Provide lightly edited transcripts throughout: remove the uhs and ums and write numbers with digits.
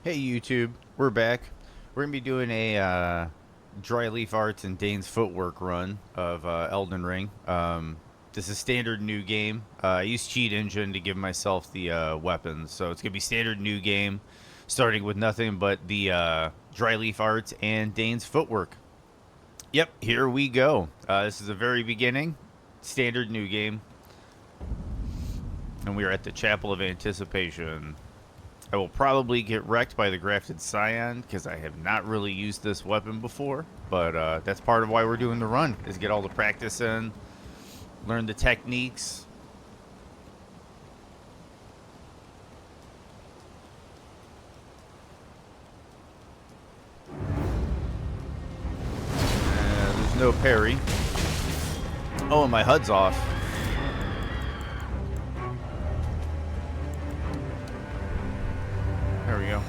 Hey YouTube, we're back. We're gonna be doing a Dryleaf Arts and Dane's Footwork run of Elden Ring. This is standard new game. I used Cheat Engine to give myself the weapons, so it's gonna be standard new game, starting with nothing but the Dryleaf Arts and Dane's Footwork. Yep, here we go. This is the very beginning, standard new game, and we are at the Chapel of Anticipation. I will probably get wrecked by the Grafted Scion because I have not really used this weapon before. But that's part of why we're doing the run, is get all the practice in, learn the techniques. There's no parry. Oh, and my HUD's off. There we go.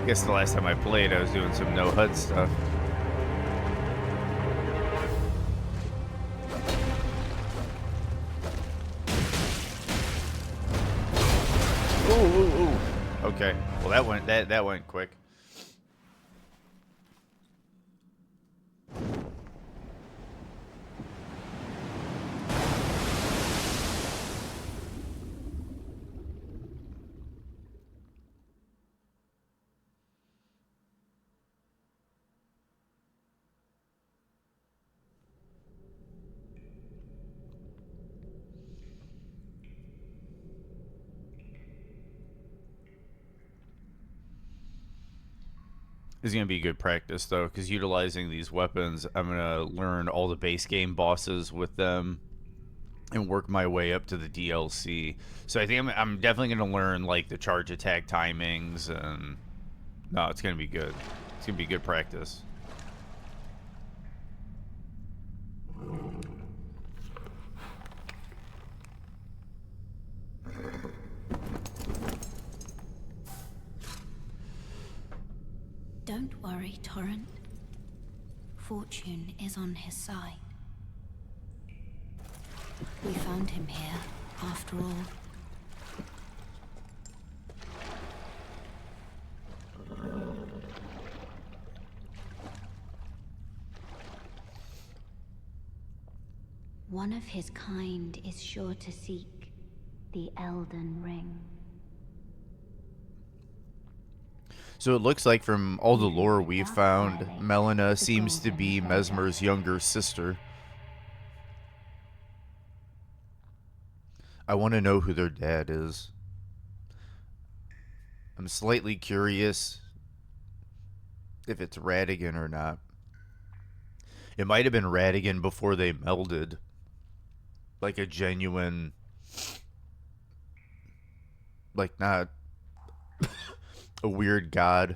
I guess the last time I played, I was doing some no HUD stuff. Ooh. Okay. Well, that went quick. Is going to be good practice though, because utilizing these weapons, I'm going to learn all the base game bosses with them and work my way up to the DLC. So I think I'm definitely going to learn like the charge attack timings, and no, it's going to be good. It's going to be good practice. Don't worry, Torrent. Fortune is on his side. We found him here, after all. One of his kind is sure to seek the Elden Ring. So it looks like from all the lore we've found, Melina seems to be Mesmer's younger sister. I want to know who their dad is. I'm slightly curious if it's Radigan or not. It might have been Radigan before they melded. Like a genuine... Like not a weird god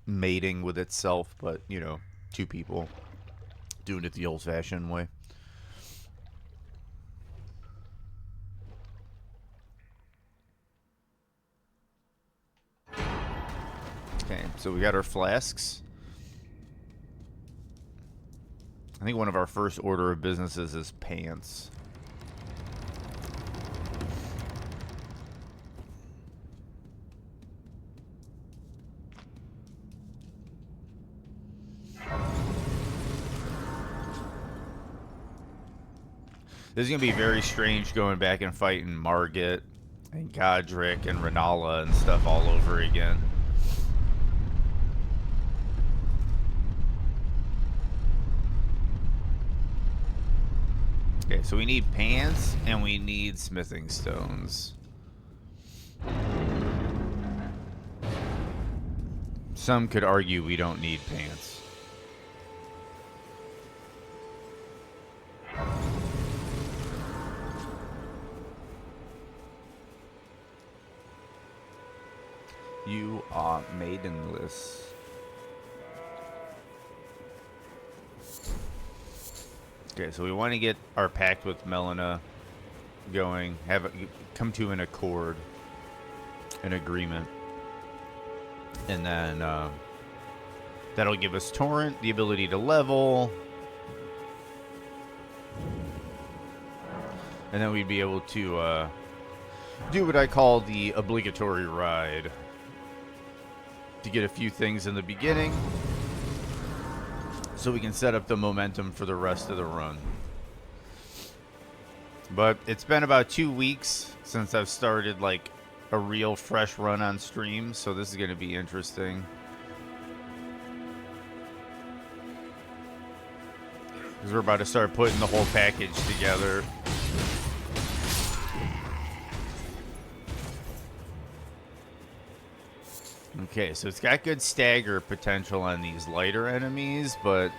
mating with itself, but, you know, two people doing it the old-fashioned way. Okay, so we got our flasks. I think one of our first order of businesses is pants. This is going to be very strange going back and fighting Margit and Godric and Renala and stuff all over again. Okay, so we need pants and we need smithing stones. Some could argue we don't need pants. You are maidenless. Okay, so we want to get our pact with Melina going, have it come to an accord, an agreement, and then that'll give us Torrent the ability to level, and then we'd be able to do what I call the obligatory ride to get a few things in the beginning so we can set up the momentum for the rest of the run. But it's been about 2 weeks since I've started like a real fresh run on stream, so this is going to be interesting. Because we're about to start putting the whole package together. Okay, so it's got good stagger potential on these lighter enemies, but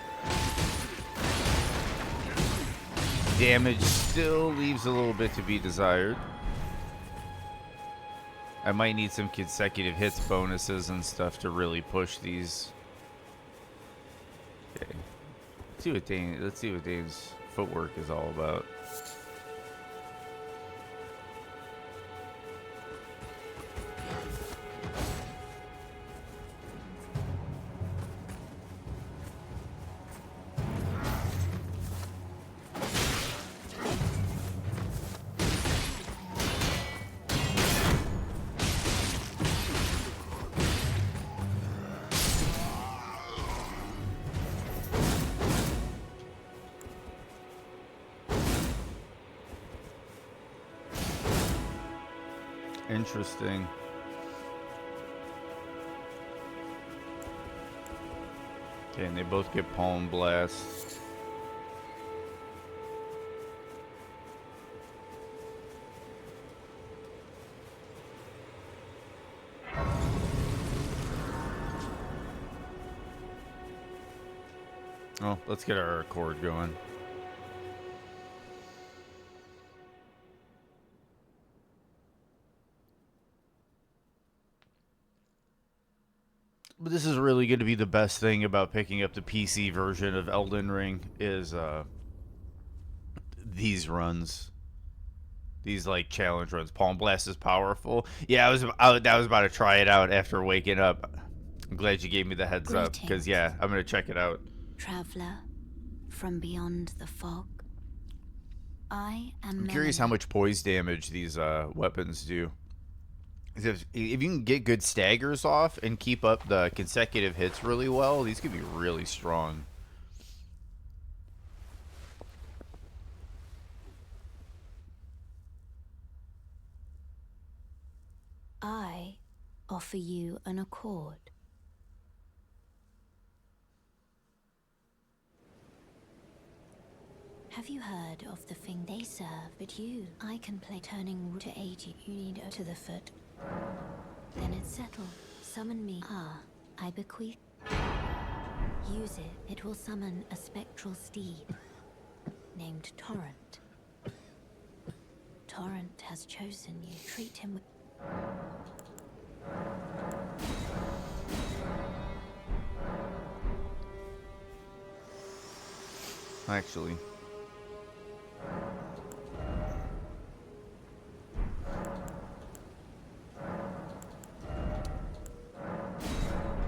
damage still leaves a little bit to be desired. I might need some consecutive hits bonuses and stuff to really push these. Okay. Let's see what Dane's footwork is all about. Interesting. Okay, and they both get palm blasts. Oh, let's get our accord going. But this is really going to be the best thing about picking up the PC version of Elden Ring is these runs. These like challenge runs. Palm Blast is powerful. Yeah, I was about to try it out after waking up. I'm glad you gave me the heads up because yeah, I'm going to check it out. Traveler from beyond the fog. I'm curious how much poise damage these weapons do. If you can get good staggers off and keep up the consecutive hits really well, these could be really strong. I offer you an accord. Have you heard of the thing they serve? But I can play turning to aid you. You need to the foot. Then it's settled. Summon me. I bequeath. Use it. It will summon a spectral steed named Torrent. Torrent has chosen you. Treat him with... Actually.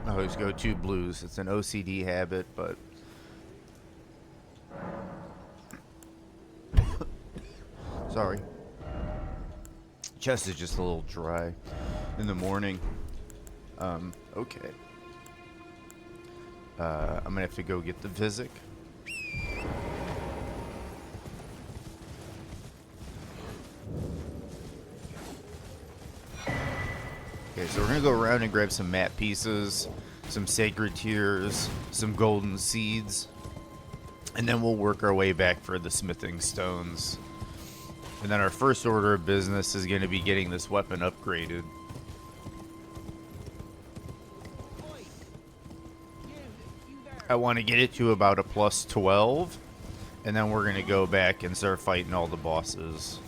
I always go 2 blues. It's an OCD habit, but... Sorry. Chest is just a little dry in the morning. Okay. I'm gonna have to go get the Physic. Okay, so we're gonna go around and grab some map pieces, some sacred tears, some golden seeds, and then we'll work our way back for the smithing stones. And then our first order of business is gonna be getting this weapon upgraded. I want to get it to about a plus 12, and then we're gonna go back and start fighting all the bosses.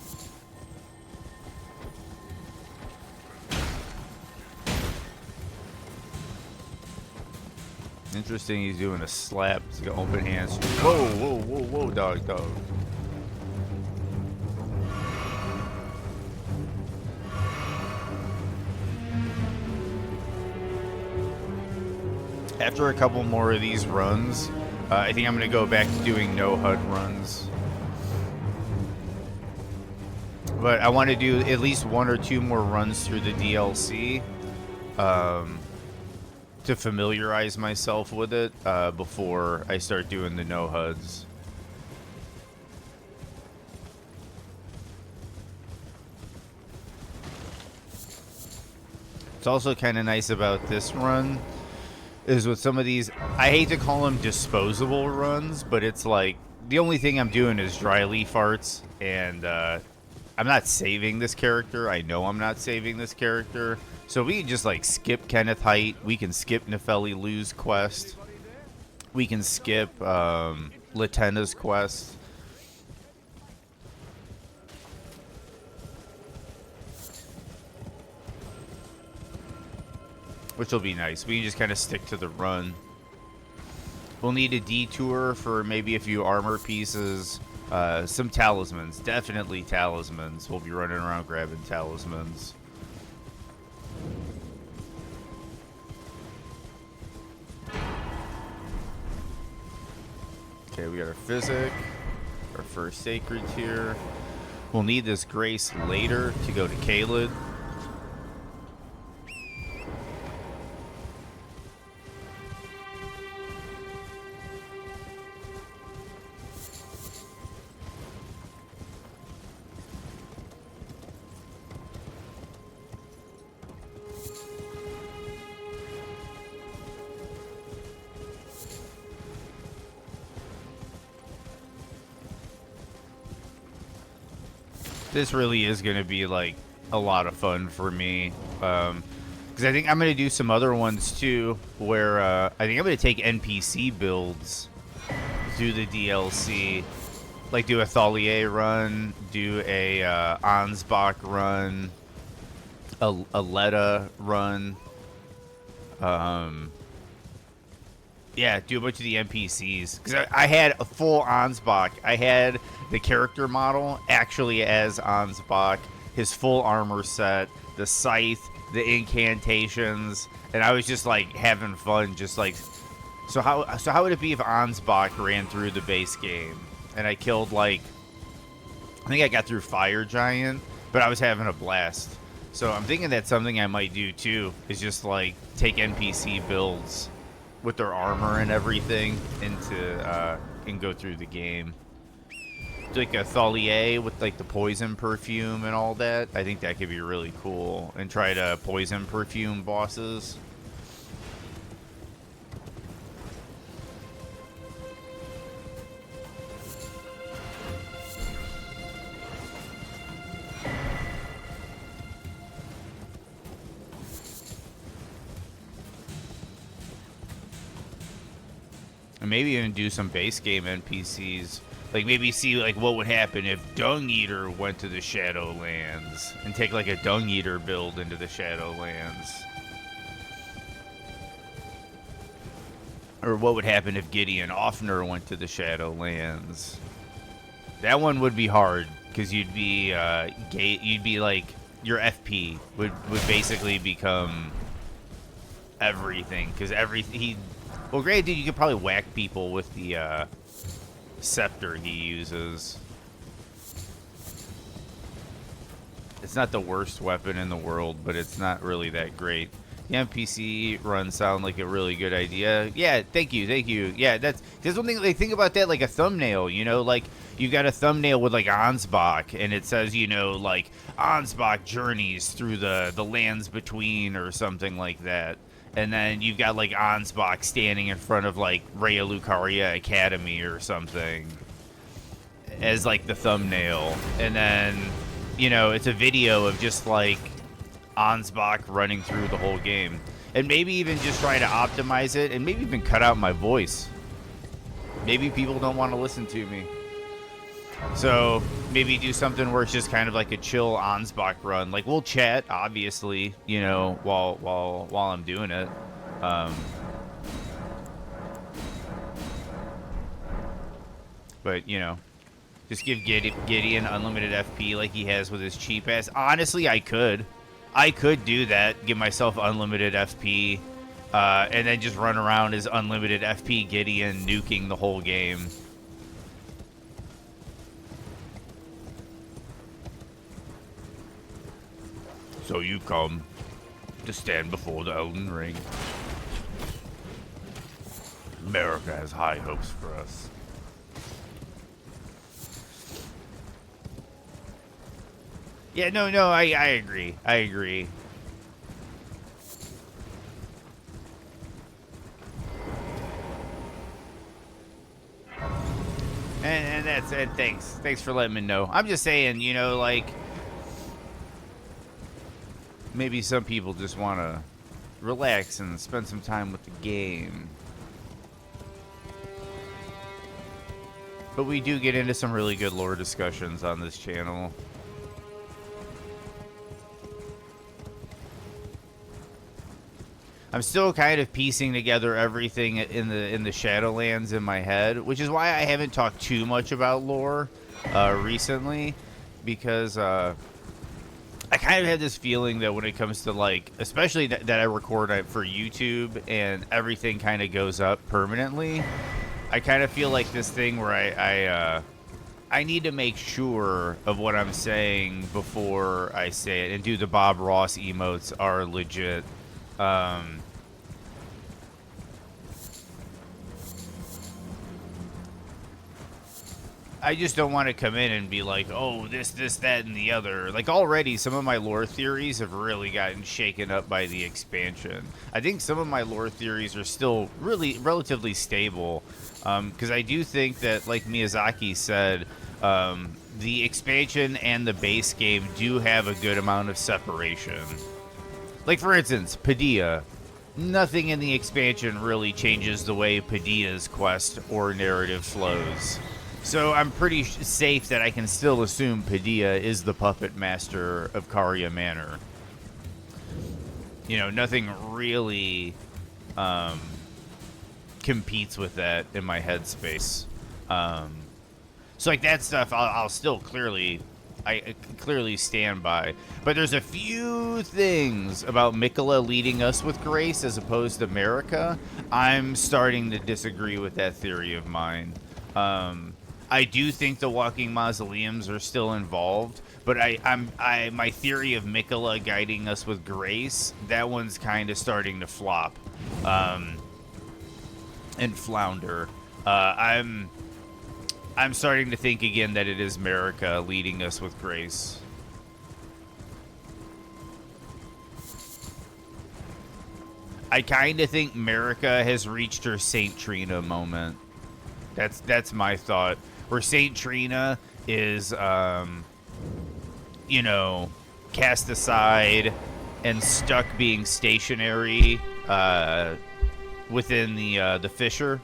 Interesting, he's doing a slap. He's got open hands. Whoa, whoa, whoa, whoa, dog. After a couple more of these runs, I think I'm going to go back to doing no HUD runs. But I want to do at least 1 or 2 more runs through the DLC to familiarize myself with it before I start doing the no HUDs. It's also kind of nice about this run is with some of these, I hate to call them disposable runs, but it's like the only thing I'm doing is Dryleaf Arts, and I'm not saving this character. I know I'm not saving this character. So we can just like skip Kenneth Height. We can skip Nefeli Lu's quest. We can skip Latenna's quest. Which will be nice. We can just kind of stick to the run. We'll need a detour for maybe a few armor pieces. Some talismans. Definitely talismans. We'll be running around grabbing talismans. Okay, we got our Physic. Our first Sacred Tier. We'll need this Grace later to go to Caelid. This really is going to be like a lot of fun for me, because I think I'm going to do some other ones too where I think I'm going to take NPC builds through the DLC, like do a Thalier run, do a Ansbach run, a Letta run, yeah, do a bunch of the NPCs. Because I had a full Ansbach. I had the character model actually as Ansbach, his full armor set, the scythe, the incantations, and I was just like having fun, just like. So how would it be if Ansbach ran through the base game and I killed like, I think I got through Fire Giant, but I was having a blast. So I'm thinking that's something I might do too, is just like take NPC builds with their armor and everything into and go through the game. Like a Thalier with like the poison perfume and all that. I think that could be really cool. And try to poison perfume bosses. And maybe even do some base game NPCs. Like maybe see like what would happen if Dung Eater went to the Shadowlands and take like a Dung Eater build into the Shadowlands. Or what would happen if Gideon Offner went to the Shadowlands. That one would be hard because you'd be like your FP would basically become everything, because well, granted, you could probably whack people with the scepter he uses. It's not the worst weapon in the world, but it's not really that great. The NPC runs sound like a really good idea. Yeah, thank you. Yeah, there's one thing, like, think about that like a thumbnail, you know, like you got a thumbnail with like Ansbach and it says, you know, like Ansbach journeys through the lands between or something like that. And then you've got like Ansbach standing in front of like Rhea Lucaria Academy or something as like the thumbnail. And then, you know, it's a video of just like Ansbach running through the whole game. And maybe even just try to optimize it and maybe even cut out my voice. Maybe people don't want to listen to me. So maybe do something where it's just kind of like a chill Ansbach run. Like we'll chat, obviously, you know, while I'm doing it. But you know, just give Gideon unlimited FP like he has with his cheap ass. Honestly, I could do that. Give myself unlimited FP, and then just run around as unlimited FP Gideon, nuking the whole game. So you come to stand before the Elden Ring. America has high hopes for us. Yeah, no, I agree. I agree. And that's it. Thanks for letting me know. I'm just saying, you know, like, maybe some people just want to relax and spend some time with the game. But we do get into some really good lore discussions on this channel. I'm still kind of piecing together everything in the Shadowlands in my head, which is why I haven't talked too much about lore recently, because I kind of had this feeling that when it comes to, like, especially that I record for YouTube and everything kind of goes up permanently, I kind of feel like this thing where I need to make sure of what I'm saying before I say it, and do the Bob Ross emotes are legit. I just don't want to come in and be like, oh, this, that, and the other. Like, already, some of my lore theories have really gotten shaken up by the expansion. I think some of my lore theories are still really relatively stable, because I do think that, like Miyazaki said, the expansion and the base game do have a good amount of separation. Like, for instance, Padilla. Nothing in the expansion really changes the way Padilla's quest or narrative flows. So I'm pretty safe that I can still assume Padilla is the puppet master of Karya Manor. You know, nothing really competes with that in my headspace. So like that stuff, I'll still clearly stand by. But there's a few things about Mikola leading us with grace as opposed to America. I'm starting to disagree with that theory of mine. I do think the walking mausoleums are still involved, but my theory of Mikola guiding us with grace, that one's kind of starting to flop, and flounder. I'm starting to think again that it is America leading us with grace. I kind of think America has reached her Saint Trina moment. That's my thought. Where Saint Trina is, you know, cast aside and stuck being stationary within the fissure,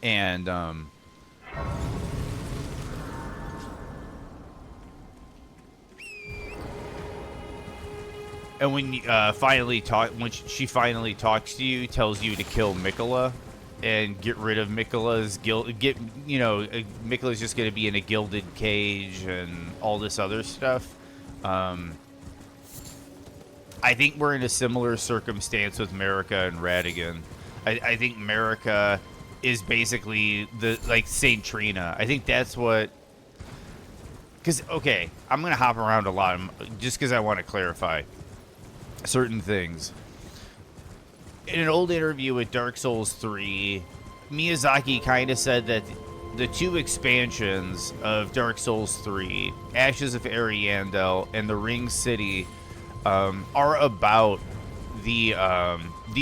and when when she finally talks to you, tells you to kill Mikola and get rid of Mikola's guilt. Mikola's just going to be in a gilded cage and all this other stuff. I think we're in a similar circumstance with Marika and Radigan. I think Marika is basically like Saint Trina. I think that's what. Because okay, I'm going to hop around a lot just because I want to clarify certain things. In an old interview with Dark Souls 3, Miyazaki kind of said that the two expansions of Dark Souls 3, Ashes of Ariandel and the Ring City, are about the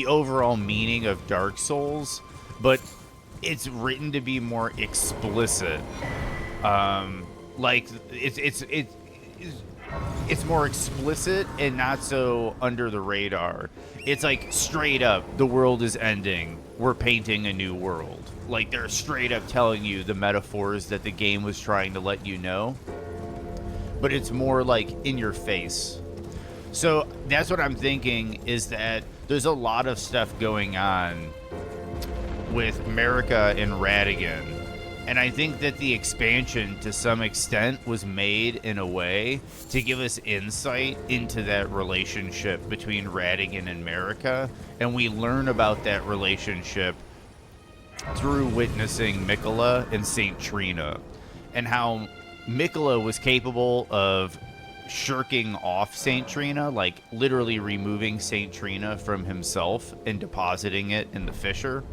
overall meaning of Dark Souls, but it's written to be more explicit. Like it's more explicit and not so under the radar. It's like straight up, the world is ending. We're painting a new world. Like they're straight up telling you the metaphors that the game was trying to let you know. But it's more like in your face. So that's what I'm thinking, is that there's a lot of stuff going on with Marika and Radigan. And I think that the expansion, to some extent, was made in a way to give us insight into that relationship between Radigan and Marika. And we learn about that relationship through witnessing Mikola and Saint Trina. And how Mikola was capable of shirking off Saint Trina, like literally removing Saint Trina from himself and depositing it in the fissure.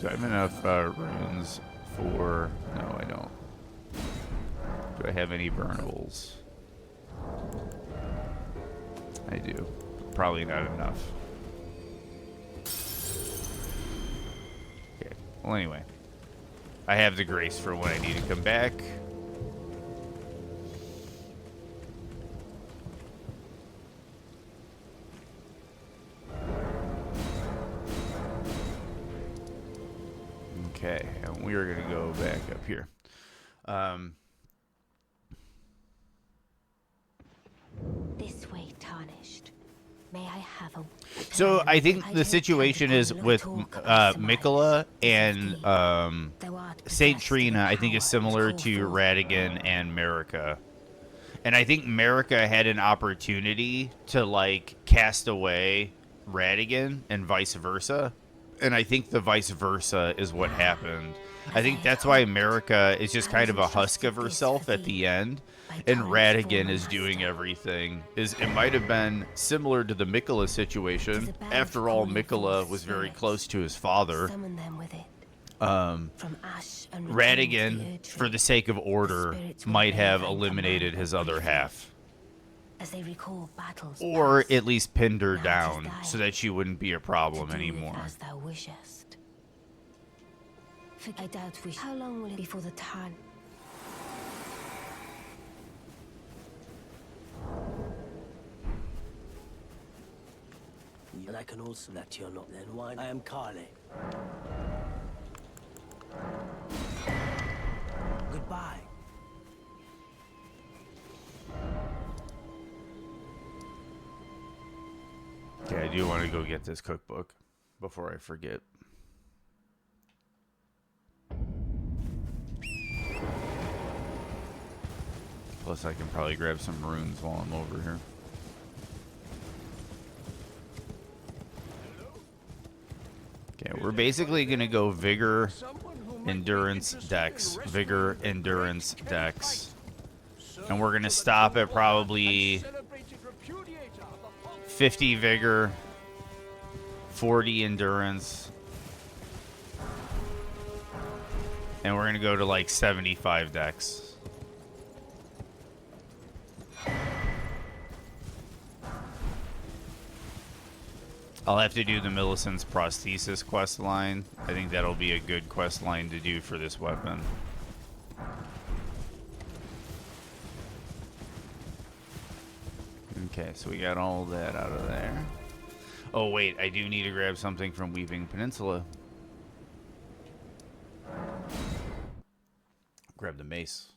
Do I have enough runes for... No, I don't. Do I have any burnables? I do. Probably not enough. Okay. Well, anyway. I have the grace for when I need to come back. Okay, and we are going to go back up here. This way, tarnished. May I have a... So I think the situation is with Mikola and Saint Trina, I think is similar to Radigan and Marika. And I think Marika had an opportunity to like cast away Radigan and vice versa. And I think the vice versa is what happened. I think that's why Marika is just kind of a husk of herself at the end, and Radigan is doing everything. It might have been similar to the Mikola situation. After all, Mikola was very close to his father. Radigan, for the sake of order, might have eliminated his other half. As they recall battles or past, at least pinned her now 'tis down thine so that she wouldn't be a problem to do with anymore. as thou wishest. I doubt we. How long will it be for the time? And I can also let you not then wine. I am Carly. Goodbye. Okay, I do want to go get this cookbook before I forget. Plus, I can probably grab some runes while I'm over here. Okay, we're basically going to go Vigor, Endurance, Dex. Vigor, Endurance, Dex. And we're going to stop at probably 50 Vigor, 40 Endurance. And we're going to go to like 75 Dex. I'll have to do the Millicent's Prosthesis quest line. I think that'll be a good quest line to do for this weapon. Okay, so we got all that out of there. Oh wait, I do need to grab something from Weaving Peninsula. Grab the mace.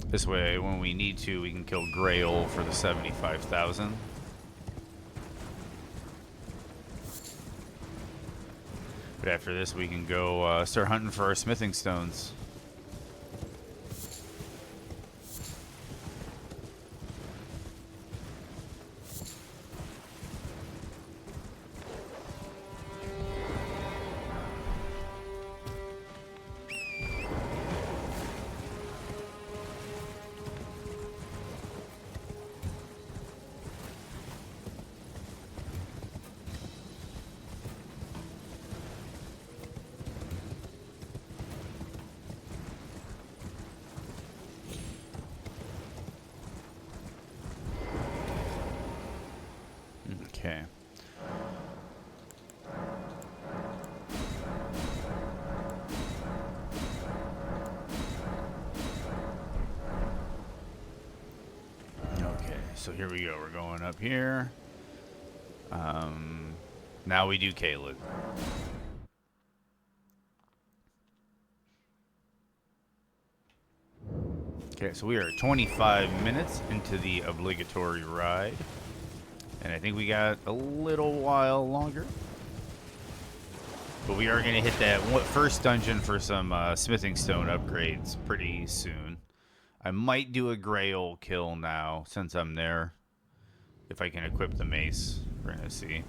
This way, when we need to, we can kill Grail for the 75,000. But after this, we can go start hunting for our smithing stones. Okay. Okay, so here we go. We're going up here. Now we do Caelid. Okay, so we are 25 minutes into the obligatory ride. And I think we got a little while longer. But we are going to hit that first dungeon for some smithing stone upgrades pretty soon. I might do a Grail kill now since I'm there. If I can equip the mace. We're going to see.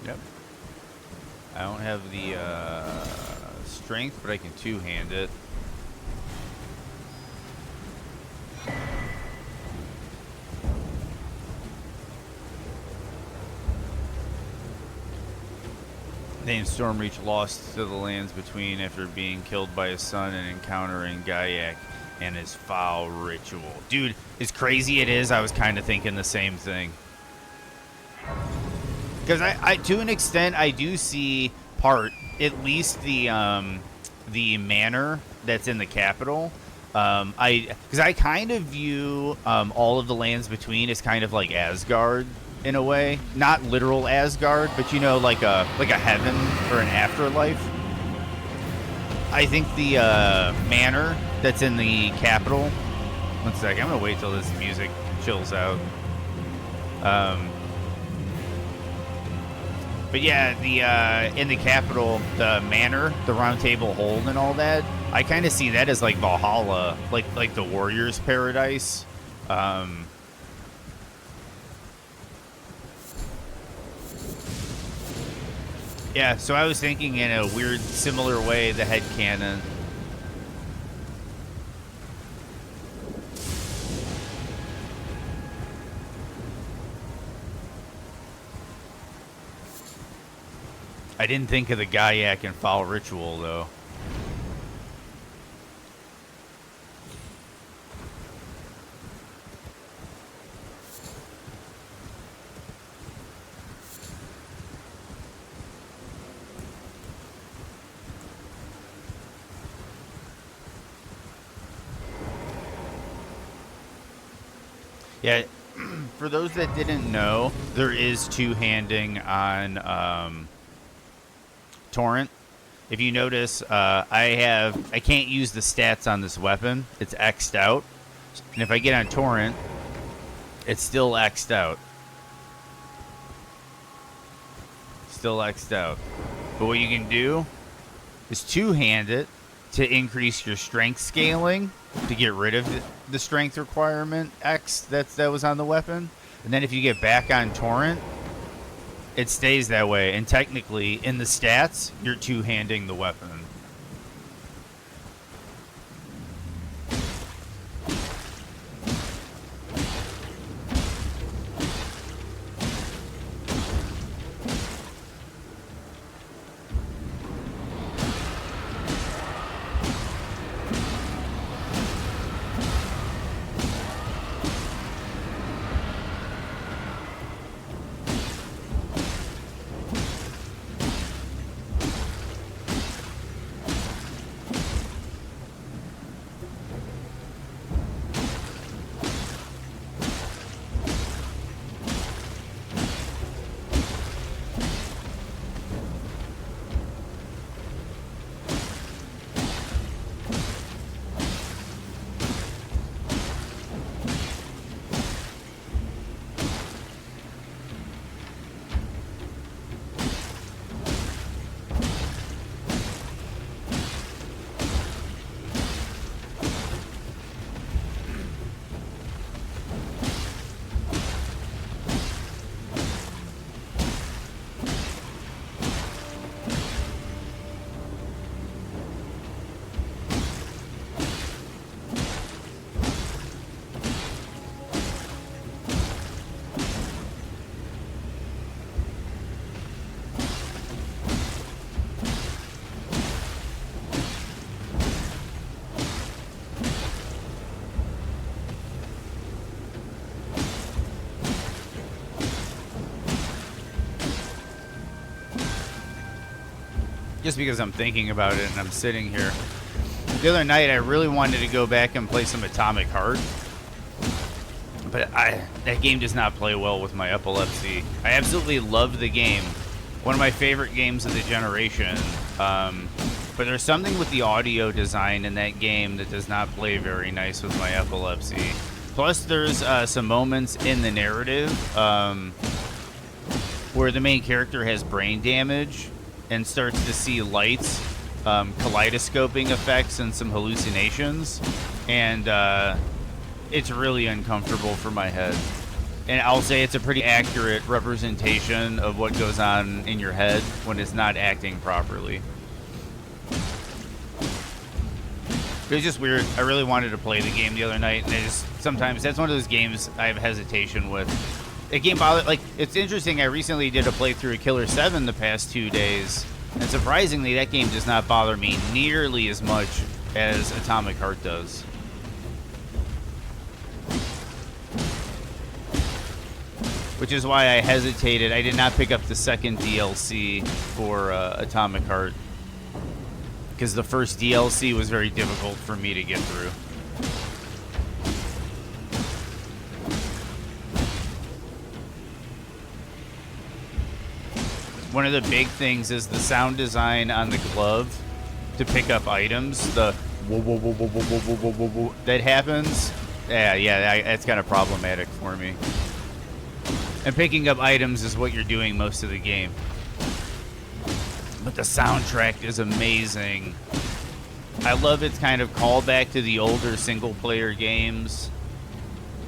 Yep. I don't have the strength, but I can two-hand it. Dane Stormreach lost to the lands between after being killed by his son and encountering Gaiac and his foul ritual. Dude, as crazy it is, I was kind of thinking the same thing. Because I, to an extent, I do see at least the manor that's in the capital. Because I kind of view all of the lands between as kind of like Asgard in a way, not literal Asgard, but you know, like a heaven or an afterlife. I think the manor that's in the capital. One sec, I'm gonna wait till this music chills out. But yeah, the in the capital, the manor, the round table hold and all that, I kind of see that as like Valhalla, like the warrior's paradise. Yeah, so I was thinking in a weird, similar way, the headcanon. I didn't think of the Gaiac and foul ritual, though. Yeah, for those that didn't know, there is two-handing on Torrent. If you notice, I can't use the stats on this weapon. It's X'd out. And if I get on Torrent, it's still X'd out. Still X'd out. But what you can do is two-hand it to increase your strength scaling to get rid of the strength requirement X that was on the weapon. And then if you get back on Torrent, it stays that way. And technically, in the stats, you're two-handing the weapon. Just because I'm thinking about it and I'm sitting here. The other night, I really wanted to go back and play some Atomic Heart. But that game does not play well with my epilepsy. I absolutely love the game. One of my favorite games of the generation. But there's something with the audio design in that game that does not play very nice with my epilepsy. Plus, there's some moments in the narrative where the main character has brain damage and starts to see lights, kaleidoscoping effects, and some hallucinations. And it's really uncomfortable for my head. And I'll say it's a pretty accurate representation of what goes on in your head when it's not acting properly. It was just weird. I really wanted to play the game the other night, and sometimes that's one of those games I have hesitation with. The game bothered, like, it's interesting. I recently did a playthrough of Killer 7 the past 2 days, and surprisingly, that game does not bother me nearly as much as Atomic Heart does. Which is why I hesitated. I did not pick up the second DLC for Atomic Heart, because the first DLC was very difficult for me to get through. One of the big things is the sound design on the glove to pick up items. The whoa, whoa, whoa, whoa, whoa, whoa, whoa, whoa, whoa, that happens. Yeah, that's kind of problematic for me. And picking up items is what you're doing most of the game. But the soundtrack is amazing. I love its kind of callback to the older single-player games.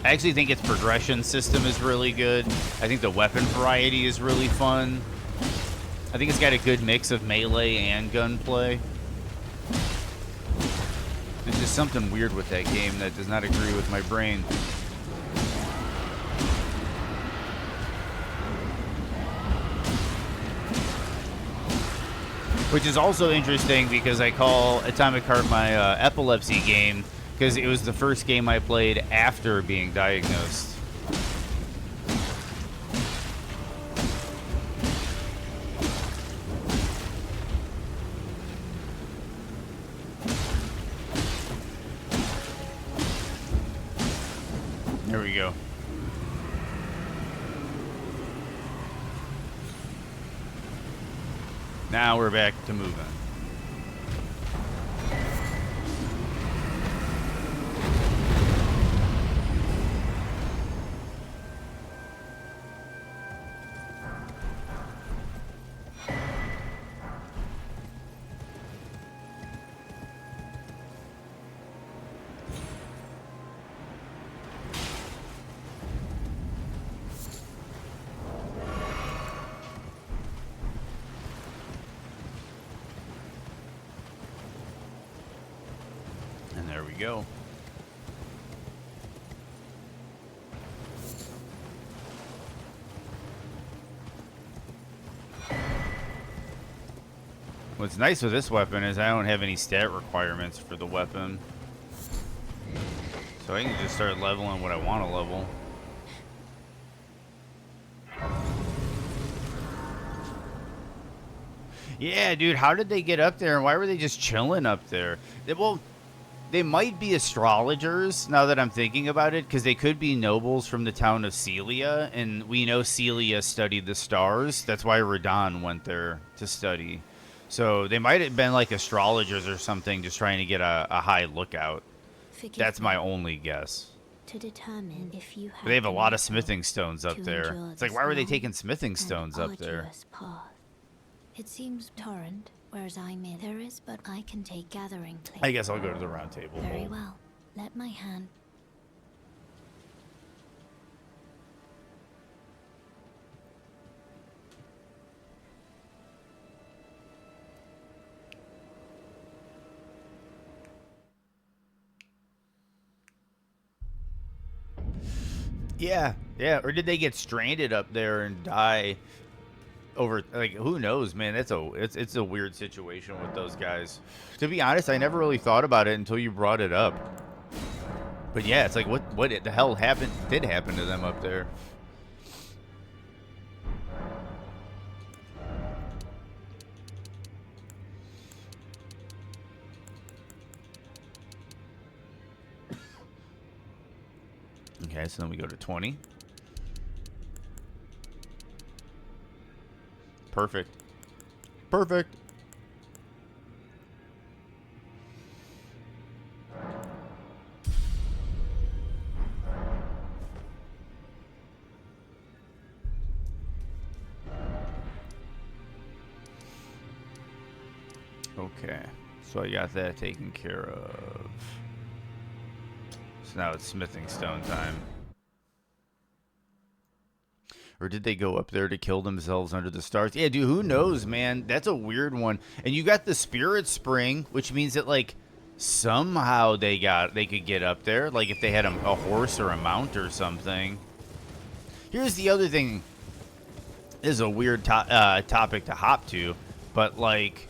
I actually think its progression system is really good. I think the weapon variety is really fun. I think it's got a good mix of melee and gunplay. There's just something weird with that game that does not agree with my brain. Which is also interesting because I call Atomic Heart my epilepsy game, because it was the first game I played after being diagnosed. There we go. Now we're back to moving. Go. What's nice with this weapon is I don't have any stat requirements for the weapon, so I can just start leveling what I want to level. Yeah, dude, how did they get up there, and why were they just chilling up there? They might be astrologers, now that I'm thinking about it, because they could be nobles from the town of Celia, and we know Celia studied the stars. That's why Radon went there to study. So they might have been like astrologers or something, just trying to get a high lookout. That's my only guess. To determine if you have But they have a lot of smithing stones up there. It's like, why were they taking smithing stones up there? Path. It seems torrent. Whereas I'm in, there is, but I can take gathering place. I guess I'll go to the round table. Very well. Let my hand. Yeah. Or did they get stranded up there and die? Over, like, who knows, man? It's a weird situation with those guys. To be honest, I never really thought about it until you brought it up. But yeah, it's like, what the hell did happen to them up there? Okay, so then we go to 20. Perfect. Perfect. Okay, so I got that taken care of. So now it's smithing stone time. Or did they go up there to kill themselves under the stars? Yeah, dude, who knows, man? That's a weird one. And you got the Spirit Spring, which means that, like, somehow they could get up there. Like, if they had a horse or a mount or something. Here's the other thing. This is a weird topic to hop to. But, like...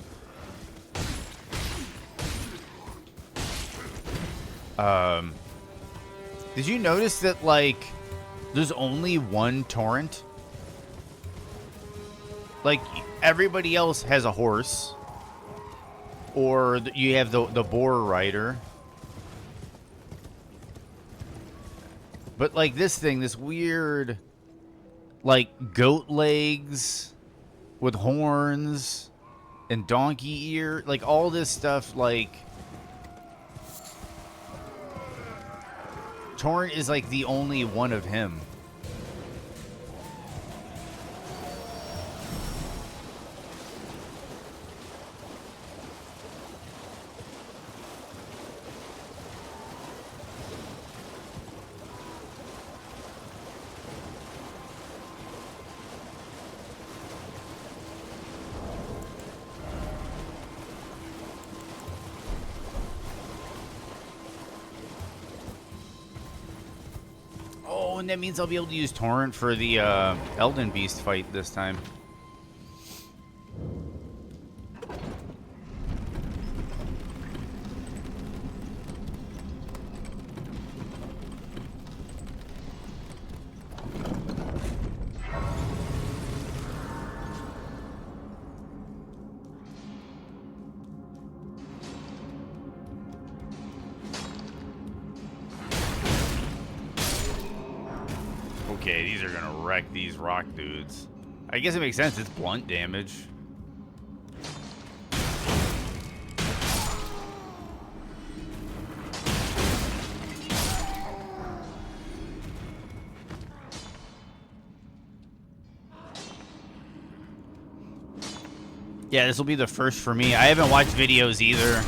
Did you notice that, like... There's only one torrent? Like, everybody else has a horse. Or you have the boar rider. But, like, this thing, this weird, like, goat legs with horns and donkey ear. Like, all this stuff, like... Torrent is, like, the only one of him. Oh, and that means I'll be able to use Torrent for the Elden Beast fight this time. Okay, these are gonna wreck these rock dudes. I guess it makes sense, it's blunt damage. Yeah, this will be the first for me. I haven't watched videos either.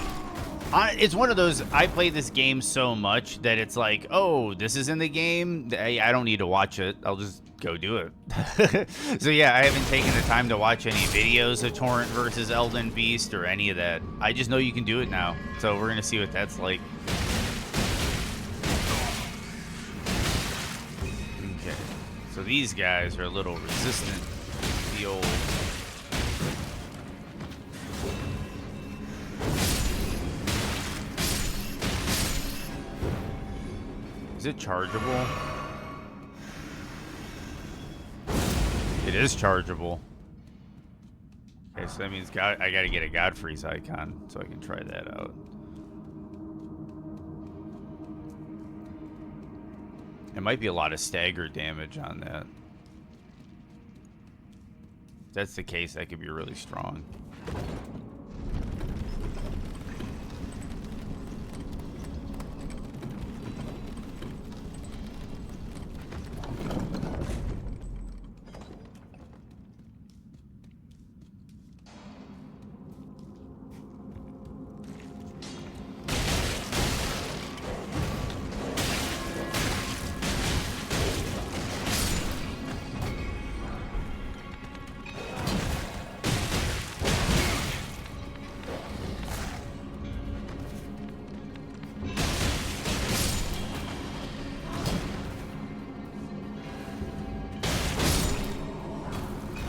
It's one of those, I play this game so much that it's like, oh, this is in the game? I don't need to watch it. I'll just go do it. So yeah, I haven't taken the time to watch any videos of Torrent versus Elden Beast or any of that. I just know you can do it now. So we're going to see what that's like. Okay. So these guys are a little resistant to the old... Is it chargeable? It is chargeable. Okay, so that means I gotta get a Godfrey's icon so I can try that out. It might be a lot of stagger damage on that. If that's the case, that could be really strong.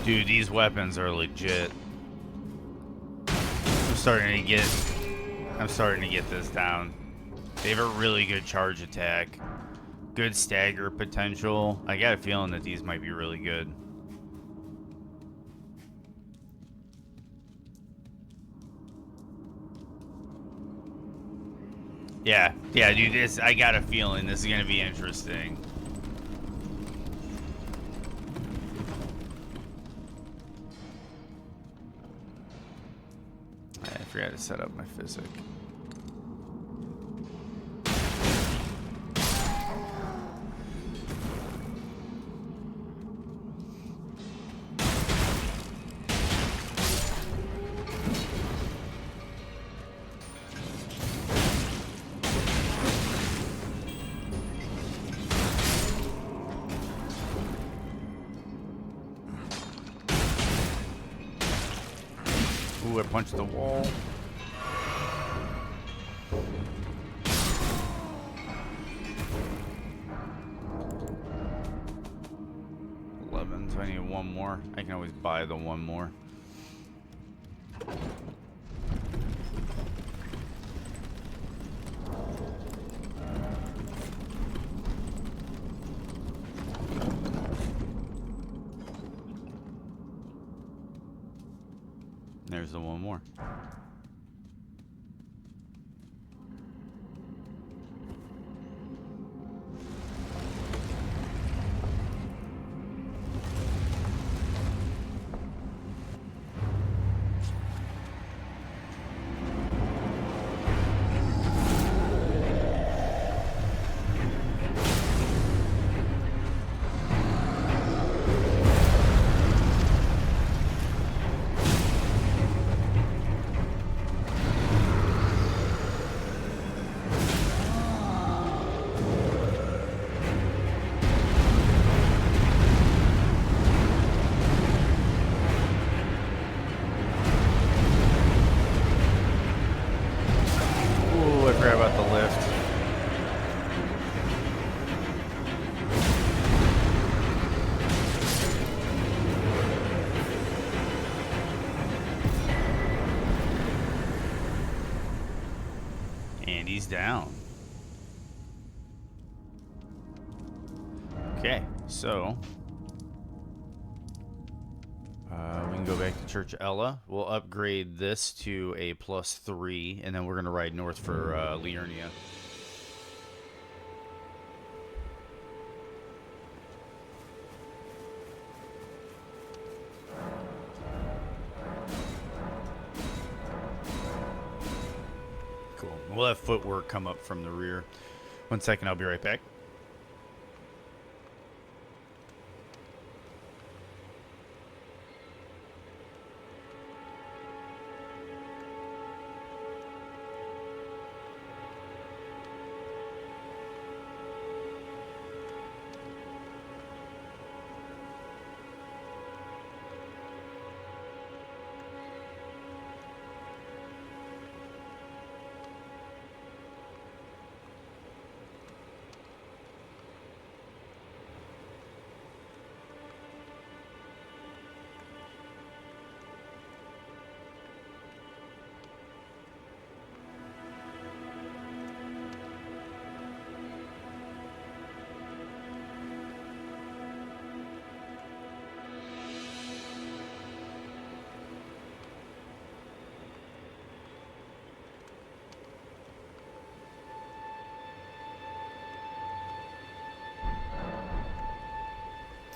Dude, these weapons are legit. I'm starting to get this down. They have a really good charge attack. Good stagger potential. I got a feeling that these might be really good. Yeah, dude, I got a feeling this is gonna be interesting. I forgot to set up my physic. Ooh, I punched the wall. So I need one more. I can always buy the one more. There's the one more. He's down. Okay, so we can go back to Church Ella. We'll upgrade this to a +3, and then we're gonna ride north for Liurnia. Cool. We'll have footwork come up from the rear. 1 second, I'll be right back.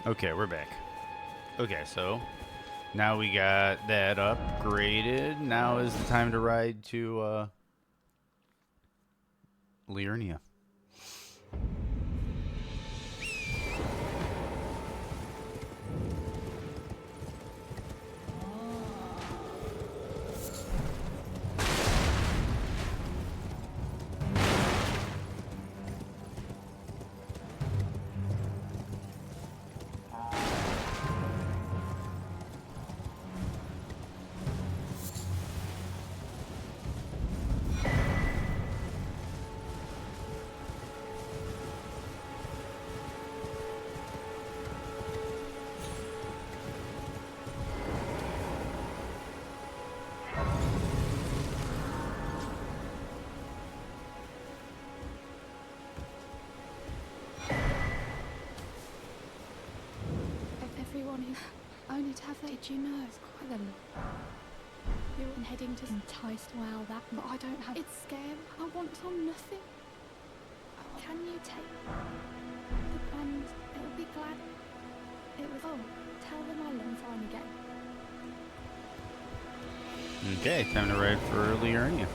Okay, we're back. Okay, so now we got that upgraded. Now is the time to ride to Liurnia. Everyone who only to have that, did you know? It's quite them. You're heading to enticed. Well, that, but I don't have. It's scary. I want some nothing. Can you take the plans? It'll be glad. It was. Oh, tell them I love fine again. Okay, time to ride for Liurnia.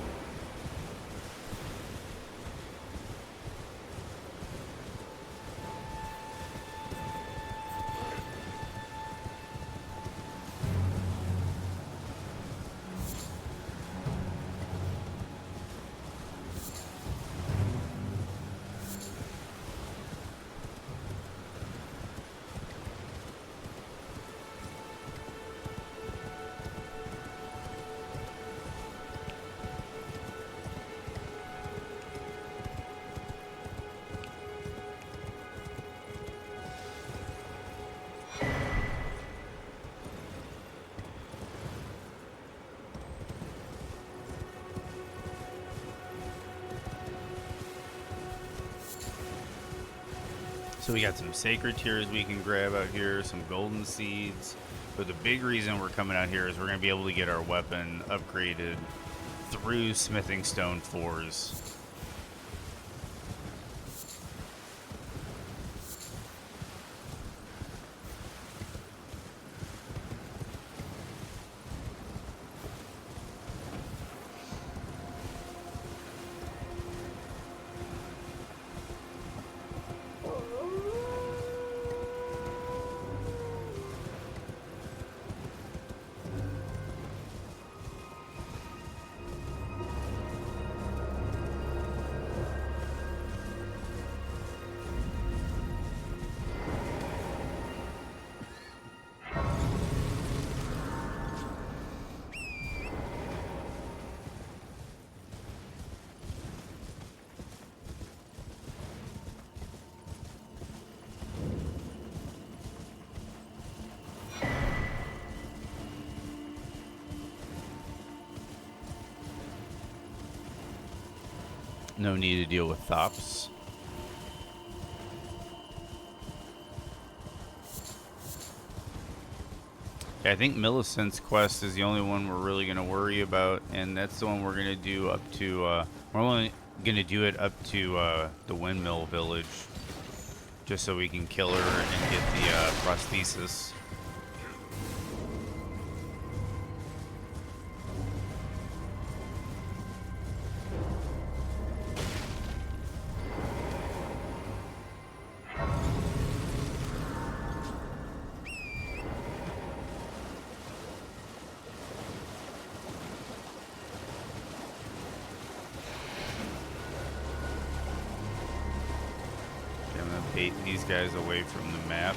So we got some sacred tears we can grab out here, some golden seeds. But the big reason we're coming out here is we're going to be able to get our weapon upgraded through smithing stone 4s. No need to deal with Thops. Yeah, I think Millicent's quest is the only one we're really going to worry about, and that's the one we're going to do up to, we're only going to do it up to the Windmill Village, just so we can kill her and get the prosthesis. Bait these guys away from the map.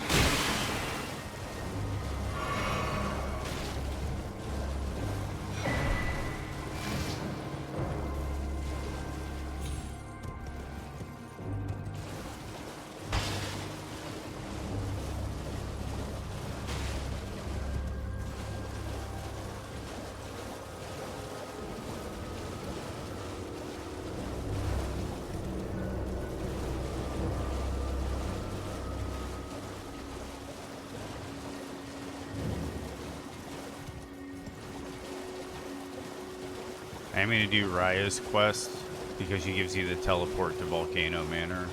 I'm going to do Raya's quest because she gives you the teleport to Volcano Manor.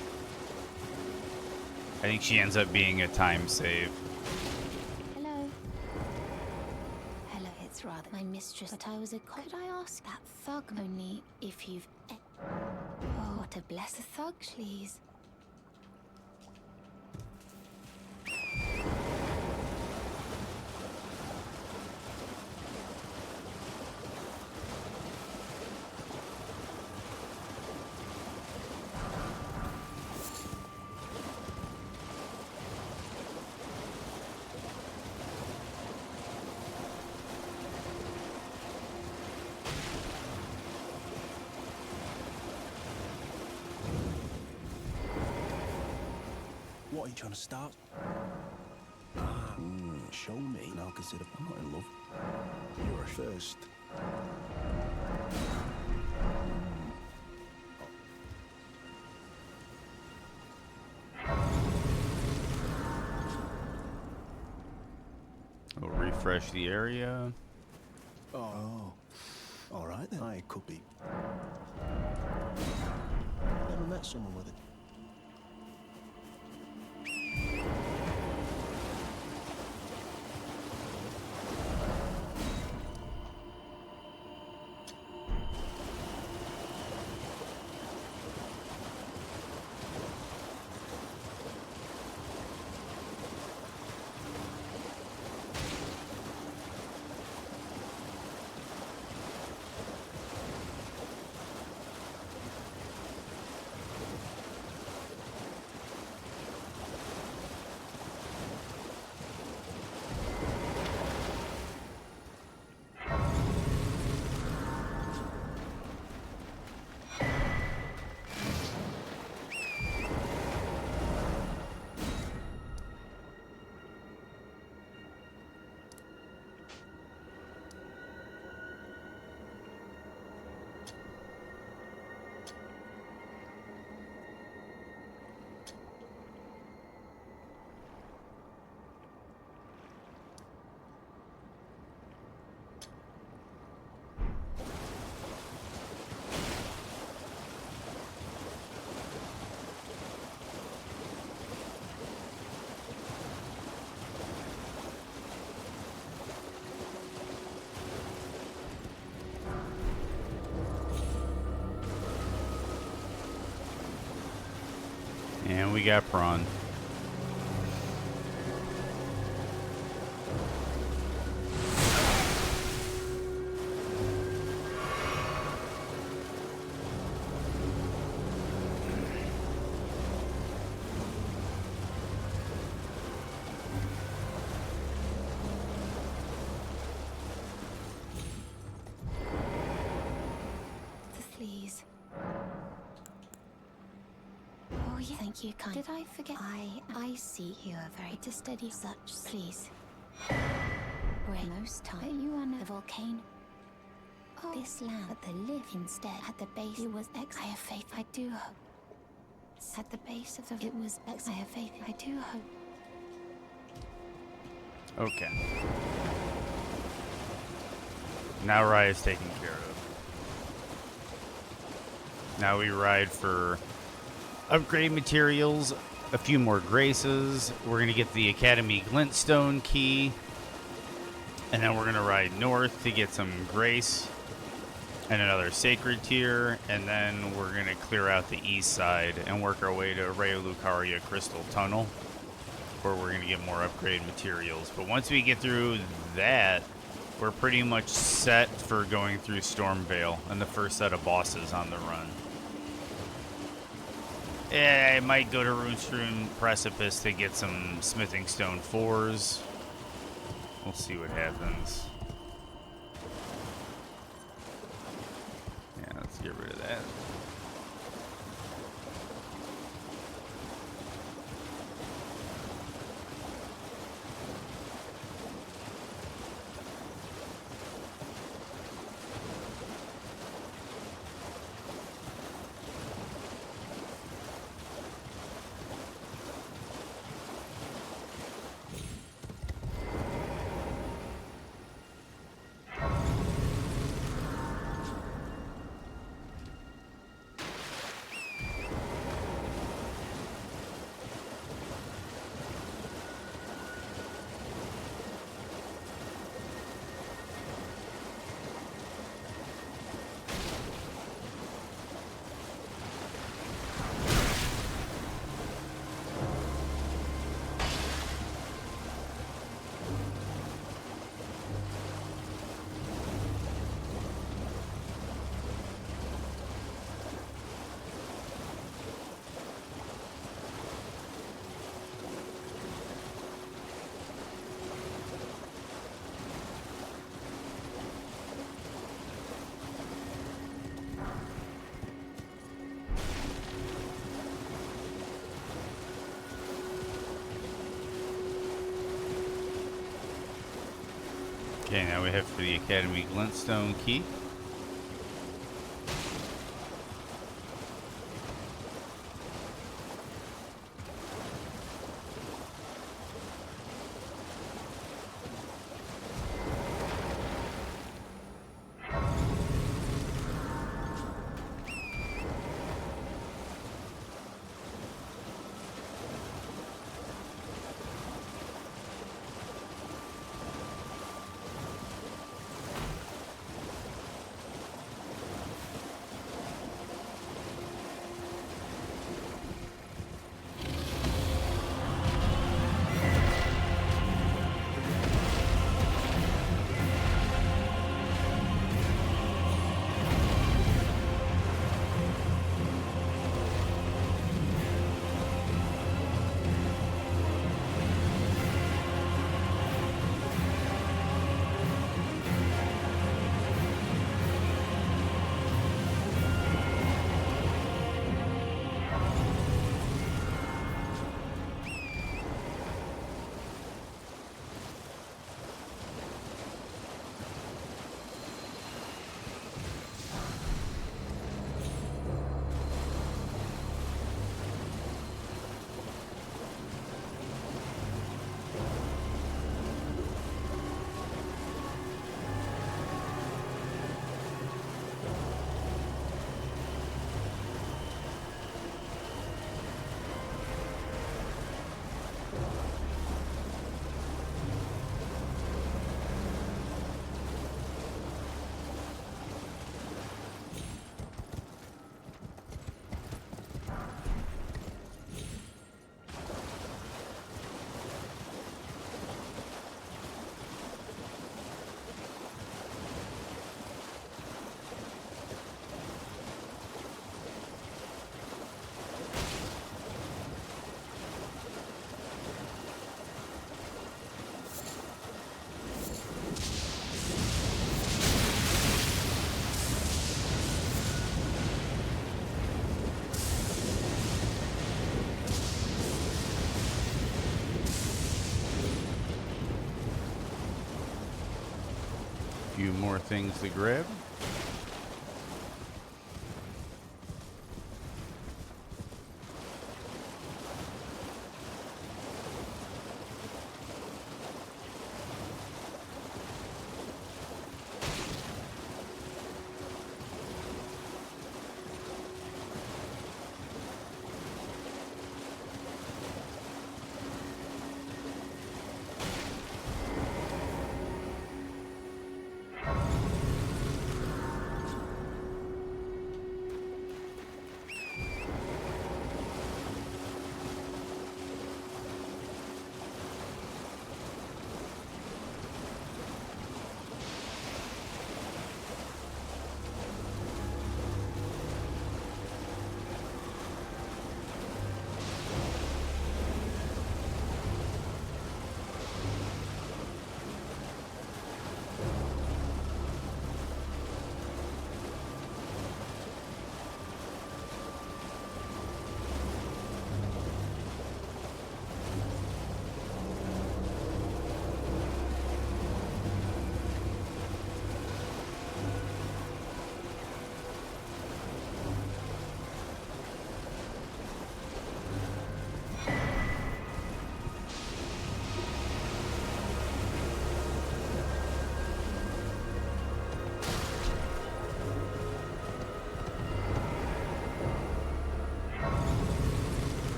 I think she ends up being a time save. Hello. Hello, it's rather my mistress, but I was a could I ask that thug only if you've oh, what a blessed thug, please. What are you trying to start? Show me. Now consider I'm not in love. You're first. We'll refresh the area. Oh. All right then. I could be. Never met someone with it. we got prawn. Please. Oh, yeah. Thank you, kind. Did I forget? I see you are very to steady such. Please. Rain most time. You are the volcano. Oh. This land, but the live instead at the base. It was X. I have faith. I do hope. At the base of the. It was X. I have faith. I do hope. Okay. Now Raya's taken care of. Now we ride for upgrade materials, a few more graces. We're going to get the Academy Glintstone key. And then we're going to ride north to get some grace and another sacred tier. And then we're going to clear out the east side and work our way to Raya Lucaria Crystal Tunnel, where we're going to get more upgrade materials. But once we get through that, we're pretty much set for going through Stormvale and the first set of bosses on the run. Yeah, I might go to Runestrewn Precipice to get some Smithing Stone 4s. We'll see what happens. Yeah, let's get rid of that. Okay, now we head for the Academy Glintstone key. few more things to grab.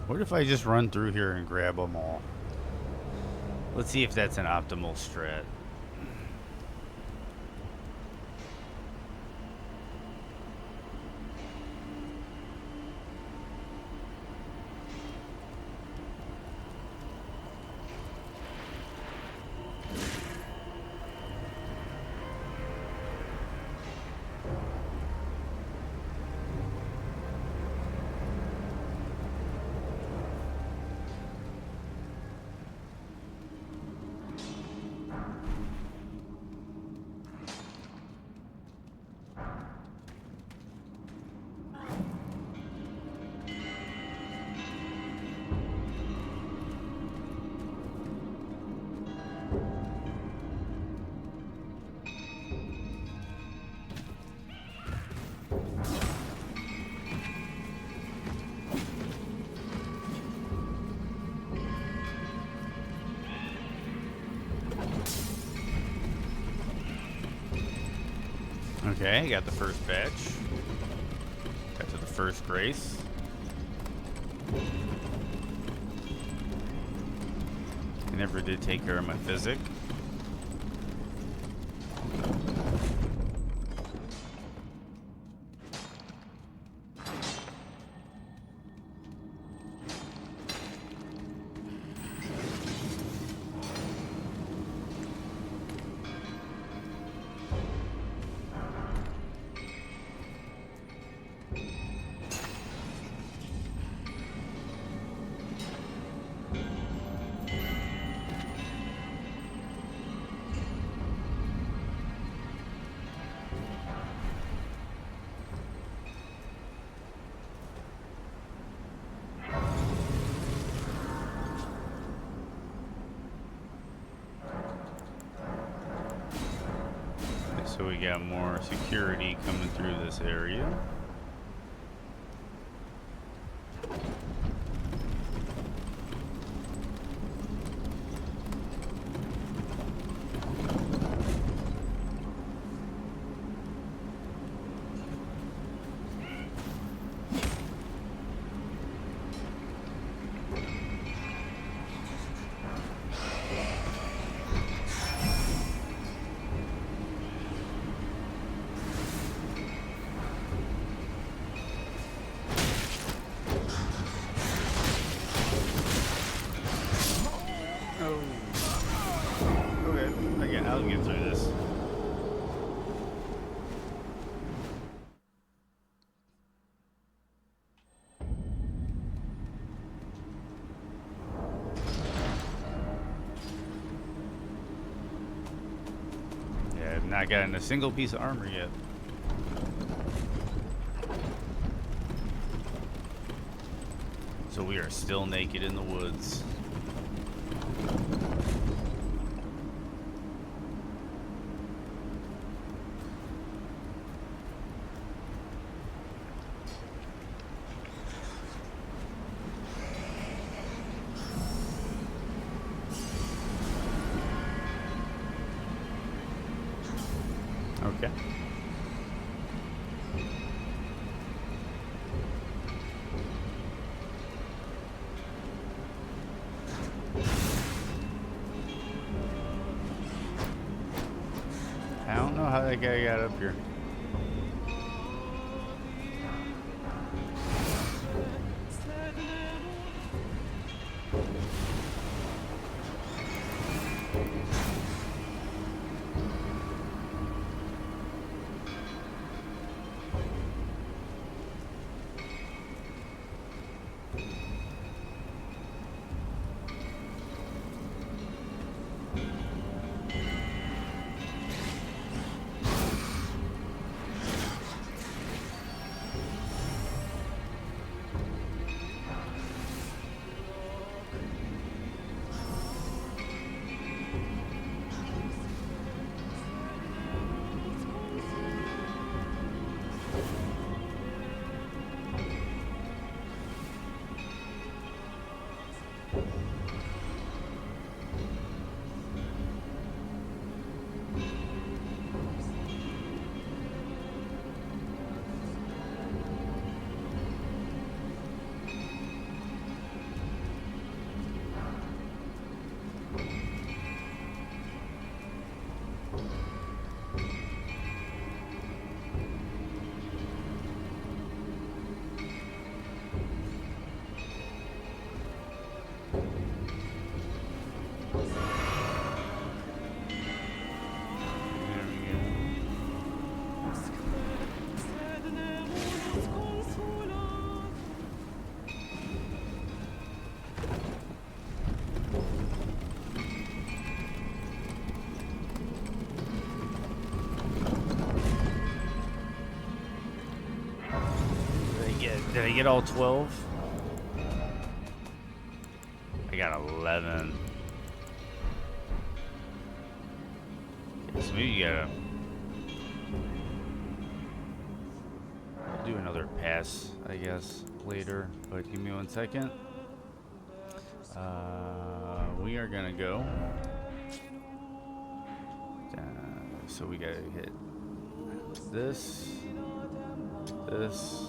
What if I just run through here and grab them all? Let's see if that's an optimal strat. Okay, got the first batch. Got to the first grace. I never did take care of my physic. So we got more security coming through this area. I'll get through this. Yeah, I've not gotten a single piece of armor yet. So we are still naked in the woods. Okay. I don't know how that guy got up here. Did I get all 12? I got 11. Okay, so maybe you gotta do another pass, I guess, later. But give me 1 second. We are gonna go. So we gotta hit this, this.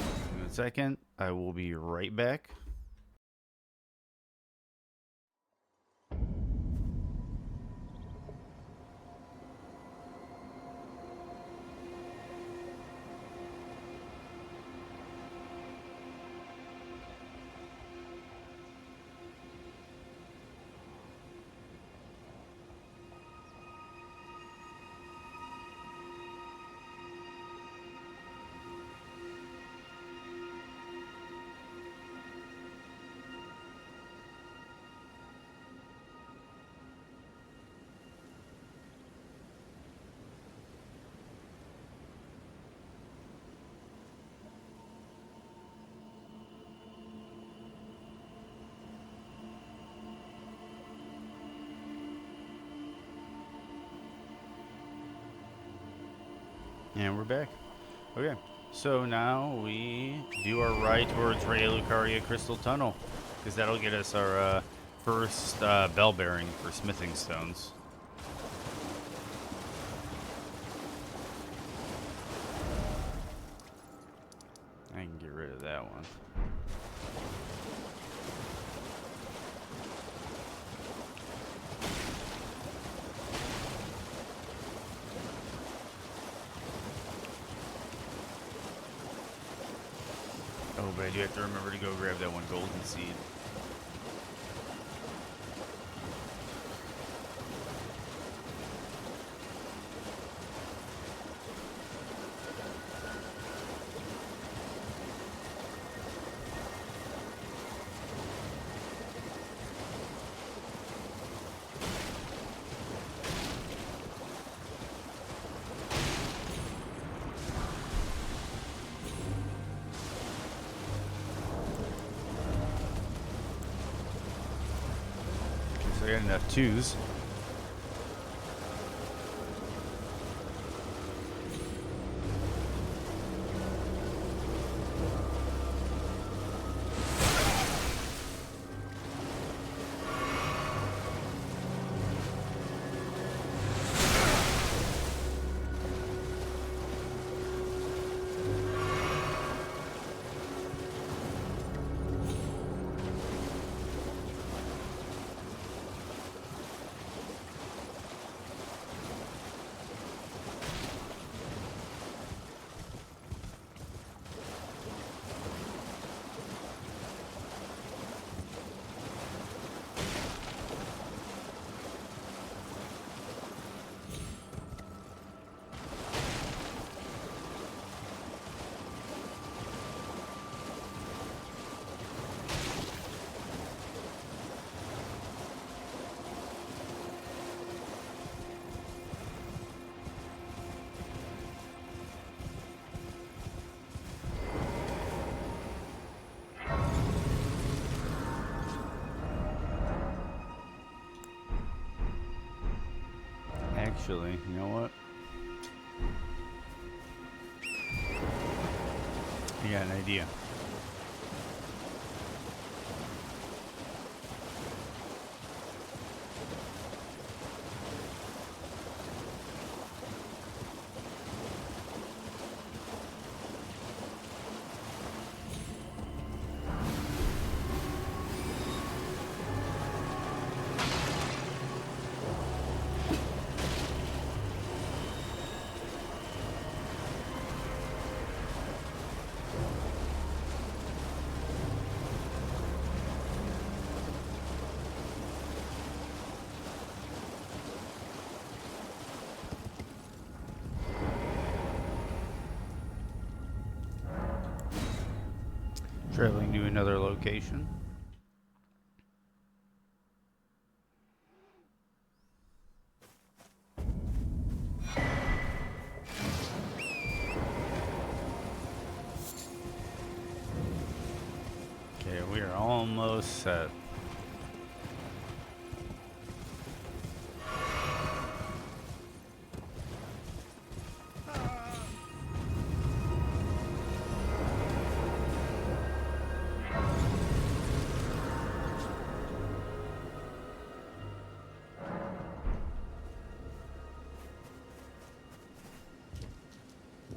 Give me 1 second. I will be right back. And we're back. Okay, so now we do our ride towards Raya Lucaria Crystal Tunnel, because that'll get us our first bell bearing for smithing stones. I can get rid of that one. Oh, but I do have to remember to go grab that one golden seed. So I got enough twos. Actually, you know what? I got an idea. Traveling to another location. Okay, we are almost set.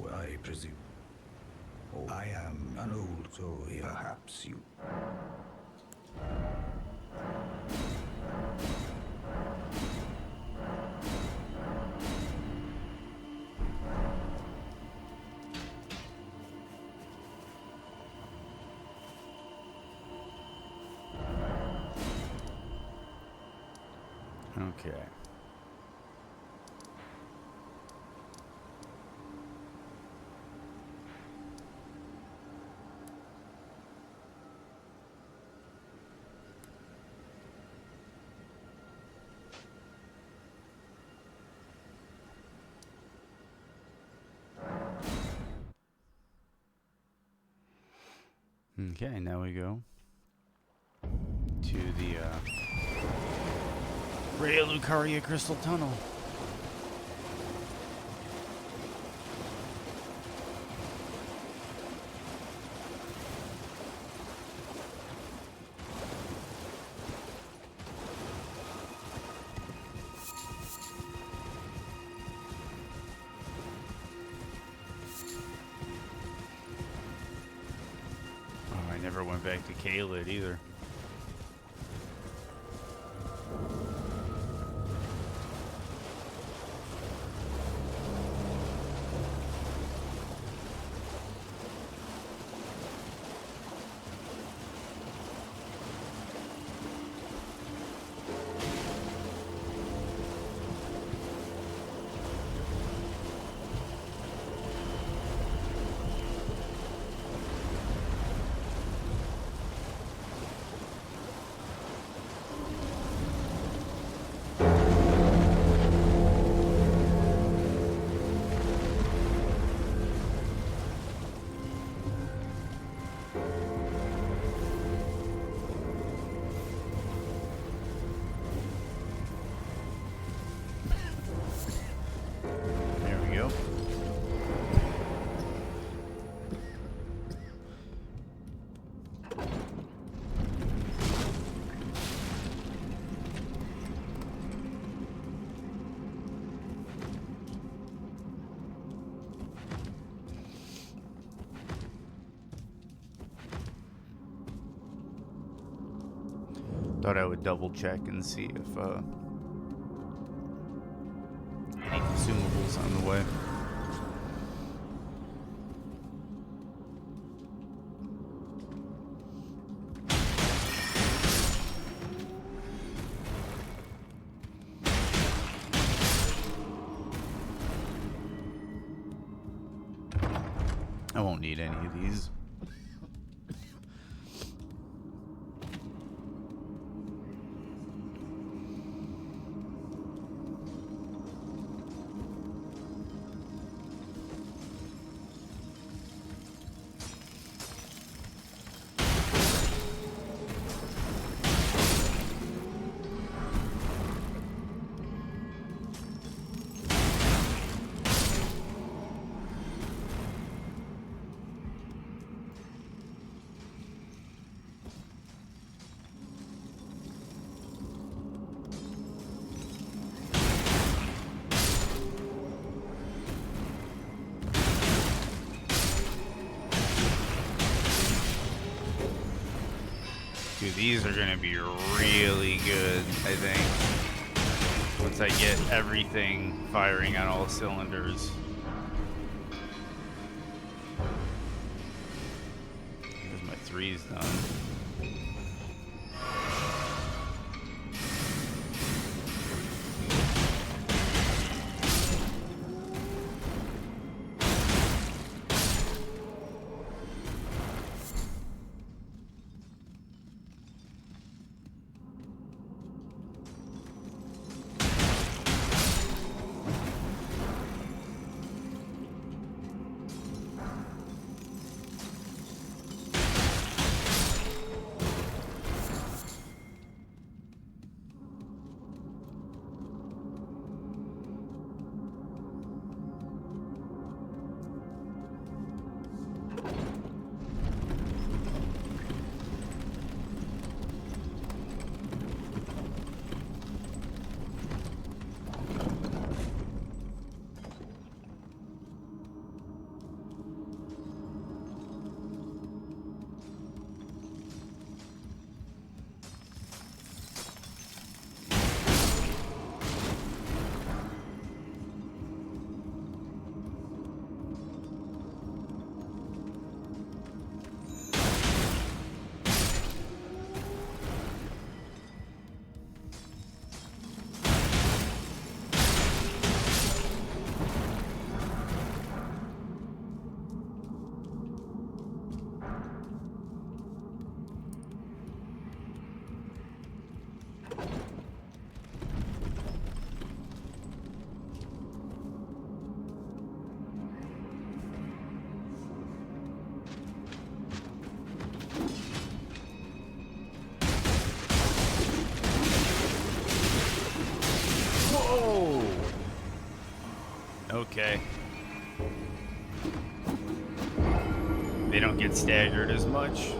I presume. Oh, I am an old soul. Perhaps you. Okay. Okay, now we go to the Raya Lucaria Crystal Tunnel. Oh, I never went back to Kaled either. There we go. Thought I would double check and see if any consumables on the way. I won't need any of these. Dude, these are gonna be really good, I think. Once I get everything firing on all cylinders. There's my 3s done. Okay. They don't get staggered as much.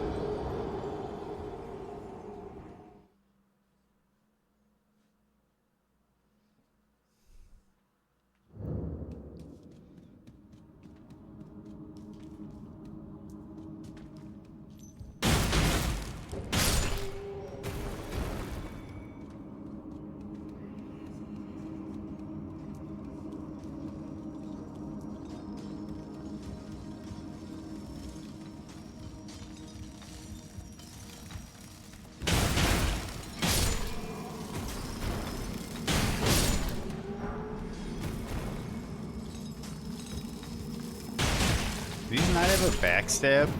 Do these not have a backstab?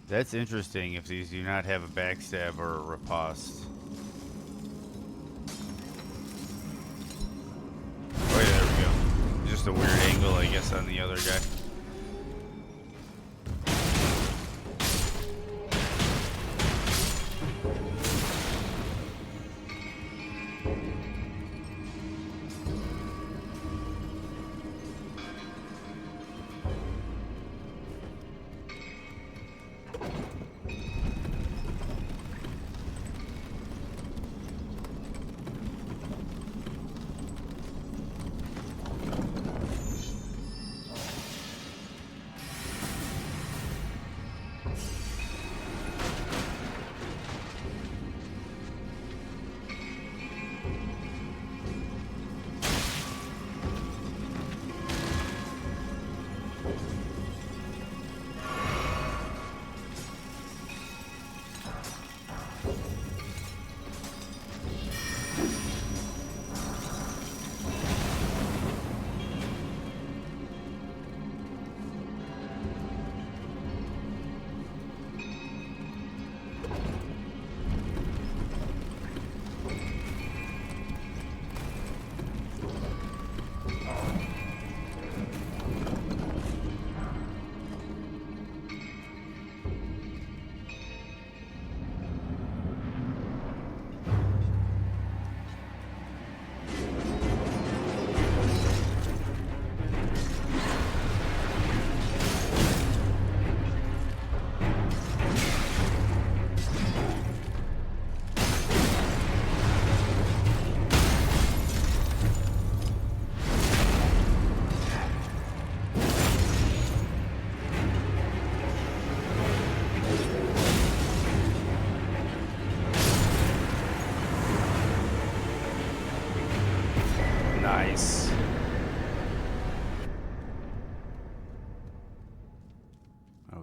That's interesting if these do not have a backstab or a riposte. Oh yeah, there we go. Just a weird angle, I guess, on the other guy.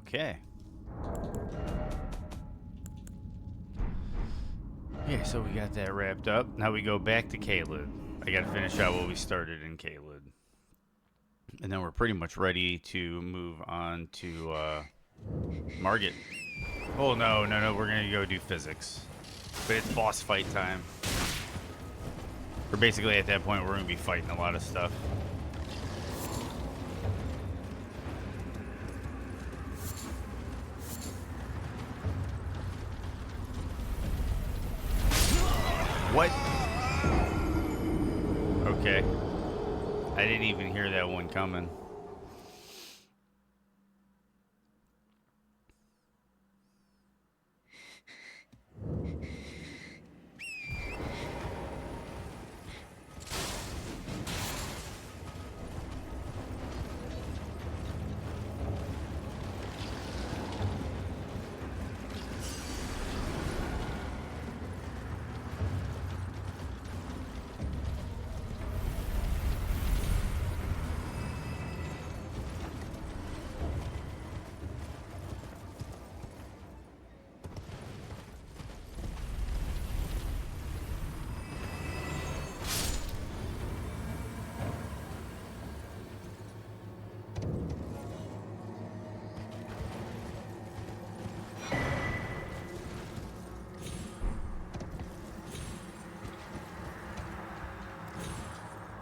Okay. Yeah, so we got that wrapped up. Now we go back to Caelid. I gotta finish out what we started in Caelid. And then we're pretty much ready to move on to Margit. Oh, no, no, no. We're going to go do physics. But it's boss fight time. We're basically at that point, we're going to be fighting a lot of stuff. What? Okay. I didn't even hear that one coming.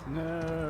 No.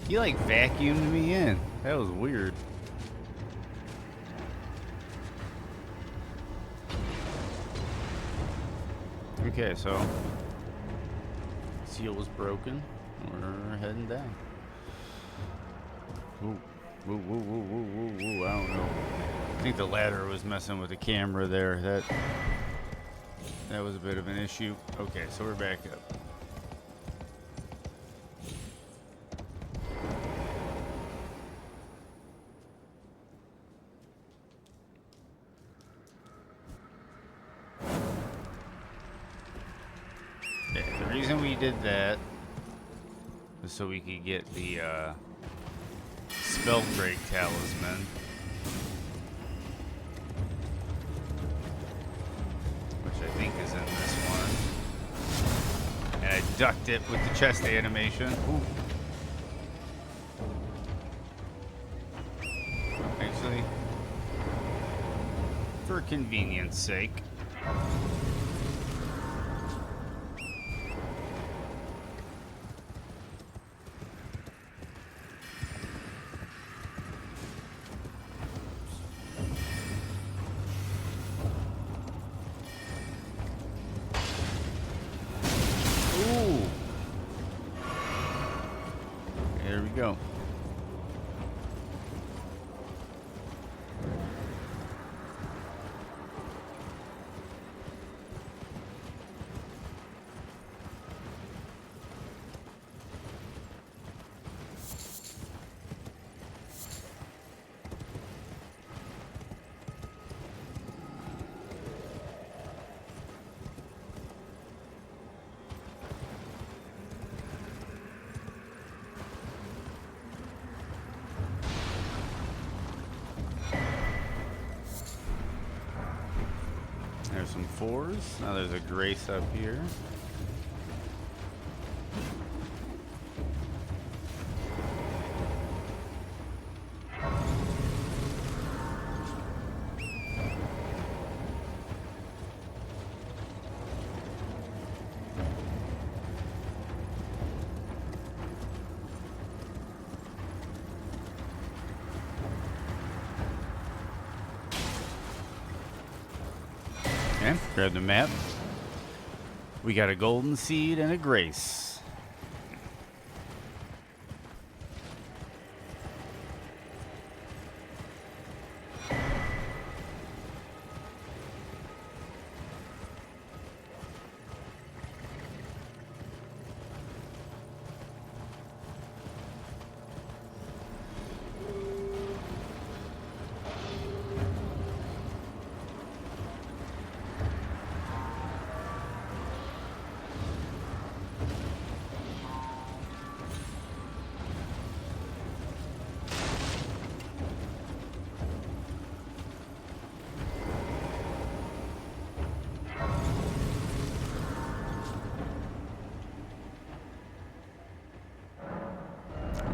He like vacuumed me in. That was weird. Okay, so seal was broken. We're heading down. Ooh, woo, woo, woo, woo, woo, woo. I don't know. I think the ladder was messing with the camera there. That was a bit of an issue. Okay, so we're back up. The reason we did that was so we could get the Spelldrake Talisman, which I think is in this one. And I ducked it with the chest animation. Ooh. Actually, for convenience sake. There we go. There's some fours. Now there's a grace up here. Okay, grab the map. We got a golden seed and a grace.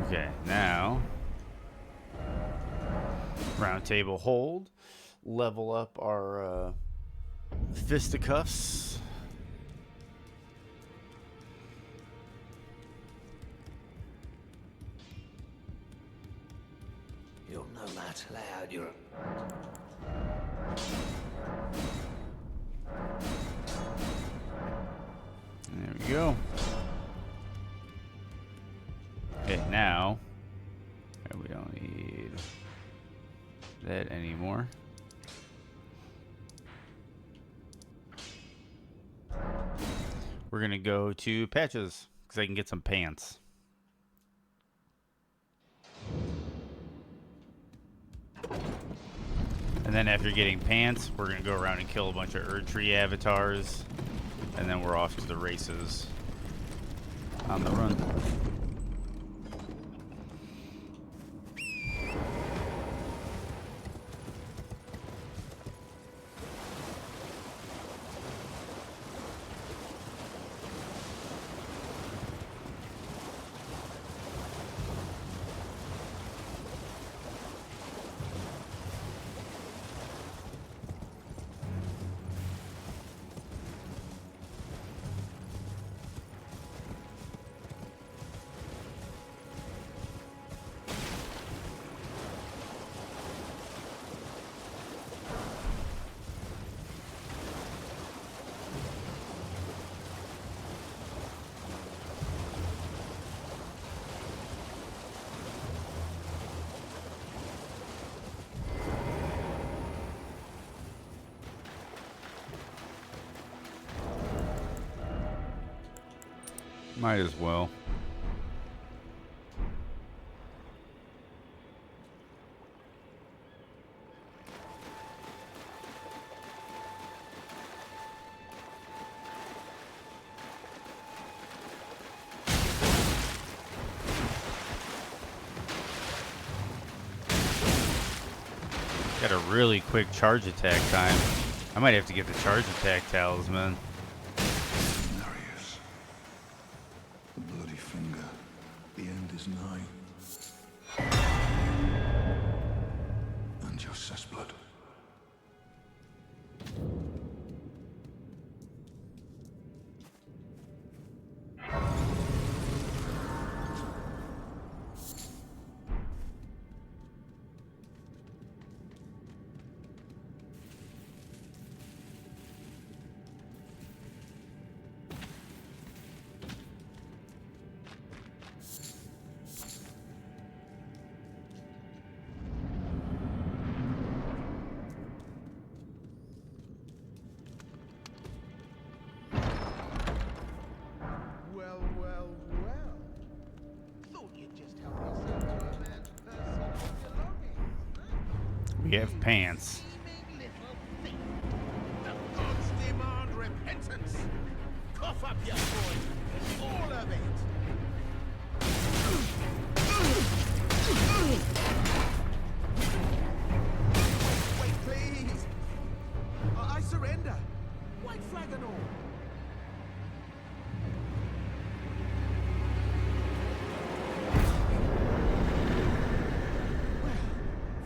Okay, now round table hold, level up our fisticuffs. You're no match loud, you're... There we go. Okay, now we don't need that anymore. We're gonna go to patches because I can get some pants. And then after getting pants, we're gonna go around and kill a bunch of Erdtree avatars, and then we're off to the races on the run. Might as well. Got a really quick charge attack time. I might have to get the charge attack talisman. There he is. The bloody finger. The end is nigh. And your cessblood. Well, well, well. Thought you'd just help yourself to a man's personal belongings, huh? We have pants. Scheming little thief. The gods demand repentance. Cough up your coin, all of it. Wait, please. I surrender. White flag and all.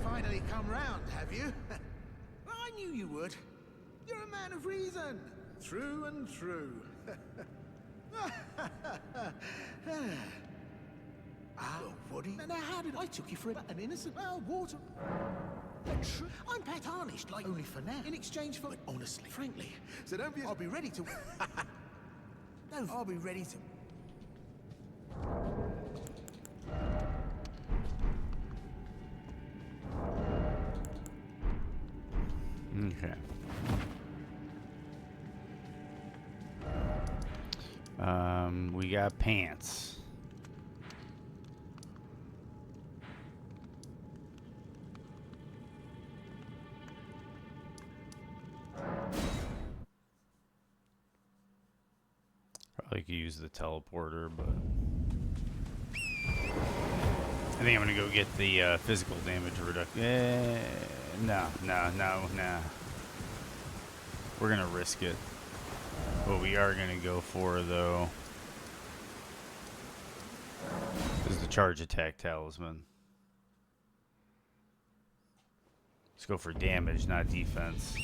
Finally come round, have you? I knew you would. You're a man of reason. True and true. Oh, Woody. Now, how did I took you for an innocent water? I'm pet tarnished, like only for now. In exchange for, honestly, frankly. So don't be. I'll be ready to. No, I'll be ready to. Okay. We got pants. Probably could use the teleporter, but I think I'm gonna go get the physical damage reduction. No. We're gonna risk it. What we are gonna go for, though, is the charge attack talisman. Let's go for damage, not defense.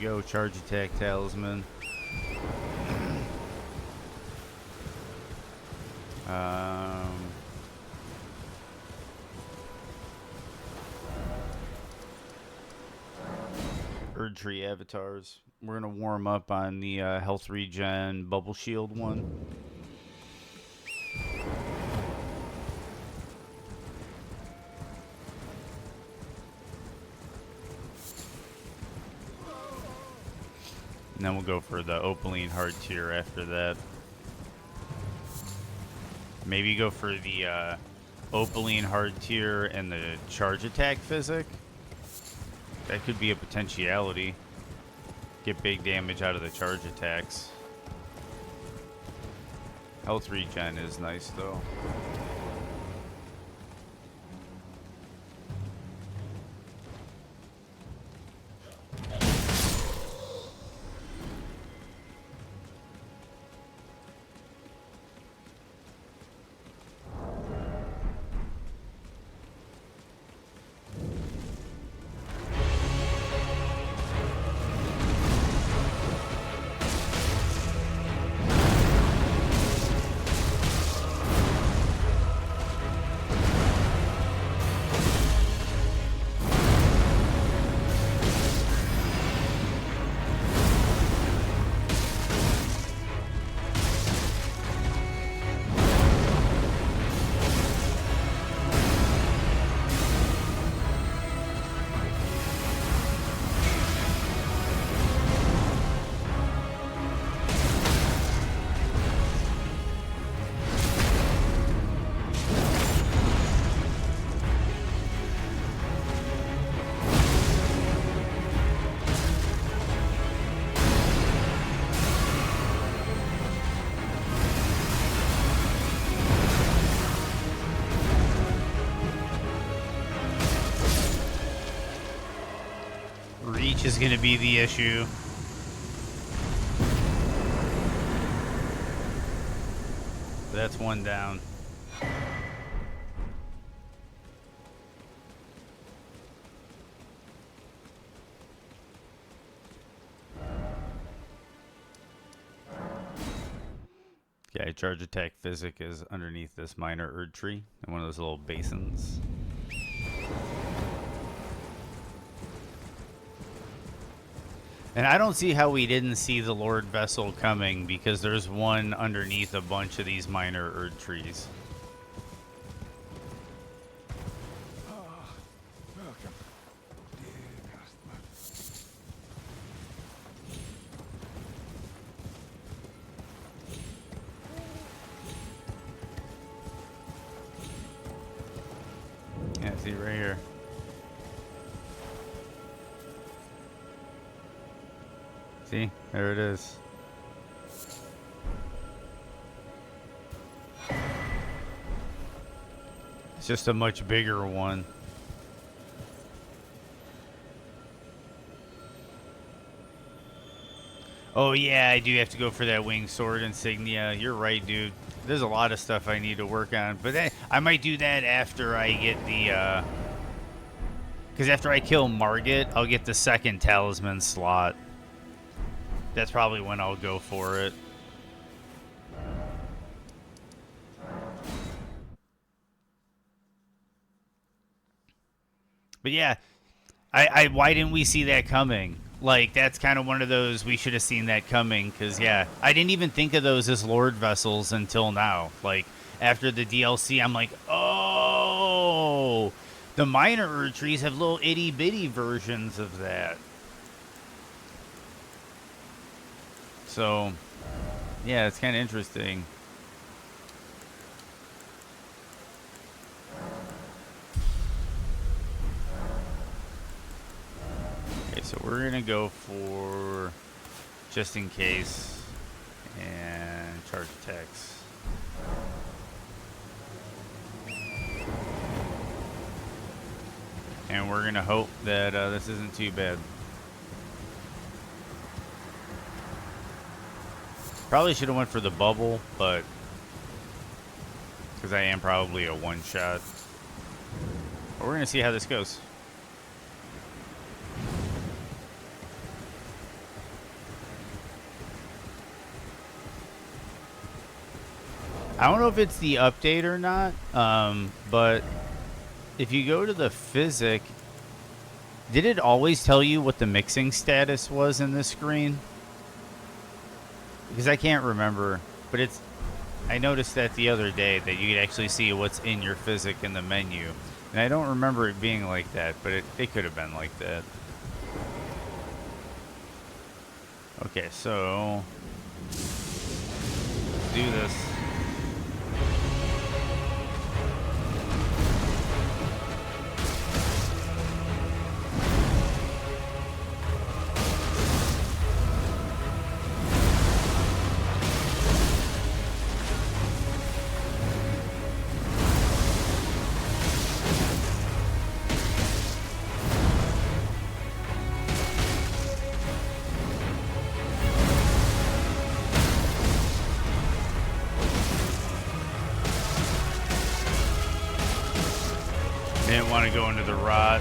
Go charge attack talisman. Erd tree avatars. We're gonna warm up on the health regen bubble shield one. And then we'll go for the Opaline hard tier after that. Maybe go for the Opaline hard tier and the charge attack physic. That could be a potentiality. Get big damage out of the charge attacks. Health regen is nice though. Reach is going to be the issue. That's one down. Yeah, charge attack physic is underneath this minor Erd tree in one of those little basins. And I don't see how we didn't see the Lord Vessel coming, because there's one underneath a bunch of these minor Erd trees. Welcome, dear customer. See right here. See? There it is. It's just a much bigger one. Oh yeah, I do have to go for that winged sword insignia. You're right, dude. There's a lot of stuff I need to work on, but I might do that after I get the because after I kill Margit, I'll get the second talisman slot. That's probably when I'll go for it. But yeah, I why didn't we see that coming? Like, that's kind of one of those we should have seen that coming, because, yeah, I didn't even think of those as Lord vessels until now. Like, after the DLC, I'm like, oh, the minor Erdtrees have little itty-bitty versions of that. So, yeah, it's kind of interesting. Okay, so we're going to go for just in case and charge attacks. And we're going to hope that this isn't too bad. Probably should have went for the bubble, but because I am probably a one-shot. But we're going to see how this goes. I don't know if it's the update or not, but if you go to the physic, did it always tell you what the mixing status was in this screen? Because I can't remember, but I noticed that the other day that you could actually see what's in your physic in the menu. And I don't remember it being like that, but it could have been like that. Okay, so let's do this. Didn't want to go into the rot.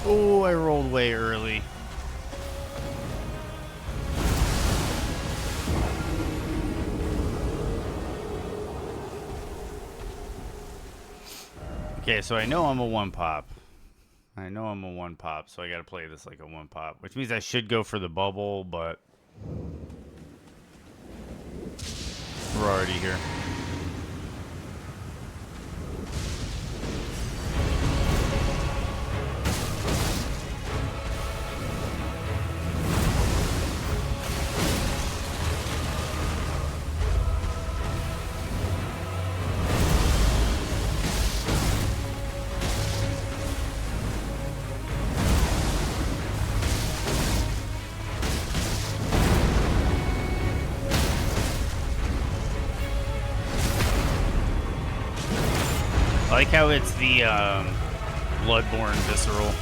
Oh, I rolled way early. Okay, so I know I'm a one pop. I know I'm a one pop, so I gotta play this like a one pop, which means I should go for the bubble, but we're already here. I like how it's the Bloodborne Visceral.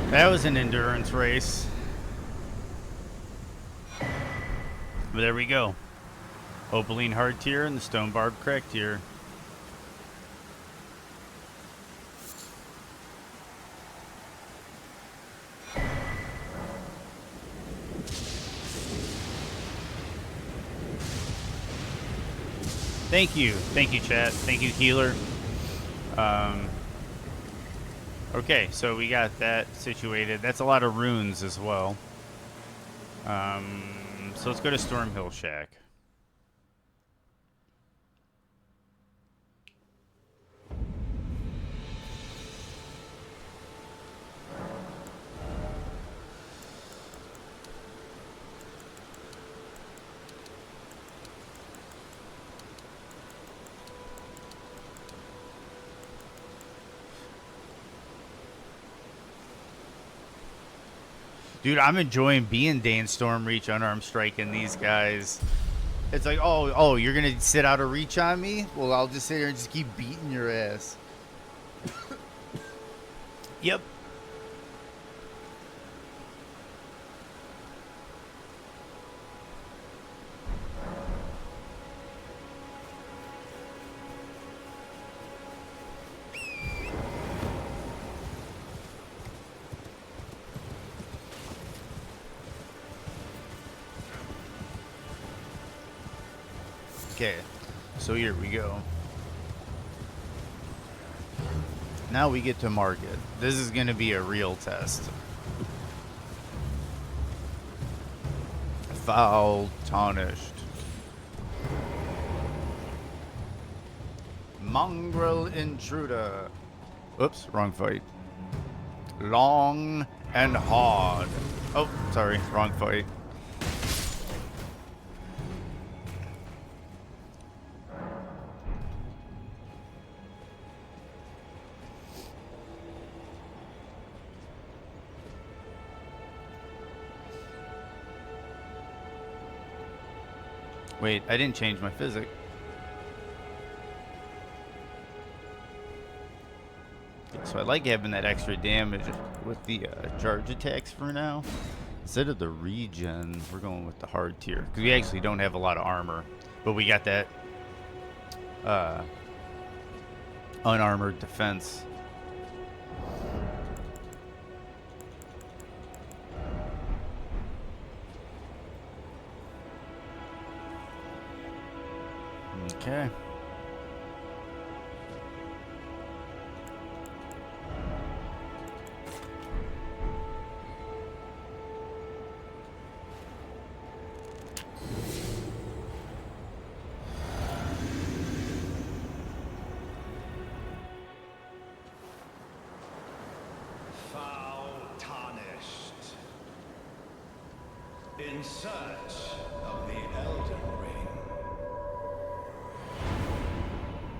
That was an endurance race. But there we go. Opaline hard tier and the stone barb crack tier. Thank you, chat. Thank you, healer. Okay, so we got that situated. That's a lot of runes as well. So let's go to Stormhill Shack. Dude, I'm enjoying being Dane Stormreach unarmed striking these guys. It's like, oh, you're gonna sit out a reach on me? Well, I'll just sit here and just keep beating your ass. Yep. Okay, so here we go. Now we get to market. This is going to be a real test. Foul tarnished. Mongrel intruder. Oops, wrong fight. Long and hard. Oh, sorry, wrong fight. Wait, I didn't change my physic. So I like having that extra damage with the charge attacks for now. Instead of the regen, we're going with the hard tier. Because we actually don't have a lot of armor. But we got that unarmored defense. Okay. Foul tarnished. In search of the Elden Ring.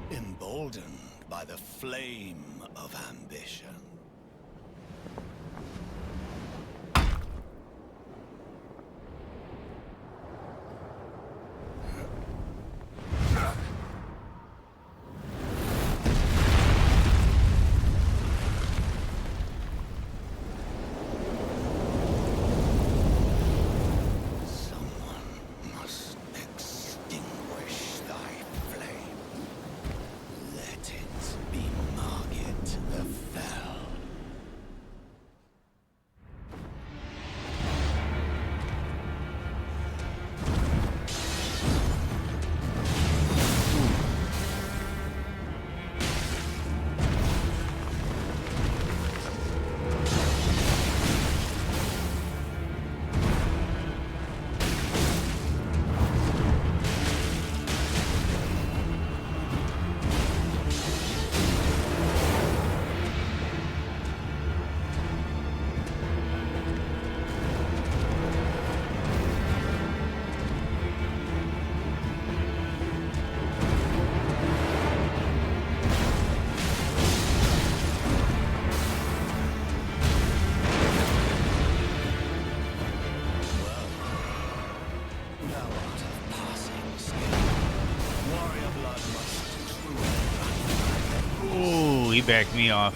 Emboldened by the flame of ambition. Ooh, he backed me off.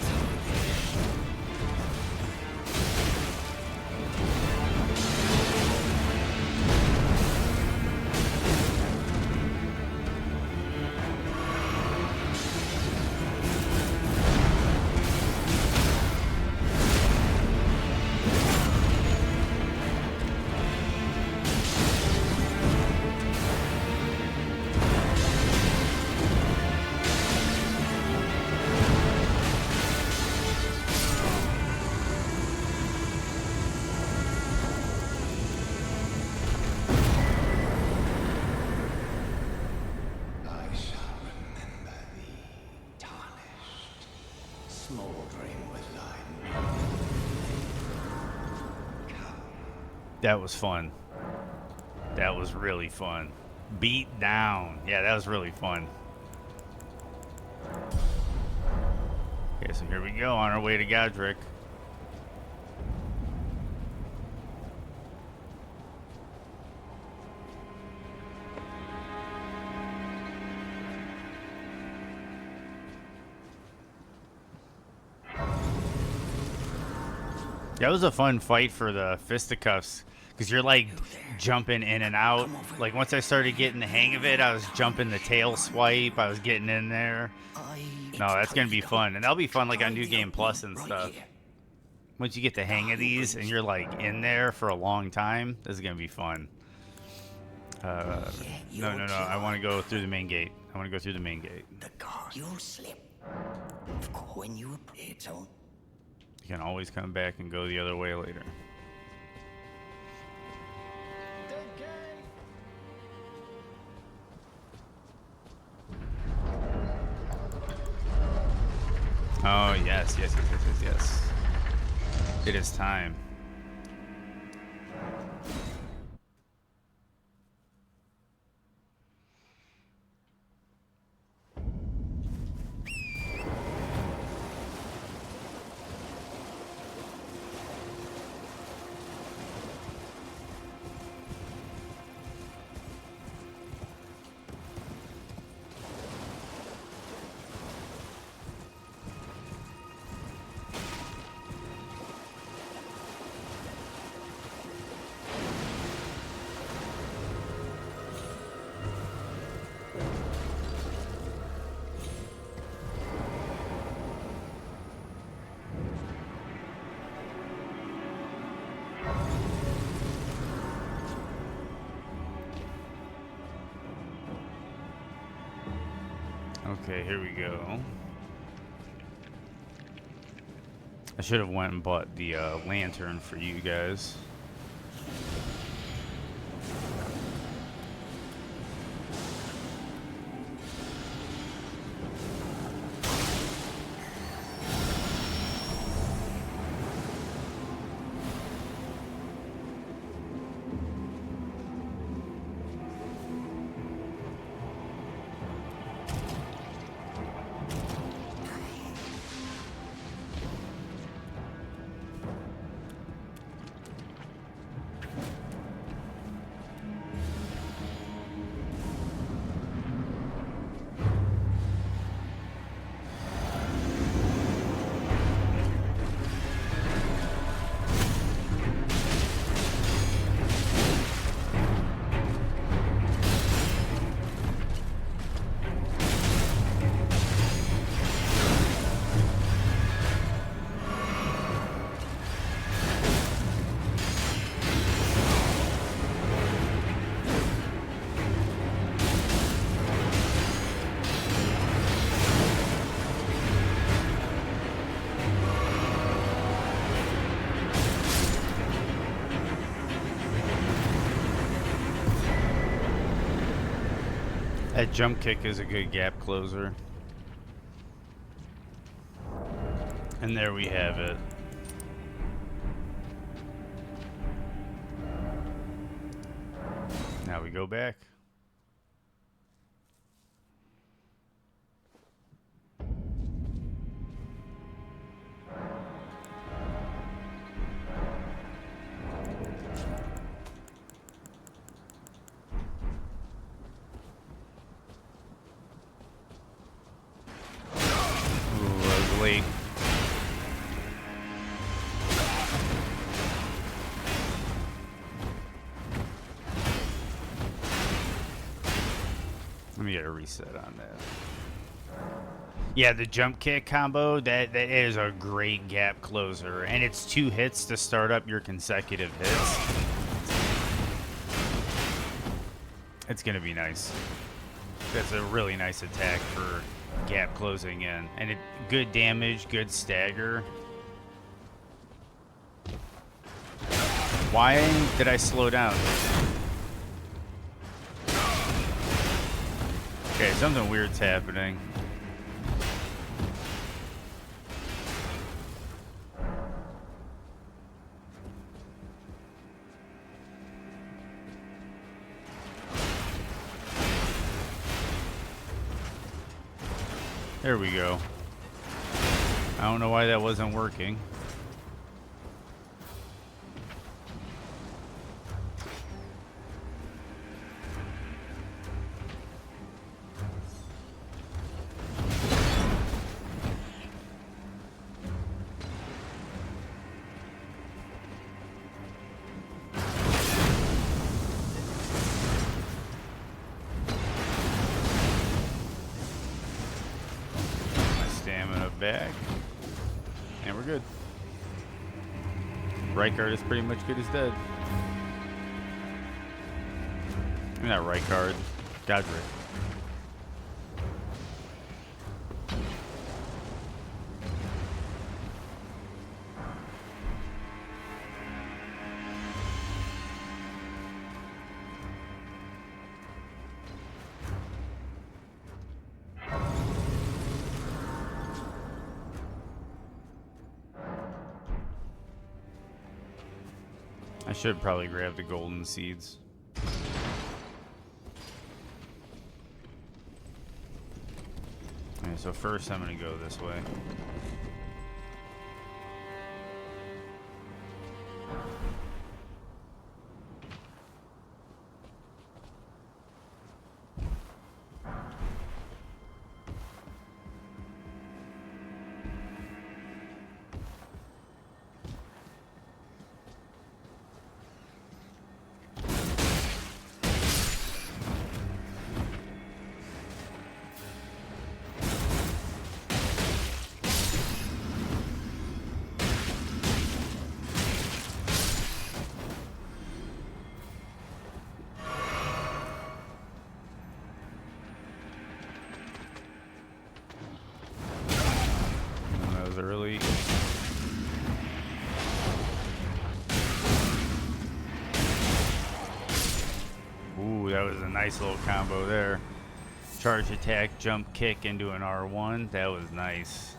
smoldering with thy That was fun. That was really fun. Beat down. Yeah, that was really fun. Okay, so here we go on our way to Godric. That was a fun fight for the fisticuffs, because you're like jumping in and out. Like once I started getting the hang of it, I was jumping the tail swipe. I was getting in there. No, that's gonna be fun, and that'll be fun like on New Game Plus and stuff. Once you get the hang of these and you're like in there for a long time, this is gonna be fun. No. I want to go through the main gate. I want to go through the main gate. The guard, you'll slip. Of course, when you appear, don't. You can always come back and go the other way later. Oh, yes. It is time. Okay, here we go. I should have went and bought the lantern for you guys. That jump kick is a good gap closer. And there we have it. Now we go back. Late. Let me get a reset on that. Yeah, the jump kick combo, that is a great gap closer, and it's 2 hits to start up your consecutive hits. It's gonna be nice. That's a really nice attack for gap closing in, and it good damage, good stagger. Why did I slow down? Okay, something weird's happening. There we go. I don't know why that wasn't working. Back, and we're good. Rykard is pretty much good as dead. I mean, not Rykard, Godric. I should probably grab the golden seeds. Okay, so first I'm gonna go this way. Early. Ooh, that was a nice little combo there. Charge attack, jump kick into an R1. That was nice.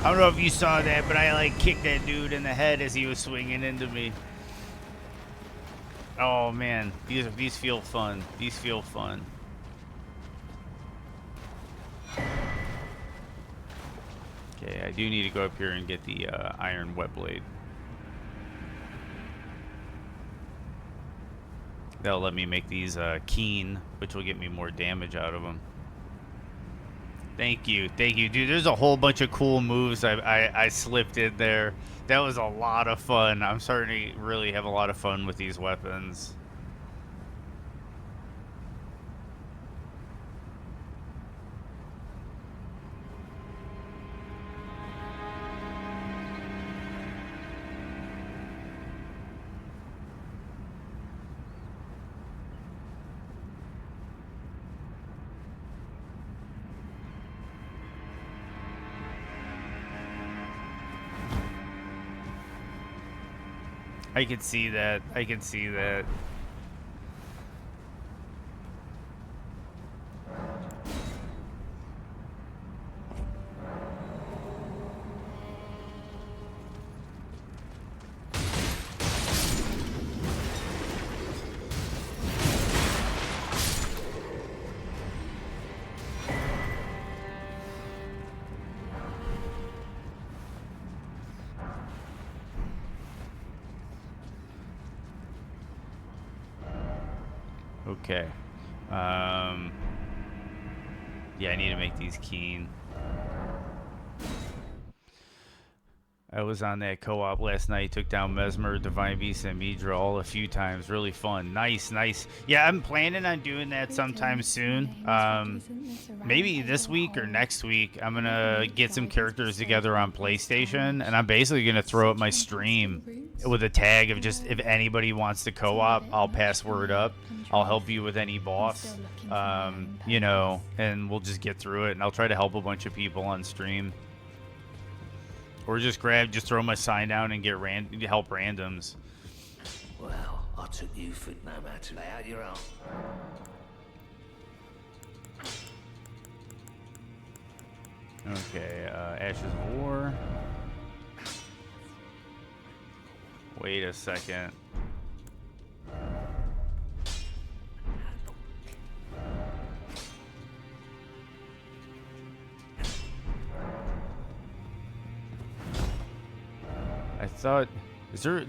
I don't know if you saw that, but I like kicked that dude in the head as he was swinging into me. Oh man, these feel fun. These feel fun. Okay, I do need to go up here and get the iron wet blade. That'll let me make these keen, which will get me more damage out of them. Thank you, dude. There's a whole bunch of cool moves I slipped in there. That was a lot of fun. I'm starting to really have a lot of fun with these weapons. I can see that. I can see that. Okay. Yeah, I need to make these keen. I was on that co-op last night. Took down Mesmer, Divine Beast, and Midra all a few times. Really fun. Nice, nice. Yeah, I'm planning on doing that sometime soon. Maybe this week or next week. I'm gonna get some characters together on PlayStation, and I'm basically gonna throw up my stream with a tag of just if anybody wants to co-op, I'll pass word up. I'll help you with any boss. You know, and we'll just get through it, and I'll try to help a bunch of people on stream. Or just throw my sign down and get help randoms. Well, I took you for no matter. Lay out your own. Okay, Ashes of War. Wait a second. I thought, is there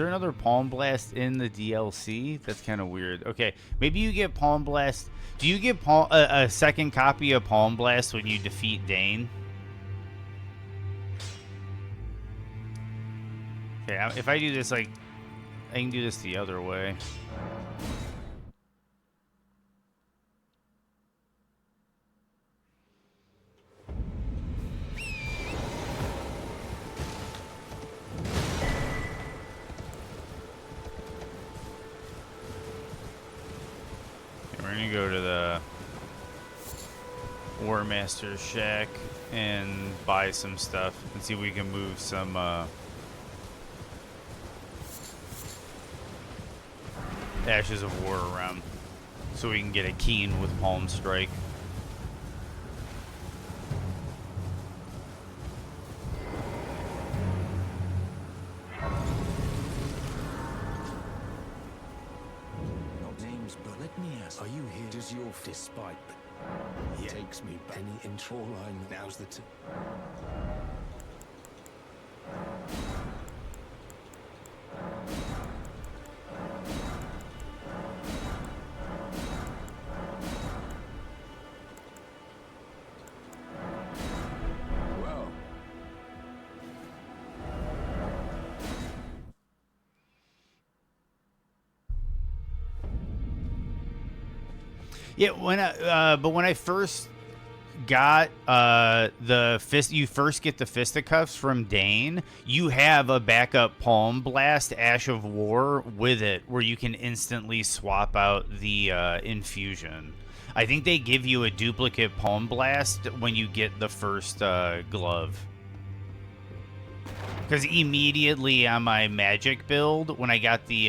another Palm Blast in the DLC? That's kind of weird. Okay, maybe you get Palm Blast. Do you get a second copy of Palm Blast when you defeat Dane? Okay, if I do this, like, I can do this the other way. We're gonna go to the War Master's shack and buy some stuff and see if we can move some Ashes of War around so we can get a keen with Palm Strike. But let me ask, are you here? Does your despite the takes me back. Any intro line? Now's the time. Well. Yeah, when I first got the fist, you first get the fisticuffs from Dane. You have a backup Palm Blast Ash of War with it, where you can instantly swap out the infusion. I think they give you a duplicate Palm Blast when you get the first glove. Because immediately on my magic build, when I got the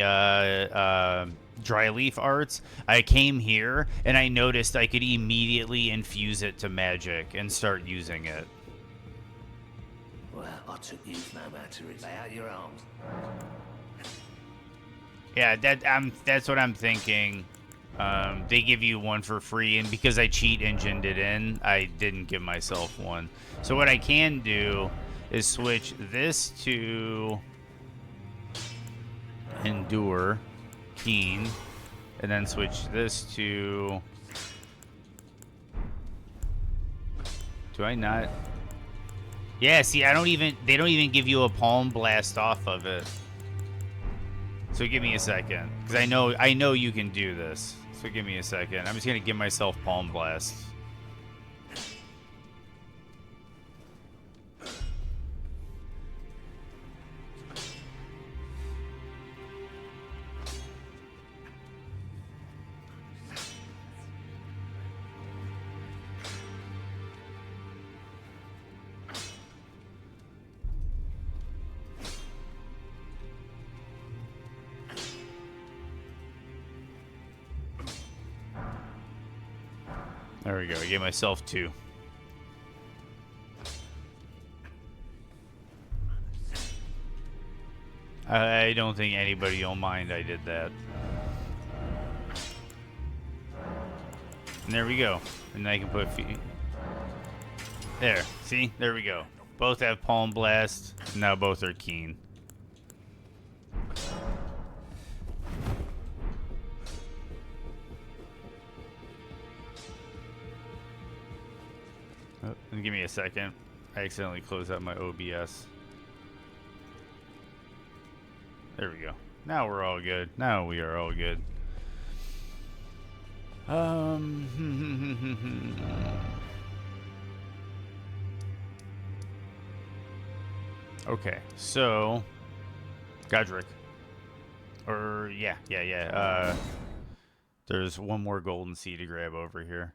Dryleaf Arts, I came here and I noticed I could immediately infuse it to magic and start using it. Well, I took you for no matter. Lay out your arms. Yeah, that's what I'm thinking. They give you one for free, and because I cheat engined it in, I didn't give myself one. So what I can do is switch this to Endure, Keen, and then switch this to... Do I not? Yeah, see, they don't even give you a Palm Blast off of it. So give me a second, because I know you can do this. So give me a second. I'm just gonna give myself Palm Blast. There we go. I gave myself 2. I don't think anybody will mind I did that. And there we go. And I can put there. See? There we go. Both have Palm Blast. Now both are Keen. Give me a second. I accidentally closed out my OBS. There we go. Now we're all good. Now we are all good. Okay, so Godric. Or yeah. There's one more golden sea to grab over here.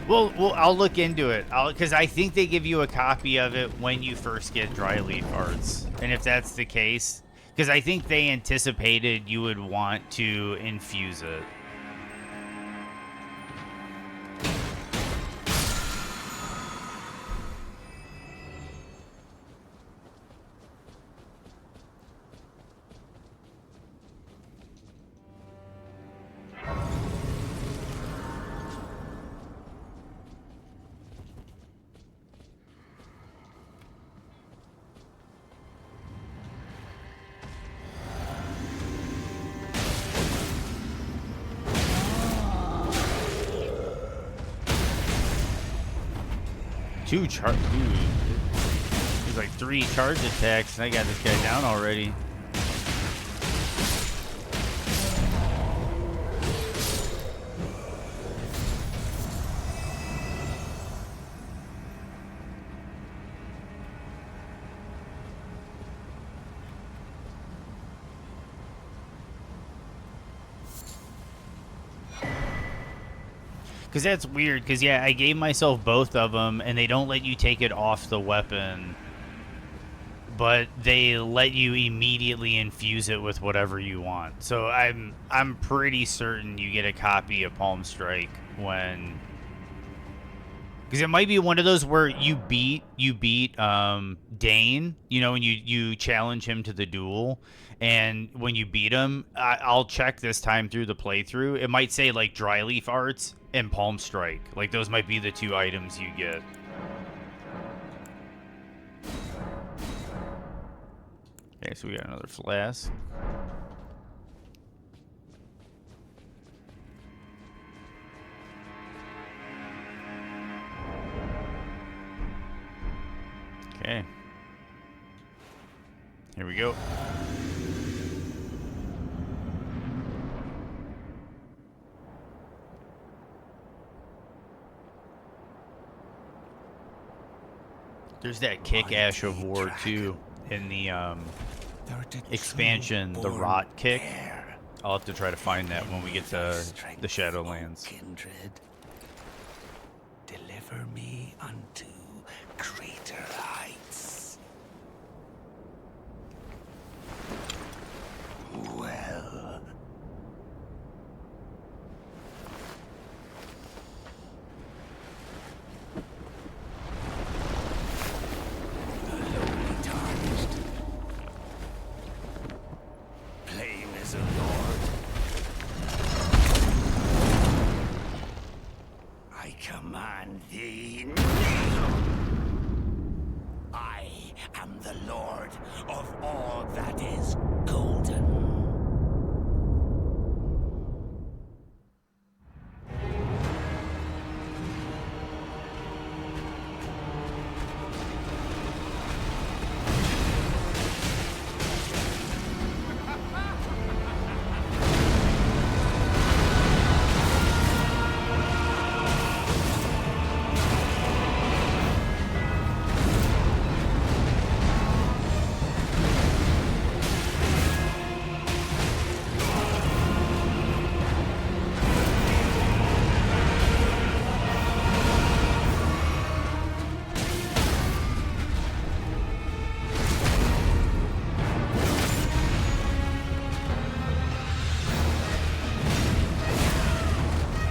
Well, I'll look into it. Because I think they give you a copy of it when you first get Dryleaf Arts. And if that's the case, because I think they anticipated you would want to infuse it. Dude, there's like 3 charge attacks, and I got this guy down already. Because that's weird, because yeah, I gave myself both of them, and they don't let you take it off the weapon, but they let you immediately infuse it with whatever you want. So I'm pretty certain you get a copy of Palm Strike when... Because it might be one of those where you beat Dane, you know, and you challenge him to the duel, and when you beat him, I'll check this time through the playthrough. It might say like Dryleaf Arts and Palm Strike. Like those might be the 2 items you get. Okay, so we got another flask. Okay. Here we go. There's that kick Ash of War too in the expansion, the Rot kick. I'll have to try to find that when we get to the Shadowlands. Kindred, deliver me unto greater heights. Well, the lowly tarnished, plain as a lord. I command thee now. I am the lord of all that is golden.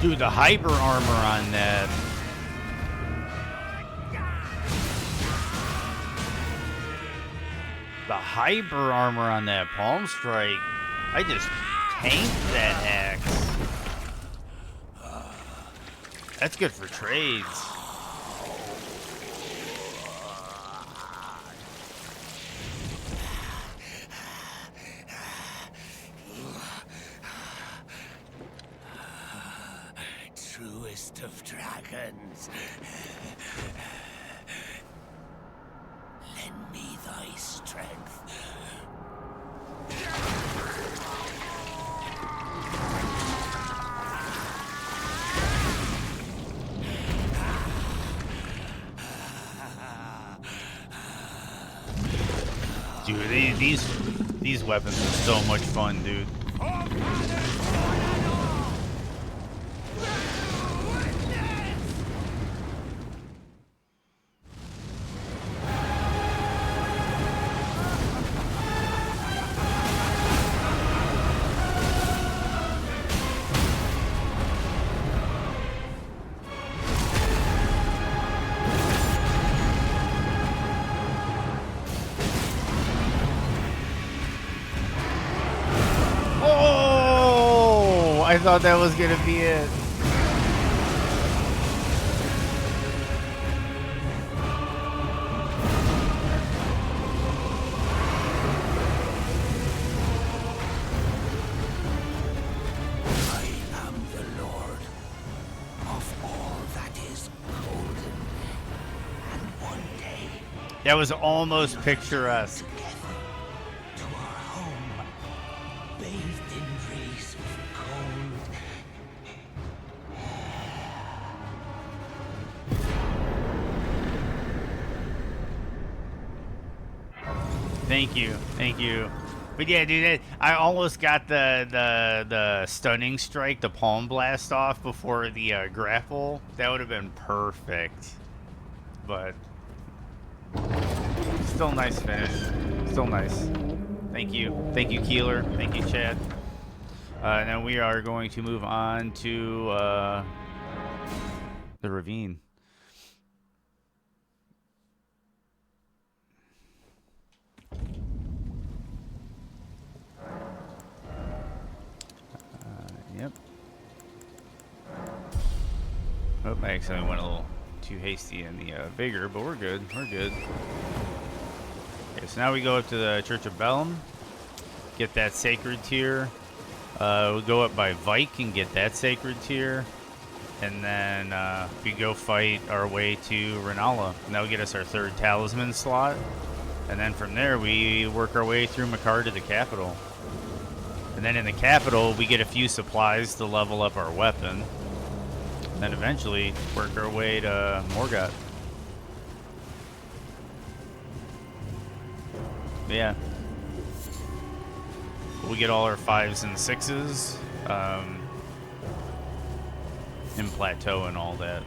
Dude, the hyper armor on that. The hyper armor on that Palm Strike. I just tanked that axe. That's good for trades. friends. Lend me thy strength. Dude, these weapons are so much fun, dude. Oh, I thought that was gonna be it. I am the Lord of all that is golden. And one day, That was almost picturesque. to our home, bathed in rays of gold. Thank you. But yeah, dude, I almost got the stunning strike, the palm blast off before the grapple. That would have been perfect. But still nice finish. Still nice. Thank you, Keeler. Thank you, Chad. Now we are going to move on to the ravine. Yep. Oh, I accidentally went a little too hasty in the vigor, but we're good. We're good. Okay, so now we go up to the Church of Bellum, get that sacred tier. We'll go up by Vike and get that sacred tier. And then we go fight our way to Renala. And that'll get us our 3rd talisman slot. And then from there, we work our way through Makar to the capital. And then in the capital, we get a few supplies to level up our weapon. And then eventually work our way to Morgoth. Yeah. We get all our 5s and 6s. In Plateau and all that.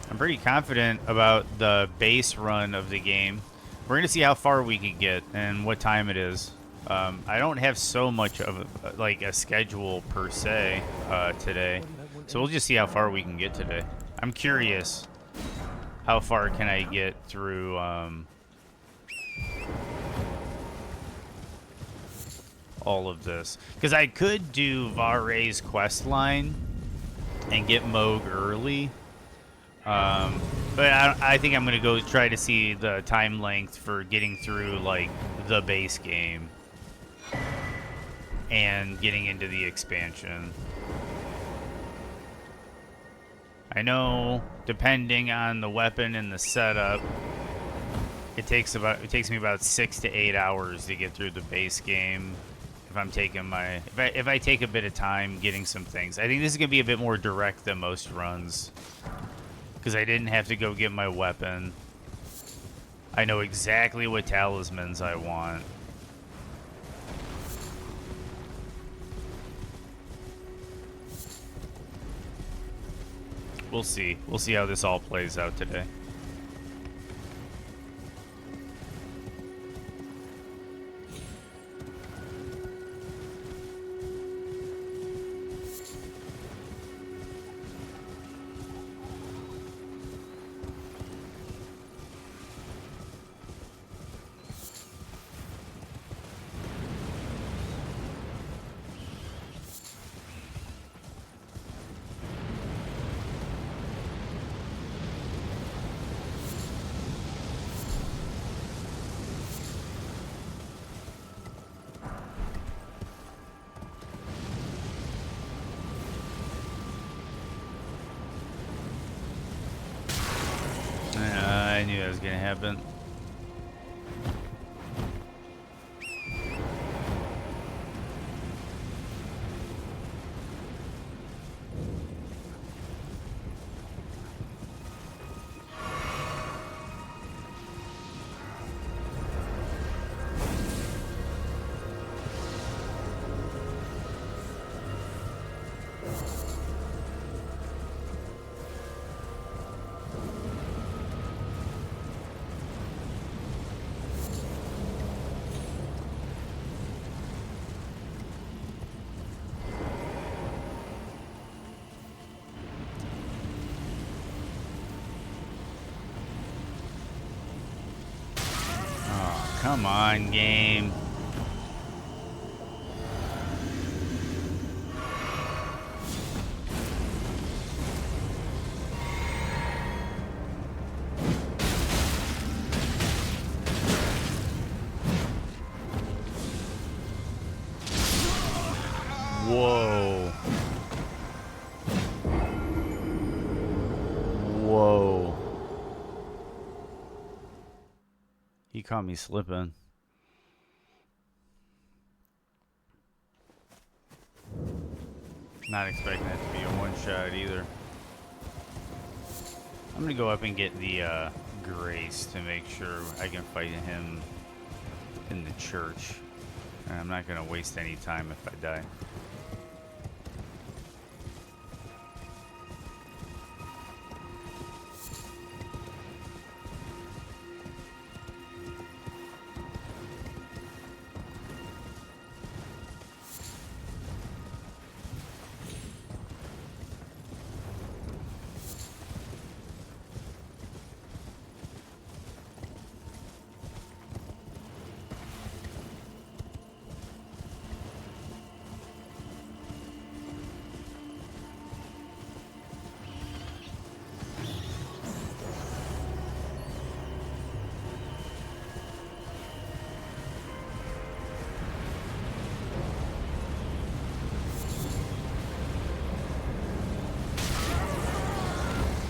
I'm pretty confident about the base run of the game. We're going to see how far we can get and what time it is. I don't have so much of a schedule per se today, so we'll just see how far we can get today. I'm curious, how far can I get through all of this? Because I could do Varay's quest line and get Moog early. But I think I'm going to go try to see the time length for getting through, like, the base game and getting into the expansion. I know, depending on the weapon and the setup, it takes me about 6 to 8 hours to get through the base game. If I'm taking if I take a bit of time getting some things. I think this is going to be a bit more direct than most runs. Because I didn't have to go get my weapon. I know exactly what talismans I want. We'll see. We'll see how this all plays out today. knew that was gonna happen. Come on, game. Whoa. Whoa. He caught me slipping. Not expecting it to be a one-shot either. I'm gonna go up and get the Grace to make sure I can fight him in the church. And I'm not gonna waste any time if I die.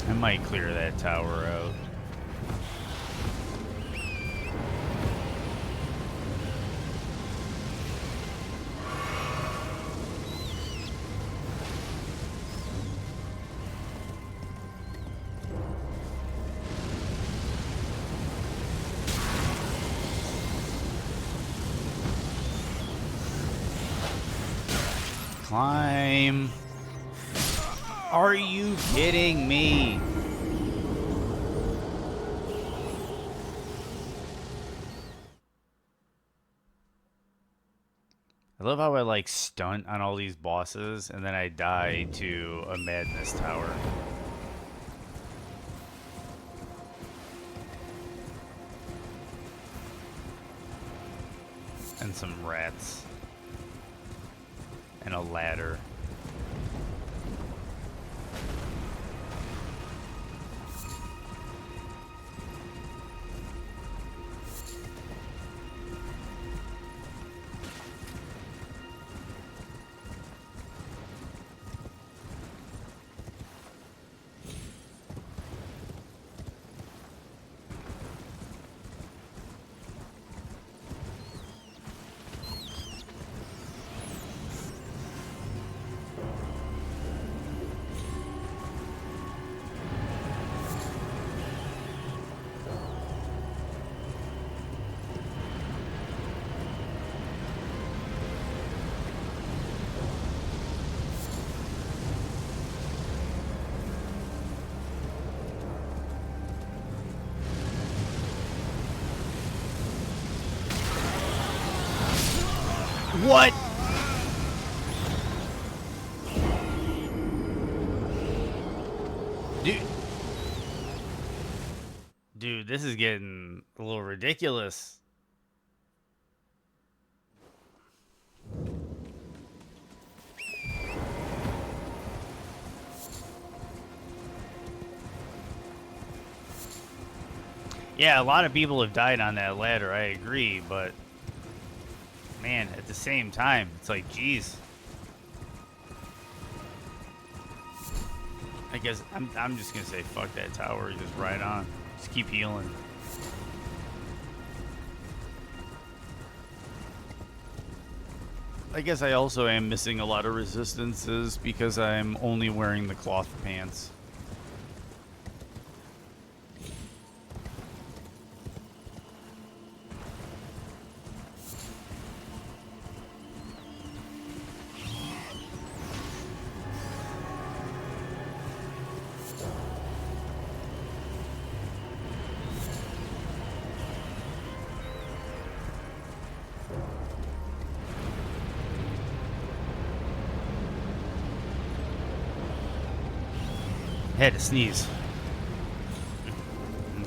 I might clear that tower out. Climb. Are you kidding me? I love how I like stunt on all these bosses and then I die to a madness tower. And some rats. And a ladder. What? Dude, this is getting a little ridiculous. Yeah, a lot of people have died on that ladder, I agree, but man, at the same time, it's like, geez. I guess I'm just gonna say fuck that tower, just ride on. Just keep healing. I guess I also am missing a lot of resistances because I'm only wearing the cloth pants. Had to sneeze.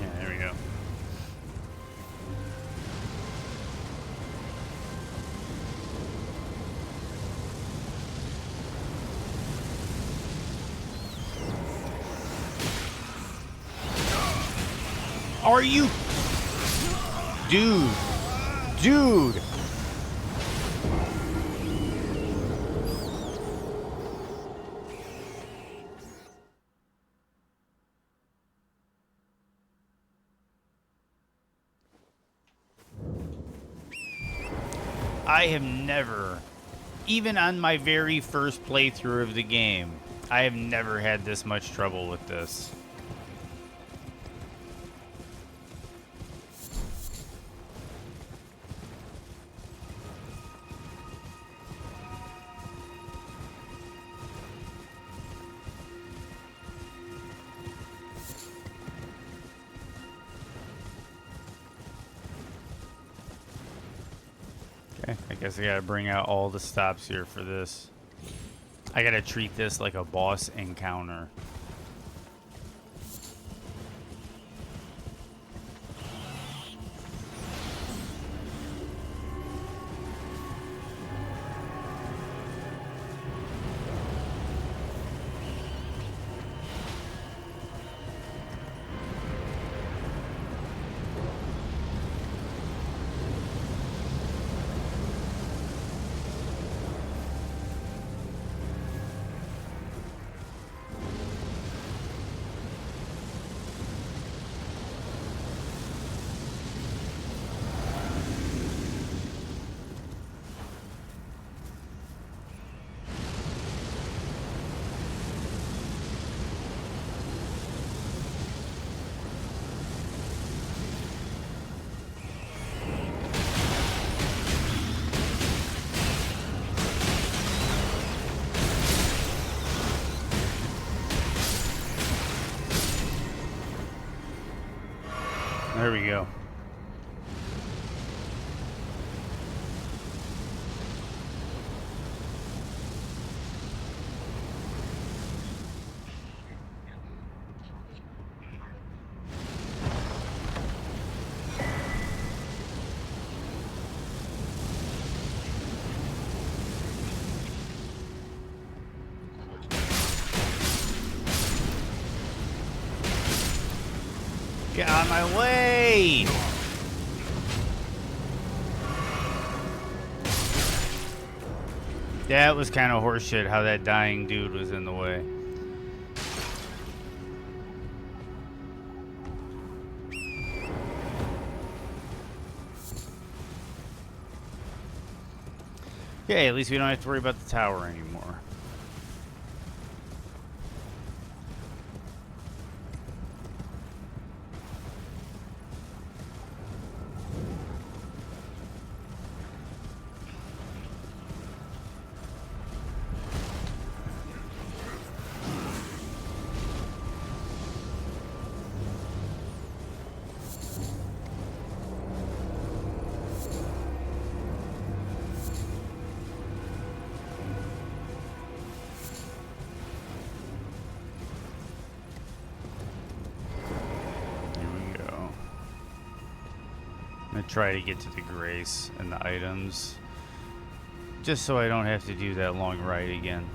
Yeah, there we go. Are you? Dude. I have never, even on my very first playthrough of the game, I have never had this much trouble with this. Okay, I guess I gotta bring out all the stops here for this. I gotta treat this like a boss encounter. There we go. Get out of my way! That was kind of horseshit how that dying dude was in the way. Okay, at least we don't have to worry about the tower anymore. Try to get to the grace and the items just so I don't have to do that long ride again.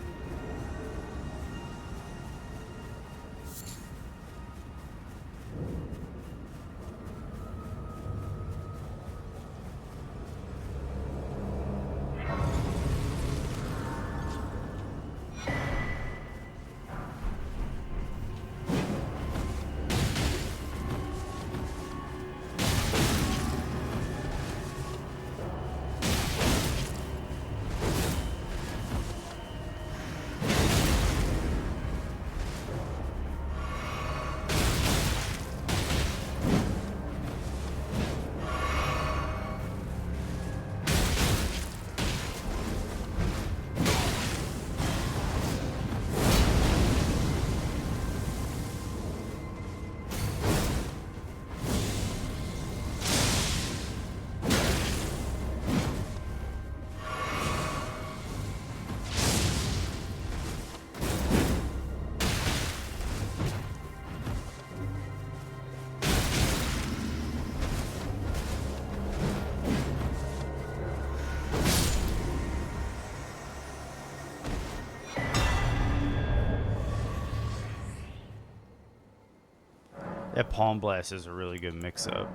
That Palm Blast is a really good mix-up.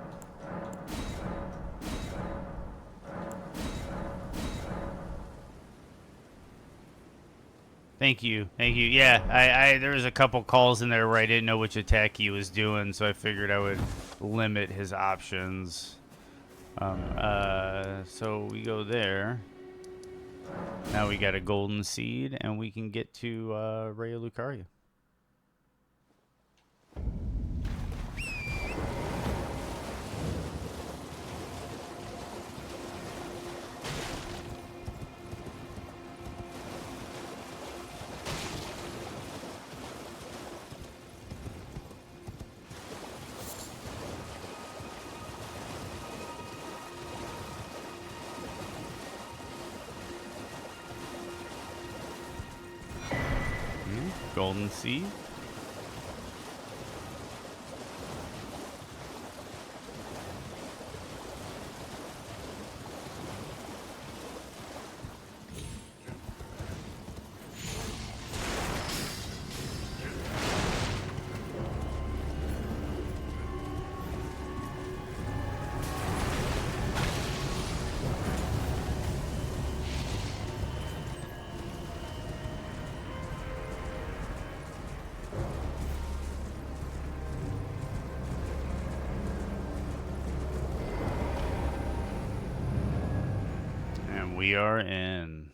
Thank you. Yeah, I there was a couple calls in there where I didn't know which attack he was doing, so I figured I would limit his options. So we go there. Now we got a golden seed, and we can get to Raya Lucaria. Golden seed. We are in.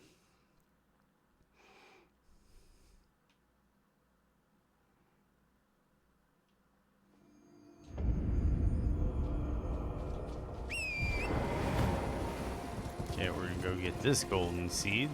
Okay, we're gonna go get this golden seed.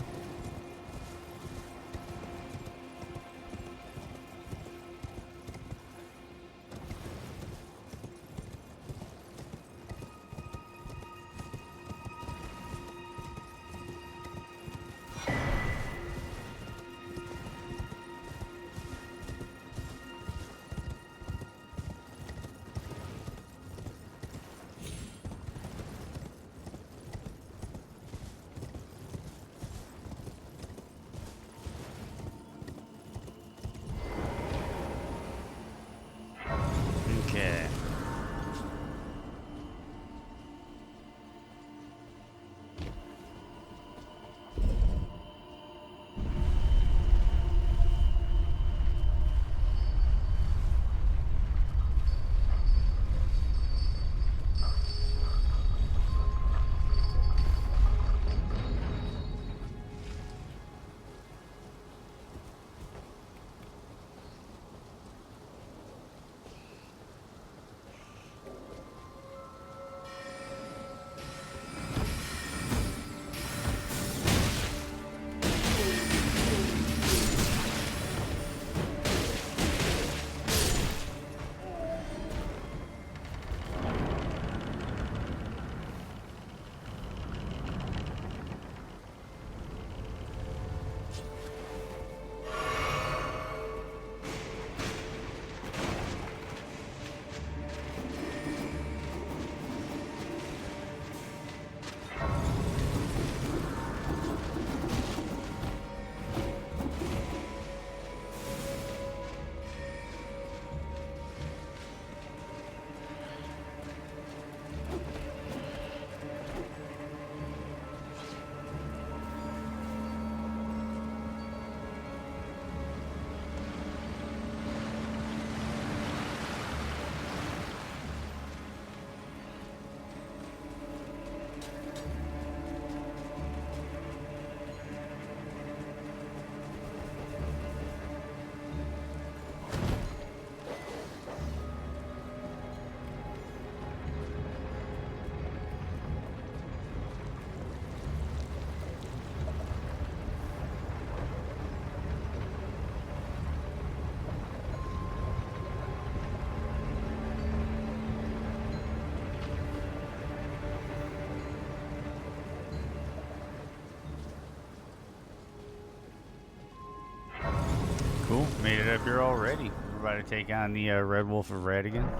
Okay. Cool. Made it up here already. We're about to take on the Red Wolf of Radigan.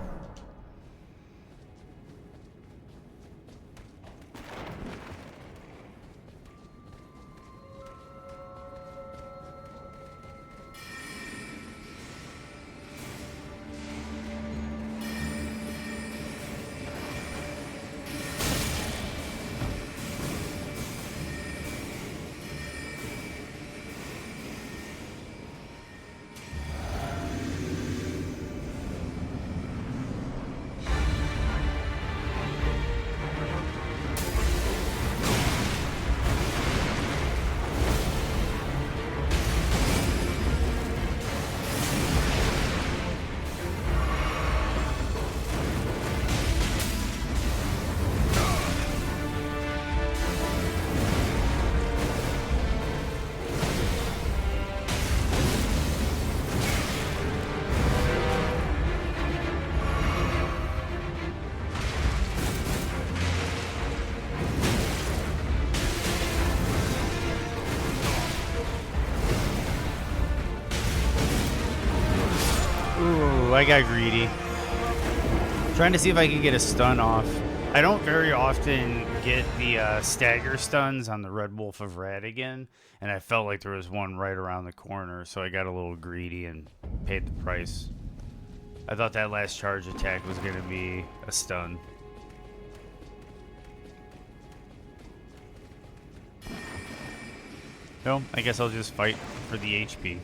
Ooh, I got greedy. Trying to see if I can get a stun off. I don't very often get the stagger stuns on the Red Wolf of Radigan, and I felt like there was one right around the corner, so I got a little greedy and paid the price. I thought that last charge attack was going to be a stun. No, I guess I'll just fight for the HP.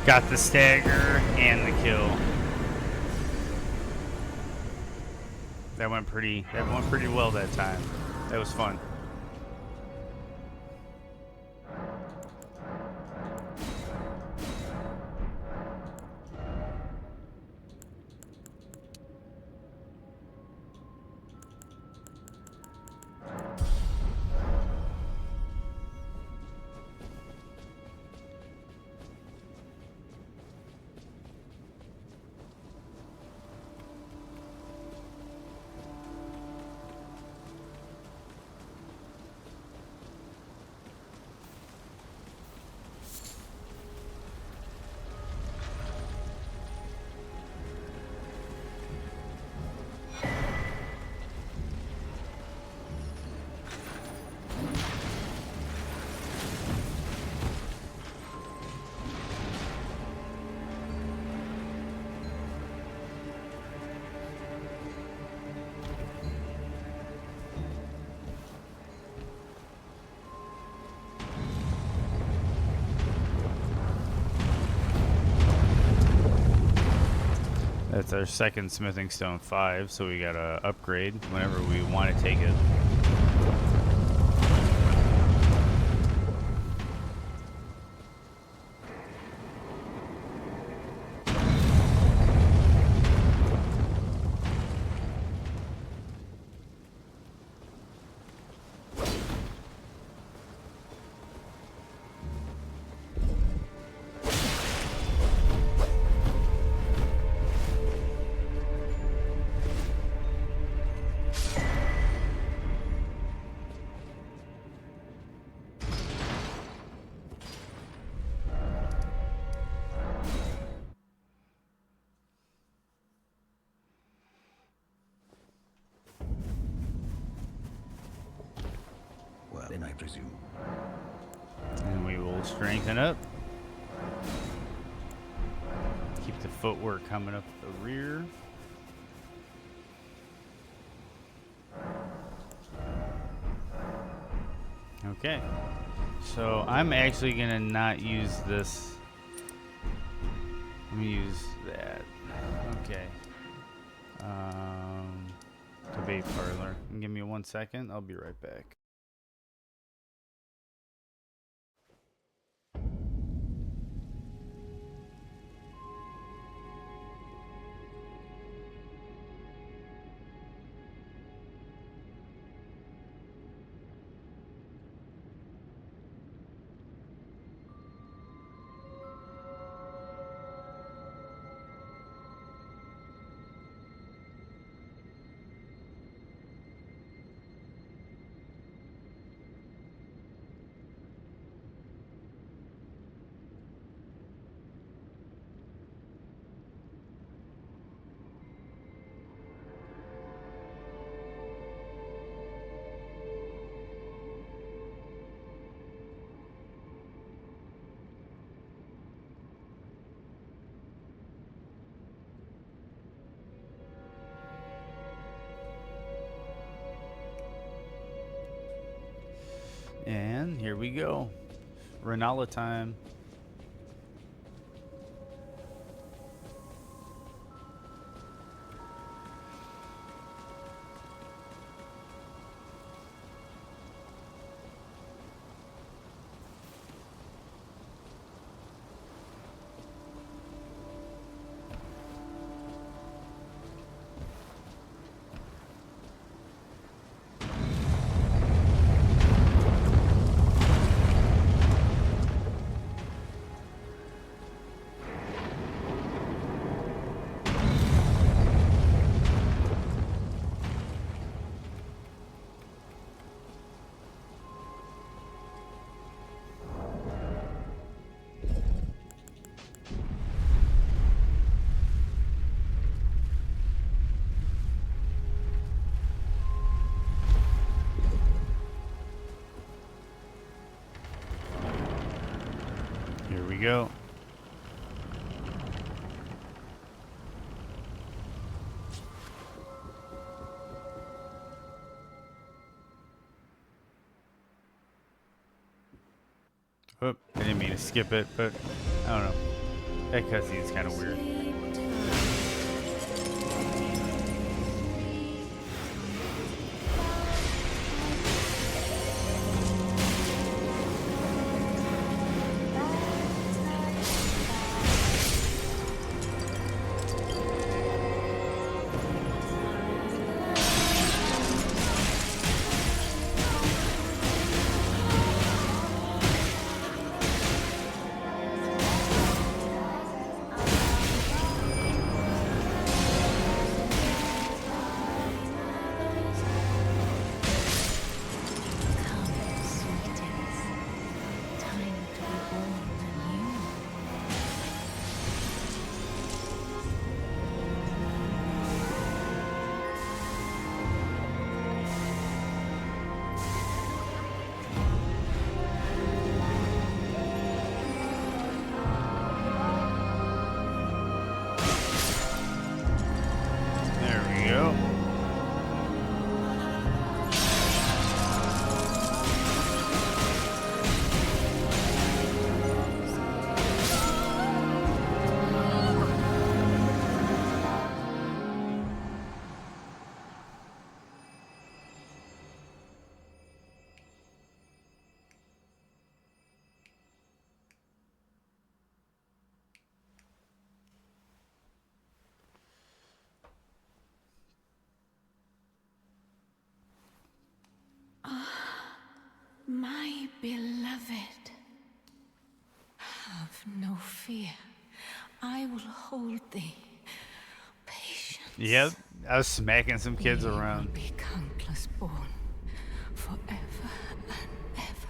Got the stagger and the kill. That went pretty well that time. That was fun. That's our second smithing stone 5, so we gotta upgrade whenever we want to take it. Well, then I presume. And we will strengthen up. Keep the footwork coming up the rear. Okay. So I'm actually gonna not use this. Let me use that. Okay. Debate parlor. Give me 1 second. I'll be right back. And here we go. Renala time. Here we go. Oh, I didn't mean to skip it, but I don't know. That cutscene's kind of weird. My beloved, have no fear. I will hold thee. Patience. Yep, I was smacking some kids We around. will be countless born forever and ever.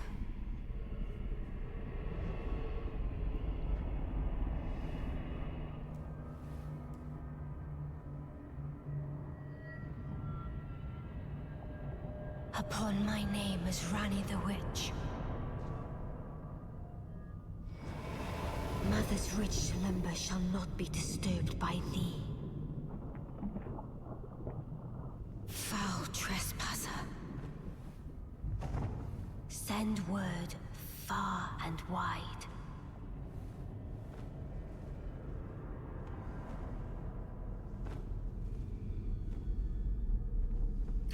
Upon my name as Rani the Witch. Mother's rich slumber shall not be disturbed by thee. Foul trespasser. Send word far and wide.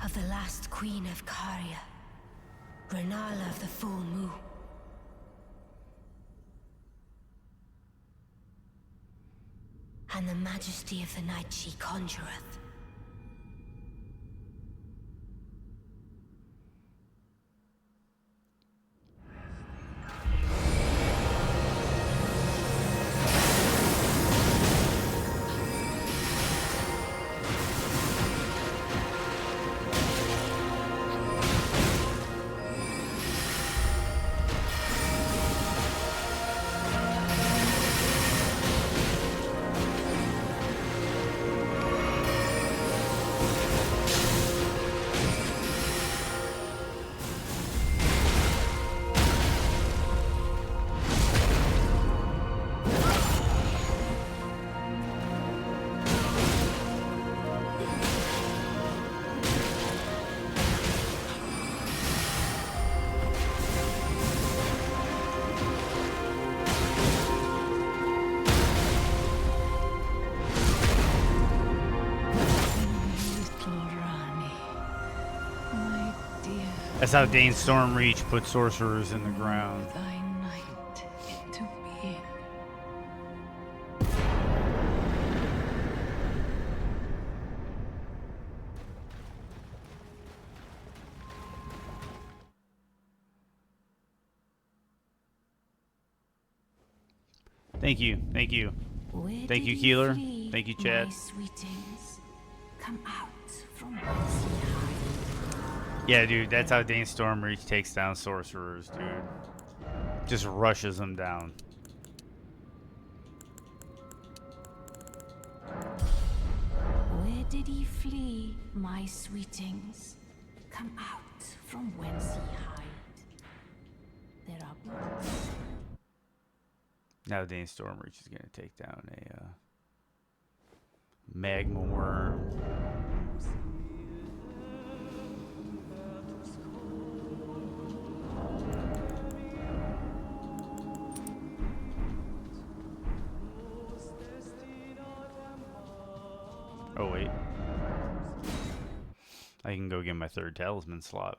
Of the last queen of Caria, Renala of the full moon. And the majesty of the night she conjureth. That's how Dane Stormreach put sorcerers in the ground. Thy night into being. Thank you. Thank you. Where Thank did you, ye Keeler. flee, Thank you, Chad. My sweetings, come out from whence ye hide. Yeah, dude, that's how Dane Stormreach takes down sorcerers, dude. Just rushes them down. Where did ye flee, my sweetings? Come out from whence ye hide. There are books. Now Dane Stormreach is going to take down a magma worm. Oh, wait. I can go get my third talisman slot.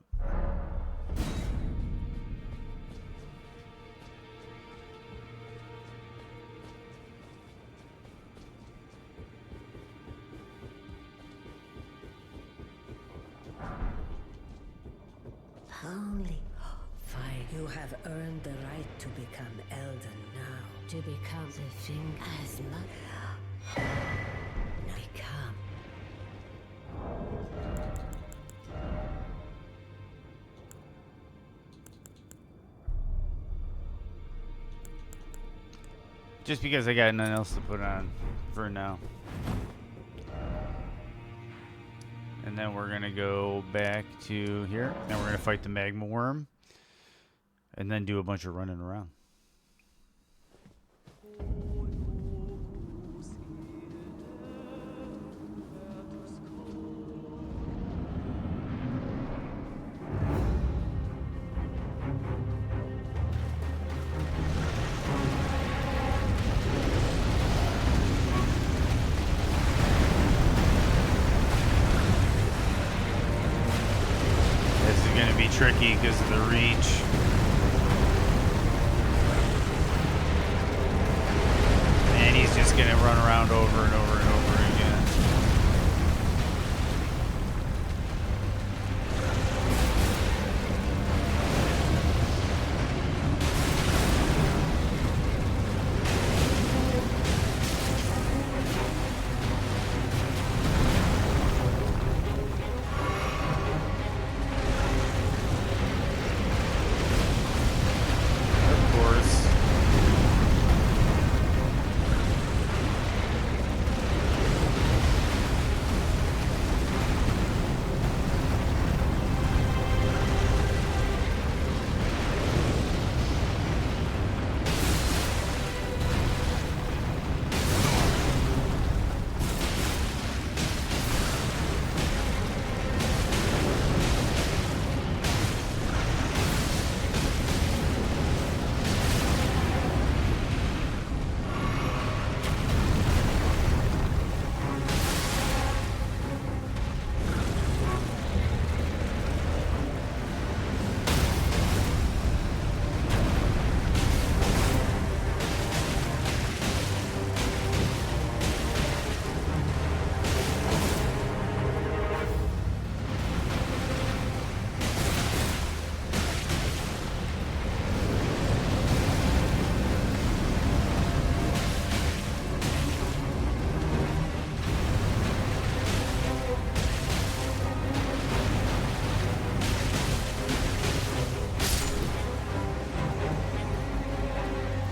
Only fine. You have earned the right to become Elden now. To become the thing as much. Become. Just because I got nothing else to put on for now. And then we're going to go back to here. Then we're going to fight the magma worm. And then do a bunch of running around. Tricky because of the reach. And he's just gonna run around over and over and over again.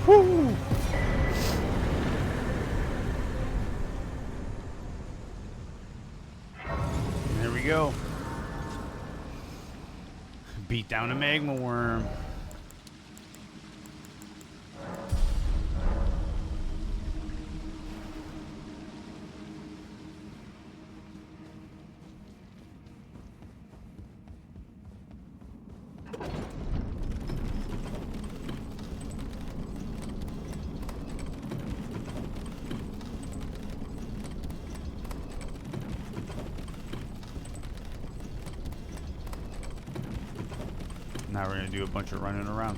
Woo! There we go. Beat down a magma worm. Now we're gonna do a bunch of running around.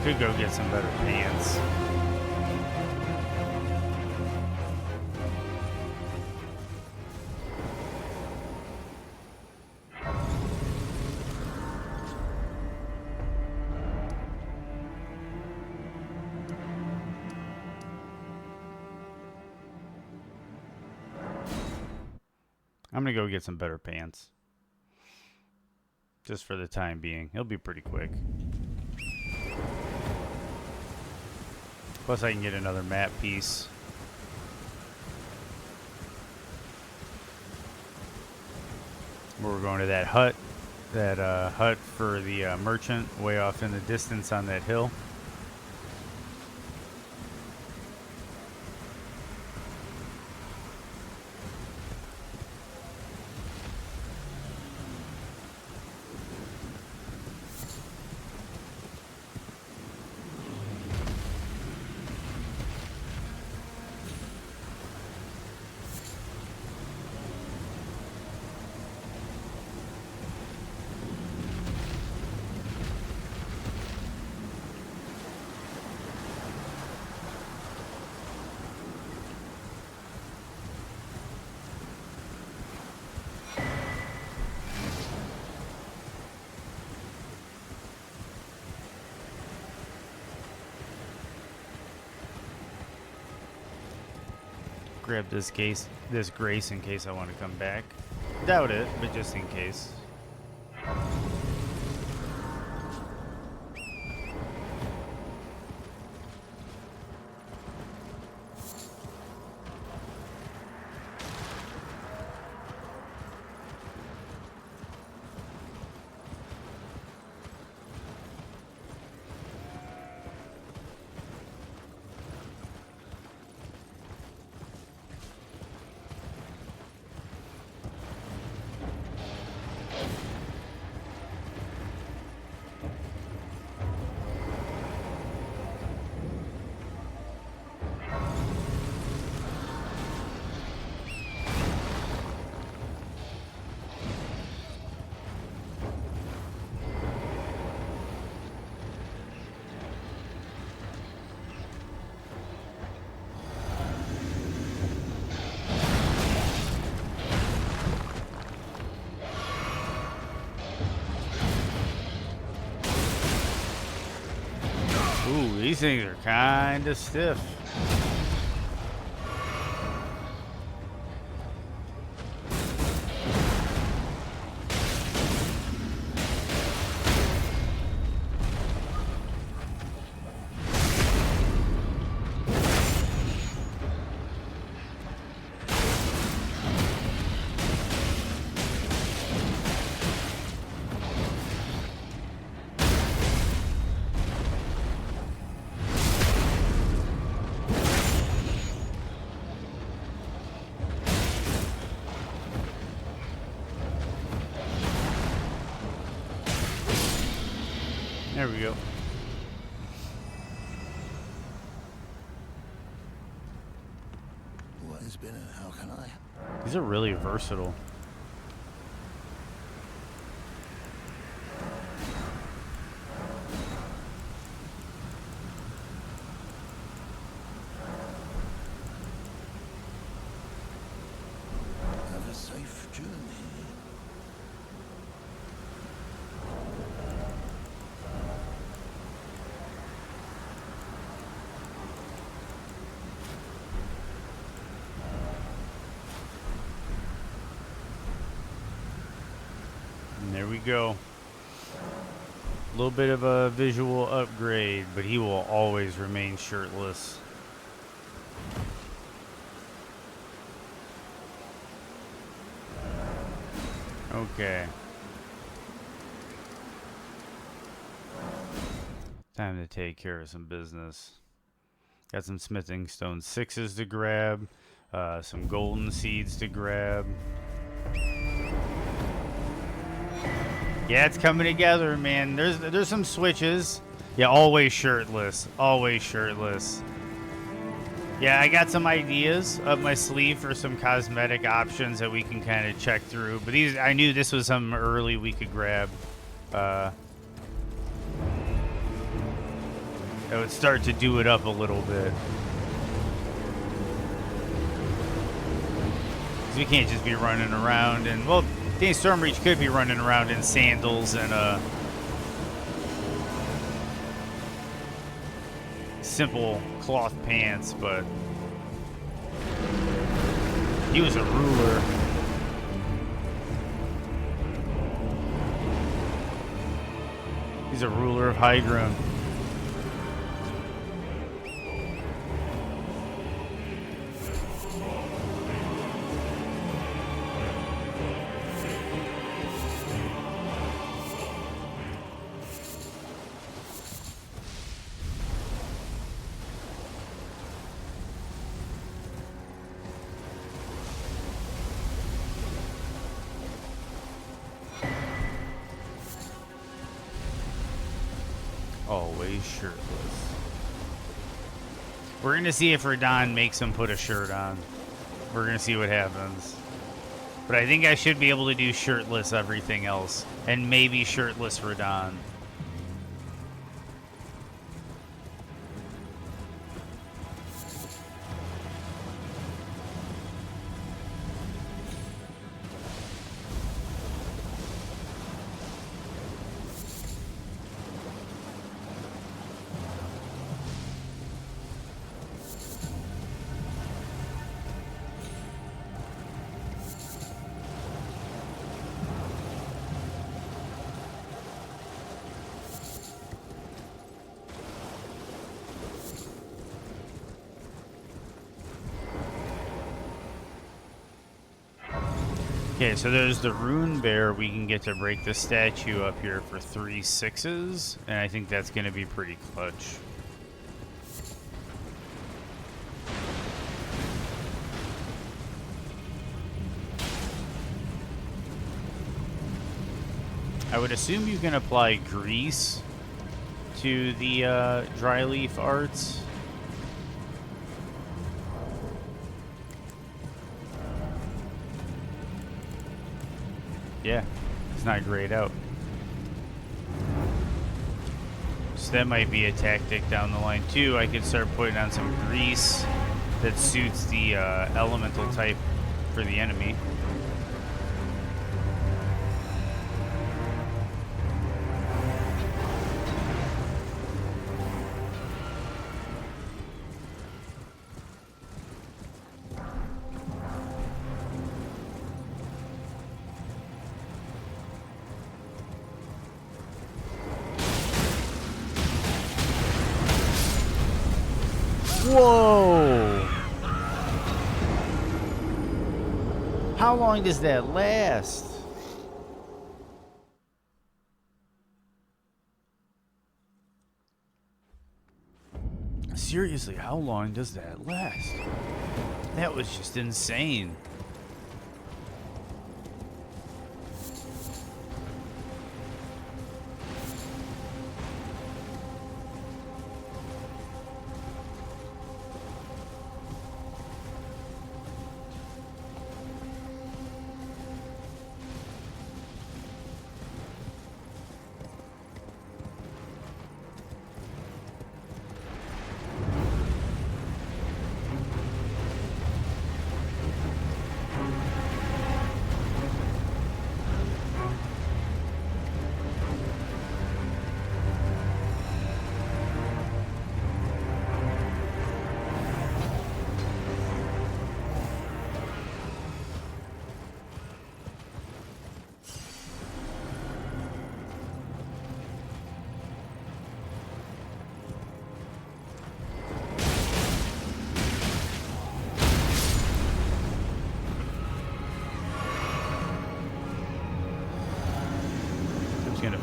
Could go get some better pants. I'm gonna go get some better pants. Just for the time being. It'll be pretty quick. Plus I can get another map piece. We're going to that hut for the merchant way off in the distance on that hill. Grab this grace in case I want to come back. Doubt it, but just in case. Ooh, these things are kind of stiff. There we go. What has been and how can I? These are really versatile. Have a safe journey. we go. A little bit of a visual upgrade, but he will always remain shirtless. Okay. Time to take care of some business. Got some smithing stone 6s to grab, some golden seeds to grab. Yeah, it's coming together, man. There's some switches. Yeah, always shirtless. Always shirtless. Yeah, I got some ideas up my sleeve for some cosmetic options that we can kind of check through. But these, I knew this was something early we could grab. That would start to do it up a little bit. 'Cause we can't just be running around and, well, Dane Stormreach could be running around in sandals and simple cloth pants, but he was a ruler. He's a ruler of Hydrum. Always shirtless. We're gonna see if Radon makes him put a shirt on. We're gonna see what happens. But I think I should be able to do shirtless everything else. And maybe shirtless Radon. Okay, so there's the rune bear we can get to break the statue up here for 3 6s, and I think that's going to be pretty clutch. I would assume you can apply grease to the Dryleaf Arts. Yeah, it's not grayed out. So that might be a tactic down the line too. I could start putting on some grease that suits the elemental type for the enemy. Whoa! How long does that last? Seriously, how long does that last? That was just insane.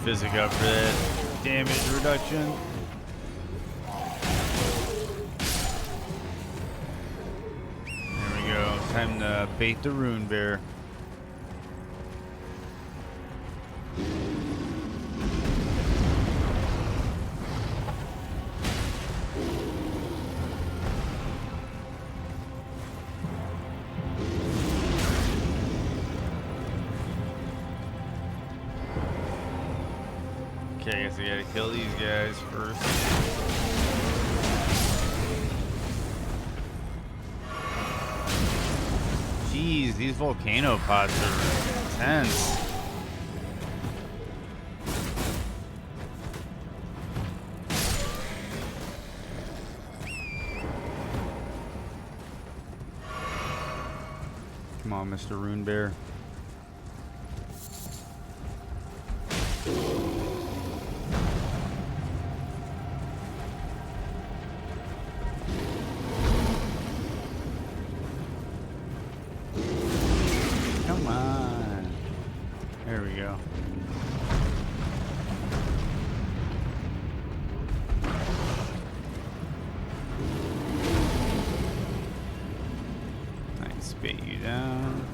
physic up for that damage reduction. There we go. Time to bait the rune bear. Okay, I guess I gotta kill these guys first. Jeez, these volcano pots are intense. Come on, Mr. Rune Bear. Come on. There we go. Nice, bait you down.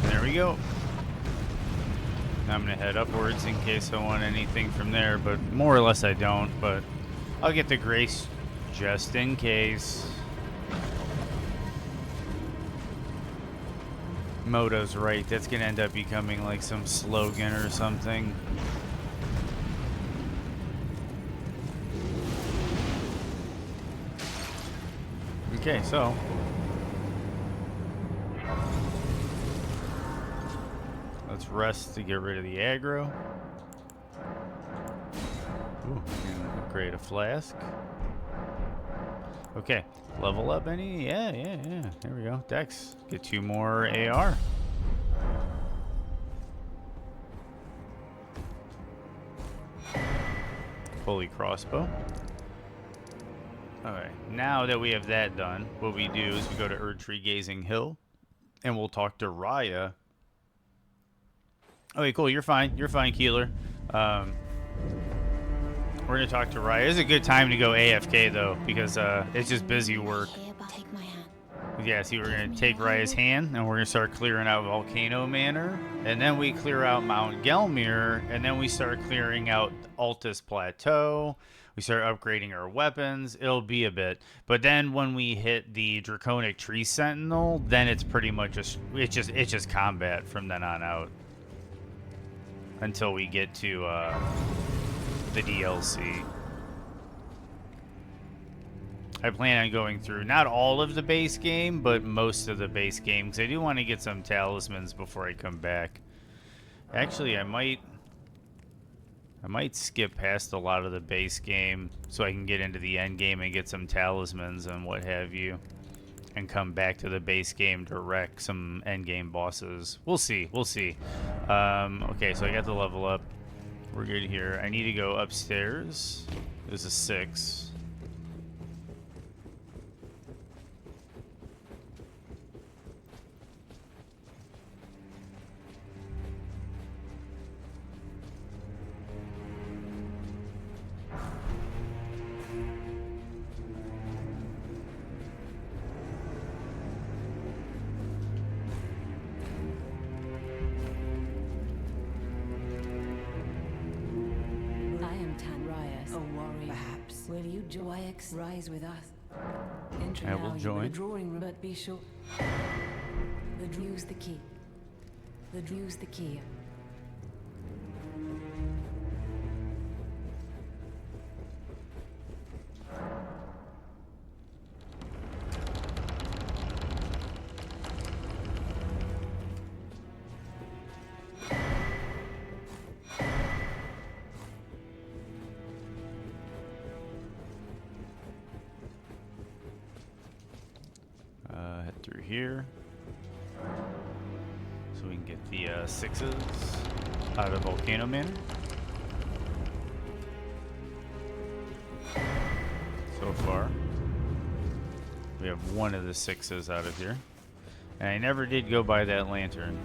There we go. Now I'm gonna head upwards in case I want anything from there, but more or less I don't, but I'll get the grace just in case. Moto's right, that's gonna end up becoming like some slogan or something. Okay, so let's rest to get rid of the aggro. Ooh, and upgrade a flask. Okay, level up any? Yeah. There we go. Dex, get 2 more AR. Holy crossbow. Alright, now that we have that done, what we do is we go to Erdtree Gazing Hill, and we'll talk to Raya. Okay, cool, you're fine, Keeler. We're gonna talk to Raya. It's a good time to go AFK though, because it's just busy work. Take my hand. Yeah, see, we're gonna take Raya's hand, and we're gonna start clearing out Volcano Manor, and then we clear out Mount Gelmir, and then we start clearing out Altus Plateau. We start upgrading our weapons. It'll be a bit, but then when we hit the Draconic Tree Sentinel, then it's pretty much it's just combat from then on out until we get to the DLC. I plan on going through not all of the base game, but most of the base game, because I do want to get some talismans before I come back. Actually, I might skip past a lot of the base game so I can get into the end game and get some talismans and what have you, and come back to the base game to wreck some end game bosses. We'll see. Okay, so I got the level up. We're good here. I need to go upstairs. There's a 6. Will you rise with us? Enter I will now join. The drawing room, but be sure. Use the key. Use the key. Head through here so we can get the 6s out of Volcano Manor. So far, we have one of the 6s out of here, and I never did go by that lantern.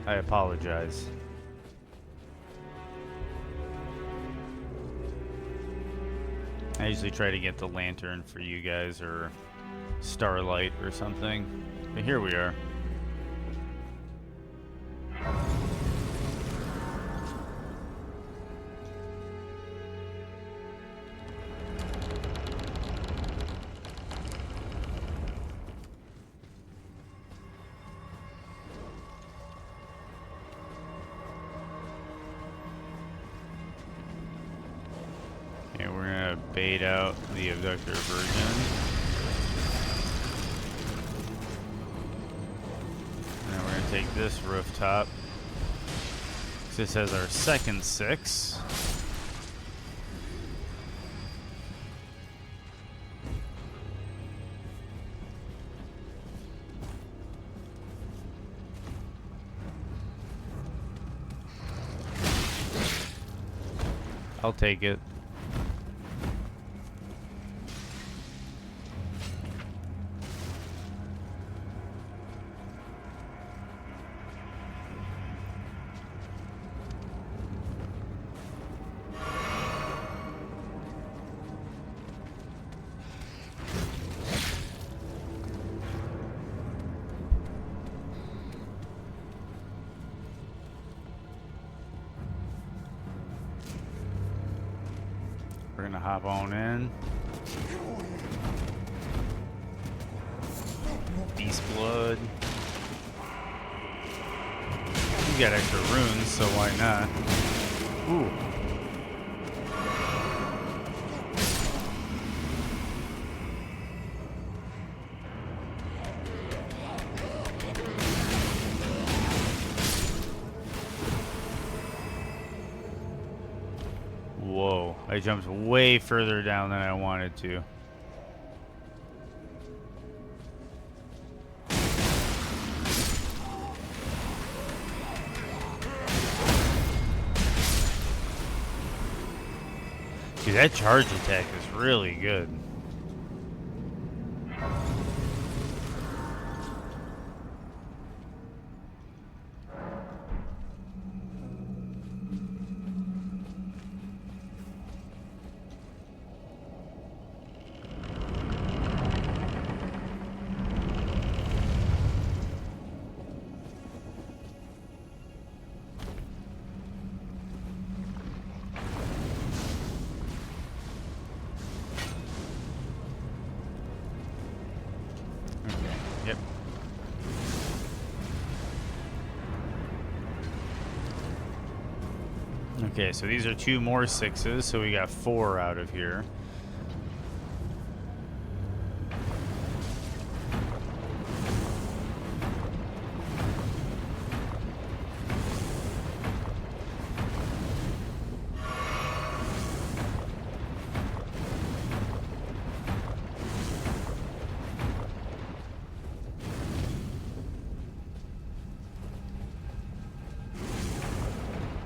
I apologize. I usually try to get the lantern for you guys or starlight or something. But here we are. Okay, we're gonna bait out the abductor version. And then we're gonna take this rooftop. This has our second 6. I'll take it. We're gonna hop on in. Beast blood. You got extra runes, so why not? Ooh. Whoa, I jumped way further down than I wanted to. Dude, that charge attack is really good. Yep. Okay, so these are 2 more 6s, so we got 4 out of here.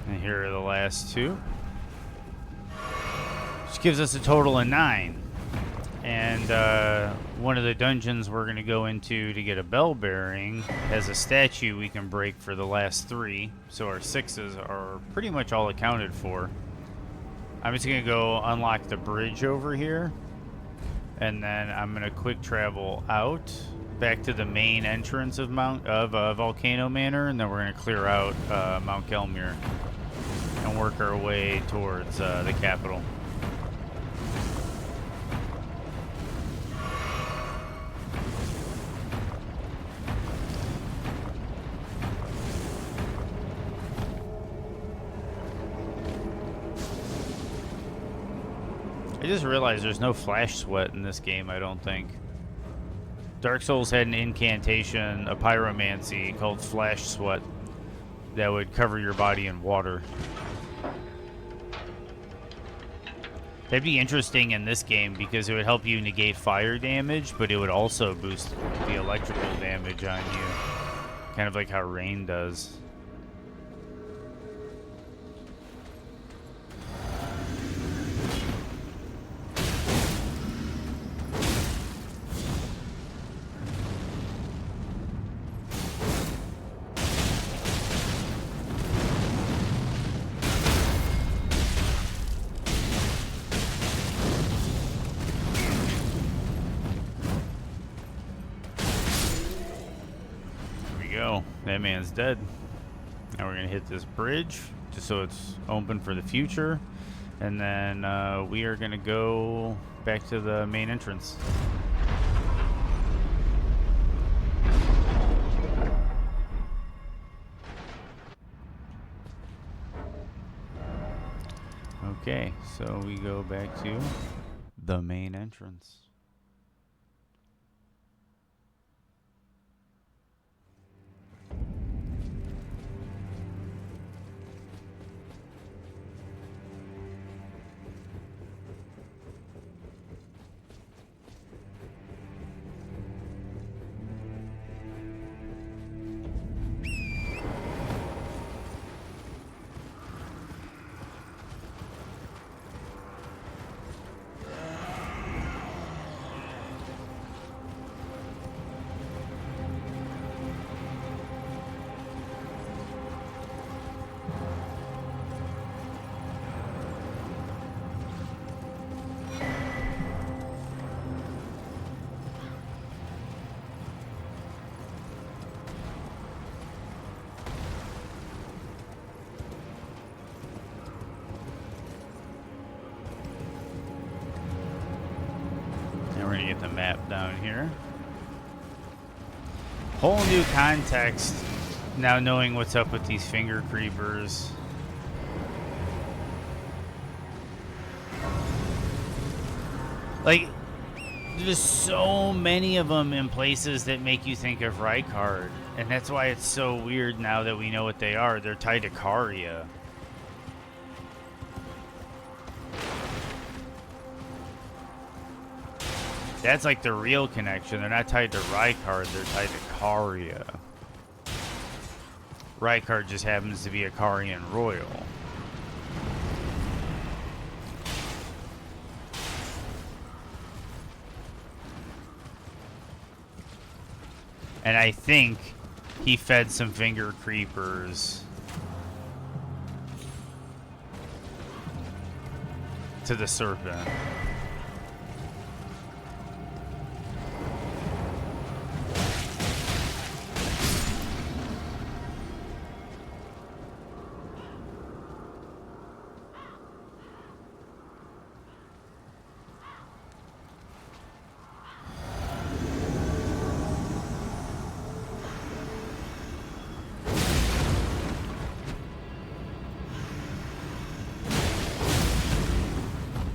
And here are the last 2. Which gives us a total of 9. And one of the dungeons we're going to go into to get a bell bearing has a statue we can break for the last 3. So our 6s are pretty much all accounted for. I'm just going to go unlock the bridge over here. And then I'm going to quick travel out back to the main entrance of Volcano Manor, and then we're going to clear out Mount Gelmir and work our way towards the capital. I just realized there's no flash sweat in this game, I don't think. Dark Souls had an incantation, a pyromancy called Flash Sweat that would cover your body in water. That'd be interesting in this game because it would help you negate fire damage, but it would also boost the electrical damage on you. Kind of like how rain does. that man's dead. Now we're gonna hit this bridge just so it's open for the future, and then we are gonna go back to the main entrance. Okay, so we go back to the main entrance. We're gonna get the map down here. Whole new context now, knowing what's up with these finger creepers. Like, there's so many of them in places that make you think of Rykard, and that's why it's so weird now that we know what they are. They're tied to Karya. That's like the real connection. They're not tied to Rykard, they're tied to Karya. Rykard just happens to be a Karyan royal. And I think he fed some finger creepers to the serpent.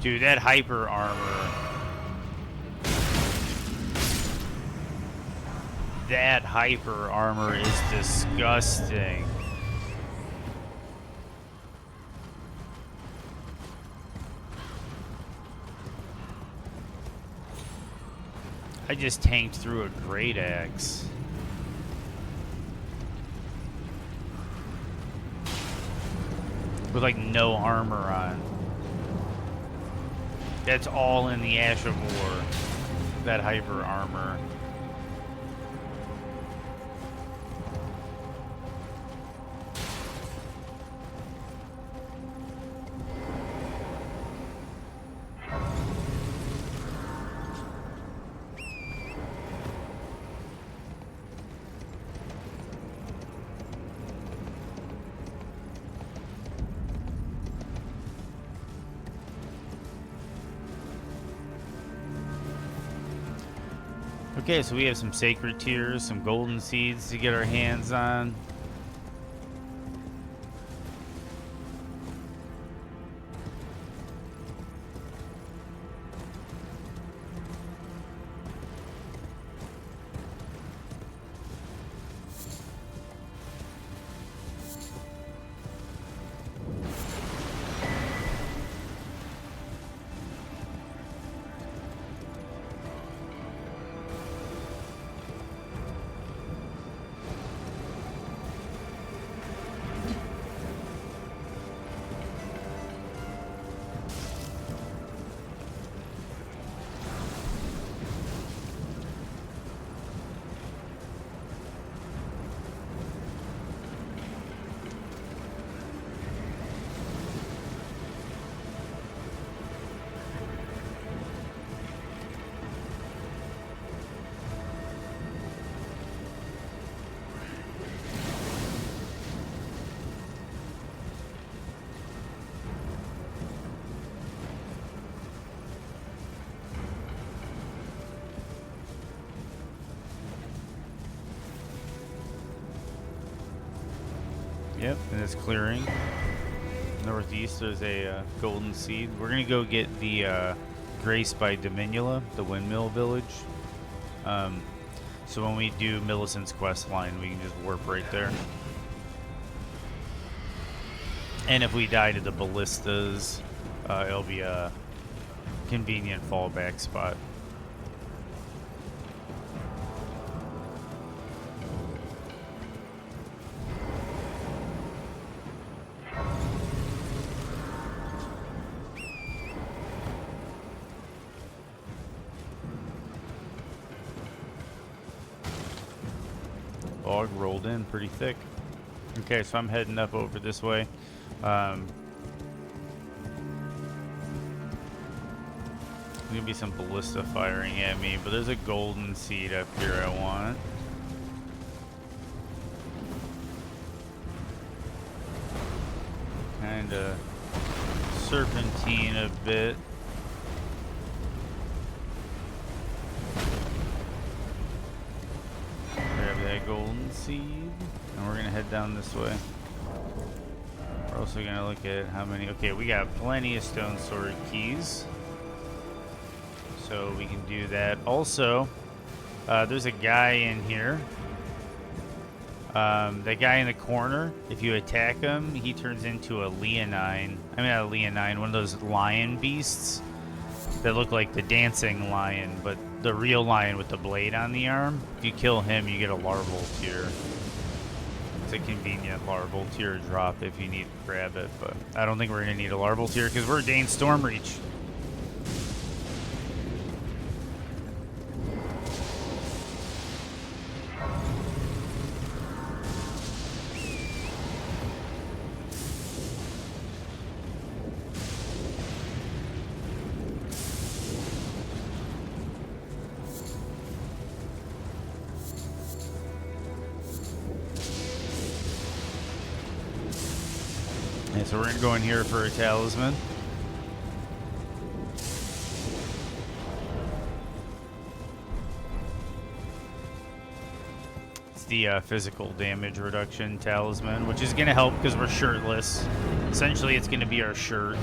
Dude, that hyper armor. That hyper armor is disgusting. I just tanked through a great axe. With like no armor on. That's all in the Ash of War. That hyper armor. Okay, so we have some sacred tears, some golden seeds to get our hands on. Yep, in this clearing. Northeast, there's a golden seed. We're gonna go get the Grace by Dominula, the windmill village. So when we do Millicent's quest line, we can just warp right there. And if we die to the ballistas, it'll be a convenient fallback spot. Fog rolled in pretty thick. Okay, so I'm heading up over this way. Gonna be some ballista firing at me, but there's a golden seed up here I want. Kinda serpentine a bit. Grab that golden seed, and we're gonna head down this way. We're also gonna look at how many. Okay, we got plenty of stone sword keys, so we can do that. Also, there's a guy in here. That guy in the corner, if you attack him, he turns into a leonine. I mean, not a leonine, one of those lion beasts that look like the dancing lion, but the real lion with the blade on the arm. If you kill him, you get a larval tier. It's a convenient larval tier drop if you need to grab it, but I don't think we're going to need a larval tier because we're Dane Stormreach. So we're going to go in here for a talisman. It's the physical damage reduction talisman, which is going to help because we're shirtless. Essentially, it's going to be our shirt.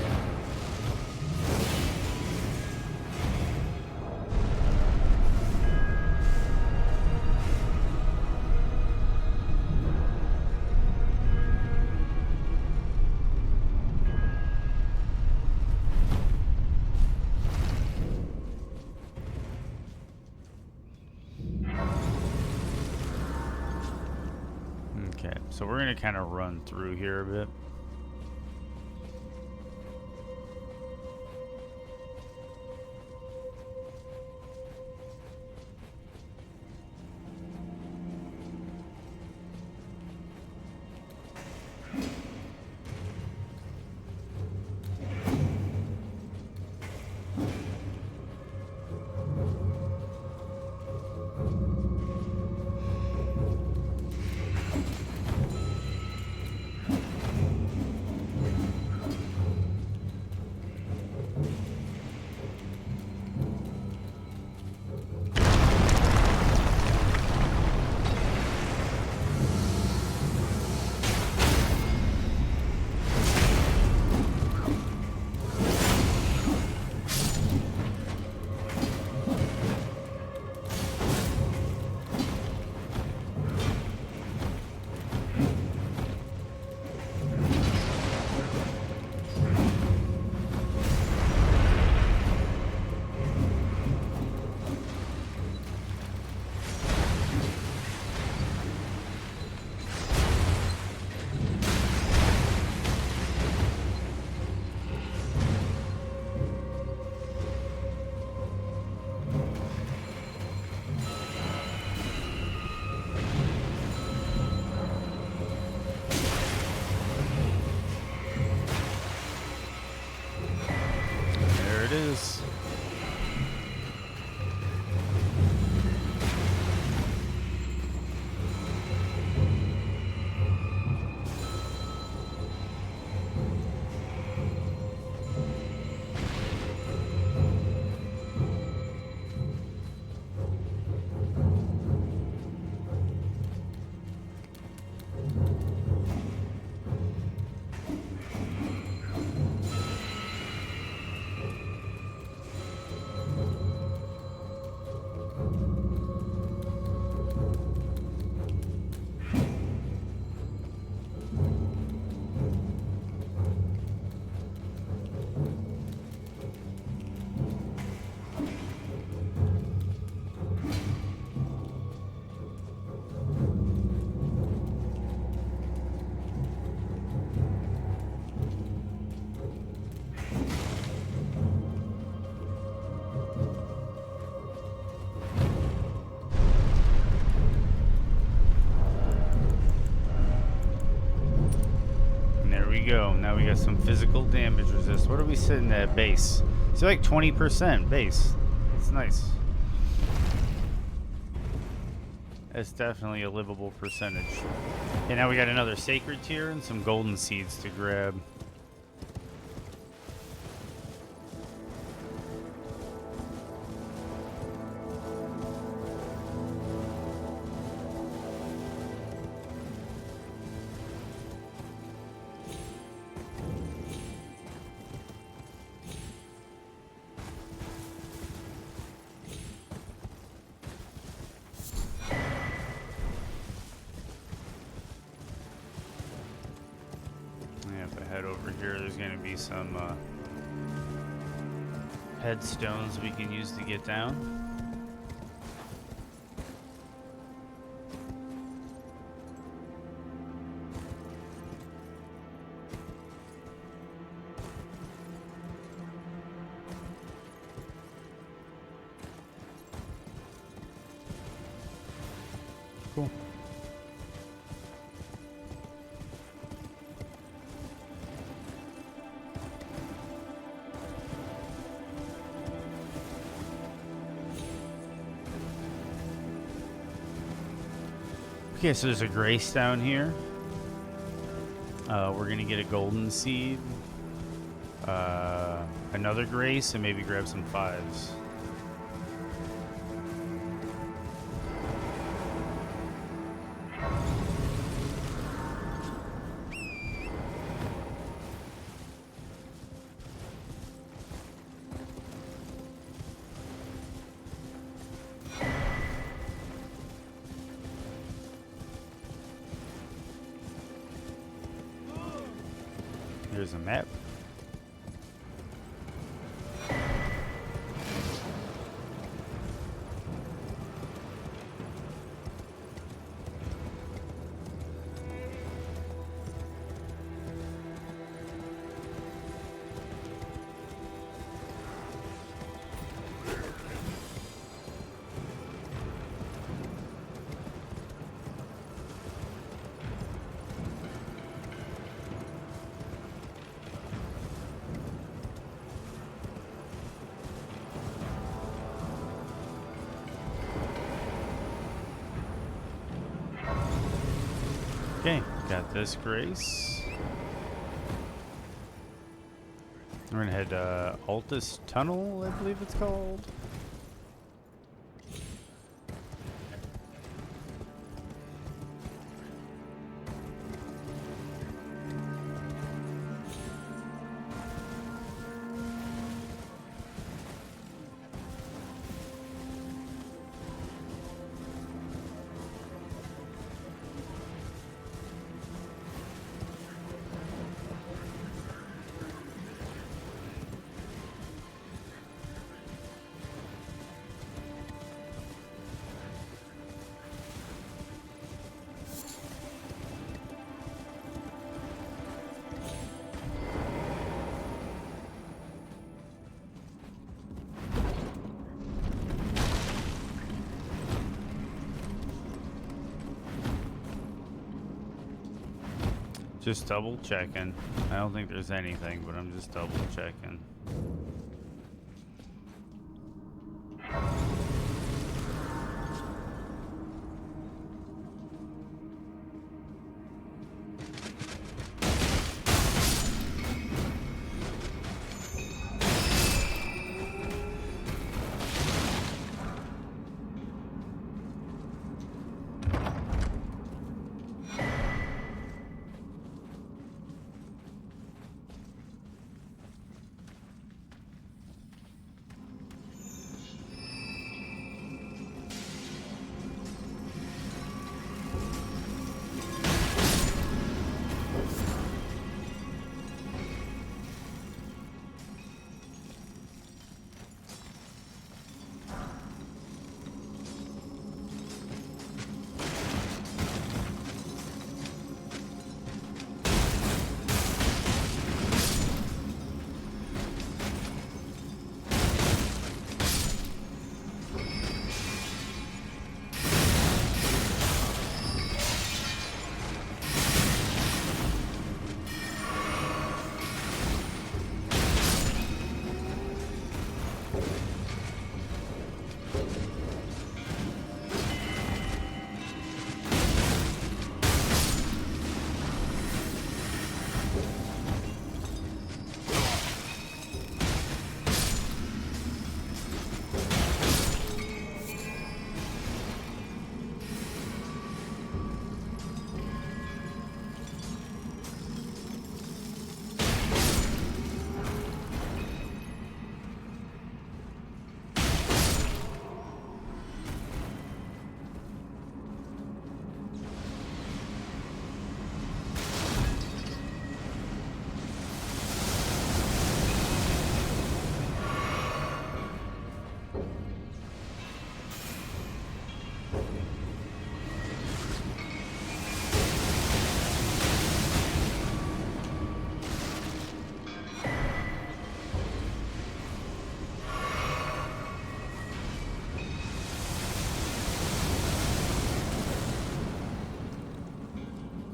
So we're going to kind of run through here a bit. Is. Now we got some physical damage resist. What are we sitting at base? It's like 20% base. It's nice. It's definitely a livable percentage. And now we got another sacred tier and some golden seeds to grab. Head over here, there's going to be some headstones we can use to get down. Cool. Okay, so there's a grace down here. We're gonna get a golden seed, another grace, and maybe grab some 5s. Here's a map. Okay, got this grace. We're gonna head Altus Tunnel, I believe it's called. Just double checking. I don't think there's anything, but I'm just double checking.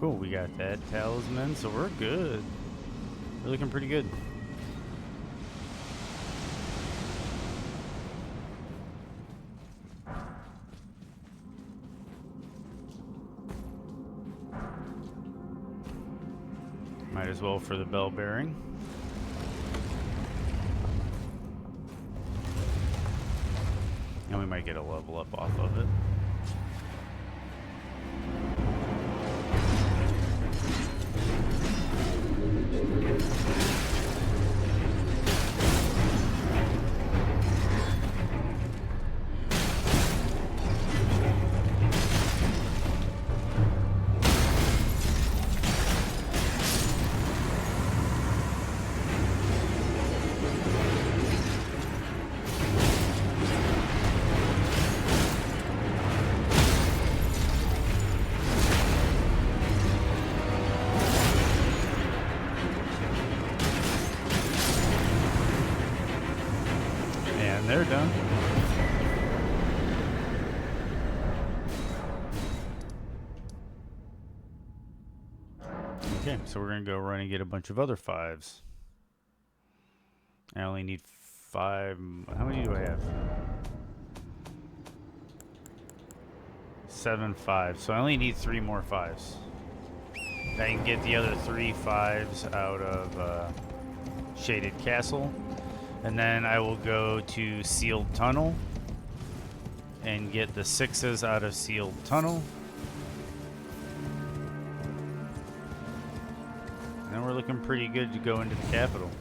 Cool, we got that talisman, so we're good. We're looking pretty good. Might as well for the bell bearing. And we might get a level up off of it. They're done. Okay, so we're gonna go run and get a bunch of other 5s. I only need 5. How many do I have? 7 5s. So I only need 3 more 5s. I can get the other 3 5s out of Shaded Castle. And then I will go to Sealed Tunnel and get the 6s out of Sealed Tunnel. And then we're looking pretty good to go into the capital.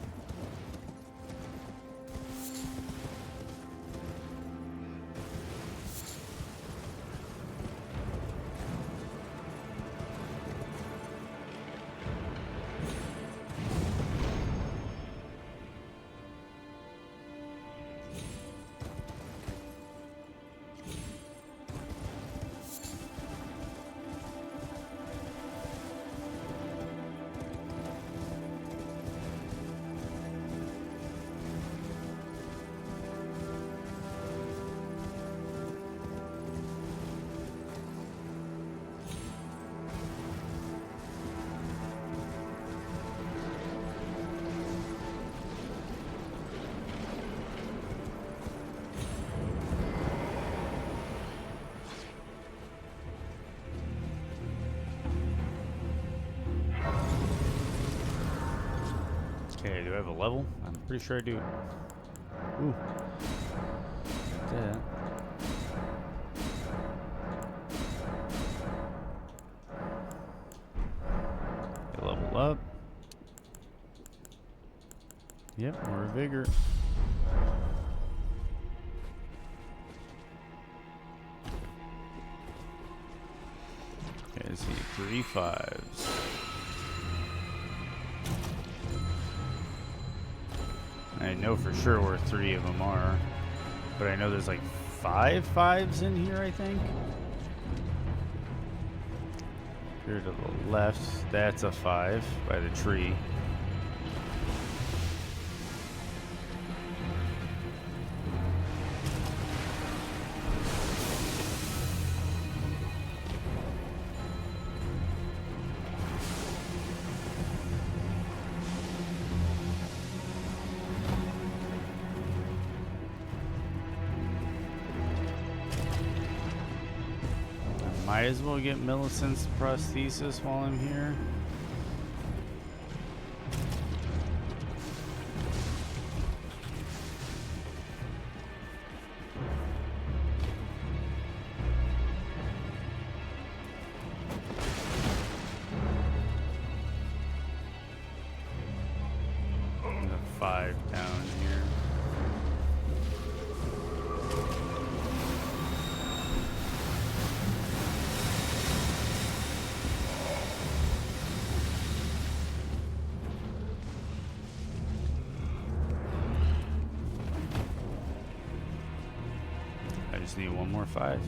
Okay, do I have a level? I'm pretty sure I do. Ooh. That. Okay, level up. Yep, more vigor. Okay, let's see, 3 5s. I know for sure where 3 of them are, but I know there's like 5 5s in here, I think. Here to the left, that's a 5 by the tree. Might as well get Millicent's prosthesis while I'm here. And a 5 down here. I just need 1 more 5.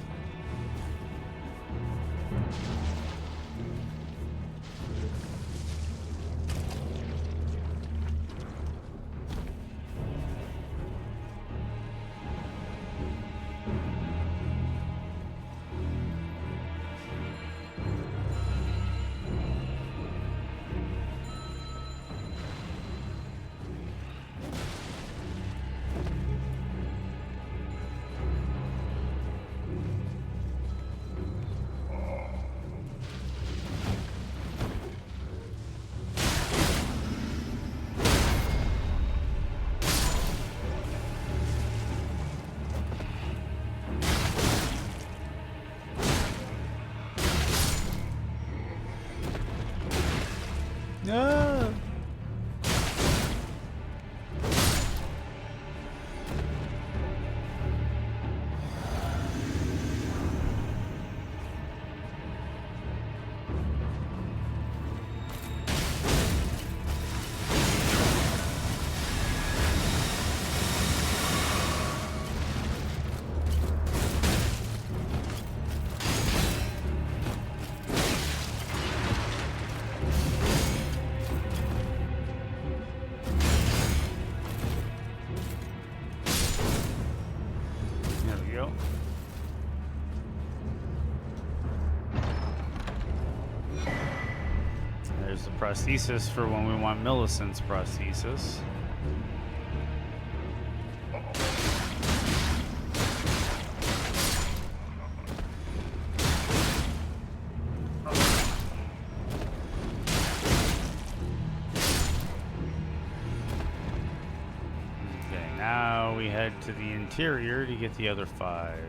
prosthesis for when we want Millicent's prosthesis. Okay, now we head to the interior to get the other 5.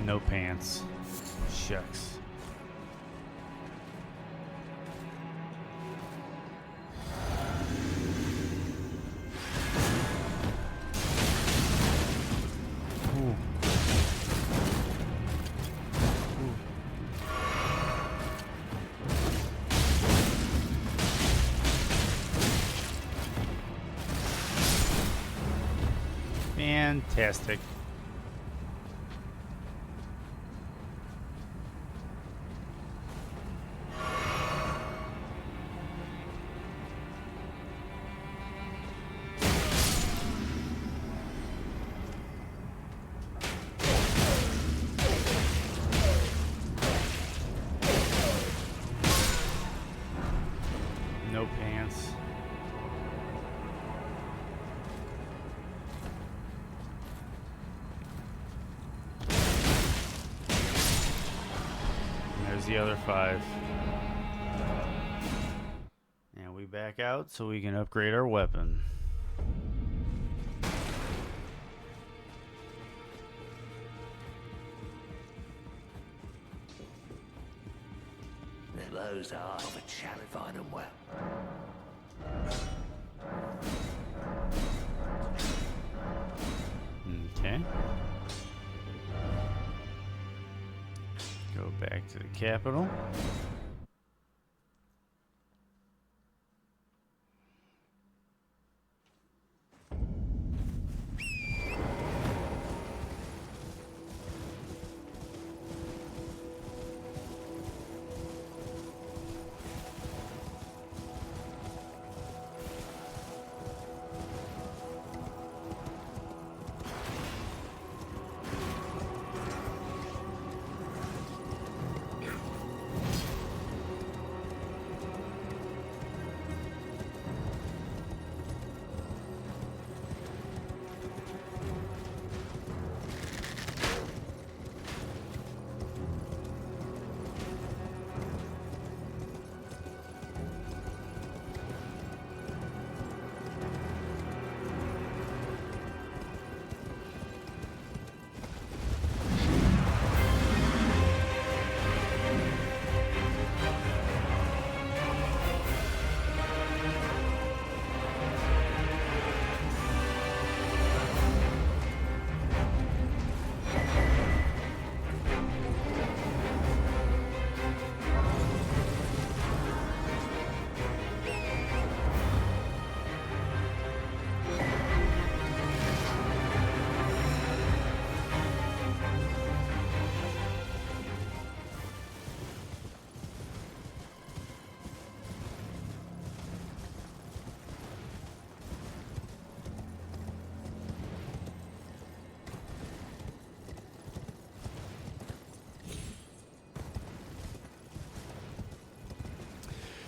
No pants. Shucks. Ooh. Fantastic. No pants. And there's the other 5. And we back out so we can upgrade our weapon. Those are of a challenge. Find them well. Okay. Go back to the capital.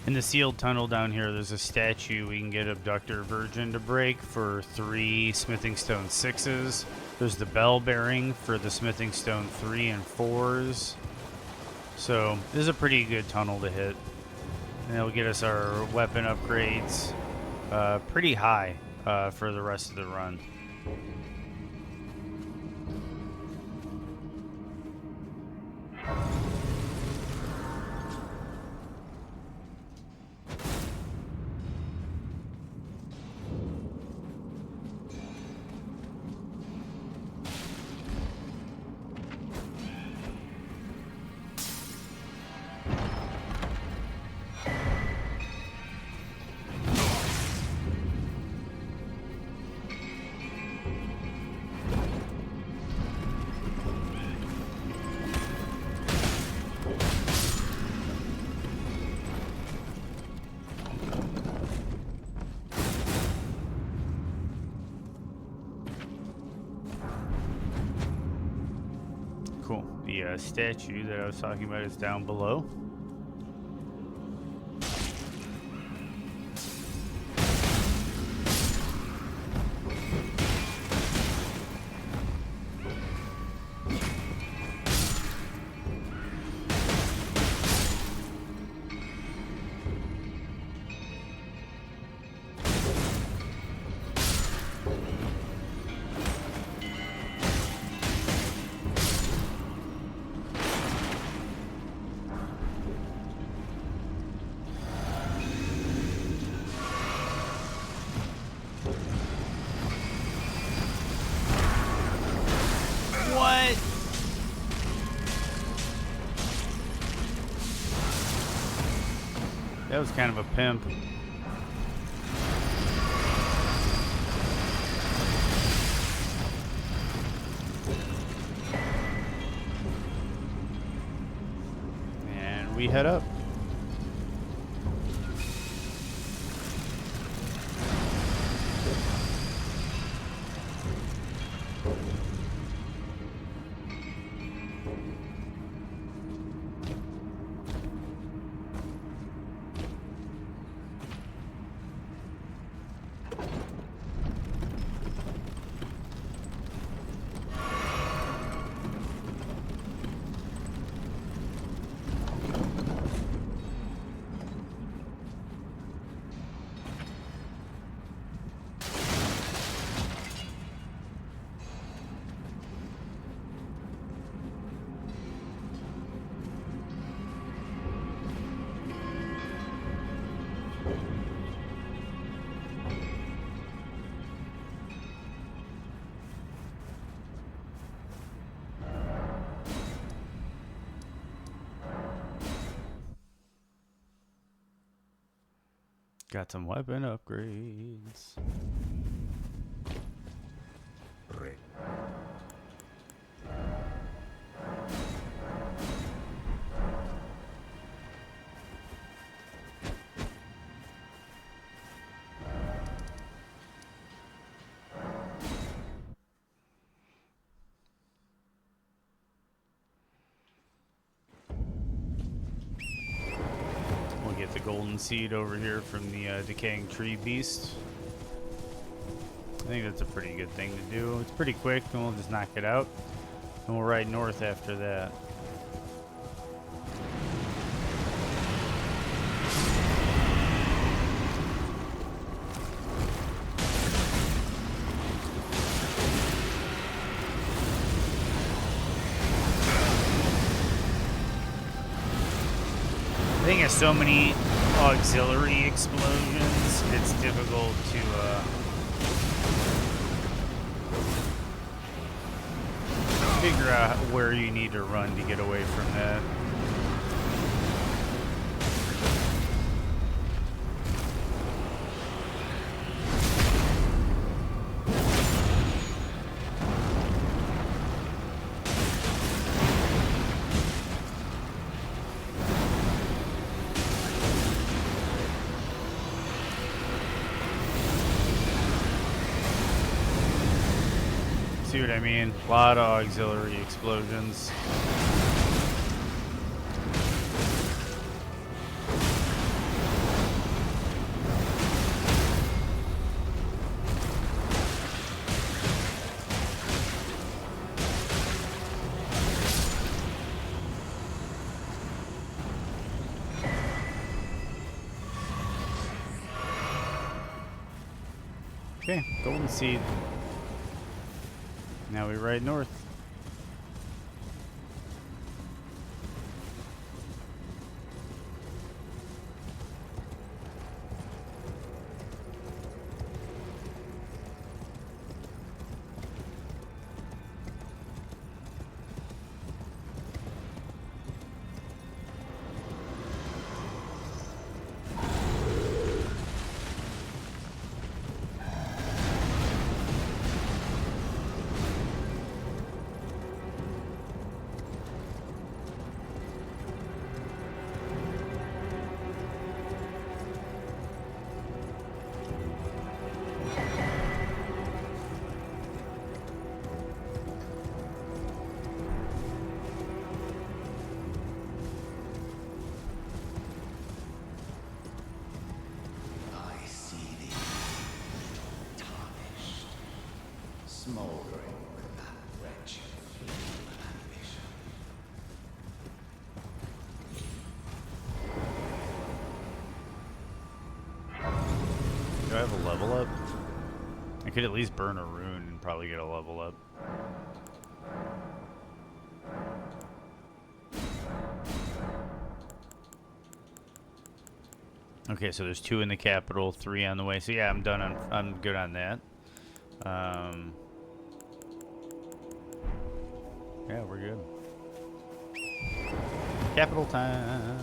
In the sealed tunnel down here, there's a statue we can get Abductor Virgin to break for 3 Smithing Stone 6s. There's the bell bearing for the Smithing Stone 3 and 4s. So this is a pretty good tunnel to hit. And it'll get us our weapon upgrades pretty high for the rest of the run. Cool. The statue that I was talking about is down below. What? That was kind of a pimp. And we head up. Got some weapon upgrades. Re- We'll get the golden seed over here from the decaying tree beast. I think that's a pretty good thing to do. It's pretty quick, and we'll just knock it out. And we'll ride north after that. I think there's so many auxiliary explosions, it's difficult to figure out where you need to run to get away from that. See what I mean? A lot of auxiliary explosions. Okay, golden seed. Now we ride north. I see thee, tarnished, smouldering with that wretched flame of ambition. Do I have a level up? I could at least burn a rune and probably get a level up. Okay, so there's 2 in the capital, 3 on the way. So yeah, I'm done on. I'm good on that. Yeah, we're good. Capital time.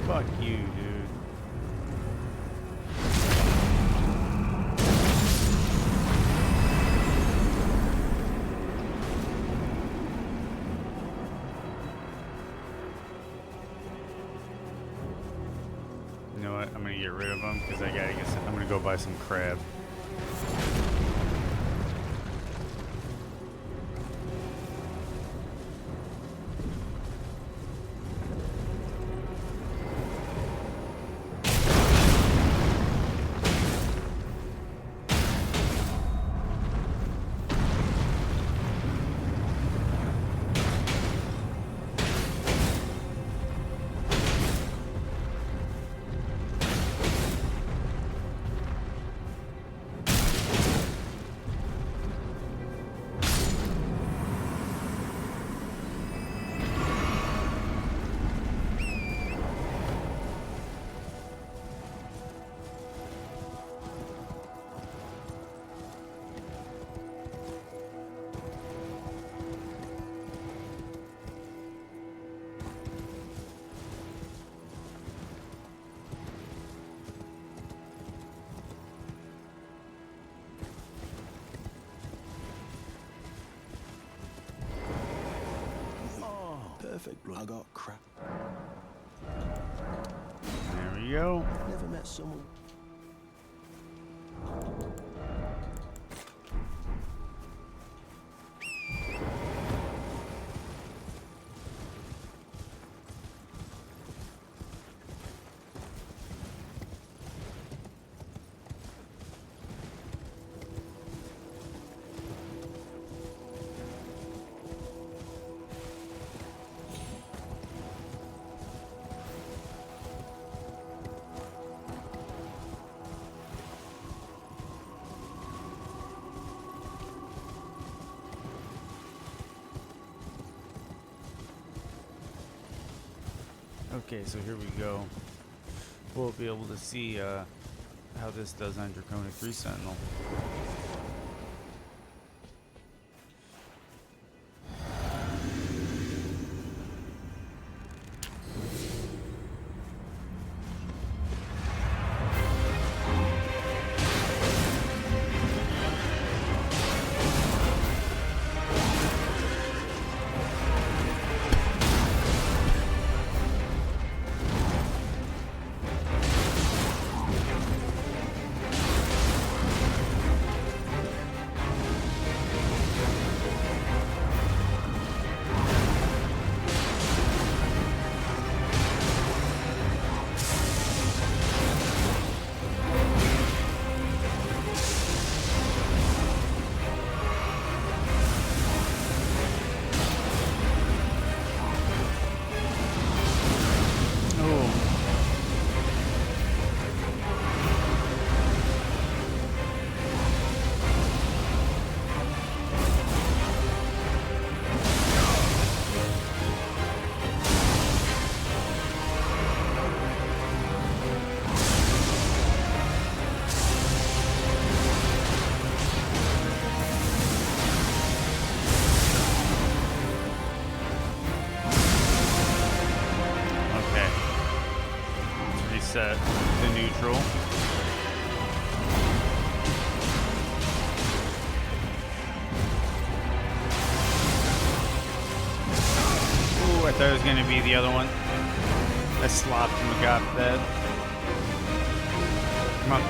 Fuck you, dude. You know what? I'm gonna get rid of them because I gotta get some. I'm gonna go buy some crab. Perfect. I got crap. There we go. Never met someone. Okay, so here we go. We'll be able to see how this does on Draconic 3 Sentinel. Set to neutral. Ooh, I thought it was going to be the other one. I slopped and got that. Come on.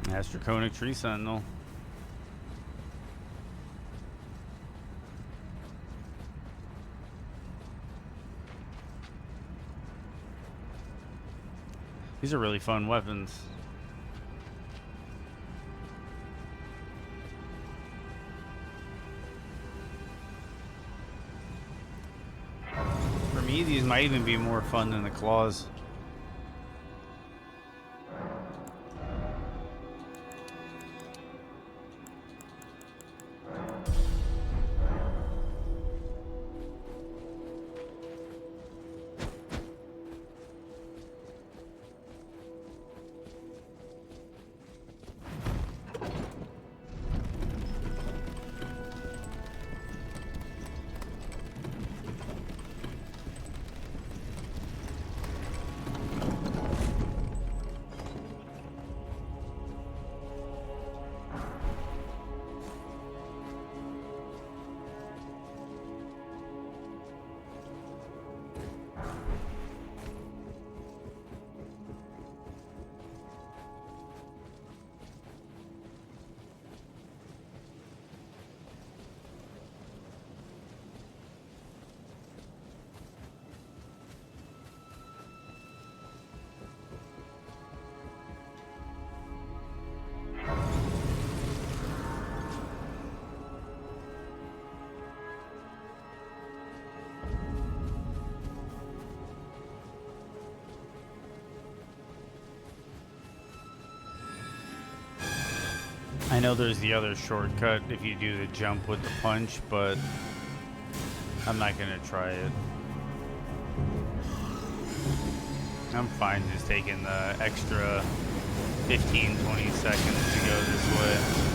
That's Draconic Tree Sentinel. These are really fun weapons. For me, these might even be more fun than the claws. I know there's the other shortcut if you do the jump with the punch, but I'm not gonna try it. I'm fine just taking the extra 15-20 seconds to go this way.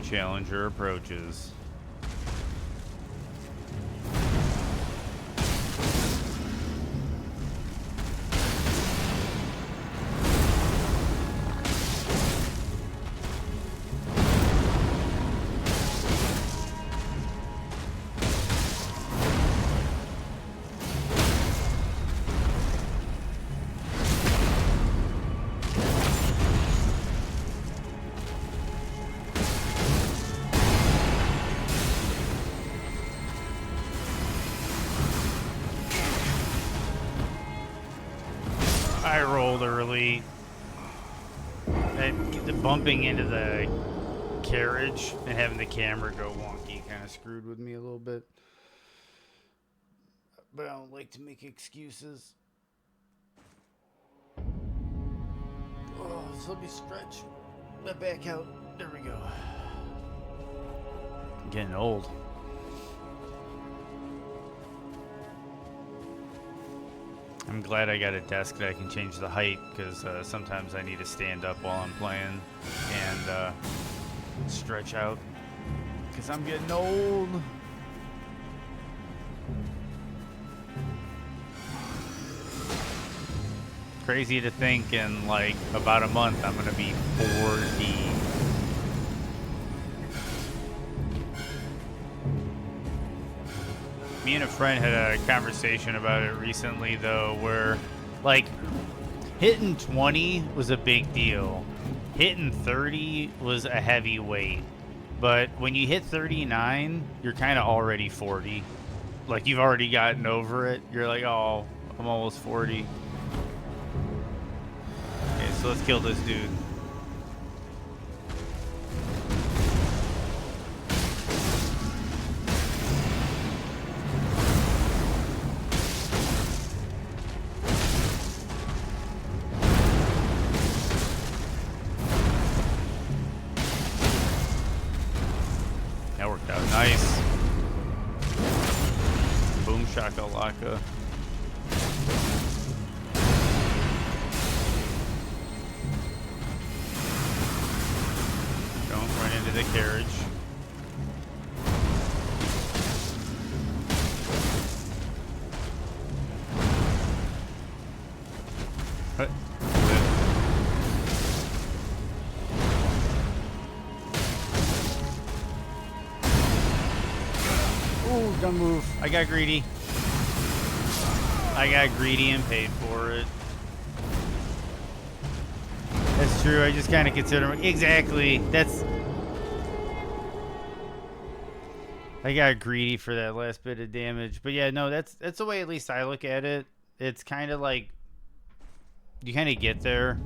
Challenger approaches. I rolled early. The bumping into the carriage and having the camera go wonky kind of screwed with me a little bit. But I don't like to make excuses. Oh, so let me stretch my back out. There we go. I'm getting old. I'm glad I got a desk that I can change the height, because sometimes I need to stand up while I'm playing and stretch out, because I'm getting old. Crazy to think in like about a month I'm gonna be 40. Me and a friend had a conversation about it recently, though, where, like, hitting 20 was a big deal. Hitting 30 was a heavy weight. But when you hit 39, you're kind of already 40. Like, you've already gotten over it. You're like, oh, I'm almost 40. Okay, so let's kill this dude. Nice. Boom shakalaka. Don't run into the carriage. Don't move. I got greedy. I got greedy and paid for it. That's true. I just kind of consider exactly. That's. I got greedy for that last bit of damage, but yeah, no, that's the way at least I look at it. It's kind of like you kind of get there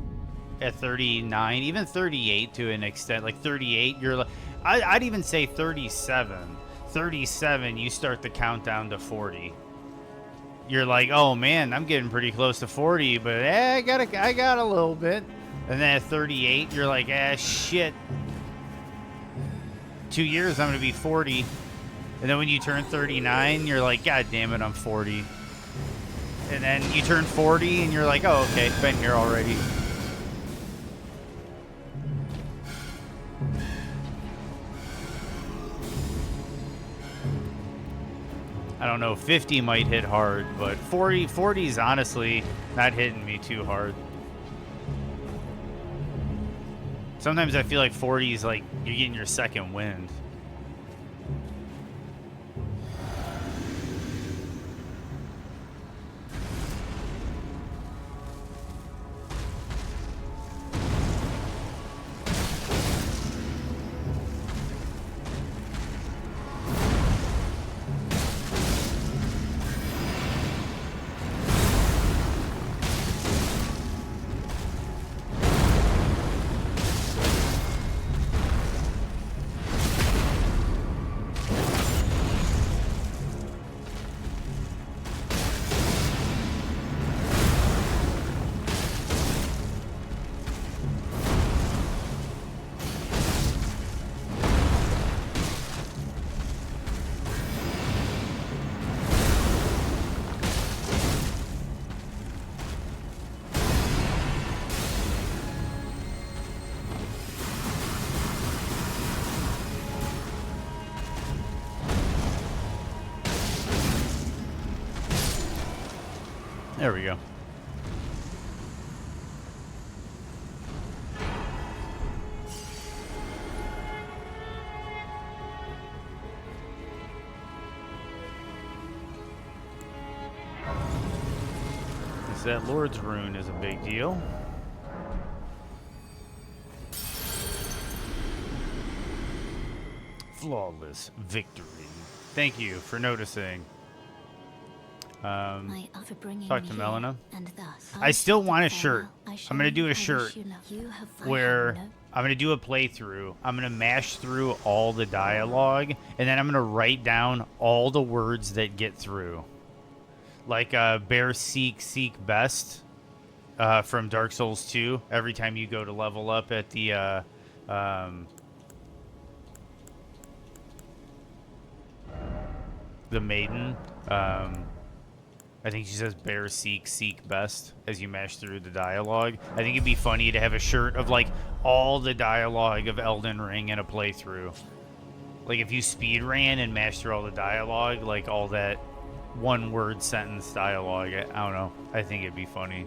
at 39, even 38 to an extent. Like 38, you're like, I'd even say 37. 37, you start the countdown to 40. You're like, oh man, I'm getting pretty close to 40, but I got a little bit. And then at 38, you're like, shit. 2 years, I'm gonna be 40. And then when you turn 39, you're like, god damn it, I'm 40. And then you turn 40, and you're like, oh okay, been here already. I don't know, 50 might hit hard, but 40 is honestly not hitting me too hard. Sometimes I feel like 40 is like you're getting your second wind. There we go. That Lord's Rune is a big deal. Flawless victory. Thank you for noticing. For bringing Talk me to here, Melina. and thus I still shall want a bid shirt. farewell. I I'm shall gonna do a leave. I shirt wish you luck. You have where no I'm gonna do a playthrough. I'm gonna mash through all the dialogue, and then I'm gonna write down all the words that get through. Like bear seek best from Dark Souls 2. Every time you go to level up at the maiden, I think she says bear seek best as you mash through the dialogue. I think it'd be funny to have a shirt of like all the dialogue of Elden Ring in a playthrough. Like if you speed ran and mashed through all the dialogue, like all that one word sentence dialogue. I don't know. I think it'd be funny.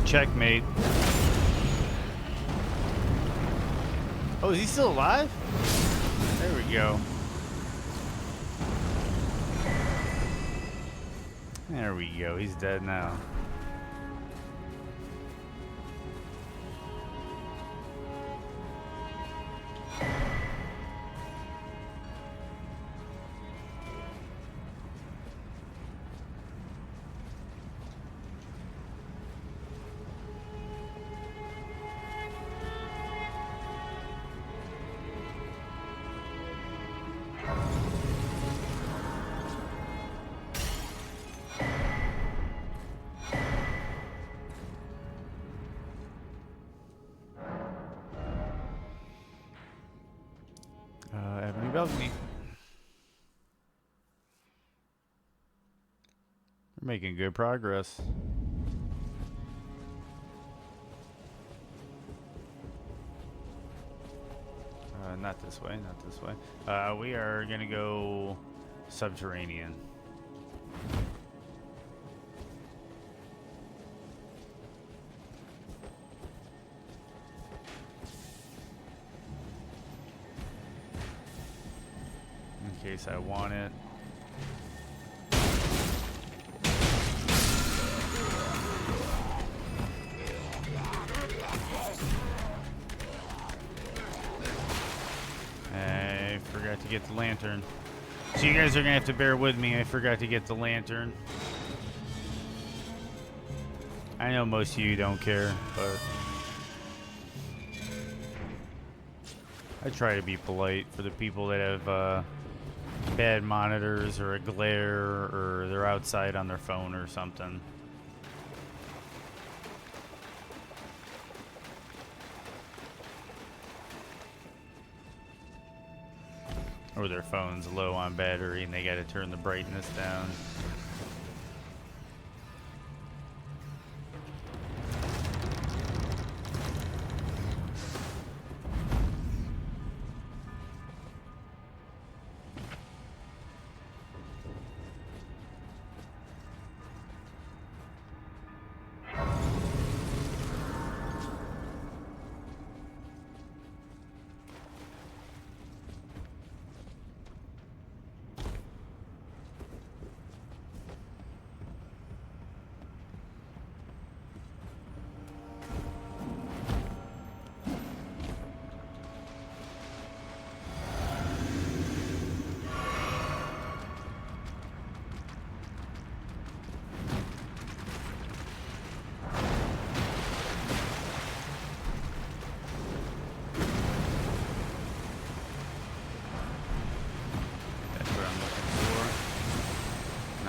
Checkmate. Oh, is he still alive? There we go. There we go. He's dead now. Ebony Balcony. We're making good progress. Not this way, not this way. We are gonna go subterranean. In case I want it. I forgot to get the lantern. So you guys are gonna have to bear with me. I forgot to get the lantern. I know most of you don't care, but I try to be polite for the people that have bad monitors or a glare or they're outside on their phone or something. Or their phone's low on battery and they gotta turn the brightness down.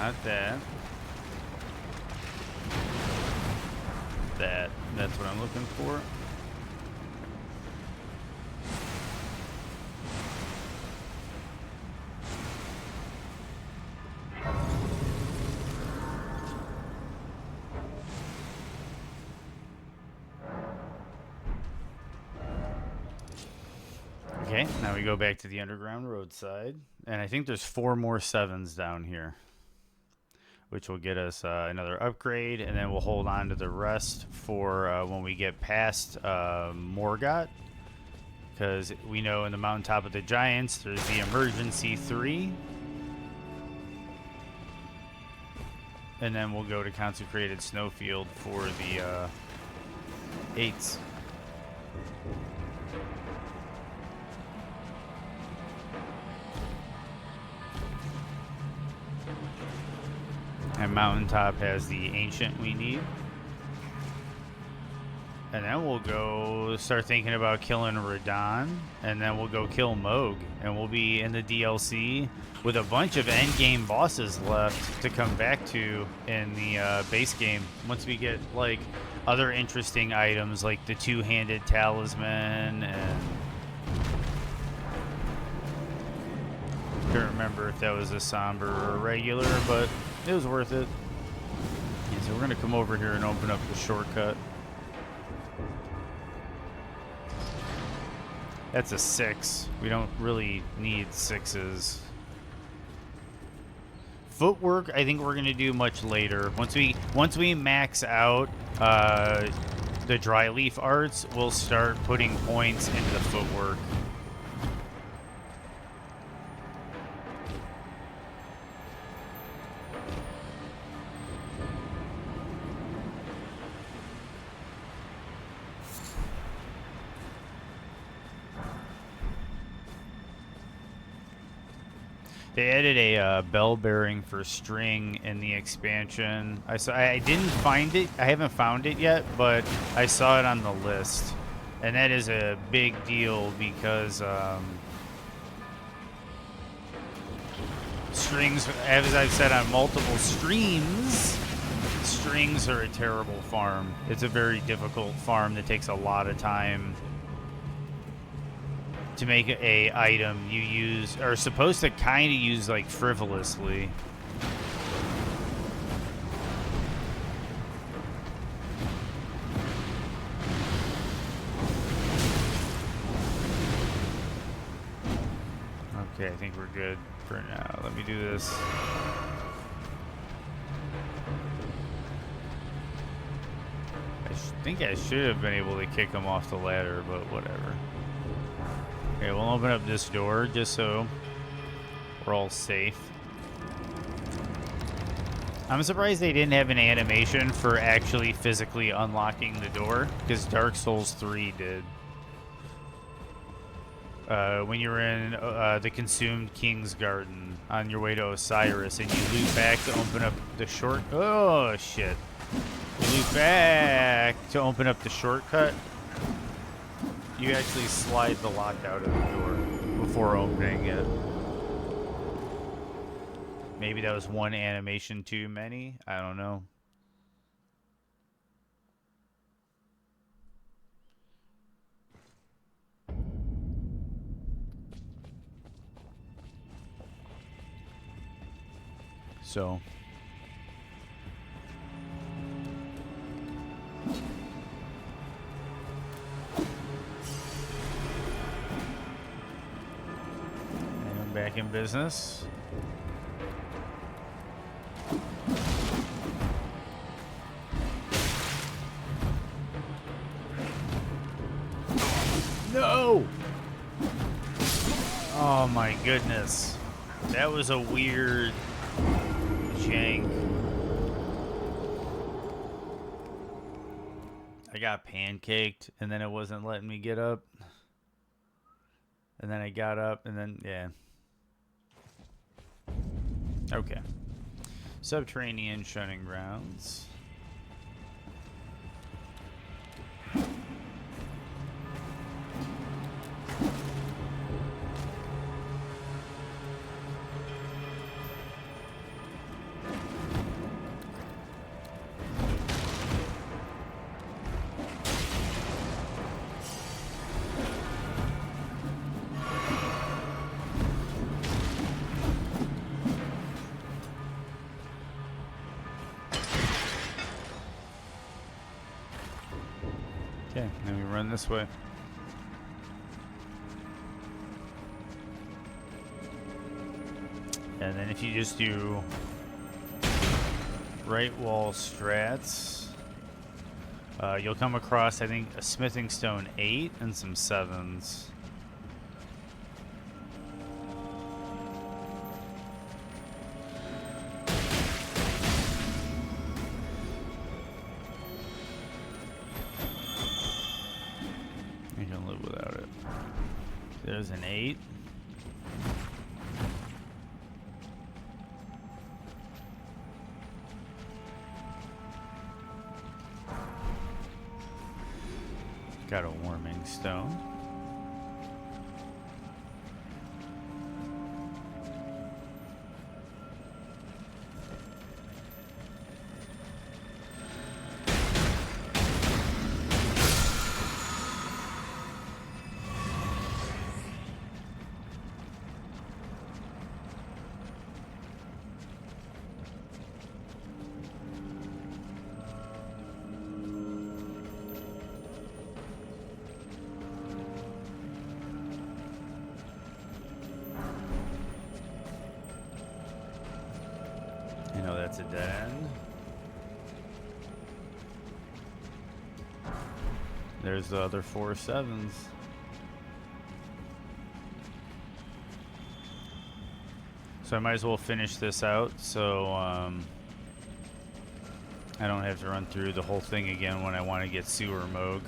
not that. That's what I'm looking for. Okay, now we go back to the underground roadside, and I think there's 4 more 7s down here, which will get us another upgrade, and then we'll hold on to the rest for when we get past Morgott, because we know in the mountaintop of the giants there's the emergency 3, and then we'll go to consecrated snowfield for the 8s. And mountaintop has the ancient we need. And then we'll go start thinking about killing Radon. And then we'll go kill Moog. And we'll be in the DLC with a bunch of endgame bosses left to come back to in the base game. Once we get like other interesting items like the 2-handed talisman and... Can't remember if that was a somber or a regular, but it was worth it. Yeah, so we're going to come over here and open up the shortcut. That's a 6. We don't really need 6s. Footwork, I think we're going to do much later. Once we max out the Dryleaf Arts, we'll start putting points into the footwork. They added a bell bearing for string in the expansion. I didn't find it. I haven't found it yet, but I saw it on the list, and that is a big deal because strings, as I've said on multiple streams, strings are a terrible farm. It's a very difficult farm that takes a lot of time to make a item you use, or supposed to kind of use like frivolously. Okay, I think we're good for now. Let me do this. I think I should have been able to kick him off the ladder, but whatever. Okay, we'll open up this door just so we're all safe. I'm surprised they didn't have an animation for actually physically unlocking the door, because Dark Souls 3 did. When you're in the Consumed King's Garden on your way to Osiris, and you loop back to open up the short... Oh, shit. You loop back to open up the shortcut. You actually slide the lock out of the door before opening it. Maybe that was one animation too many. I don't know. So... back in business. No! Oh my goodness. That was a weird jank. I got pancaked and then it wasn't letting me get up. And then I got up and then, yeah. Okay. Subterranean shunning grounds. run this way. And then if you just do right wall strats, you'll come across, I think, a smithing stone 8 and some 7s. You can live without it. There's an 8. Got a warming stone. You know that's a dead end. There's the other 4 7s. So I might as well finish this out so I don't have to run through the whole thing again when I want to get sewer Moog.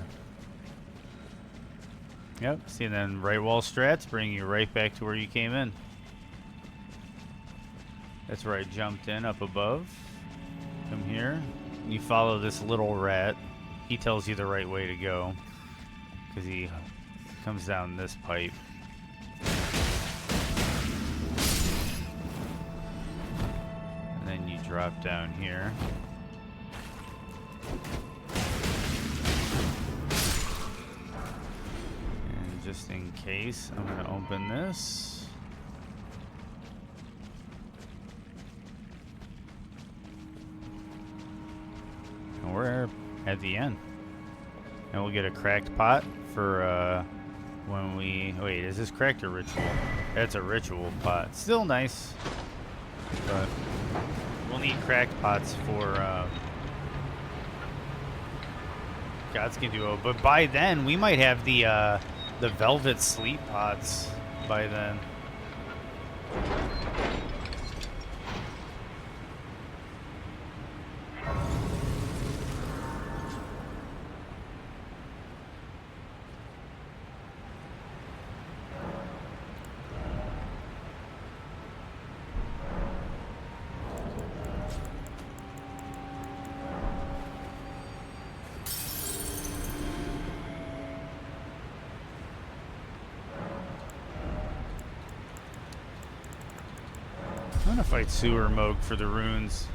Yep, see, and then right wall strats bring you right back to where you came in. That's where I jumped in up above. Come here. You follow this little rat. He tells you the right way to go. Because he comes down this pipe. And then you drop down here. And just in case, I'm going to open this. We're at the end. And we'll get a cracked pot for when we... Wait, is this cracked or ritual? That's a ritual pot. Still nice. But we'll need cracked pots for... Gods can do it. But by then, we might have the velvet sleep pots by then. I'm gonna fight Sewer Moog for the runes.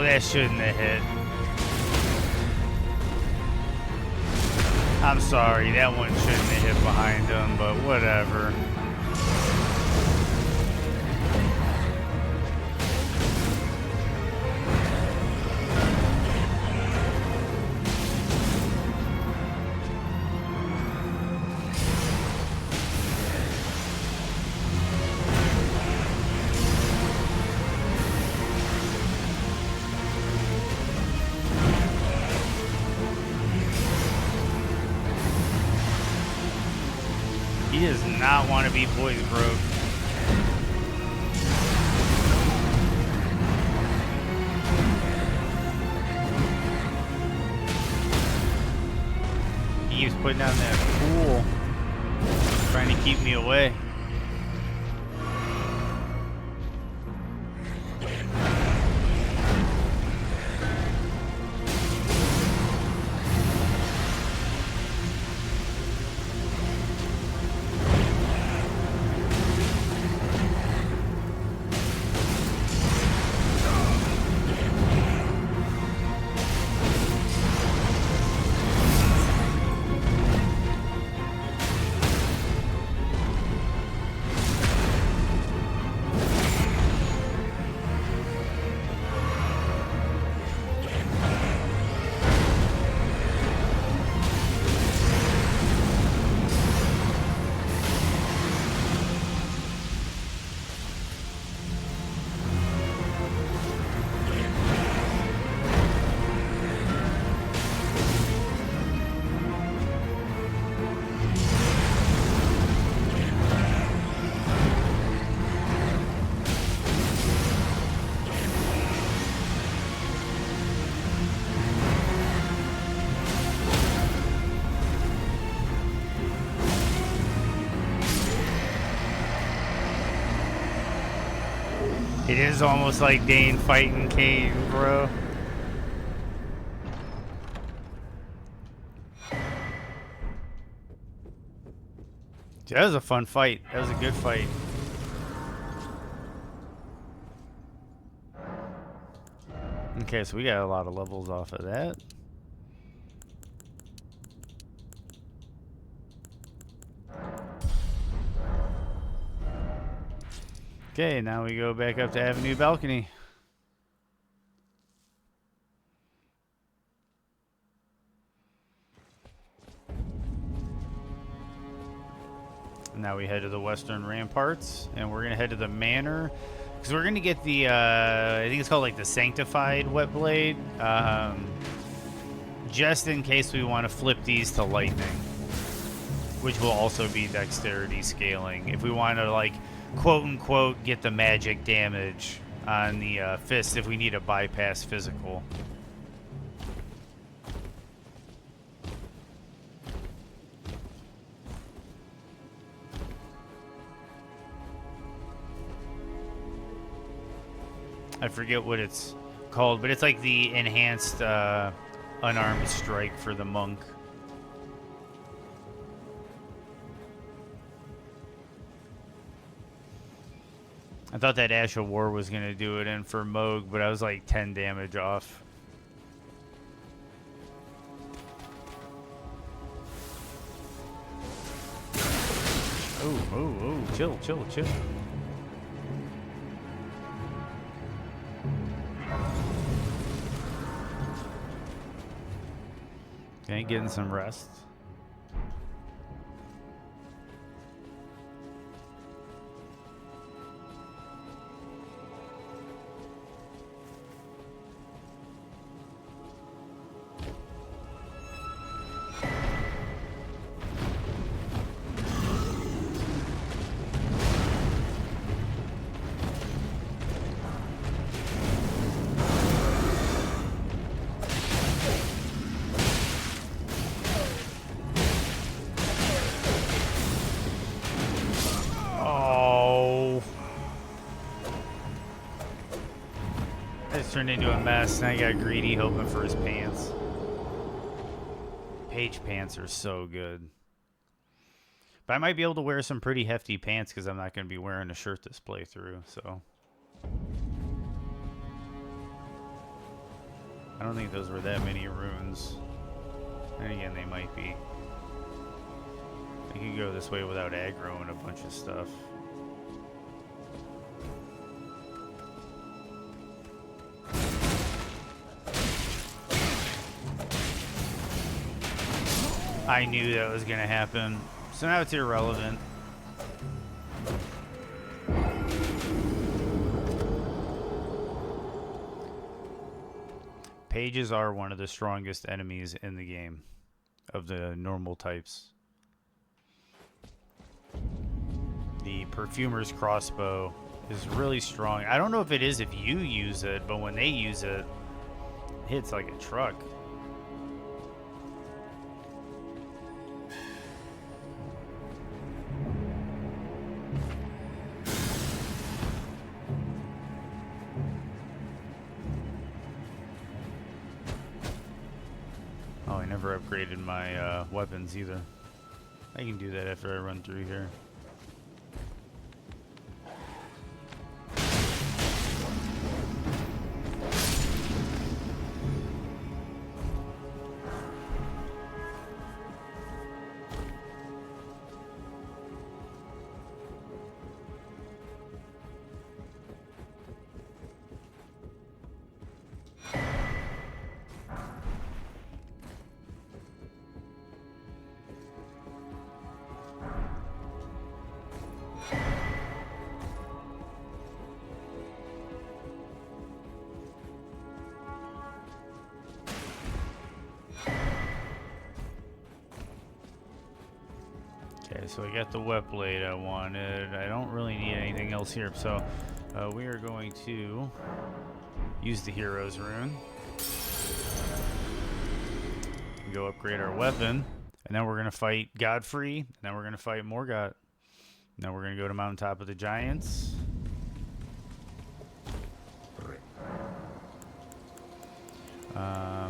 That shouldn't have hit. I'm sorry, that one shouldn't have hit behind him, but whatever. does not want to be poison broke. He keeps putting down that pool, trying to keep me away. It is almost like Dane fighting Kane, bro. That was a fun fight. That was a good fight. Okay, so we got a lot of levels off of that. Okay, now we go back up to Avenue Balcony. Now we head to the Western Ramparts, and we're gonna head to the Manor, because we're gonna get the, I think it's called like the Sanctified Wet Blade, just in case we want to flip these to lightning, which will also be dexterity scaling. If we want to like, quote unquote, get the magic damage on the fist if we need to bypass physical. I forget what it's called, but it's like the enhanced unarmed strike for the monk. I thought that Ash of War was going to do it in for Moog, but I was like 10 damage off. Oh, chill, chill, chill. Okay, getting some rest. Turned into a mess, and I got greedy hoping for his pants. Page pants are so good. But I might be able to wear some pretty hefty pants because I'm not going to be wearing a shirt this playthrough, so. I don't think those were that many runes. And again, they might be. I could go this way without aggroing a bunch of stuff. I knew that was going to happen. So now it's irrelevant. Pages are one of the strongest enemies in the game of the normal types. The perfumer's crossbow is really strong. I don't know if it is if you use it, but when they use it, it hits like a truck. Oh, I never upgraded my weapons either. I can do that after I run through here. Okay, so I got the wet blade I wanted. I don't really need anything else here, so we are going to use the hero's rune. Go upgrade our weapon, and then we're gonna fight Godfrey, and then we're gonna fight Morgott. Now we're gonna go to Mountaintop of the Giants.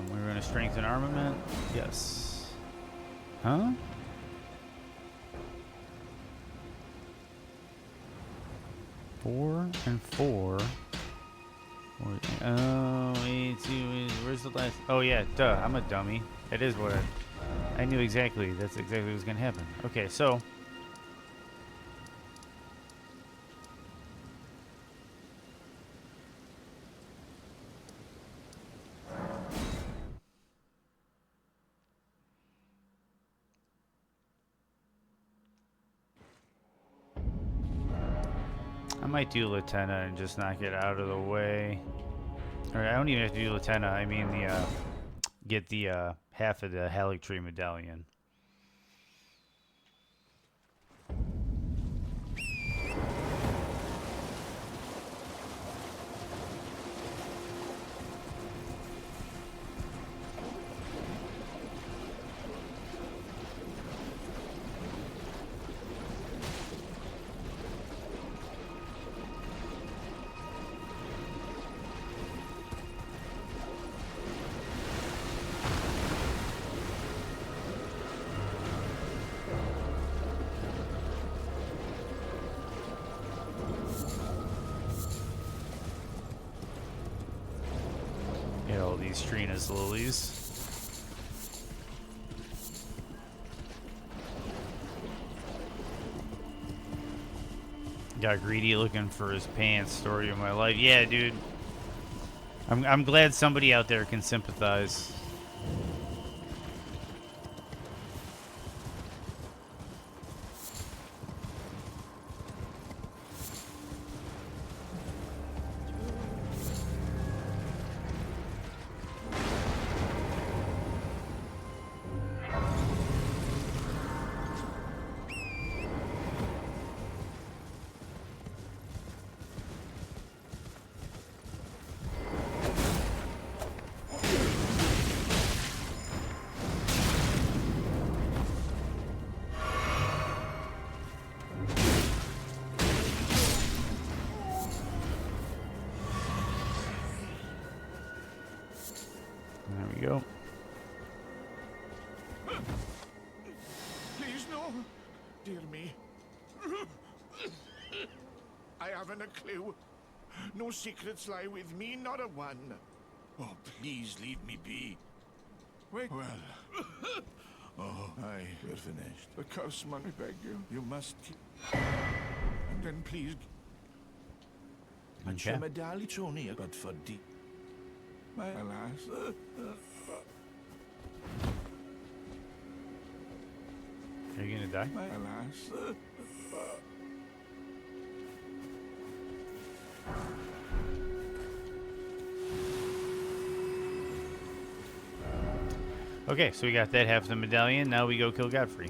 We're gonna strengthen armament. Yes. Huh? Four and four. Oh, where's the last? Oh yeah, duh. I'm a dummy. That is what I knew exactly. That's exactly what was gonna happen. Okay, so. I might do Lieutenant and just knock it out of the way. Or I don't even have to do Lieutenant. I mean the get the half of the Halictree medallion. Get all these Trina's lilies. Got greedy looking for his pants. Story of my life. Yeah, dude. I'm glad somebody out there can sympathize. There we go. Please, no. Dear me. I haven't a clue. No secrets lie with me, not a one. Oh, please leave me be. Wait. Well. Oh, aye, we're finished. The curse, man, I beg you. You must keep... And then please... Okay. medallion only, but for deep. My alas. Are you gonna die? My alas. Okay, so we got that half of the medallion. Now we go kill Godfrey.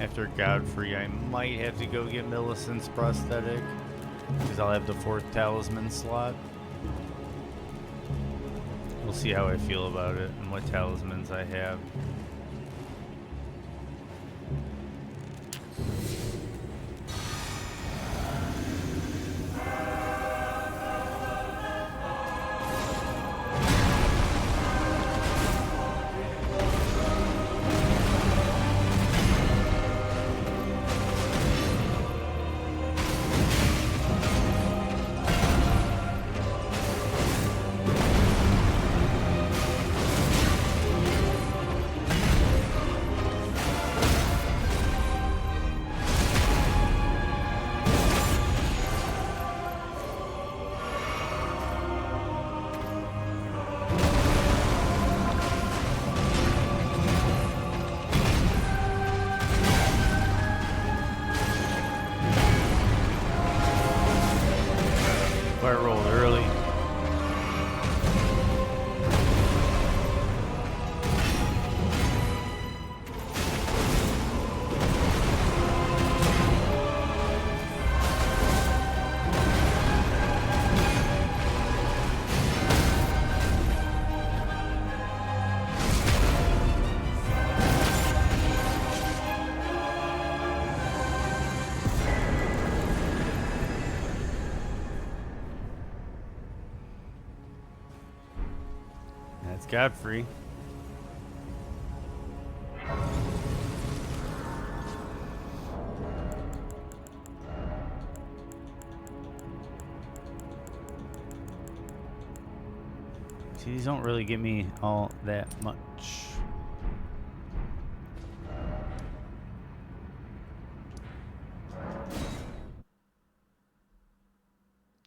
After Godfrey, I might have to go get Millicent's prosthetic, because I'll have the 4th talisman slot. We'll see how I feel about it and what talismans I have. Godfrey. See, these don't really give me all that much.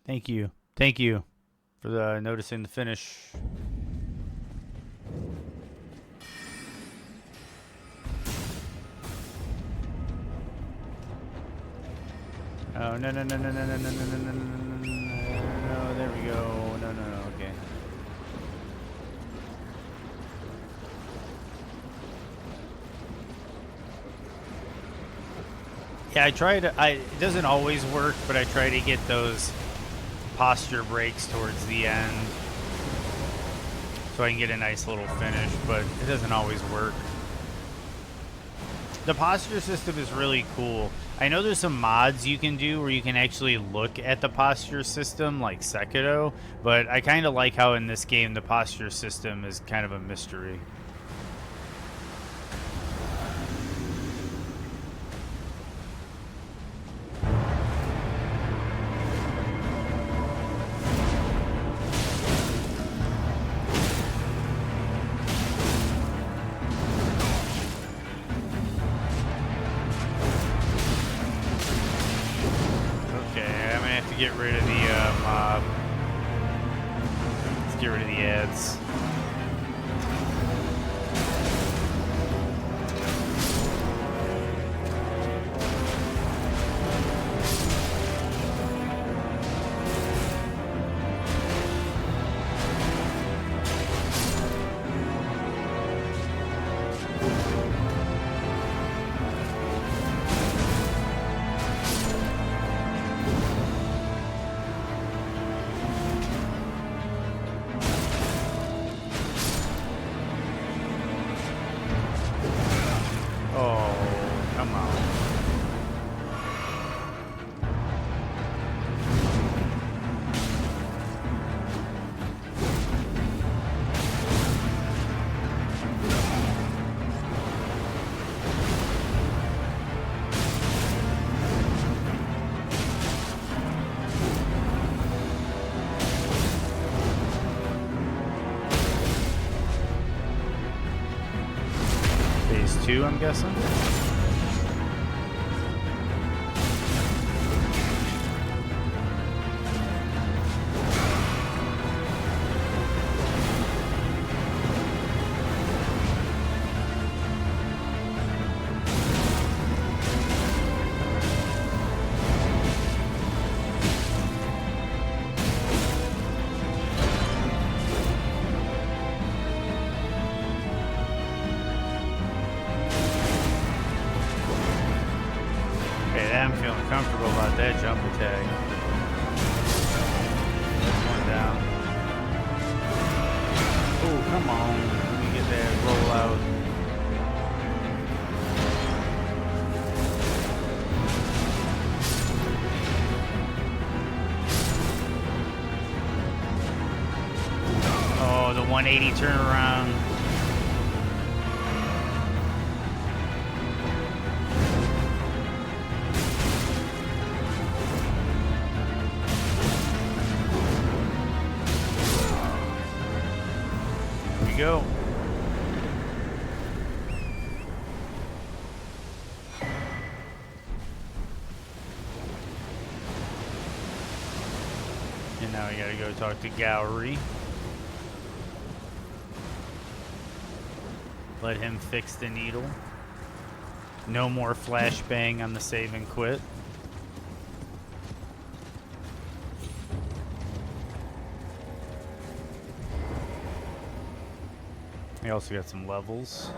Thank you. Thank you for the noticing the finish. Oh, no, no, no, no, no, no, no, no, no, no, no, no, no, there we go. No, no, no, okay. Yeah, I try to, it doesn't always work, but I try to get those posture breaks towards the end so I can get a nice little finish, but it doesn't always work. The posture system is really cool. I know there's some mods you can do where you can actually look at the posture system like Sekiro, but I kind of like how in this game the posture system is kind of a mystery. Get rid of the mob. Let's get rid of the ads. Phase 2, I'm guessing. jump attack. That's one down. Oh, come on. Let me get that roll out. Oh, the 180 turnaround. Here we go. And now we gotta go talk to Gowry. Let him fix the needle. No more flashbang on the save and quit. We also got some levels.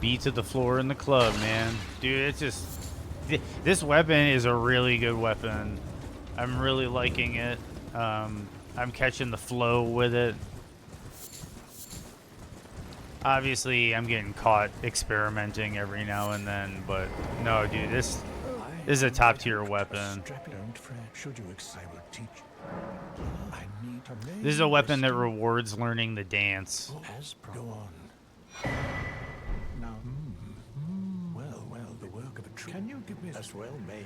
B to the floor in the club, man. Dude, it's just... This weapon is a really good weapon. I'm really liking it. I'm catching the flow with it. Obviously, I'm getting caught experimenting every now and then, but no, dude, this is a top-tier weapon. This is a weapon that rewards learning the dance. Go on. Now, well, the work of a tree. Can you give me as well, mate?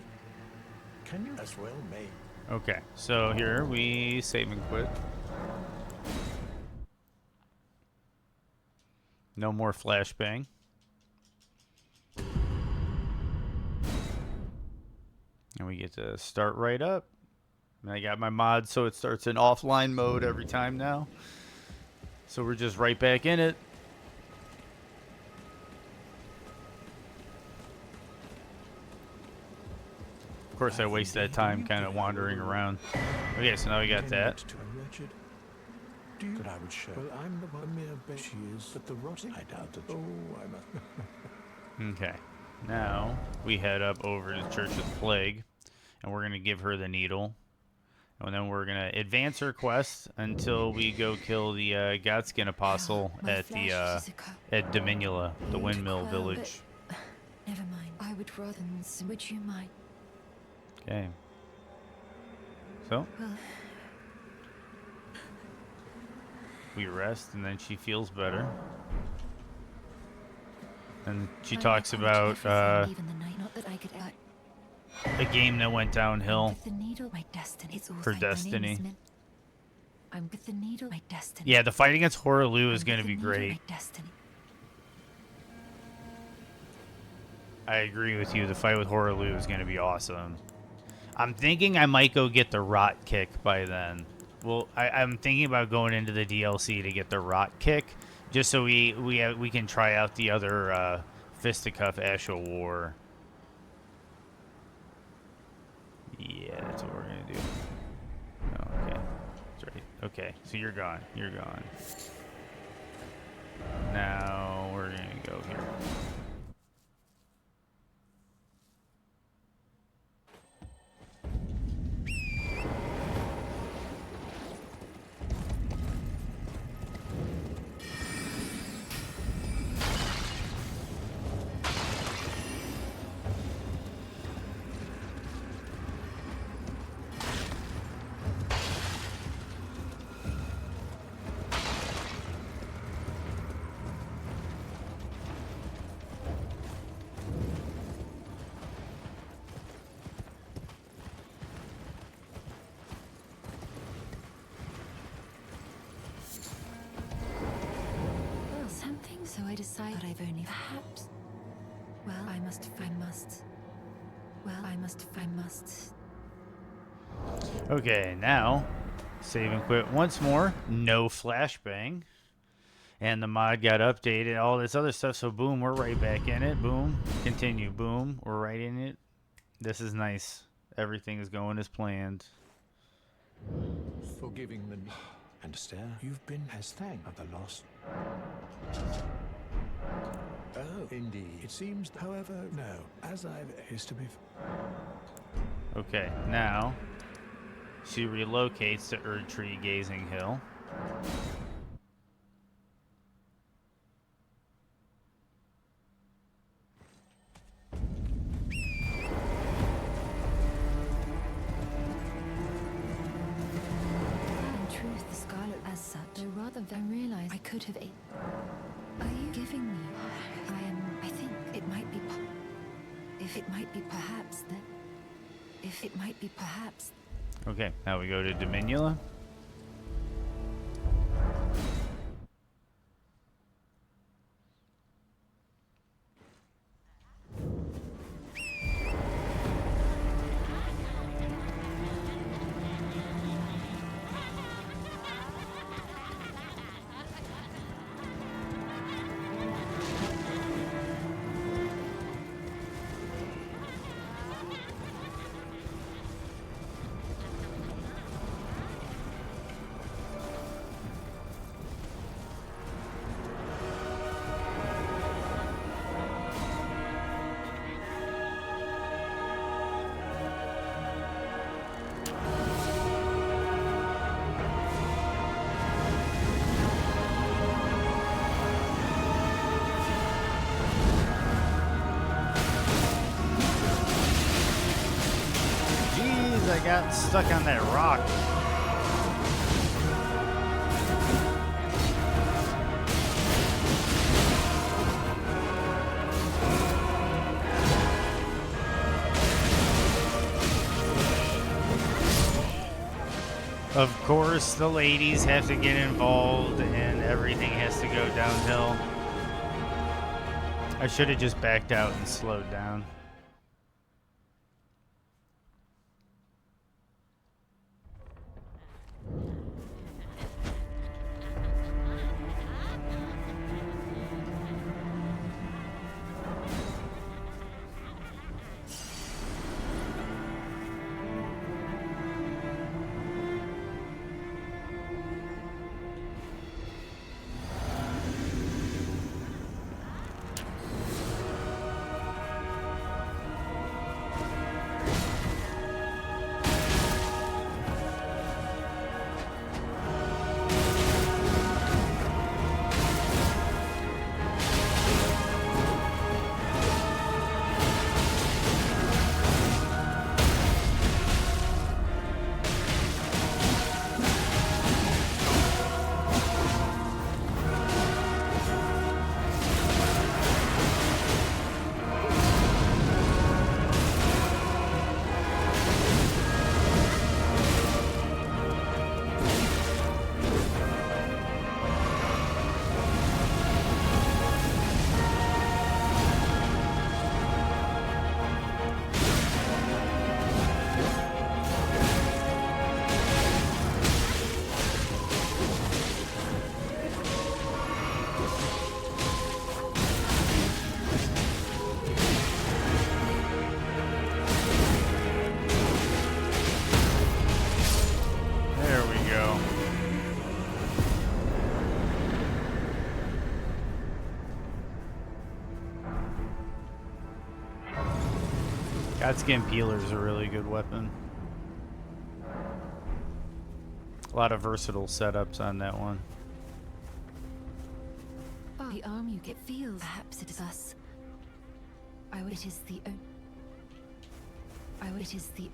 Can you as well, mate? Okay, so here we save and quit. No more flashbang. And we get to start right up. And I got my mod so it starts in offline mode every time now. So we're just right back in it. Of course, I waste that time kind of wandering around. Okay, so now we got that. That I would show. Well, I'm the one mere bet she is, but the rotting. I doubt it. Oh, I'm Okay, now we head up over to Church of the Plague, and we're gonna give her the needle, and then we're gonna advance her quest until we go kill the Godskin Apostle at the at Dominula, the windmill village. Never mind. I would rather. Would you mind? Okay. So we rest, and then she feels better. And she talks about a game that went downhill for Destiny. I'm with the needle, my destiny. Yeah, the fight against Horaloo is going to be great. I agree with you. The fight with Horaloo is going to be awesome. I'm thinking I might go get the Rot Kick by then. Well, I'm thinking about going into the DLC to get the Rot Kick, just so we can try out the other Fisticuff Ash of War. Yeah, that's what we're gonna do. Oh, okay, that's right. Okay, so you're gone. You're gone. Now we're gonna go here. So I decide that I've only perhaps. Well, I must. Well, I must. Okay, now save and quit once more. No flashbang. and the mod got updated, all this other stuff. So boom, we're right back in it. Boom, continue. Boom, we're right in it. This is nice. Everything is going as planned. Forgiving the and stare. You've been as thank of the loss. Oh, indeed. It seems, however, no. As I've is to be. Okay, now she relocates to Erdtree Gazing Hill. I could have ate. Are you giving me? I think it might be. If it might be perhaps that. If it might be perhaps. Okay, now we go to Dominula. I got stuck on that rock. Of course, the ladies have to get involved and everything has to go downhill. I should have just backed out and slowed down. Godskin Peeler's a really good weapon. A lot of versatile setups on that one. But the arm you get feels. Perhaps it is us. It is the. It is the.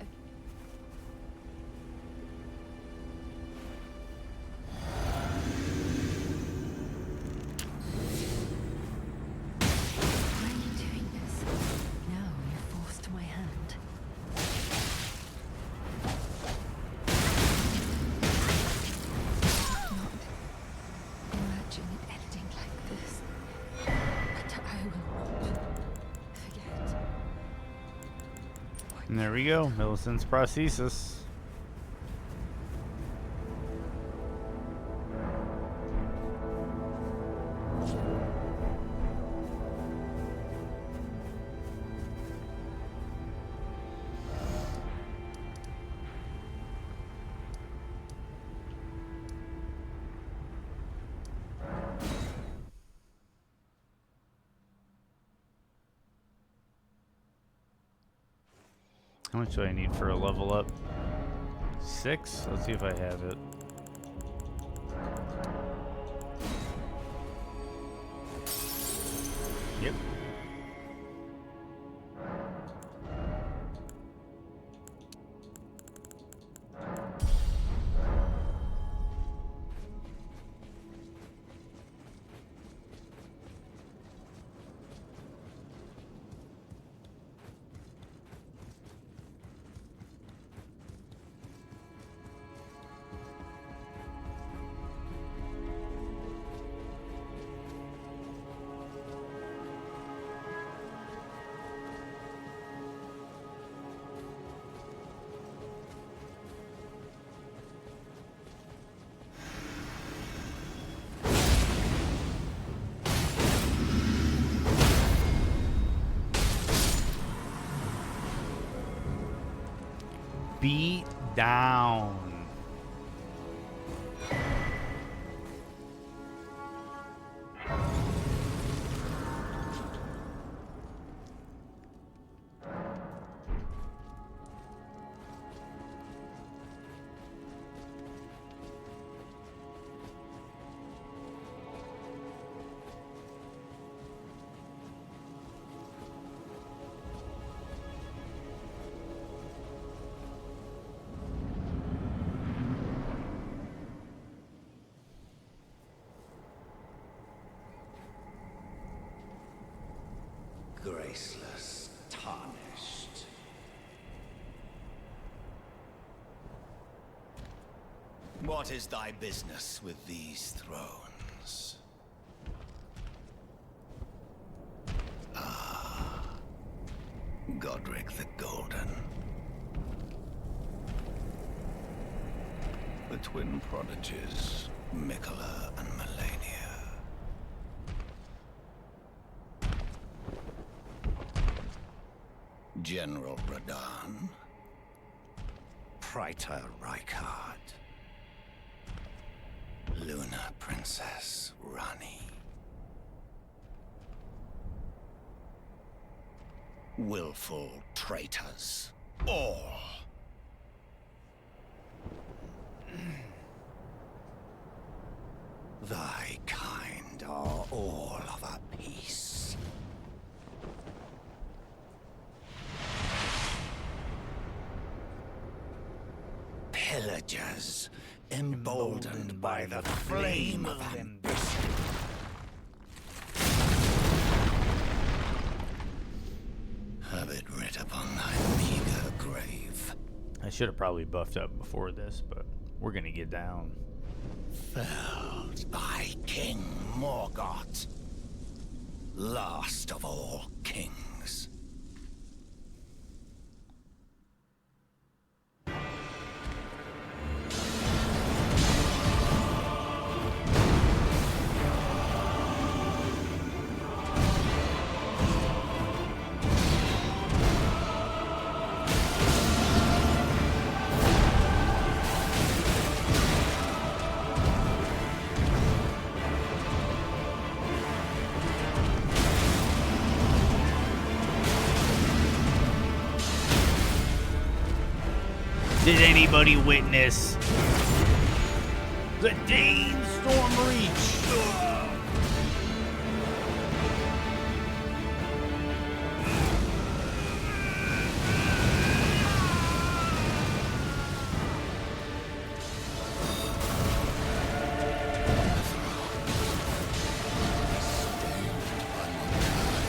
And there we go, Millicent's prosthesis. How much do I need for a level up? 6? Let's see if I have it. Yep. Beat down. Graceless, tarnished. What is thy business with these thrones? Ah, Godric the Golden. The twin prodigies, Mikola and Melania. General Radahn, Praetor Rykard, Luna Princess Rani, willful traitors, all. Thy kind are all of a piece. Pillagers, emboldened by the flame of ambition. Have it writ upon thy meager grave. I should have probably buffed up before this, but we're gonna get down. Felled by King Morgoth, last of all kings. Did anybody witness the Dane Stormreach?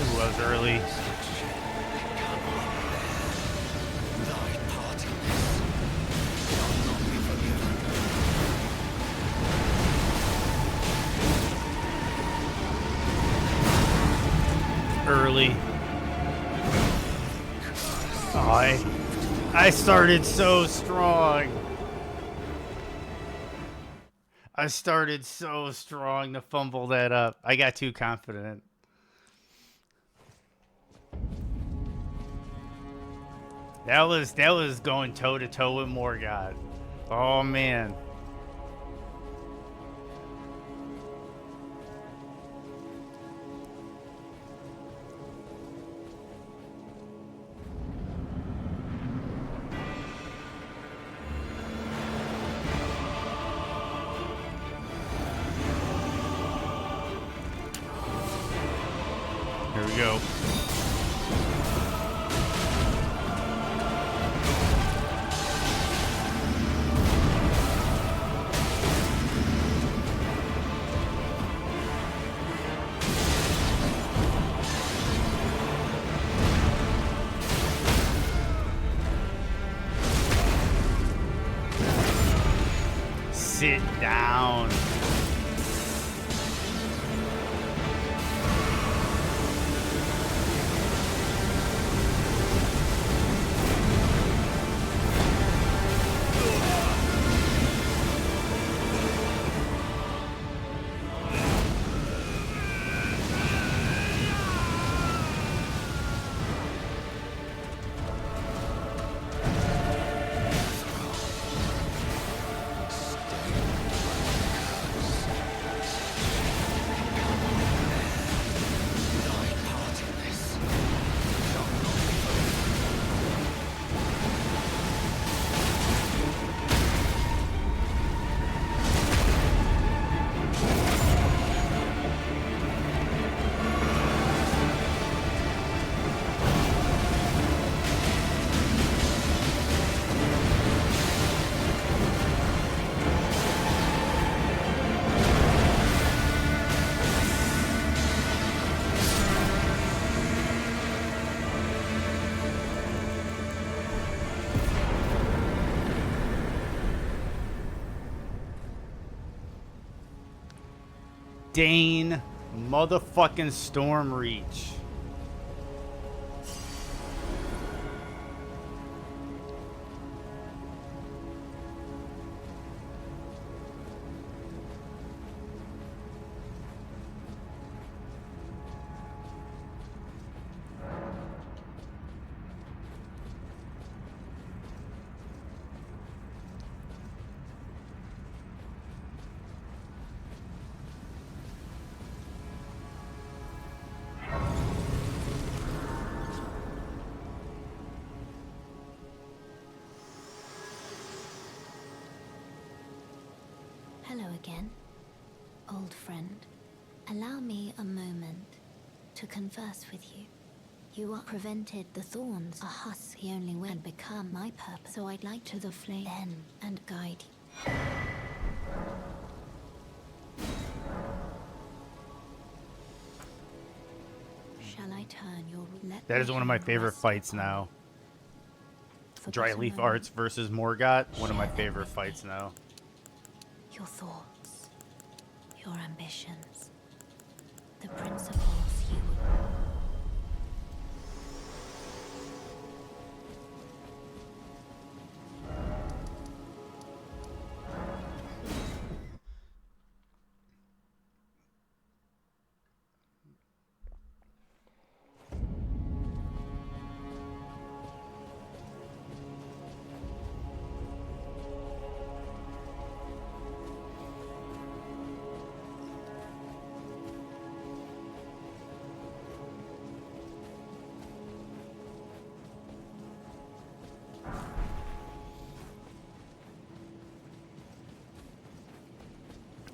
Ooh, I was early. Early. Oh, I started so strong. I started so strong to fumble that up. I got too confident. That was going toe to toe with Morgoth. Oh man. joke. Sit down. Dane motherfucking Stormreach. Hello again, old friend. Allow me a moment to converse with you. You are prevented the thorns. A husk the only way and become my purpose. So I'd like to the flame then and guide you. Shall I turn your That is one of my favorite fights now. Dryleaf Arts versus Morgott. One of my favorite fights now. Your thoughts, your ambitions, the principles you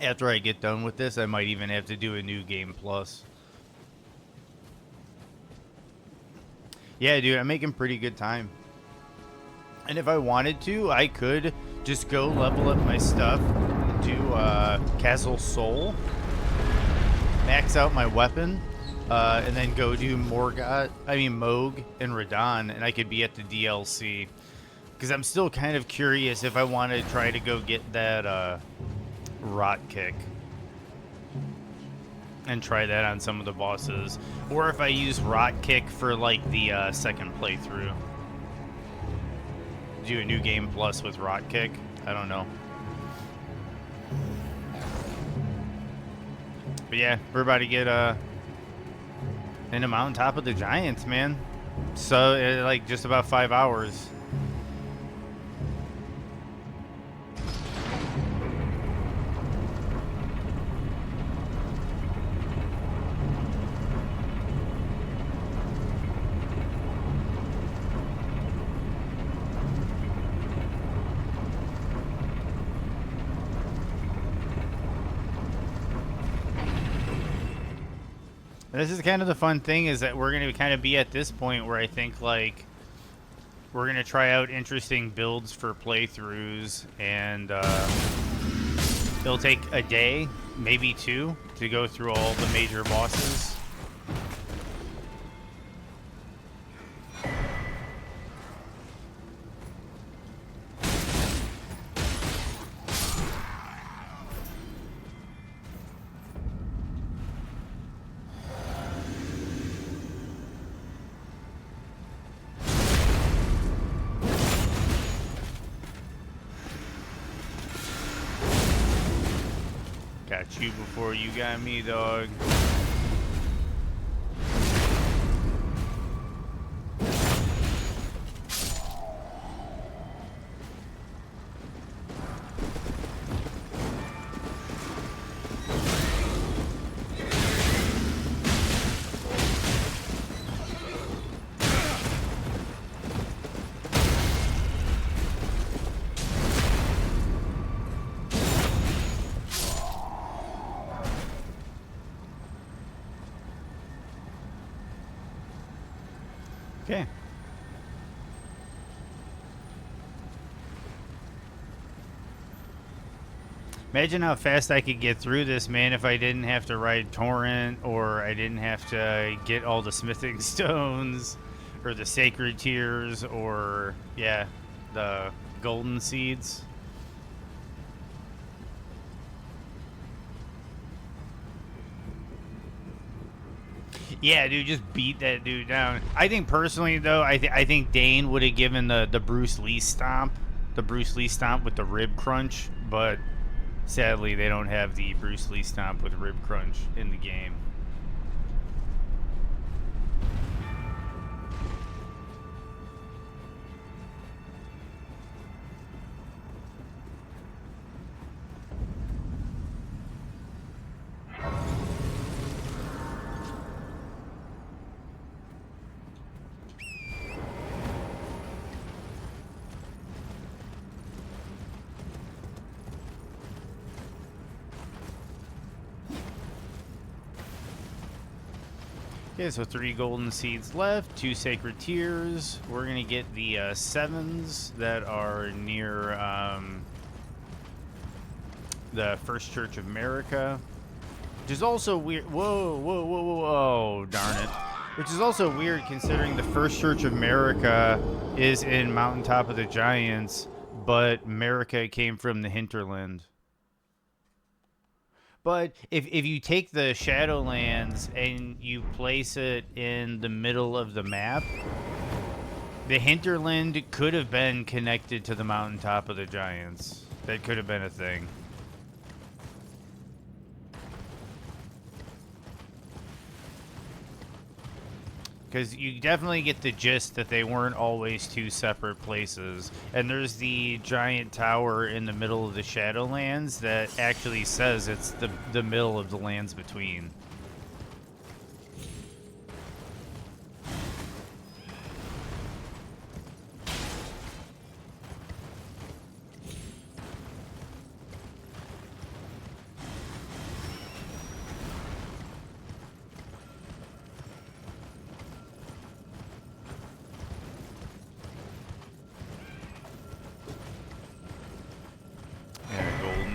After I get done with this, I might even have to do a new game plus. Yeah, dude, I'm making pretty good time. And if I wanted to, I could just go level up my stuff, do Castle Soul, max out my weapon, and then go do Moog and Radon, and I could be at the DLC. Because I'm still kind of curious if I want to try to go get that Rot Kick and try that on some of the bosses, or if I use Rot Kick for like the second playthrough. Do a new game plus with Rot Kick. I don't know. But yeah, we're about to get in the mountaintop of the Giants, man. So like just about 5 hours. This is kind of the fun thing, is that we're going to kind of be at this point where I think, like, we're going to try out interesting builds for playthroughs, and it'll take a day, maybe 2, to go through all the major bosses. Got you before you got me, dog. Okay. Imagine how fast I could get through this, man, if I didn't have to ride torrent, or I didn't have to get all the smithing stones, or the sacred tears, or, yeah, the golden seeds. Yeah, dude, just beat that dude down. I think personally, though, I think Dane would have given the Bruce Lee stomp, with the rib crunch, but sadly they don't have the Bruce Lee stomp with rib crunch in the game. Okay, so 3 golden seeds left, 2 sacred tears. We're gonna get the 7s that are near the First Church of America, which is also weird. Whoa, whoa, whoa, whoa, oh, darn it. Which is also weird considering the First Church of America is in Mountaintop of the Giants, but America came from the hinterland. But if you take the Shadowlands and you place it in the middle of the map, the hinterland could have been connected to the Mountaintop of the Giants. That could have been a thing. Because you definitely get the gist that they weren't always 2 separate places. And there's the giant tower in the middle of the Shadowlands that actually says it's the middle of the lands between.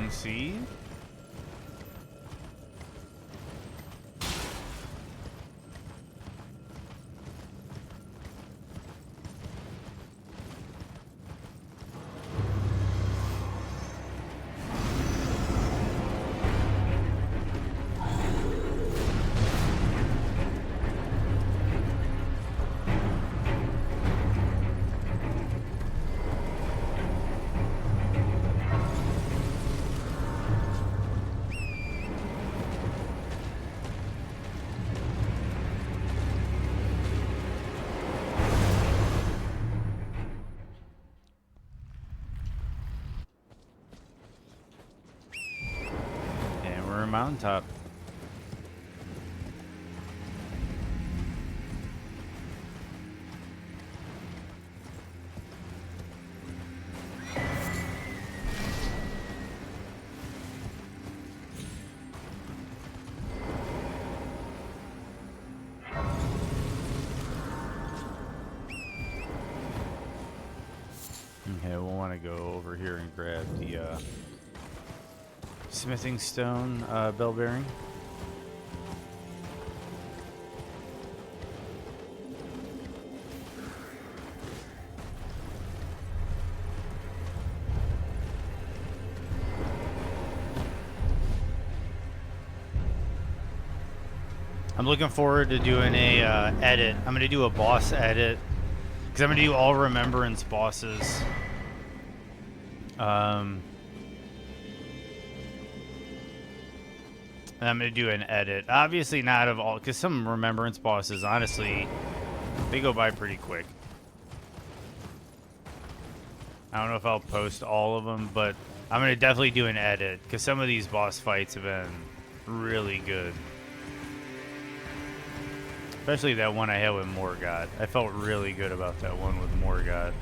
See? Mountaintop. Yeah, we'll want to go over here and grab the smithing stone bell bearing. I'm looking forward to doing a edit. I'm going to do a boss edit because I'm going to do all remembrance bosses. And I'm going to do an edit. Obviously not of all, because some remembrance bosses, honestly, they go by pretty quick. I don't know if I'll post all of them, but I'm going to definitely do an edit because some of these boss fights have been really good. Especially that one I had with Morgott. I felt really good about that one with Morgott.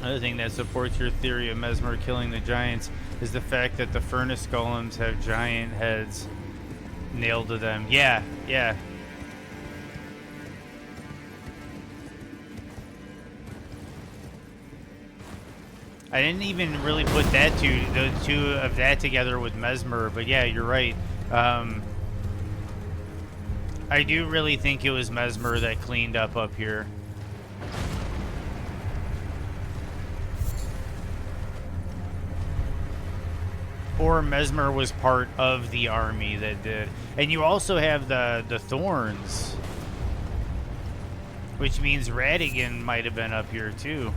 Another thing that supports your theory of Mesmer killing the giants is the fact that the furnace golems have giant heads nailed to them. Yeah, yeah. I didn't even really put the two of that together with Mesmer, but yeah, you're right. I do really think it was Mesmer that cleaned up here. Or Mesmer was part of the army that did. And you also have the thorns, which means Radigan might have been up here too.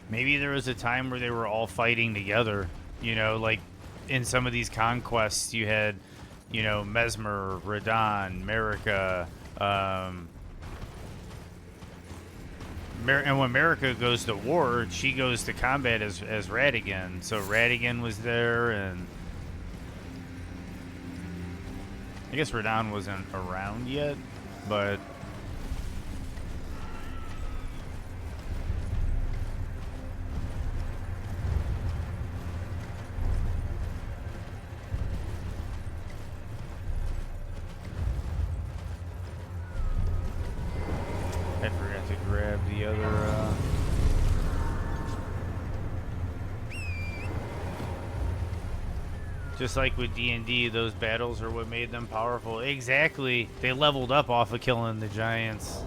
Maybe there was a time where they were all fighting together, you know, like in some of these conquests you had, you know, Mesmer, Radahn, Marika, and when Marika goes to war, she goes to combat as Radigan. So Radigan was there, and I guess Radahn wasn't around yet, but just like with D&D, those battles are what made them powerful. Exactly. They leveled up off of killing the giants.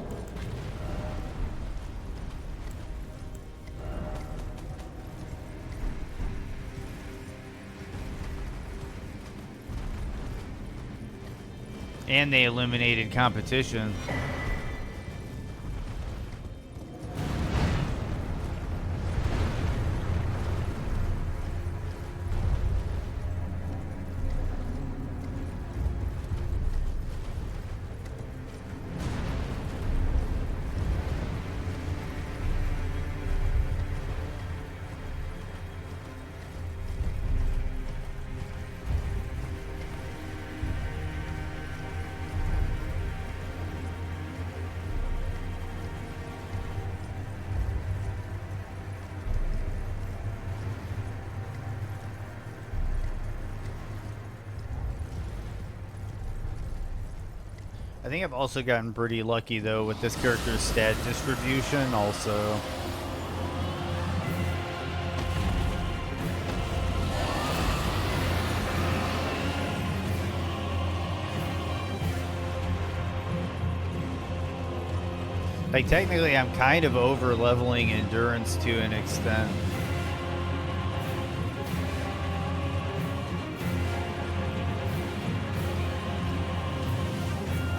And they eliminated competition. I think I've also gotten pretty lucky though with this character's stat distribution also. Like technically I'm kind of over leveling endurance to an extent.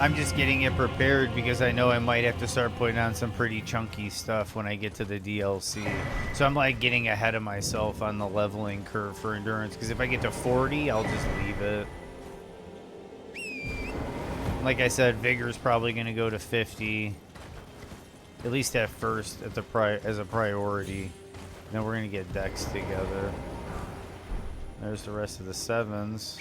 I'm just getting it prepared because I know I might have to start putting on some pretty chunky stuff when I get to the DLC. So I'm like getting ahead of myself on the leveling curve for endurance, because if I get to 40, I'll just leave it. Like I said, Vigor's probably going to go to 50, at least at first, at the as a priority. Then we're going to get Dex together. There's the rest of the 7s.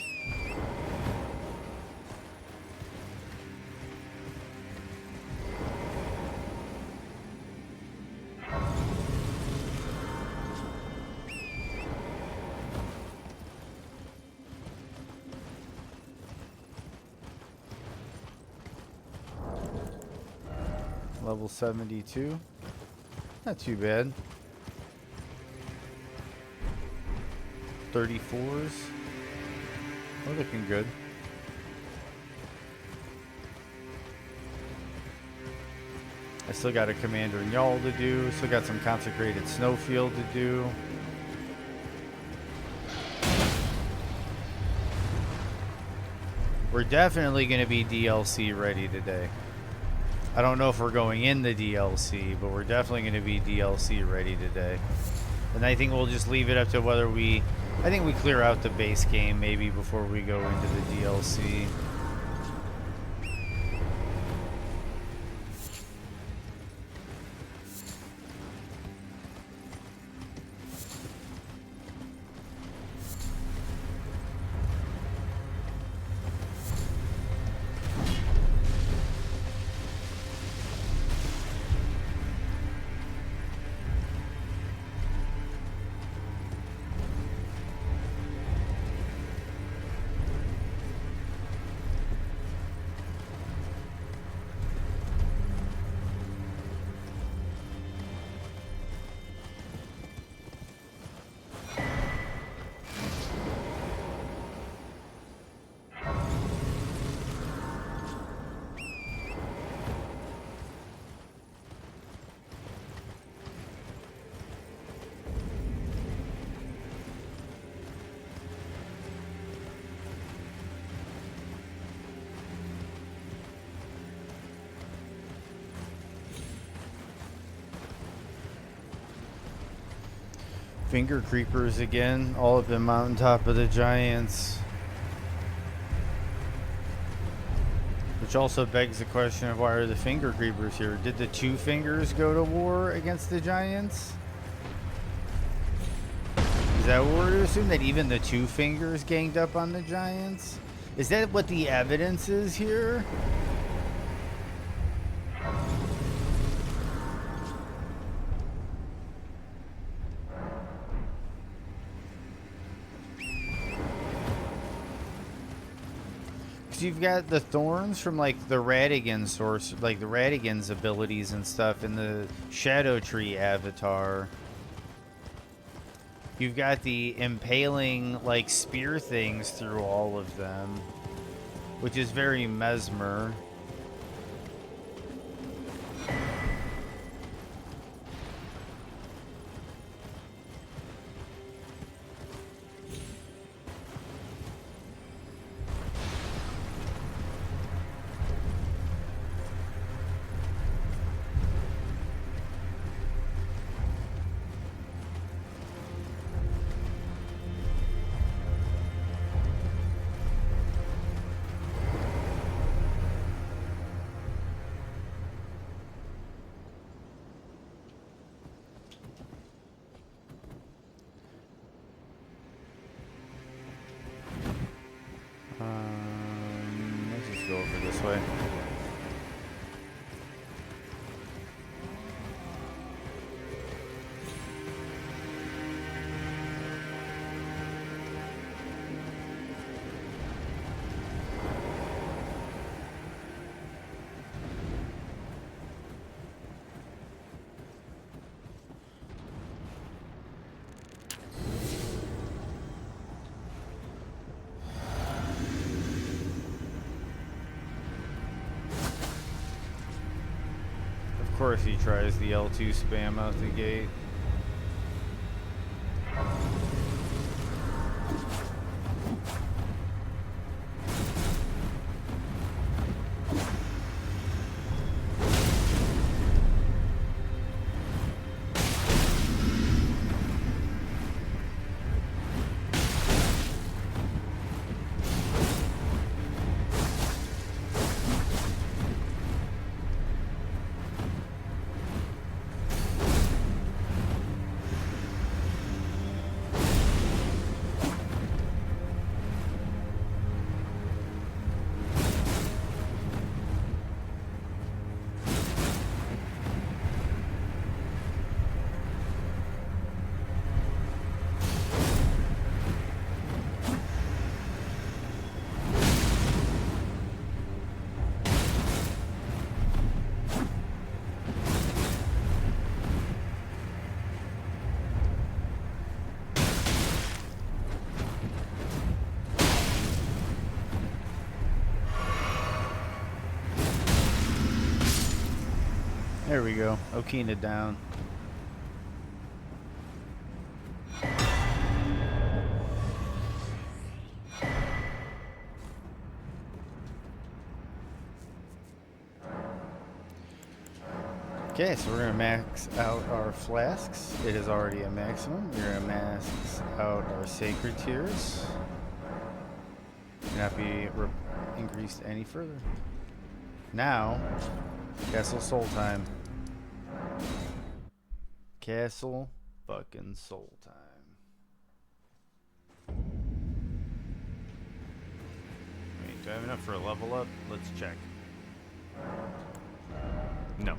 Level 72. Not too bad. 34s. We're looking good. I still got a Commander Y'all to do. Still got some Consecrated Snowfield to do. We're definitely going to be DLC ready today. I don't know if we're going in the DLC, but we're definitely going to be DLC ready today. And I think we'll just leave it up to whether we... I think we clear out the base game maybe before we go into the DLC. Finger creepers again, all up in mountaintop of the giants. Which also begs the question of why are the finger creepers here? Did the two fingers go to war against the giants? Is that what we're to assume? That even the two fingers ganged up on the giants? Is that what the evidence is here? You've got the thorns from like the Radigan source, like the Radigan's abilities and stuff in the Shadow Tree avatar. You've got the impaling like spear things through all of them, which is very Mesmer. Let's just go over this way. Of course he tries the L2 spam out the gate. There we go. Okina down. Okay, so we're going to max out our flasks. It is already a maximum. We're going to max out our sacred tears. Cannot be increased any further. Now, Castle Soul time. Castle fucking Soul time. Wait, do I have enough for a level up? Let's check. No.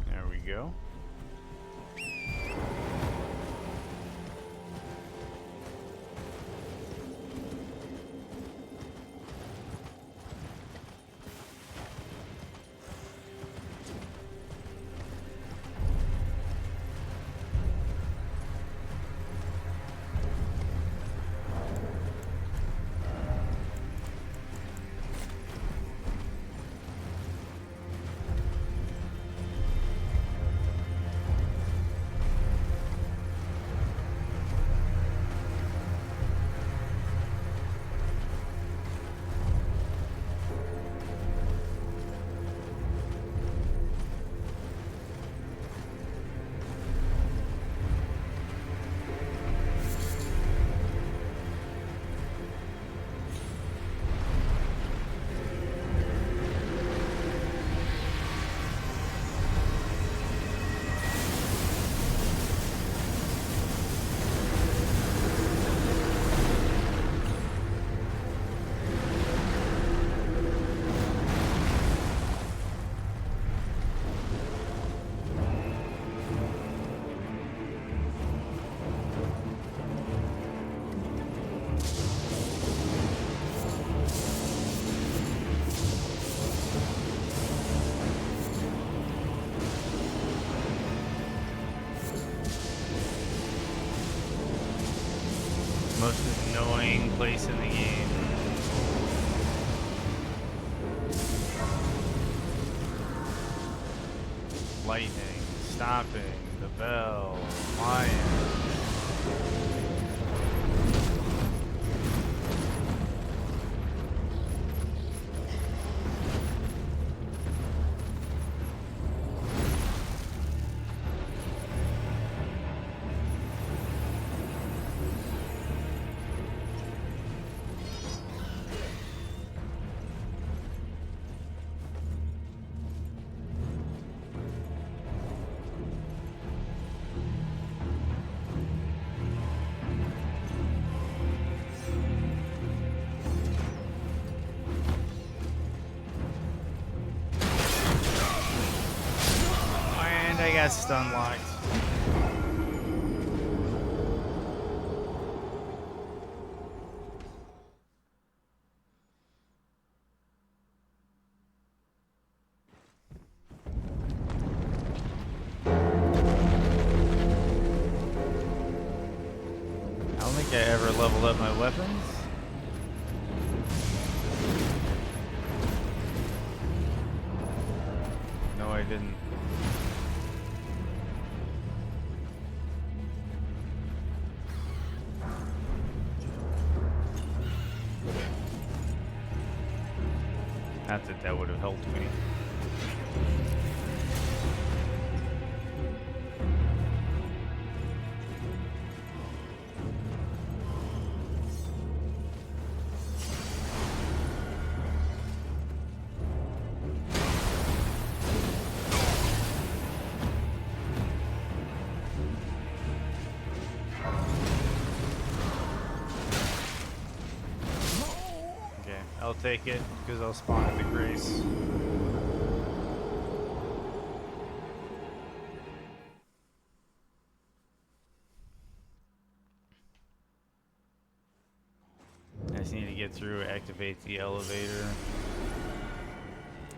There we go. Most annoying place in the game. Lightning, stopping, the bell, lion. I got stun locked. I don't think I ever leveled up my weapons. No, I didn't. Not that that would have helped me. I'll take it, because I'll spawn at the Grace. I just need to get through, activate the elevator.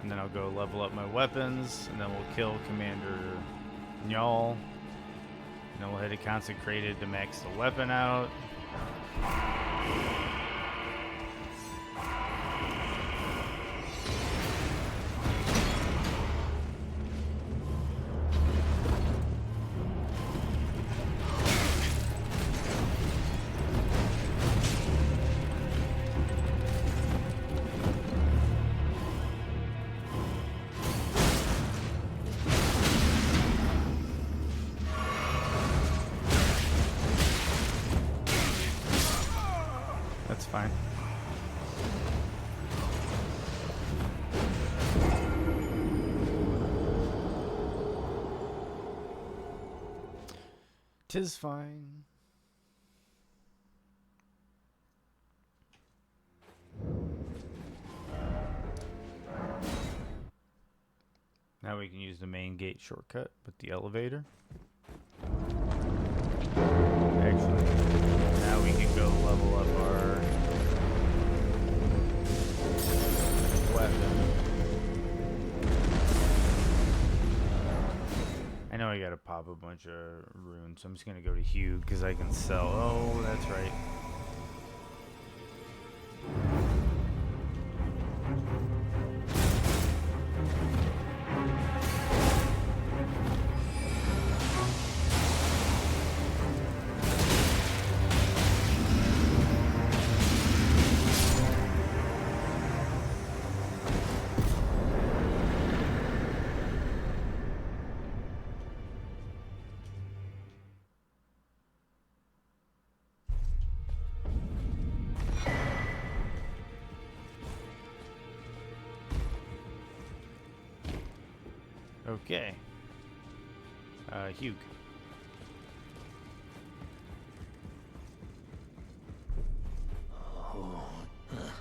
And then I'll go level up my weapons, and then we'll kill Commander Njal. And then we'll hit a consecrated to max the weapon out. That's fine. Tis fine. Now we can use the main gate shortcut with the elevator. Actually, now we can go level up our weapon. I know I gotta pop a bunch of runes, so I'm just gonna go to Hugh because I can sell. Oh, that's right. Okay. Hugh.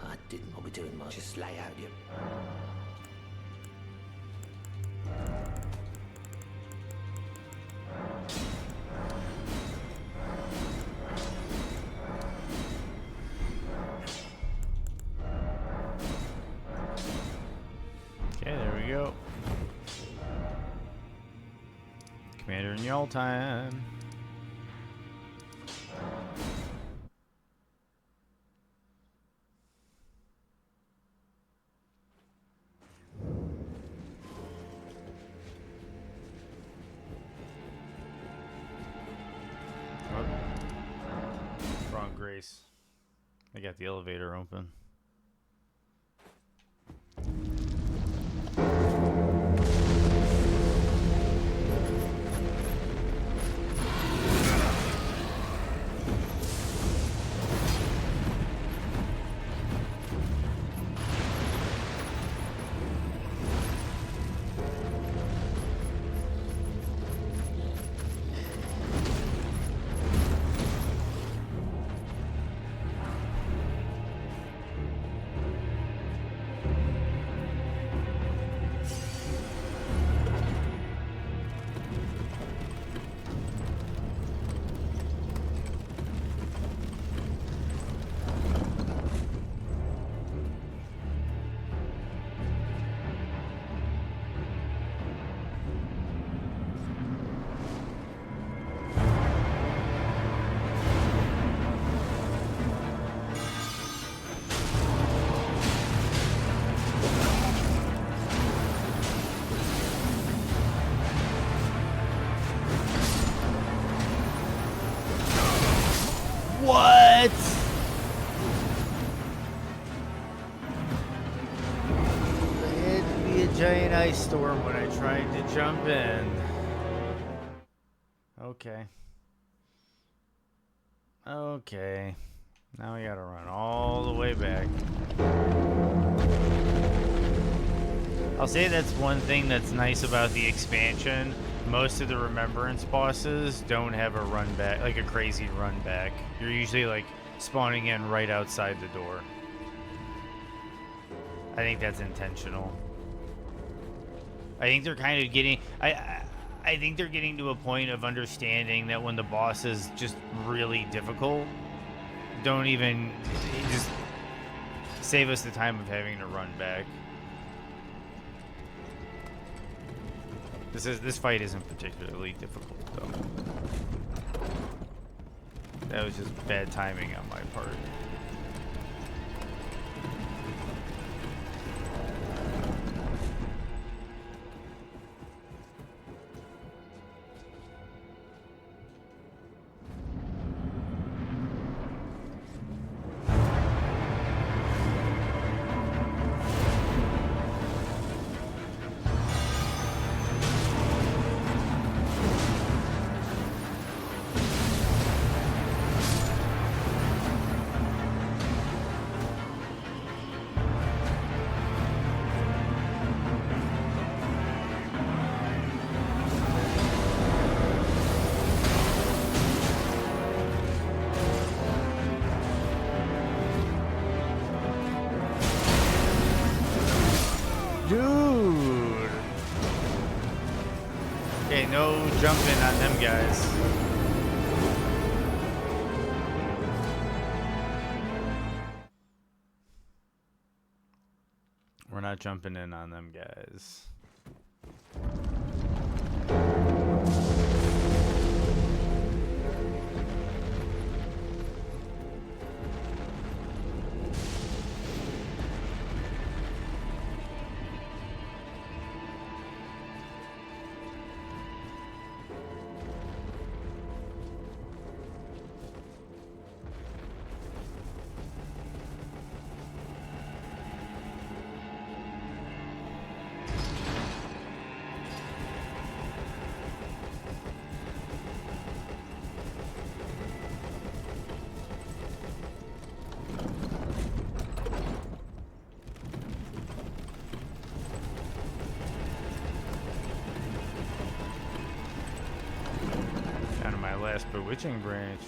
I didn't want to be doing much. Just lay out here. Okay, there we go. Commander in y'all time. Oh. Wrong Grace. I got the elevator open. What? It had to be a giant ice storm when I tried to jump in. Okay. Okay. Now we gotta run all the way back. I'll say that's one thing that's nice about the expansion. Most of the Remembrance bosses don't have a run back, like a crazy run back. You're usually like spawning in right outside the door. I think that's intentional. I think they're kind of getting, I think they're getting to a point of understanding that when the boss is just really difficult, don't even, just save us the time of having to run back. This fight isn't particularly difficult though. That was just bad timing on my part. Dude! Okay, no jumping on them guys. We're not jumping in on them guys. Down to my last bewitching branch.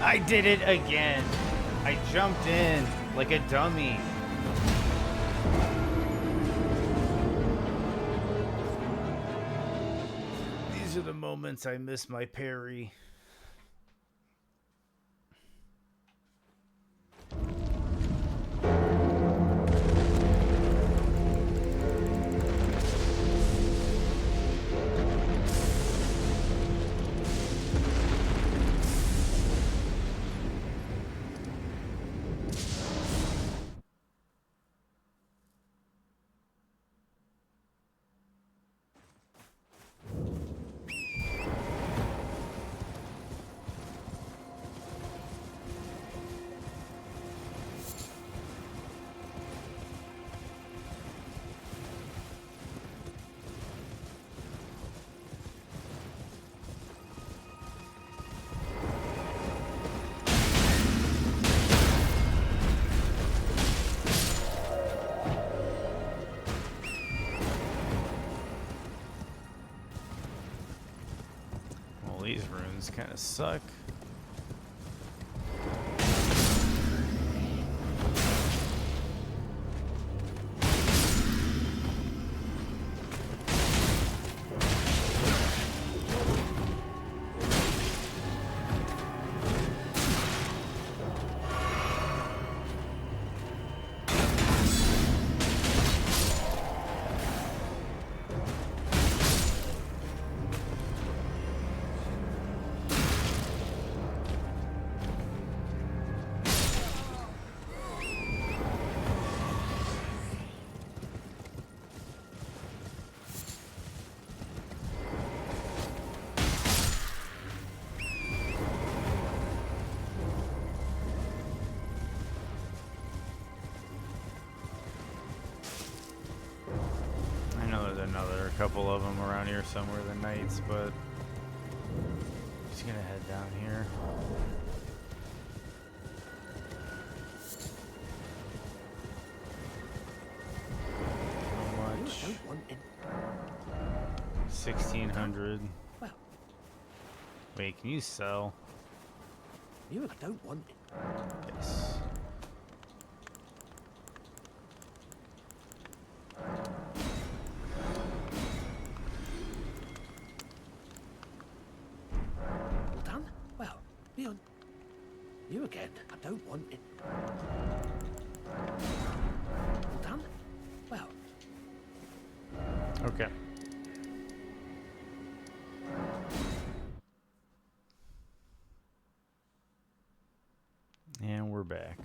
I did it again. I jumped in like a dummy. These are the moments I miss my parry. These runes kind of suck. another couple of them around here somewhere, the knights, but just gonna head down here. How much? 1,600. Wait, can you sell? You don't want it. Yes. All done? Well, Leon, you again. I don't want it. All done? Well. Okay. And we're back.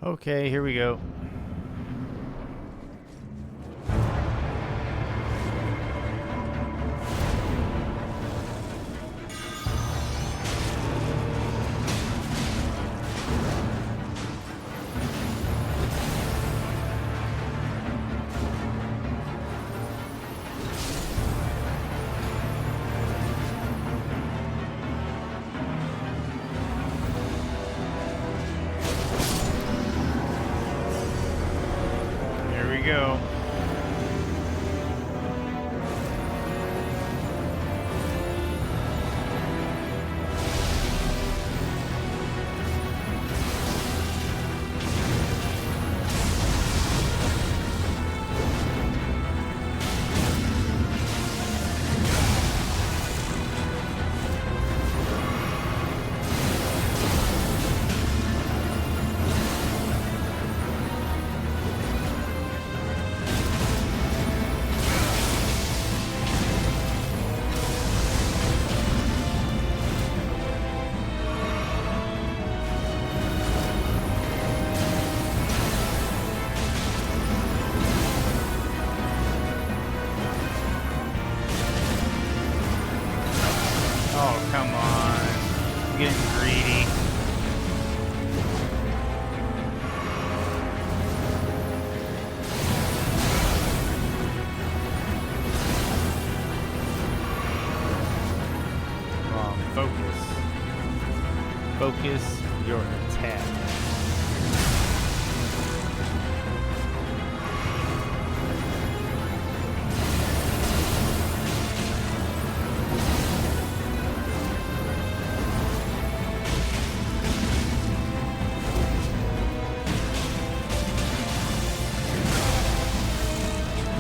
Okay, here we go. Go. Oh, come on. I'm getting greedy. Focus. Focus your attack.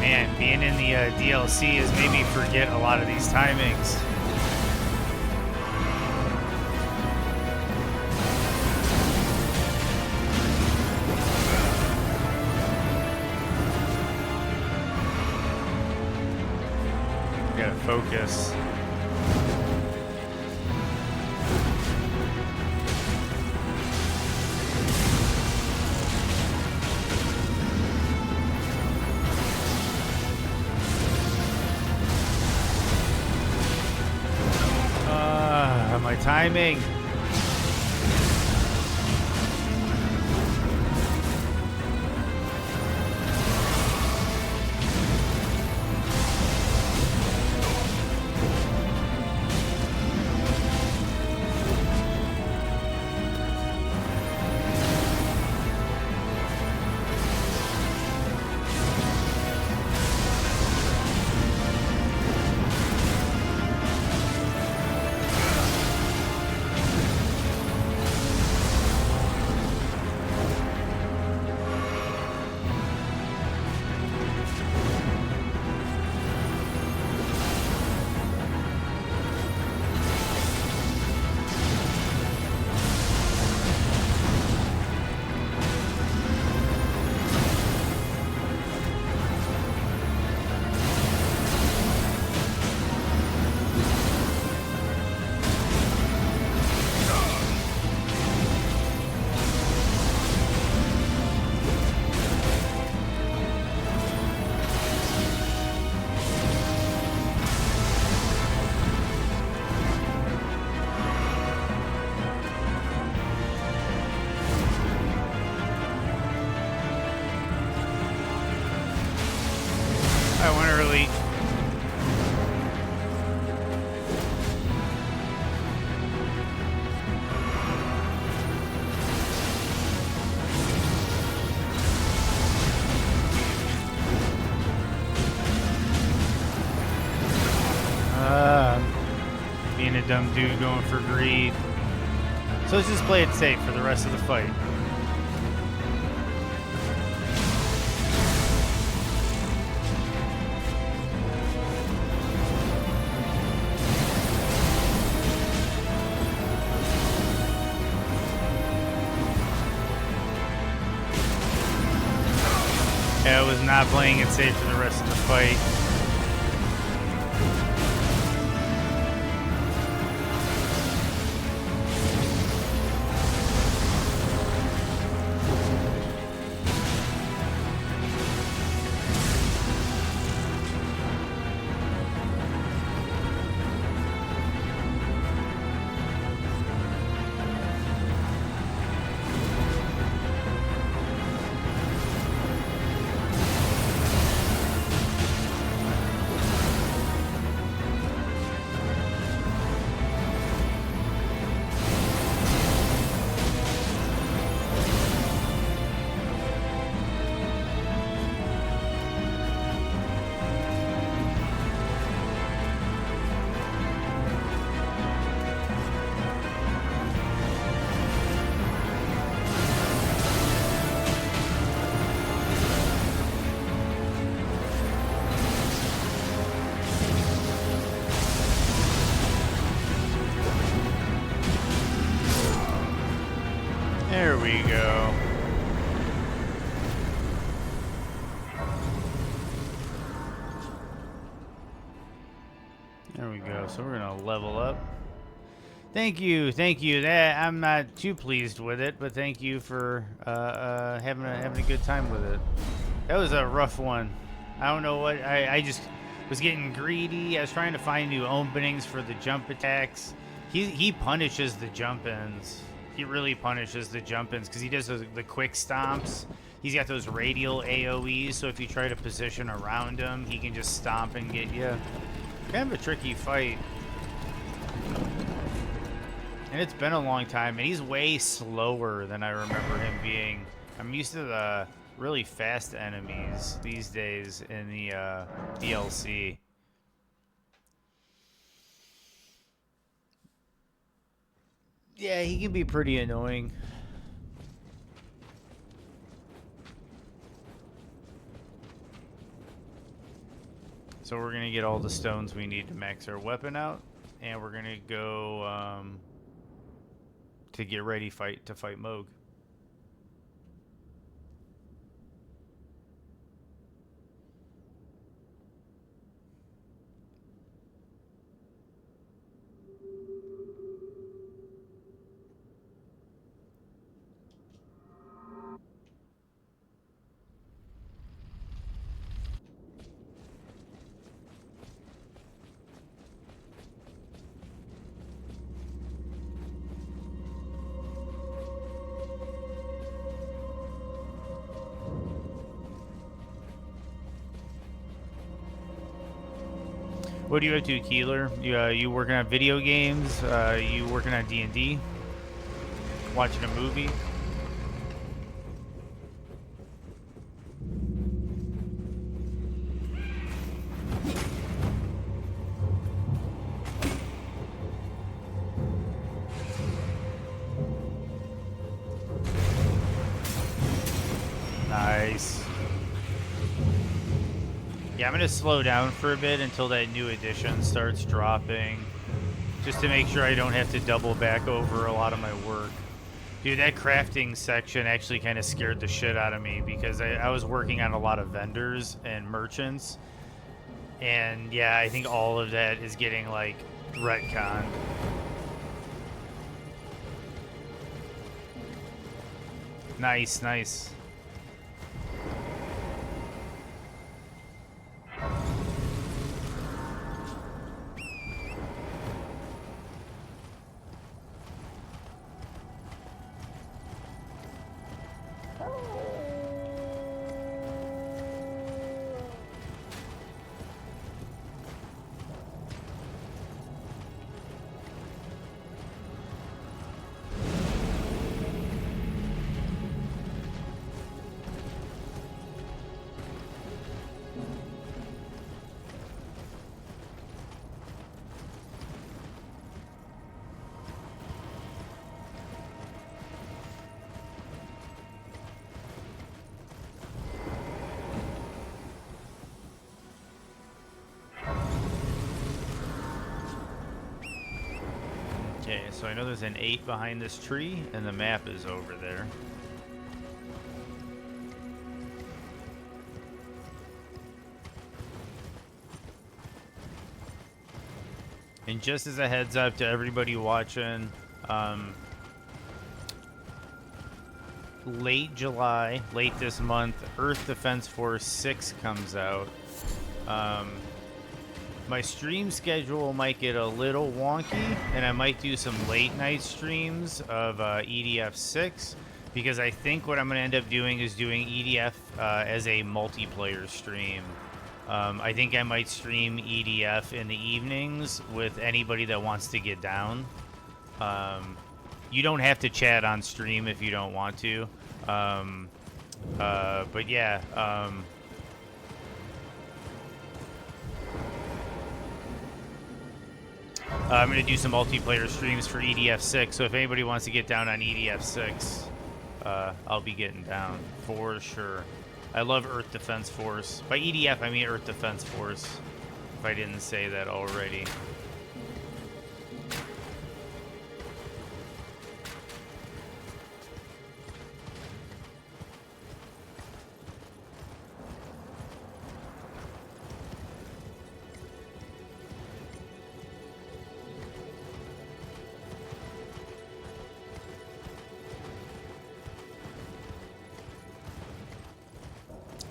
Man, being in the DLC has made me forget a lot of these timings. Gotta focus. My timing. a dumb dude going for greed. So let's just play it safe for the rest of the fight. Yeah, I was not playing it safe for the rest of the fight. There we go. There we go. So we're gonna level up. Thank you, thank you. That I'm not too pleased with it, but thank you for having a good time with it. That was a rough one. I don't know what I just was getting greedy. I was trying to find new openings for the jump attacks. He punishes the jump ins. He really punishes the jump-ins because he does the quick stomps. He's got those radial AoEs, so if you try to position around him, he can just stomp and get you. Kind of a tricky fight. And it's been a long time, and he's way slower than I remember him being. I'm used to the really fast enemies these days in the DLC. Yeah, he can be pretty annoying. So we're gonna get all the stones we need to max our weapon out, and we're gonna go to get ready to fight Moog. What do you have to do, Keeler? You working on video games? You working on D&D? Watching a movie? Nice. Yeah, I'm gonna slow down for a bit until that new edition starts dropping, just to make sure I don't have to double back over a lot of my work. Dude, that crafting section actually kind of scared the shit out of me because I was working on a lot of vendors and merchants, and yeah, I think all of that is getting like retconned. Nice, nice. Okay, so I know there's an 8 behind this tree, and the map is over there. And just as a heads up to everybody watching, late July, late this month, Earth Defense Force 6 comes out. My stream schedule might get a little wonky, and I might do some late night streams of EDF 6, because I think what I'm going to end up doing is doing EDF as a multiplayer stream. I think I might stream EDF in the evenings with anybody that wants to get down. You don't have to chat on stream if you don't want to. But yeah, I'm going to do some multiplayer streams for EDF 6, so if anybody wants to get down on EDF 6, I'll be getting down for sure. I love Earth Defense Force. By EDF, I mean Earth Defense Force, if I didn't say that already.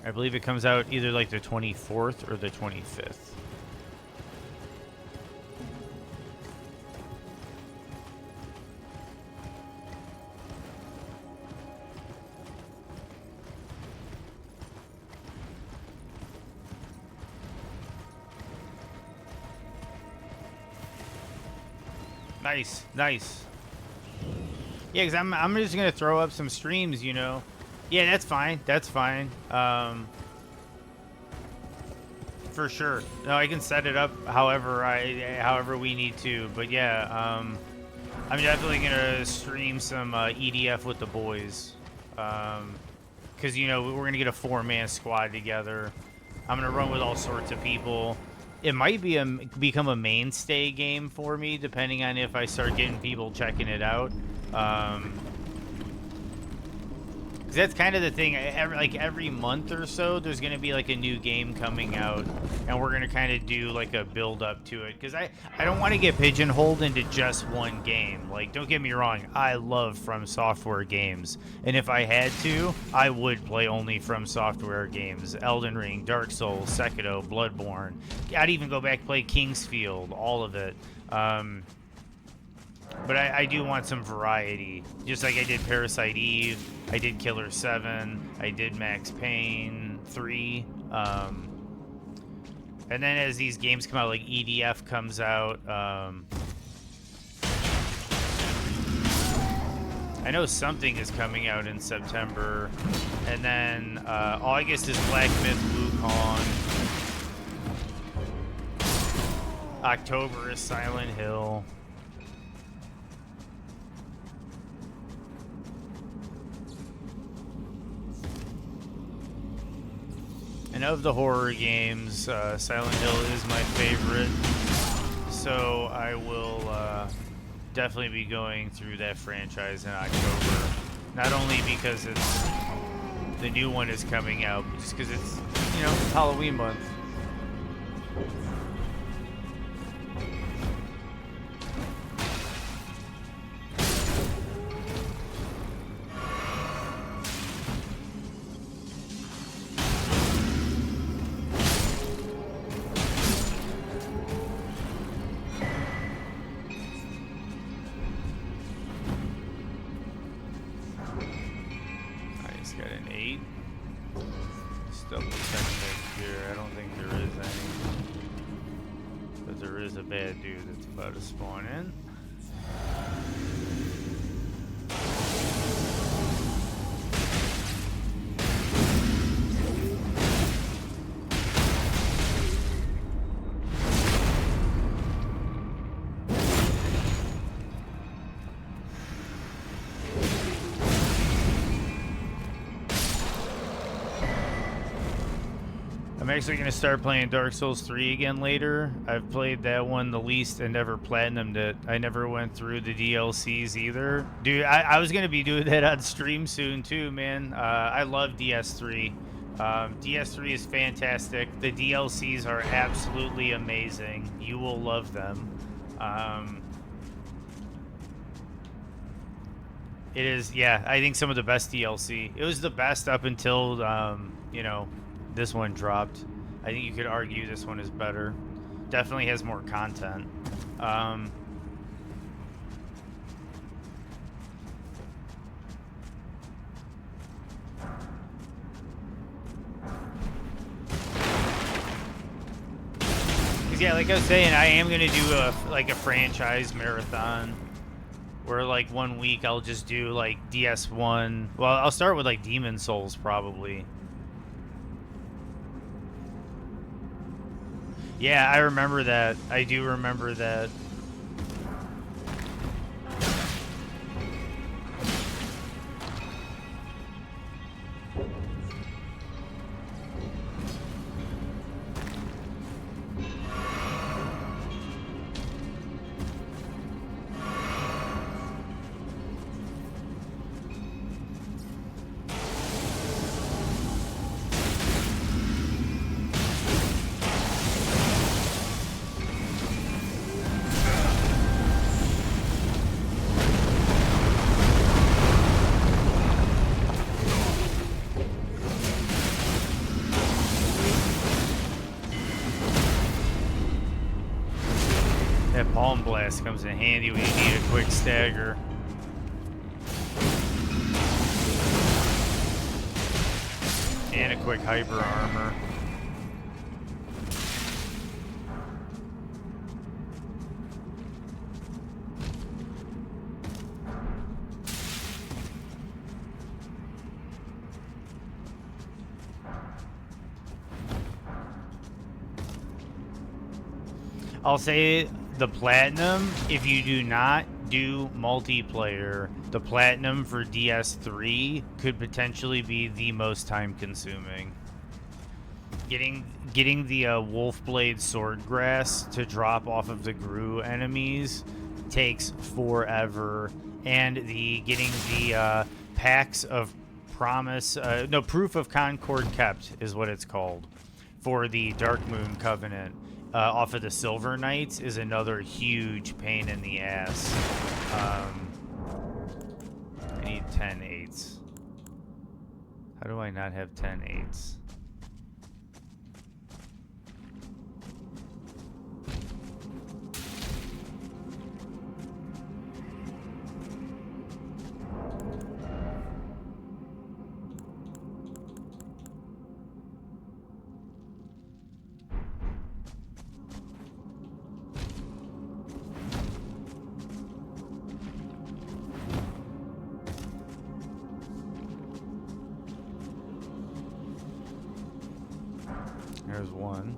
I believe it comes out either like the 24th or the 25th. Nice, nice. Yeah, because I'm just going to throw up some streams, you know. Yeah, that's fine. That's fine. For sure. No, I can set it up however we need to. But yeah, I'm definitely gonna stream some EDF with the boys. Because you know we're gonna get a 4-man squad together. I'm gonna run with all sorts of people. It might be become a mainstay game for me, depending on if I start getting people checking it out. That's kind of the thing. Every month or so, there's gonna be like a new game coming out, and we're gonna kind of do like a build up to it. Because I don't want to get pigeonholed into just one game. Like, don't get me wrong, I love From Software games, and if I had to, I would play only From Software games. Elden Ring, Dark Souls, Sekiro, Bloodborne. I'd even go back and play Kingsfield, all of it. But I do want some variety. Just like I did Parasite Eve, I did Killer 7, I did Max Payne 3. And then as these games come out, like EDF comes out, I know something is coming out in September. And then August is Black Myth Wukong. October is Silent Hill. And of the horror games, Silent Hill is my favorite, so I will definitely be going through that franchise in October. Not only because the new one is coming out, but just because it's, you know, it's Halloween month. To spawn in. I'm actually going to start playing Dark Souls 3 again later. I've played that one the least and never platinumed it. I never went through the DLCs either. Dude, I was going to be doing that on stream soon too, man. I love DS3. DS3 is fantastic. The DLCs are absolutely amazing. You will love them. It is, yeah, I think some of the best DLC. It was the best up until, you know, this one dropped. I think you could argue this one is better. Definitely has more content. Cause yeah, like I was saying, I am gonna do a franchise marathon. Where like 1 week I'll just do like DS1. Well, I'll start with like Demon Souls probably. Yeah, I remember that. I do remember that. That Palm Blast comes in handy when you need a quick stagger. And a quick hyper armor. I'll say the platinum, if you do not do multiplayer, the platinum for DS3 could potentially be the most time consuming. Getting the Wolfblade Swordgrass to drop off of the Gru enemies takes forever, and getting the packs of promise, no, Proof of Concord Kept is what it's called, for the Dark Moon Covenant. Off of the Silver Knights is another huge pain in the ass. I need 10 8s. How do I not have 10 8s? There's one.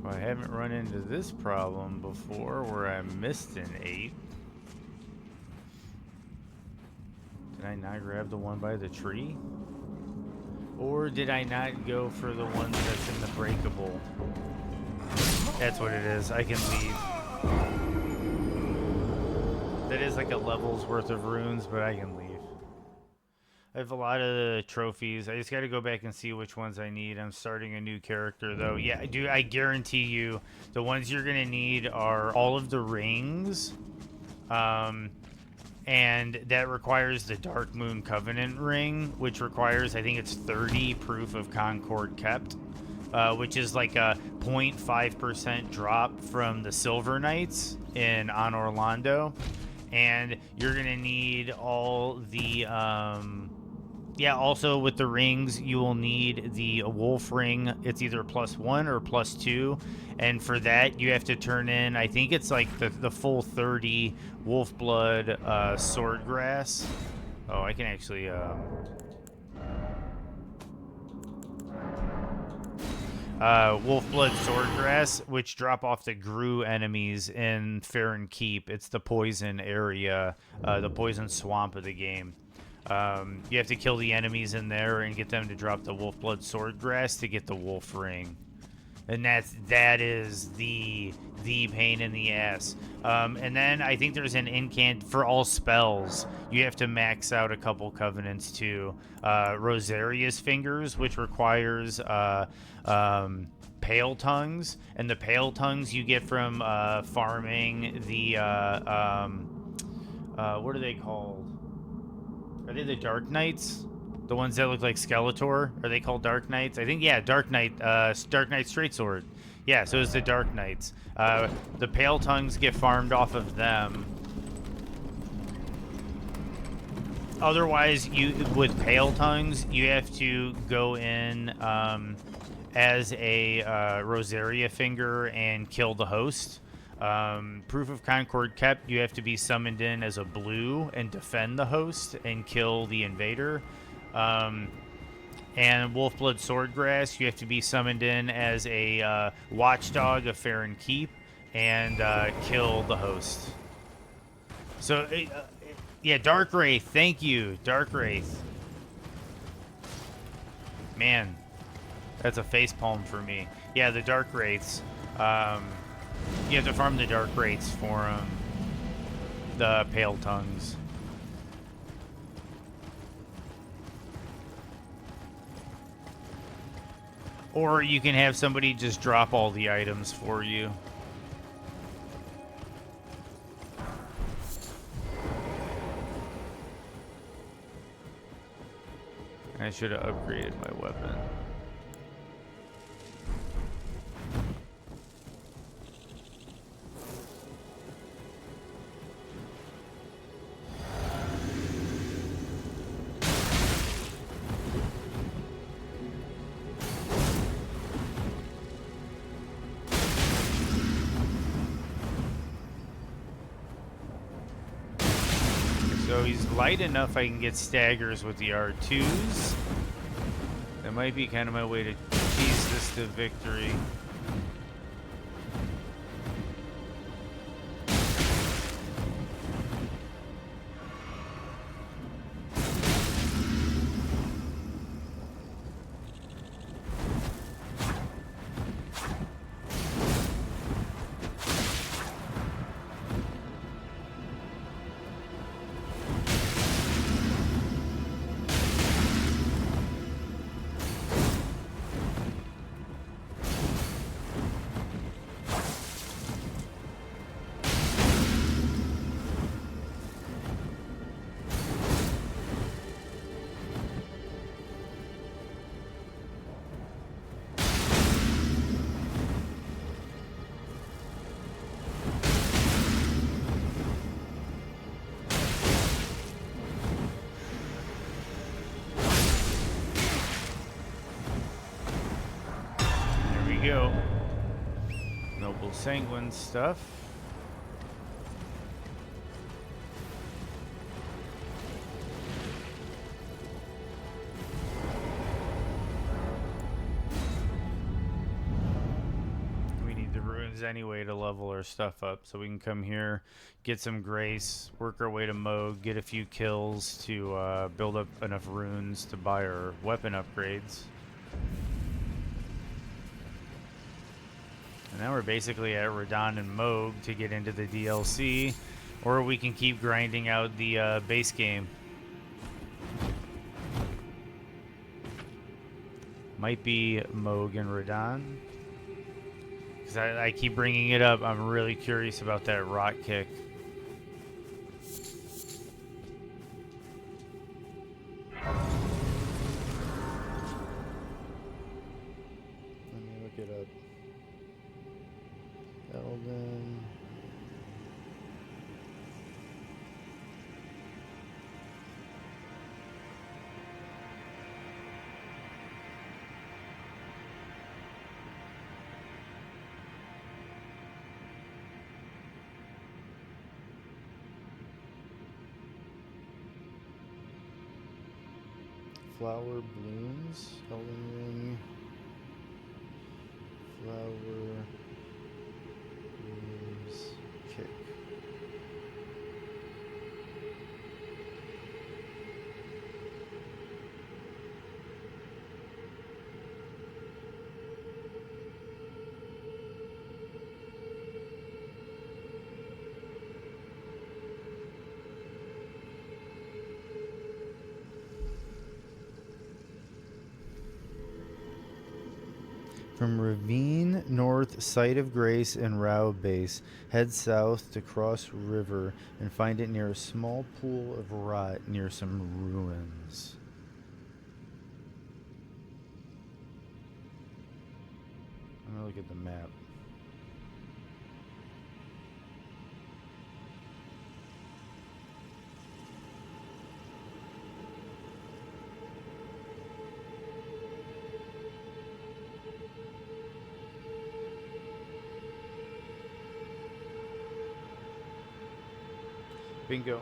I haven't run into this problem before where I missed an 8. Did I not grab the one by the tree? Or did I not go for the one that's in the breakable? That's what it is. I can leave. That is like a level's worth of runes, but I can leave. I have a lot of the trophies. I just got to go back and see which ones I need. I'm starting a new character, though. Yeah, dude, I guarantee you the ones you're going to need are all of the rings. And that requires the Dark Moon Covenant ring, which requires, I think it's 30 Proof of Concord Kept. which is like a 0.5% drop from the Silver Knights on Orlando. And you're going to need all the... yeah, also with the rings, you will need the wolf ring. It's either +1 or +2. And for that, you have to turn in, I think it's like the full 30 wolf blood swordgrass. Oh, I can actually... Wolfblood Swordgrass, which drop off the Gru enemies in Farron Keep. It's the poison area, the poison swamp of the game. You have to kill the enemies in there and get them to drop the Wolfblood Swordgrass to get the Wolf Ring. And that is the pain in the ass. And then I think there's an incant for all spells. You have to max out a couple covenants too. Rosaria's Fingers, which requires Pale Tongues, and the Pale Tongues you get from farming the what are they called? Are they the Dark Knights? The ones that look like Skeletor? Are they called Dark Knights? I think, yeah, Dark Knight Straight Sword. Yeah, so it's the Dark Knights. The Pale Tongues get farmed off of them. Otherwise, with Pale Tongues, you have to go in as a Rosaria Finger and kill the host. Proof of Concord Kept, you have to be summoned in as a blue and defend the host and kill the invader. And Wolfblood Swordgrass, you have to be summoned in as a watchdog of Farron Keep and kill the host. So, yeah, Dark Wraith, thank you, Dark Wraith. Man, that's a facepalm for me. Yeah, the Dark Wraiths. You have to farm the Dark Wraiths for the Pale Tongues. Or you can have somebody just drop all the items for you. I should have upgraded my weapon. So he's light enough I can get staggers with the R2s. That might be kind of my way to cheese this to victory. Go. Noble Sanguine stuff. We need the runes anyway to level our stuff up, so we can come here, get some grace, work our way to Moog, get a few kills to build up enough runes to buy our weapon upgrades. And now we're basically at Radon and Moog to get into the DLC, or we can keep grinding out the base game. Might be Moog and Radon. Because I keep bringing it up. I'm really curious about that rock kick. Flower blooms. Elden Ring. Flower blooms. Kick. From Ravine North, Site of Grace and Rao Base, head south to Cross River and find it near a small pool of rot near some ruins. I'm gonna look at the map. Bingo.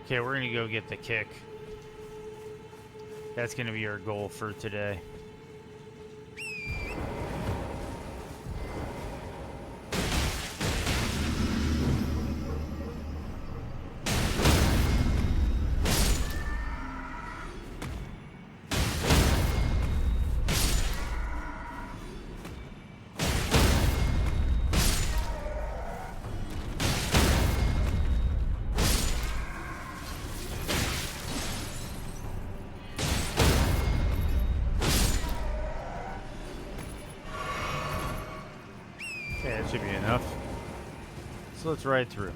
Okay, we're gonna go get the kick. That's gonna be our goal for today. Okay, that should be enough. So let's ride through.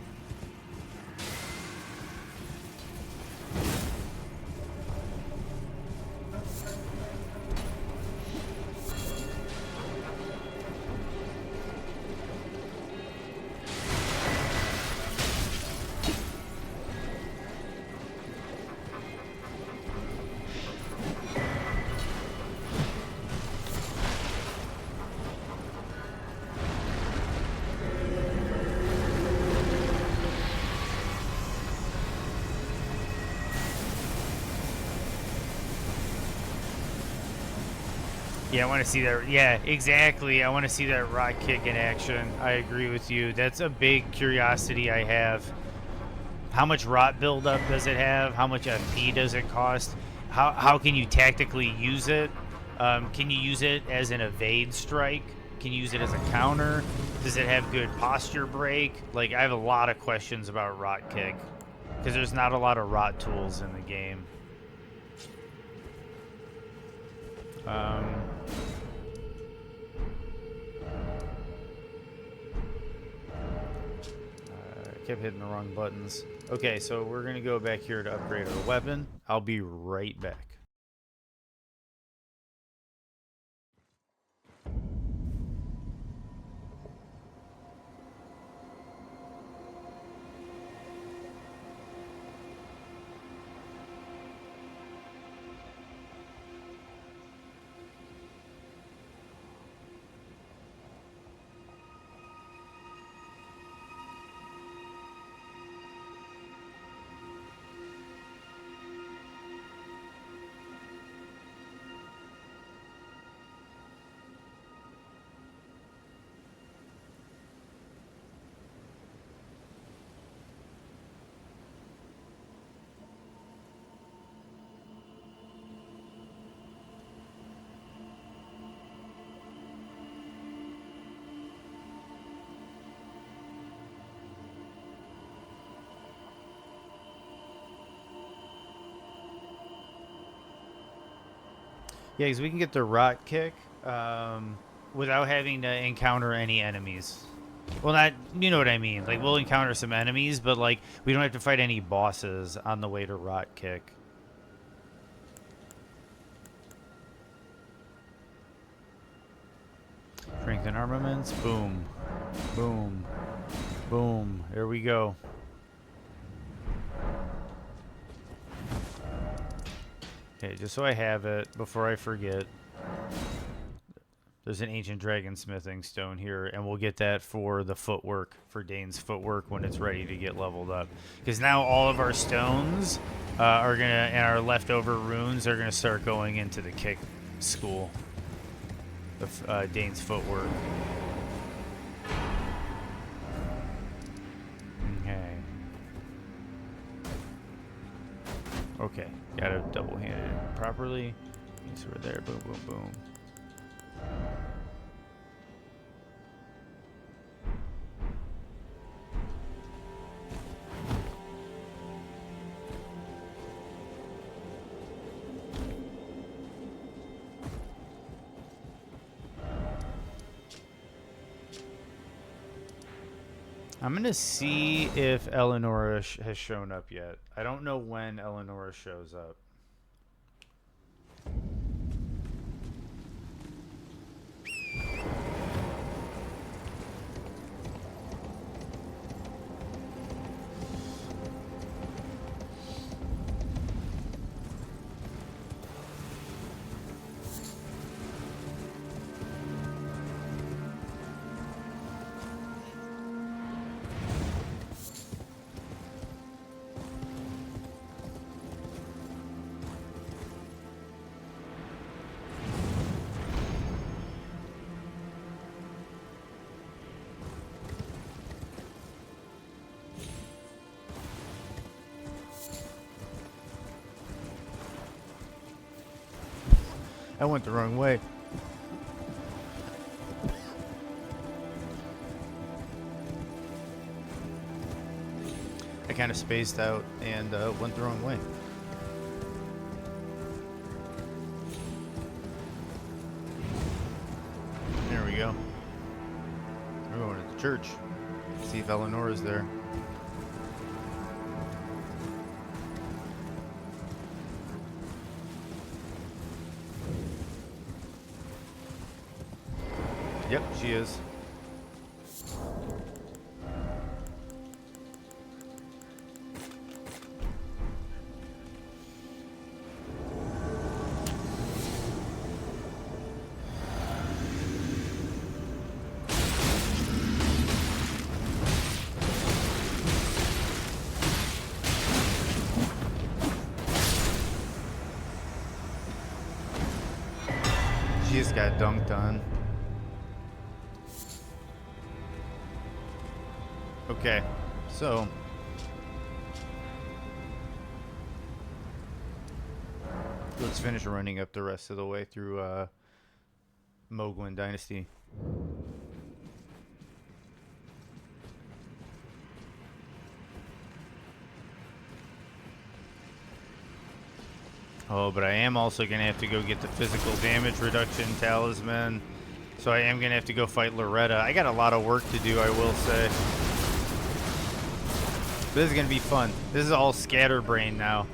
Yeah, I want to see that. Yeah, exactly. I want to see that rock kick in action. I agree with you. That's a big curiosity I have. How much rot buildup does it have? How much FP does it cost? How can you tactically use it? Can you use it as an evade strike? Can you use it as a counter? Does it have good posture break? Like, I have a lot of questions about rot kick because there's not a lot of rot tools in the game. I kept hitting the wrong buttons. Okay, so we're gonna go back here to upgrade our weapon. I'll be right back. Yeah, because we can get the rot kick without having to encounter any enemies. Well, not, you know what I mean. Like, we'll encounter some enemies, but, like, we don't have to fight any bosses on the way to rot kick. Strengthen armaments. Boom. Boom. Boom. There we go. Okay, just so I have it before I forget. There's an ancient dragon smithing stone here, and we'll get that for the footwork, for Dane's footwork when it's ready to get leveled up. Because now all of our stones are gonna, and our leftover runes are gonna start going into the kick school of Dane's footwork. Okay. Okay, gotta double-hand it properly. So we're there. Boom, boom, boom. I'm gonna see if Eleonora has shown up yet. I don't know when Eleonora shows up. I went the wrong way. I kind of spaced out and went the wrong way. There we go. We're going to the church. See if Eleanor's there. Yep, she is. She just got dunked on. Okay, so let's finish running up the rest of the way through Mogwin Dynasty. Oh, but I am also going to have to go get the physical damage reduction talisman. So I am going to have to go fight Loretta. I got a lot of work to do, I will say. This is going to be fun. This is all scatterbrain now.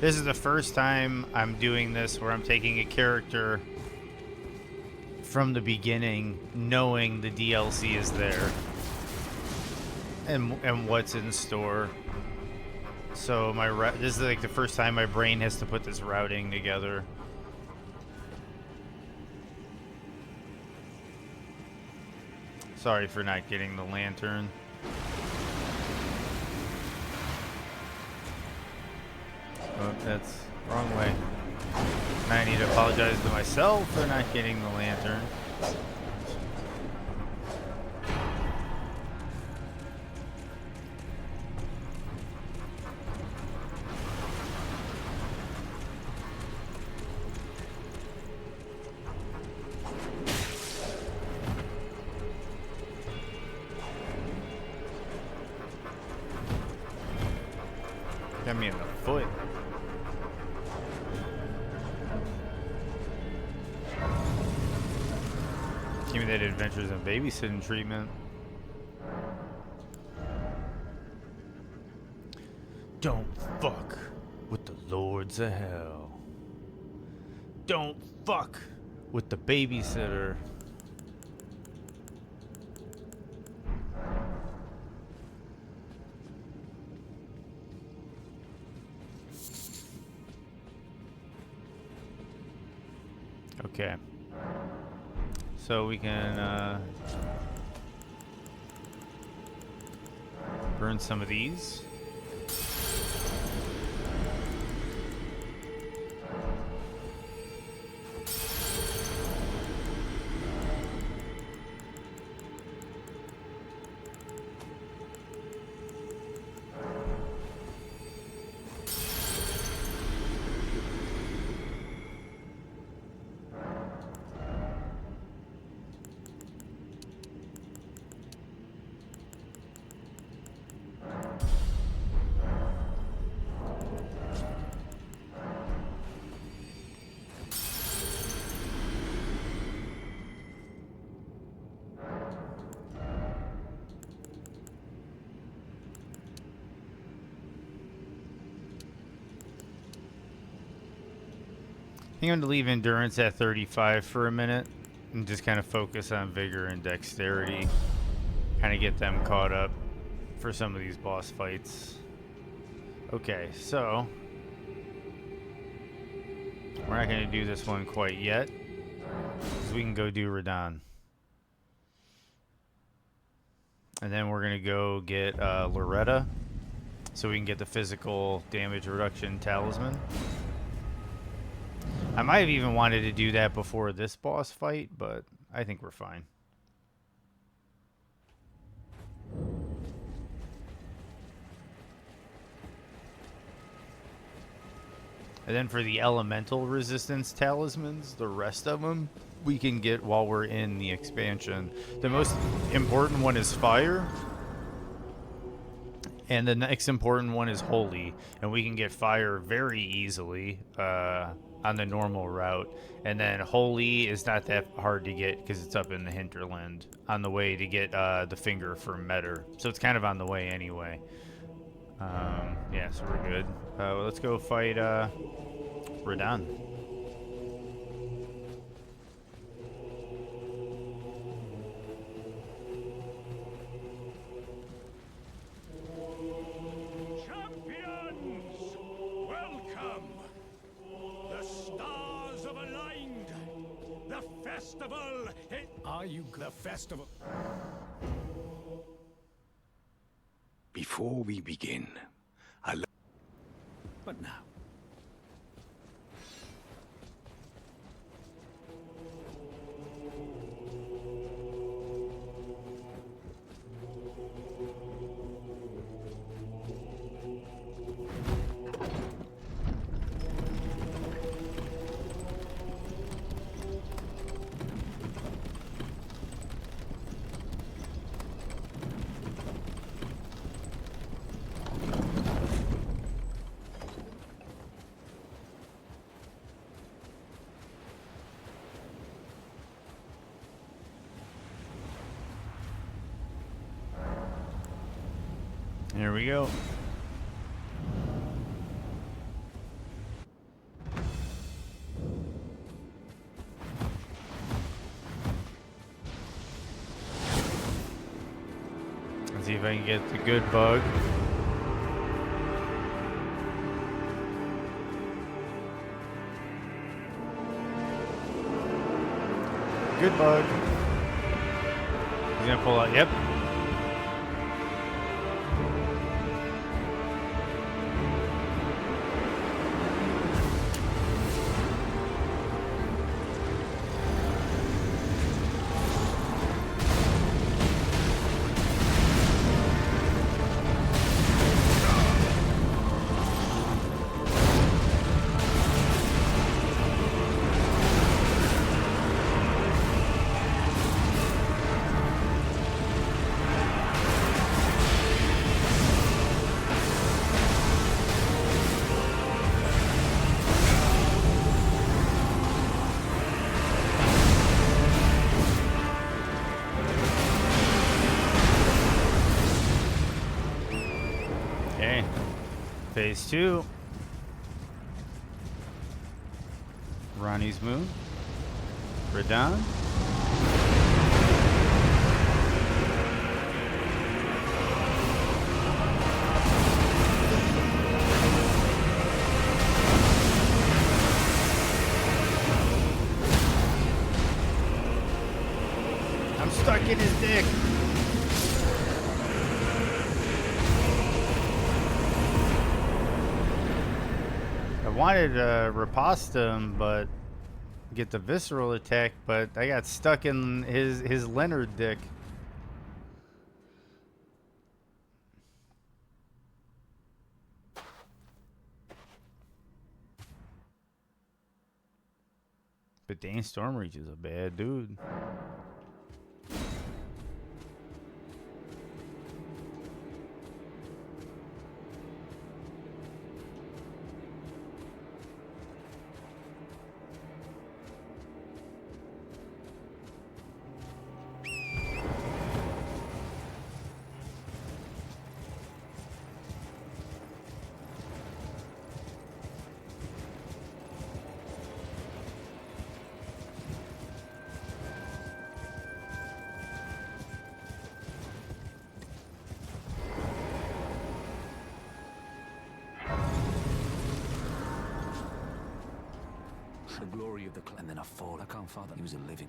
This is the first time I'm doing this where I'm taking a character from the beginning, knowing the DLC is there and what's in store. So this is like the first time my brain has to put this routing together. Sorry for not getting the lantern. Oh, that's wrong way. And I need to apologize to myself for not getting the lantern. Got me in the foot. Give me that adventures in babysitting treatment. Don't fuck with the lords of hell. Don't fuck with the babysitter. Okay. So we can burn some of these. think I'm going to leave endurance at 35 for a minute and just kind of focus on vigor and dexterity. Kind of get them caught up for some of these boss fights. Okay, so we're not going to do this one quite yet, because we can go do Radon. And then we're going to go get Loretta, so we can get the physical damage reduction talisman. I might have even wanted to do that before this boss fight, but I think we're fine. And then for the elemental resistance talismans, the rest of them we can get while we're in the expansion. The most important one is fire, and the next important one is holy, and we can get fire very easily on the normal route. And then holy is not that hard to get because it's up in the hinterland on the way to get the finger for Metter, so it's kind of on the way anyway. Yeah, so we're good. Well, let's go fight Radon. Champions, welcome. The stars have aligned. The festival. Are you the festival? Before we begin, But now. Here we go. Let's see if I can get the good bug. Good bug. He's gonna pull out. Yep. Okay. Phase 2. Ronnie's Moon. Radon. I'm stuck in his dick. I wanted to riposta him, but get the visceral attack, but I got stuck in his Leonard dick. But Dane Stormreach is a bad dude. The glory of the clan. And then a fall. I can't father. He was a living.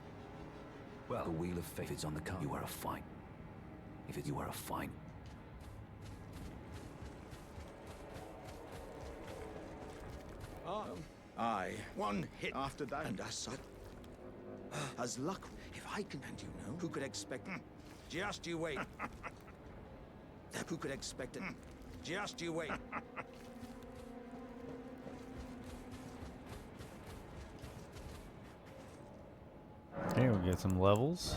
Well, the wheel of fate is on the card. You are a fine. If it you are a fine. Aye, one hit after that, and as such, as luck, if I can, and you know, who could expect? Just you wait. Who could expect it? Just you wait. Okay, we'll get some levels.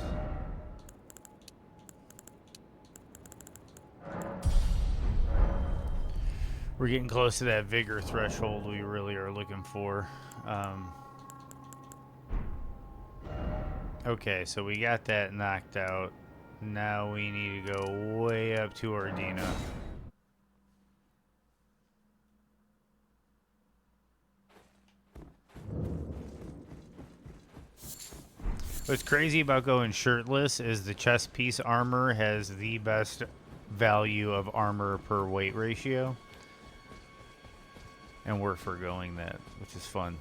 We're getting close to that vigor threshold we really are looking for. Okay, so we got that knocked out. Now we need to go way up to Ardina. What's crazy about going shirtless is the chest piece armor has the best value of armor per weight ratio. And we're forgoing that, which is fun.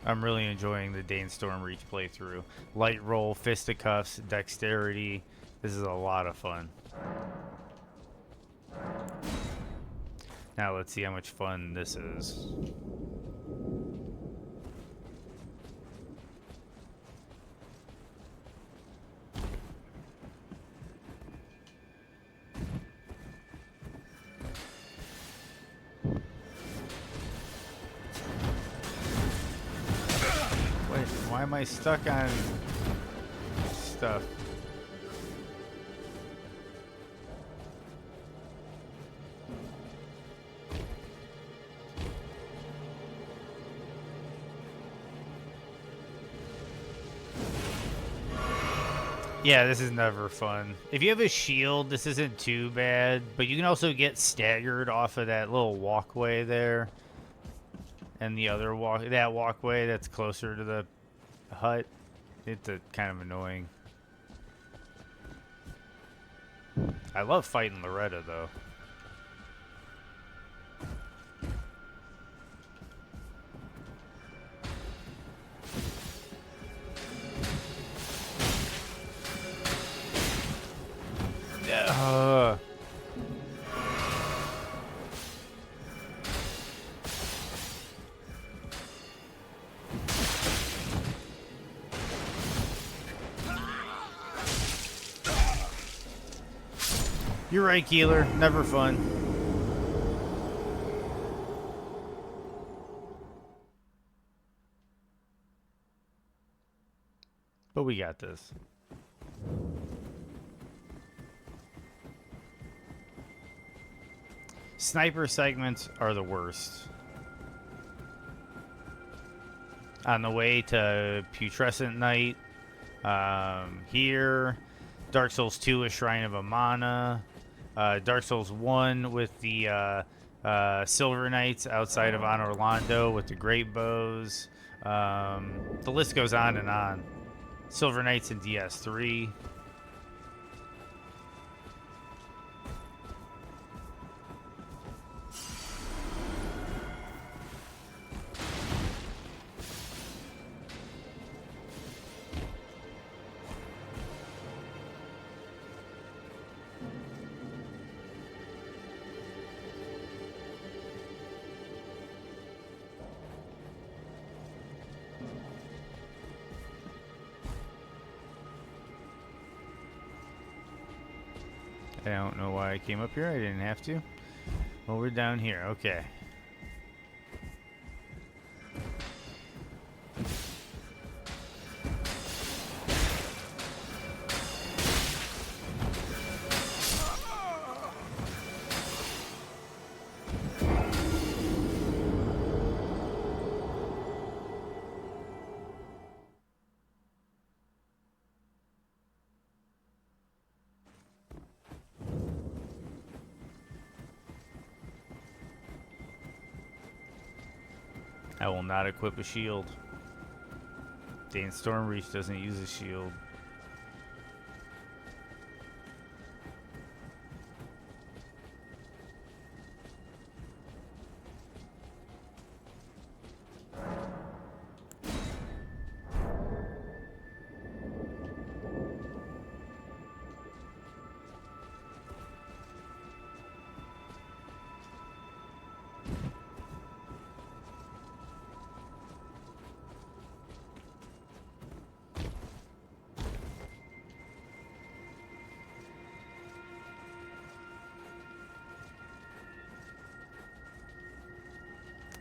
I'm really enjoying the Dane Stormreach playthrough. Light roll, fisticuffs, dexterity. This is a lot of fun. Now let's see how much fun this is. Why am I stuck on stuff? Yeah, this is never fun. If you have a shield, this isn't too bad, but you can also get staggered off of that little walkway there. And the other walkway that's closer to the hut. It's kind of annoying. I love fighting Loretta though. You're right, Keeler. Never fun. But we got this. Sniper segments are the worst. On the way to Putrescent Night, here, Dark Souls 2, A Shrine of Amana, Dark Souls 1 with the Silver Knights outside of Anor Londo with the Great Bows. The list goes on and on. Silver Knights in DS3. I don't know why I came up here. I didn't have to. Well, we're down here. Okay. I will not equip a shield. Dane Stormreach doesn't use a shield.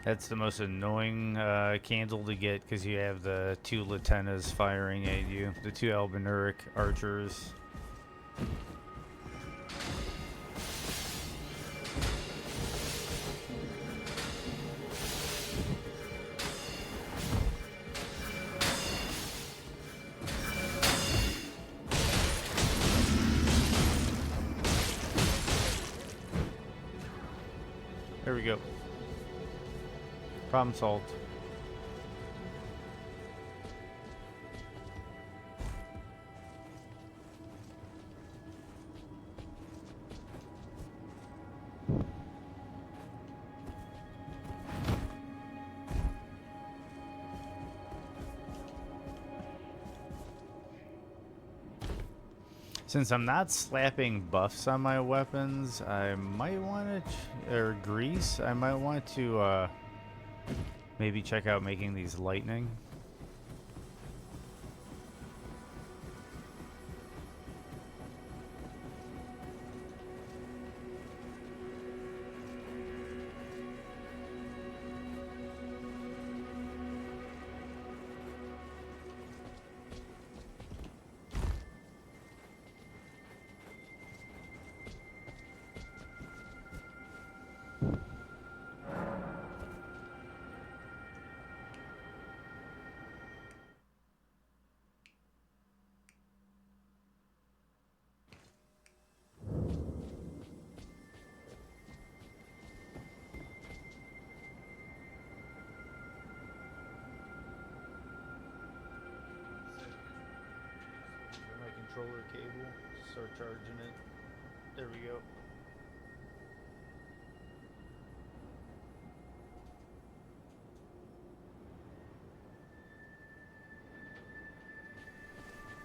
That's the most annoying candle to get because you have the two Latennas firing at you, the two Albinuric archers. There we go. Problem solved. Since I'm not slapping buffs on my weapons, I might want to, or grease, I might want to maybe check out making these lightning. Controller cable, start charging it. There we go.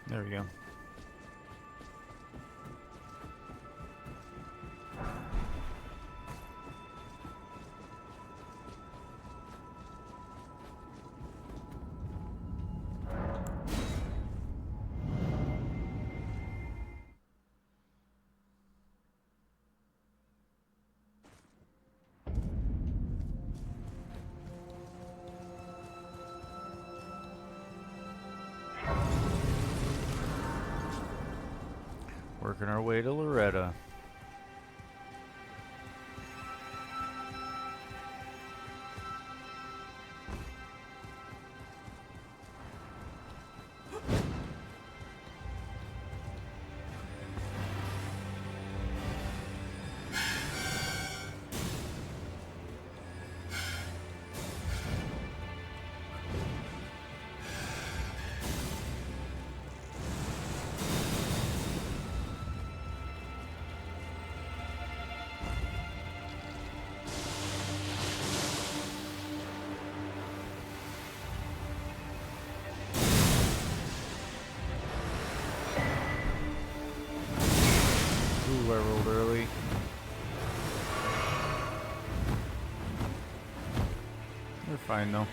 There we go. Working our way to Loretta. Ooh, I rolled early. We're fine though.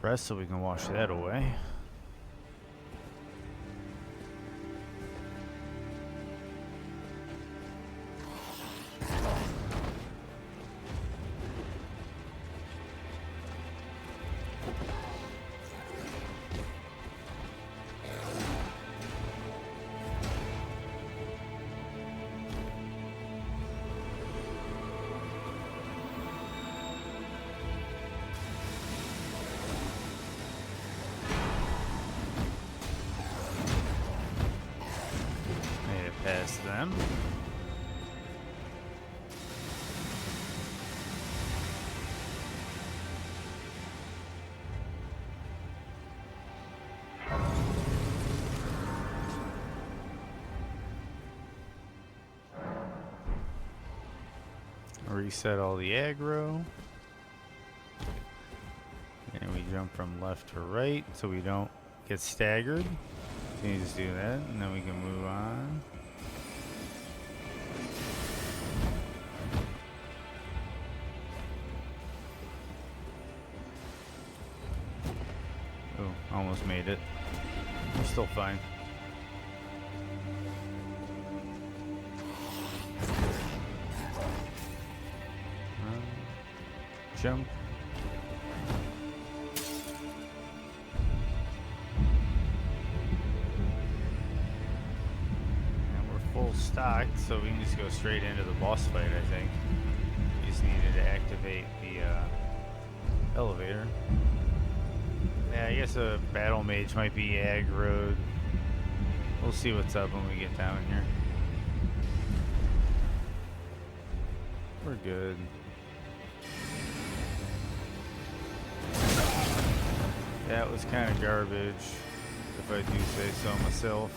Rest so we can wash that away. Past them. Reset all the aggro. And we jump from left to right so we don't get staggered. So you just do that and then we can move on. Almost made it. We're still fine. Jump. And we're full stocked, so we can just go straight into the boss fight, I think. We just needed to activate the elevator. Yeah, I guess a battle mage might be aggroed. We'll see what's up when we get down here. We're good. That was kind of garbage, if I do say so myself.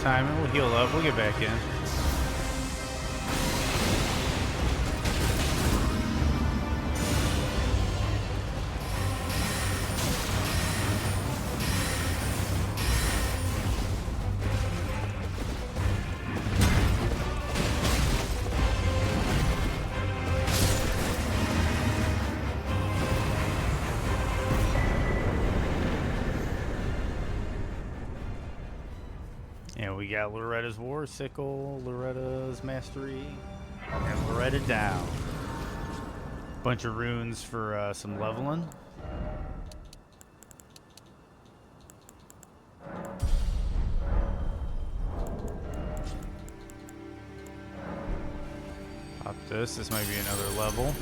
Timing. We'll heal up. We'll get back in. We got Loretta's War Sickle, Loretta's Mastery, and Loretta down. Bunch of runes for some leveling. Pop this. This might be another level.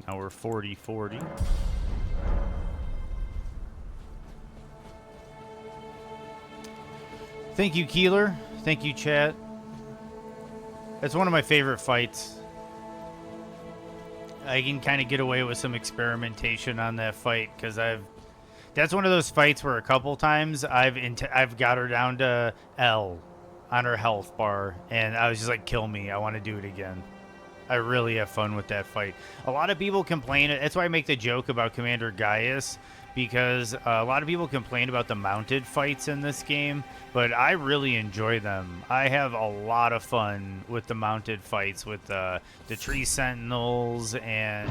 Now we're 40-40. Thank you, Keeler. Thank you, chat. That's one of my favorite fights. I can kind of get away with some experimentation on that fight because that's one of those fights where a couple times I've got her down to L on her health bar, and I was just like, kill me. I want to do it again. I really have fun with that fight. A lot of people complain. That's why I make the joke about Commander Gaius, because a lot of people complain about the mounted fights in this game, but I really enjoy them. I have a lot of fun with the mounted fights with the tree sentinels, and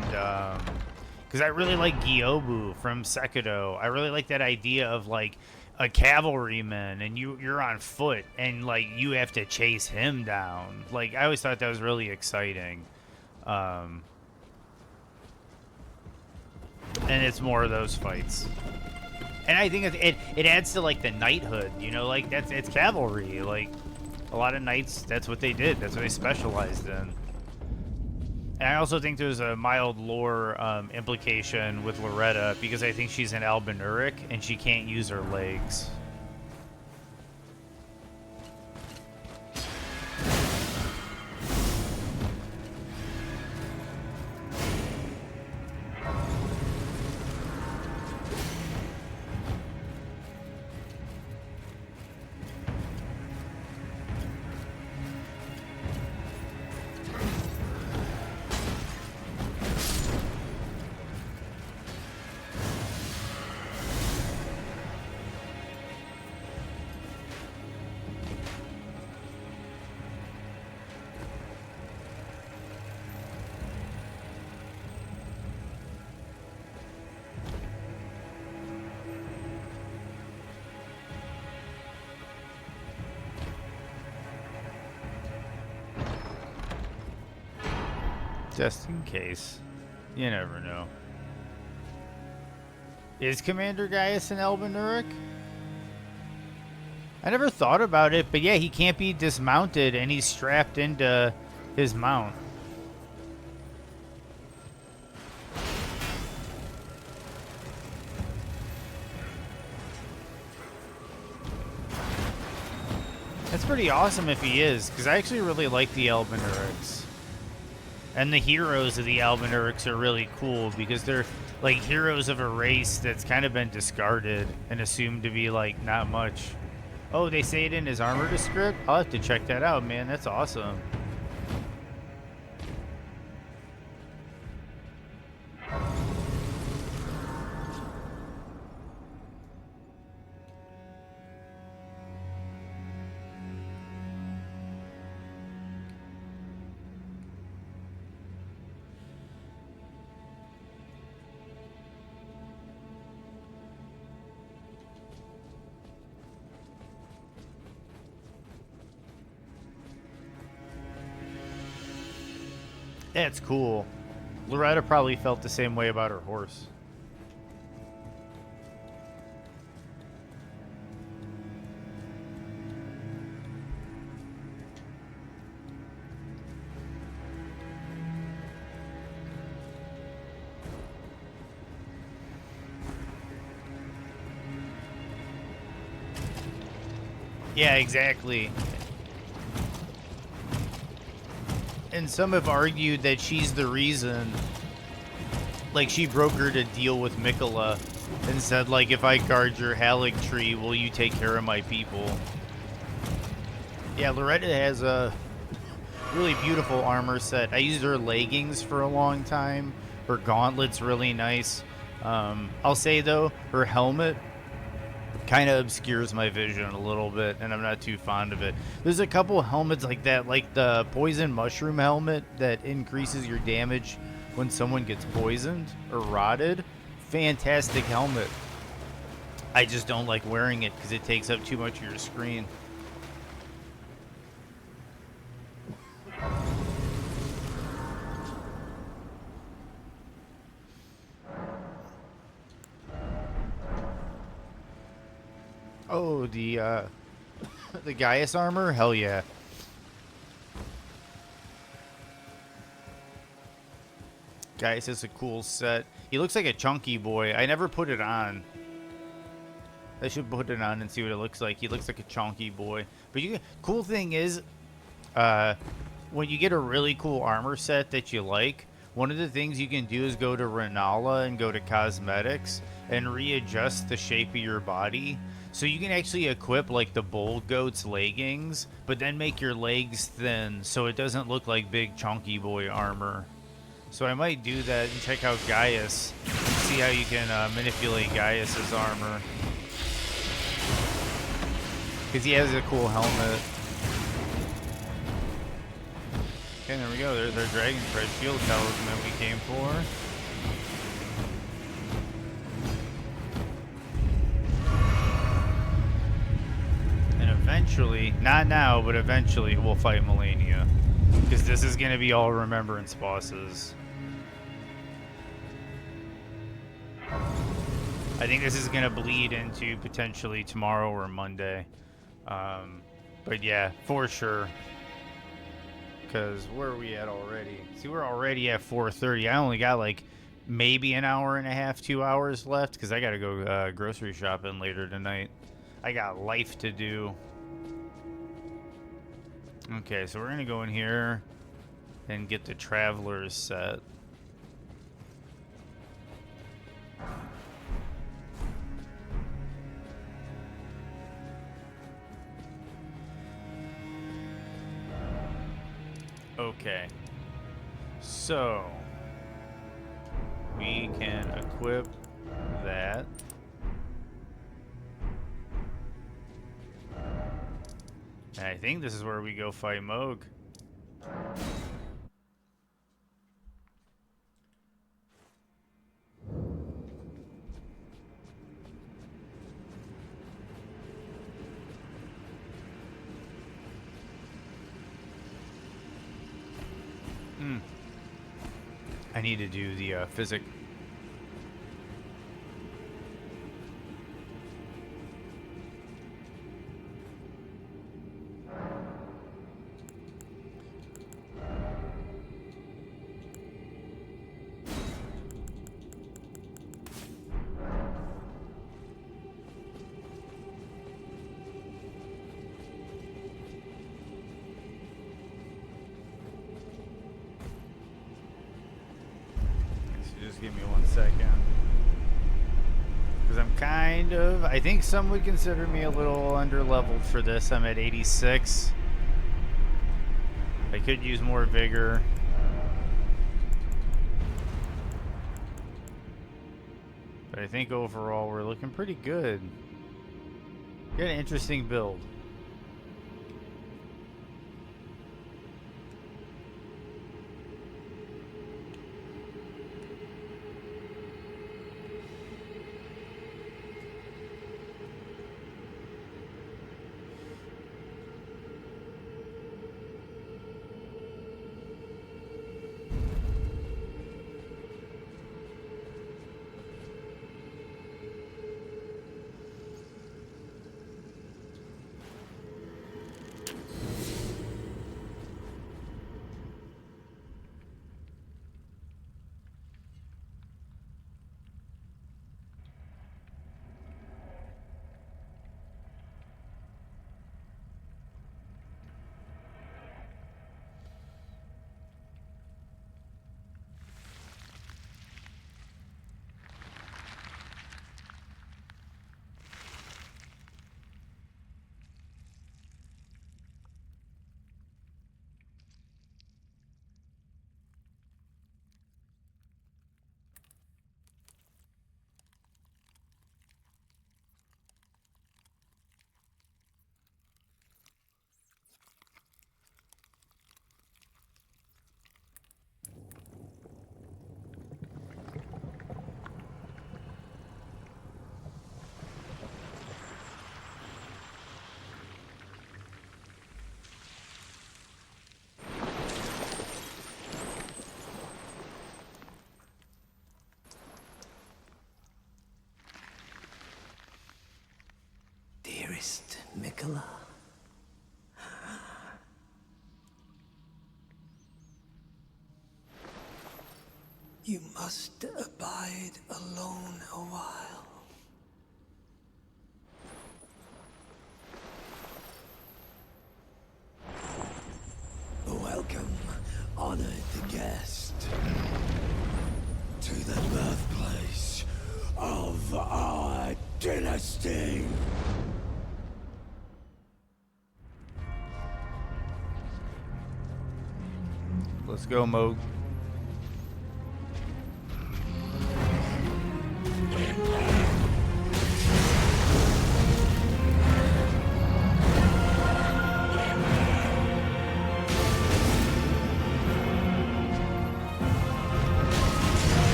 because I really like Gyobu from Sekiro. I really like that idea of like a cavalryman and you're on foot and like you have to chase him down. Like I always thought that was really exciting. And it's more of those fights. And I think it adds to like the knighthood, you know, like it's cavalry. Like a lot of knights, that's what they did. That's what they specialized in. And I also think there's a mild lore implication with Loretta because I think she's an albinuric and she can't use her legs. Just in case. You never know. Is Commander Gaius an albinuric? I never thought about it, but yeah, he can't be dismounted and he's strapped into his mount. That's pretty awesome if he is, because I actually really like the albinurics. And the heroes of the albinurics are really cool because they're like heroes of a race that's kind of been discarded and assumed to be like not much. Oh, they say it in his armor descript? I'll have to check that out, man. That's awesome. That's cool. Loretta probably felt the same way about her horse. Yeah, exactly. And some have argued that she's the reason, like she brokered a deal with Mikola and said, like, if I guard your Halleck tree, will you take care of my people? Yeah, Loretta has a really beautiful armor set. I used her leggings for a long time. Her gauntlet's really nice. I'll say, though, her helmet kind of obscures my vision a little bit, and I'm not too fond of it. There's a couple helmets like that, like the poison mushroom helmet that increases your damage when someone gets poisoned or rotted. Fantastic helmet. I just don't like wearing it because it takes up too much of your screen. Oh, the Gaius armor? Hell yeah. Gaius is a cool set. He looks like a chunky boy. I never put it on. I should put it on and see what it looks like. He looks like a chunky boy. But cool thing is, when you get a really cool armor set that you like, one of the things you can do is go to Renala and go to cosmetics and readjust the shape of your body. So you can actually equip like the bull goat's leggings, but then make your legs thin so it doesn't look like big chunky boy armor. So I might do that and check out Gaius and see how you can manipulate Gaius's armor. Because he has a cool helmet. Okay, there we go. There's our Dragon Crest shield talisman we came for. Eventually, not now, but eventually we'll fight Melania. Because this is going to be all remembrance bosses. I think this is gonna bleed into potentially tomorrow or Monday. But yeah, for sure. Because where are we at already? See, we're already at 4:30. I only got like maybe an hour and a half, 2 hours left because I gotta go grocery shopping later tonight. I got life to do. Okay, so we're gonna go in here and get the traveler's set. Okay, so we can equip that. And I think this is where we go fight Moog. I need to do the physic. Just give me 1 second. Because I'm kind of... I think some would consider me a little under-leveled for this. I'm at 86. I could use more vigor. But I think overall we're looking pretty good. Got an interesting build. Dearest Mikola, you must abide alone a while. Welcome, honored guest, to the birthplace of our dynasty. Let's go, Moog.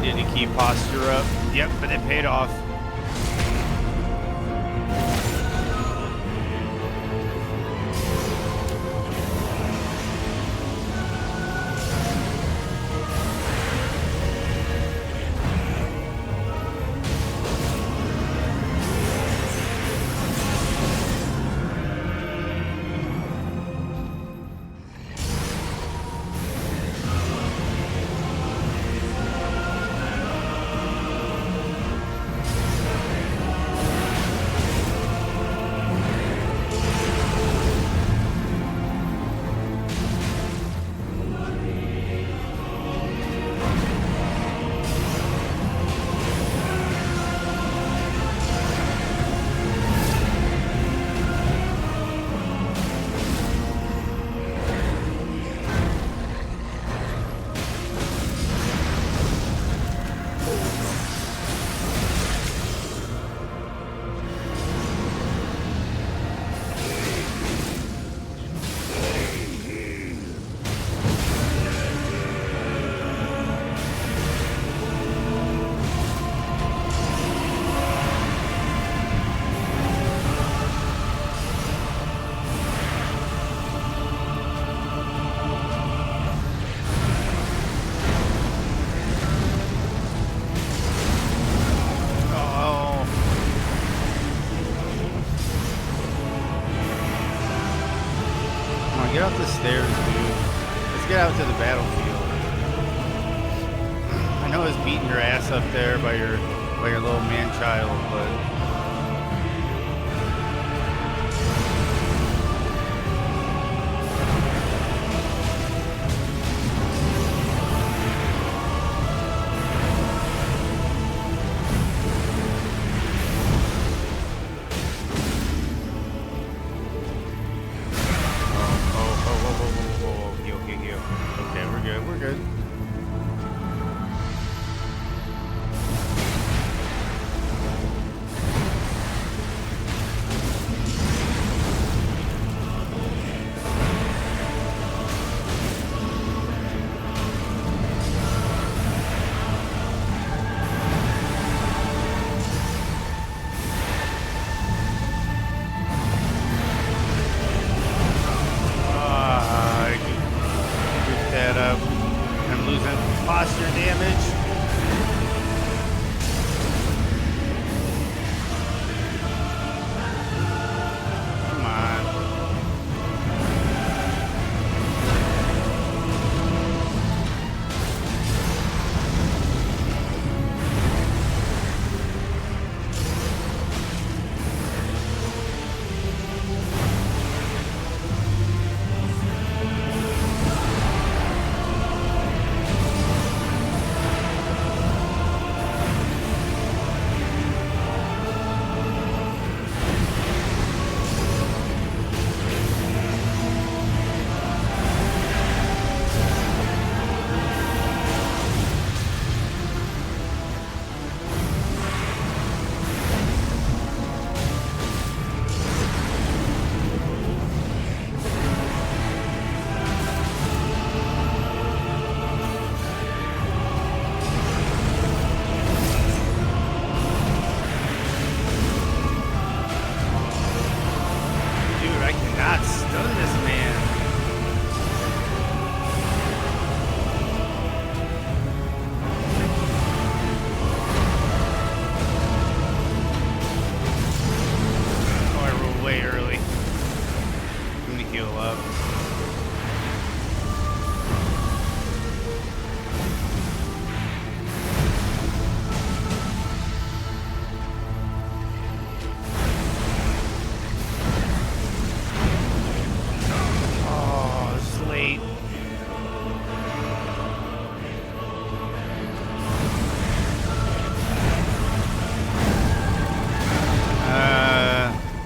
needed to keep posture up. Yep, but it paid off. Get up the stairs, dude. Let's get out to the battlefield. I know it's beating your ass up there by your little man-child, but...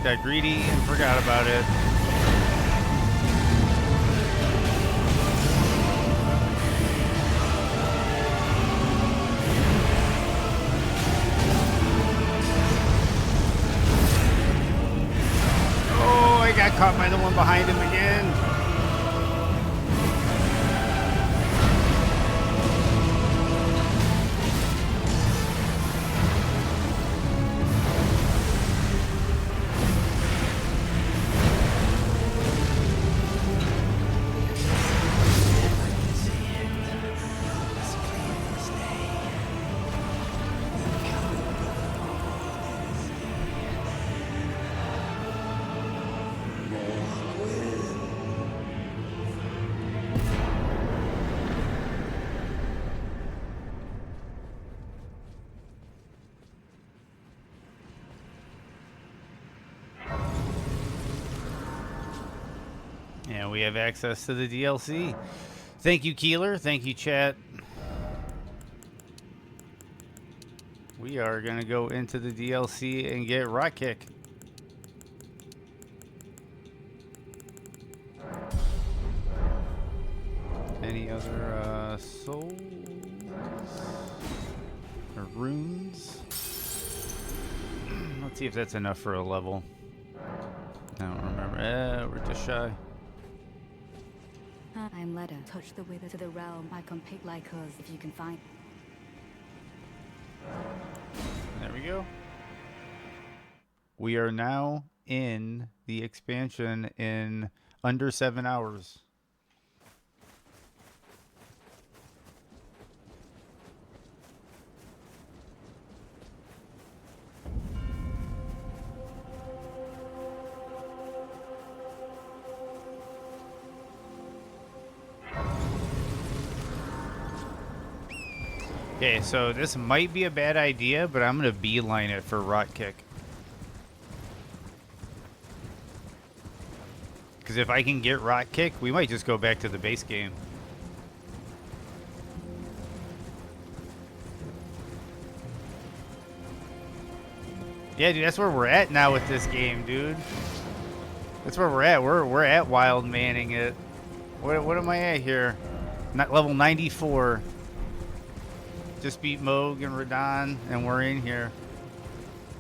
Got greedy and forgot about it. Oh, I got caught by the one behind him again. now we have access to the DLC. Thank you, Keeler. Thank you, chat. We are going to go into the DLC and get Rock Kick. Any other souls or runes? Let's see if that's enough for a level. I don't remember. We're just shy. I'm Leda. Touch the wither to the realm. I can pick like us if you can find. There we go. We are now in the expansion in under 7 hours. Okay, so this might be a bad idea, but I'm going to beeline it for Rock Kick. Because if I can get Rock Kick, we might just go back to the base game. Yeah, dude, that's where we're at now with this game, dude. That's where we're at. We're at Wild Manning it. What am I at here? Not level 94. Just beat Moog and Radon, and we're in here.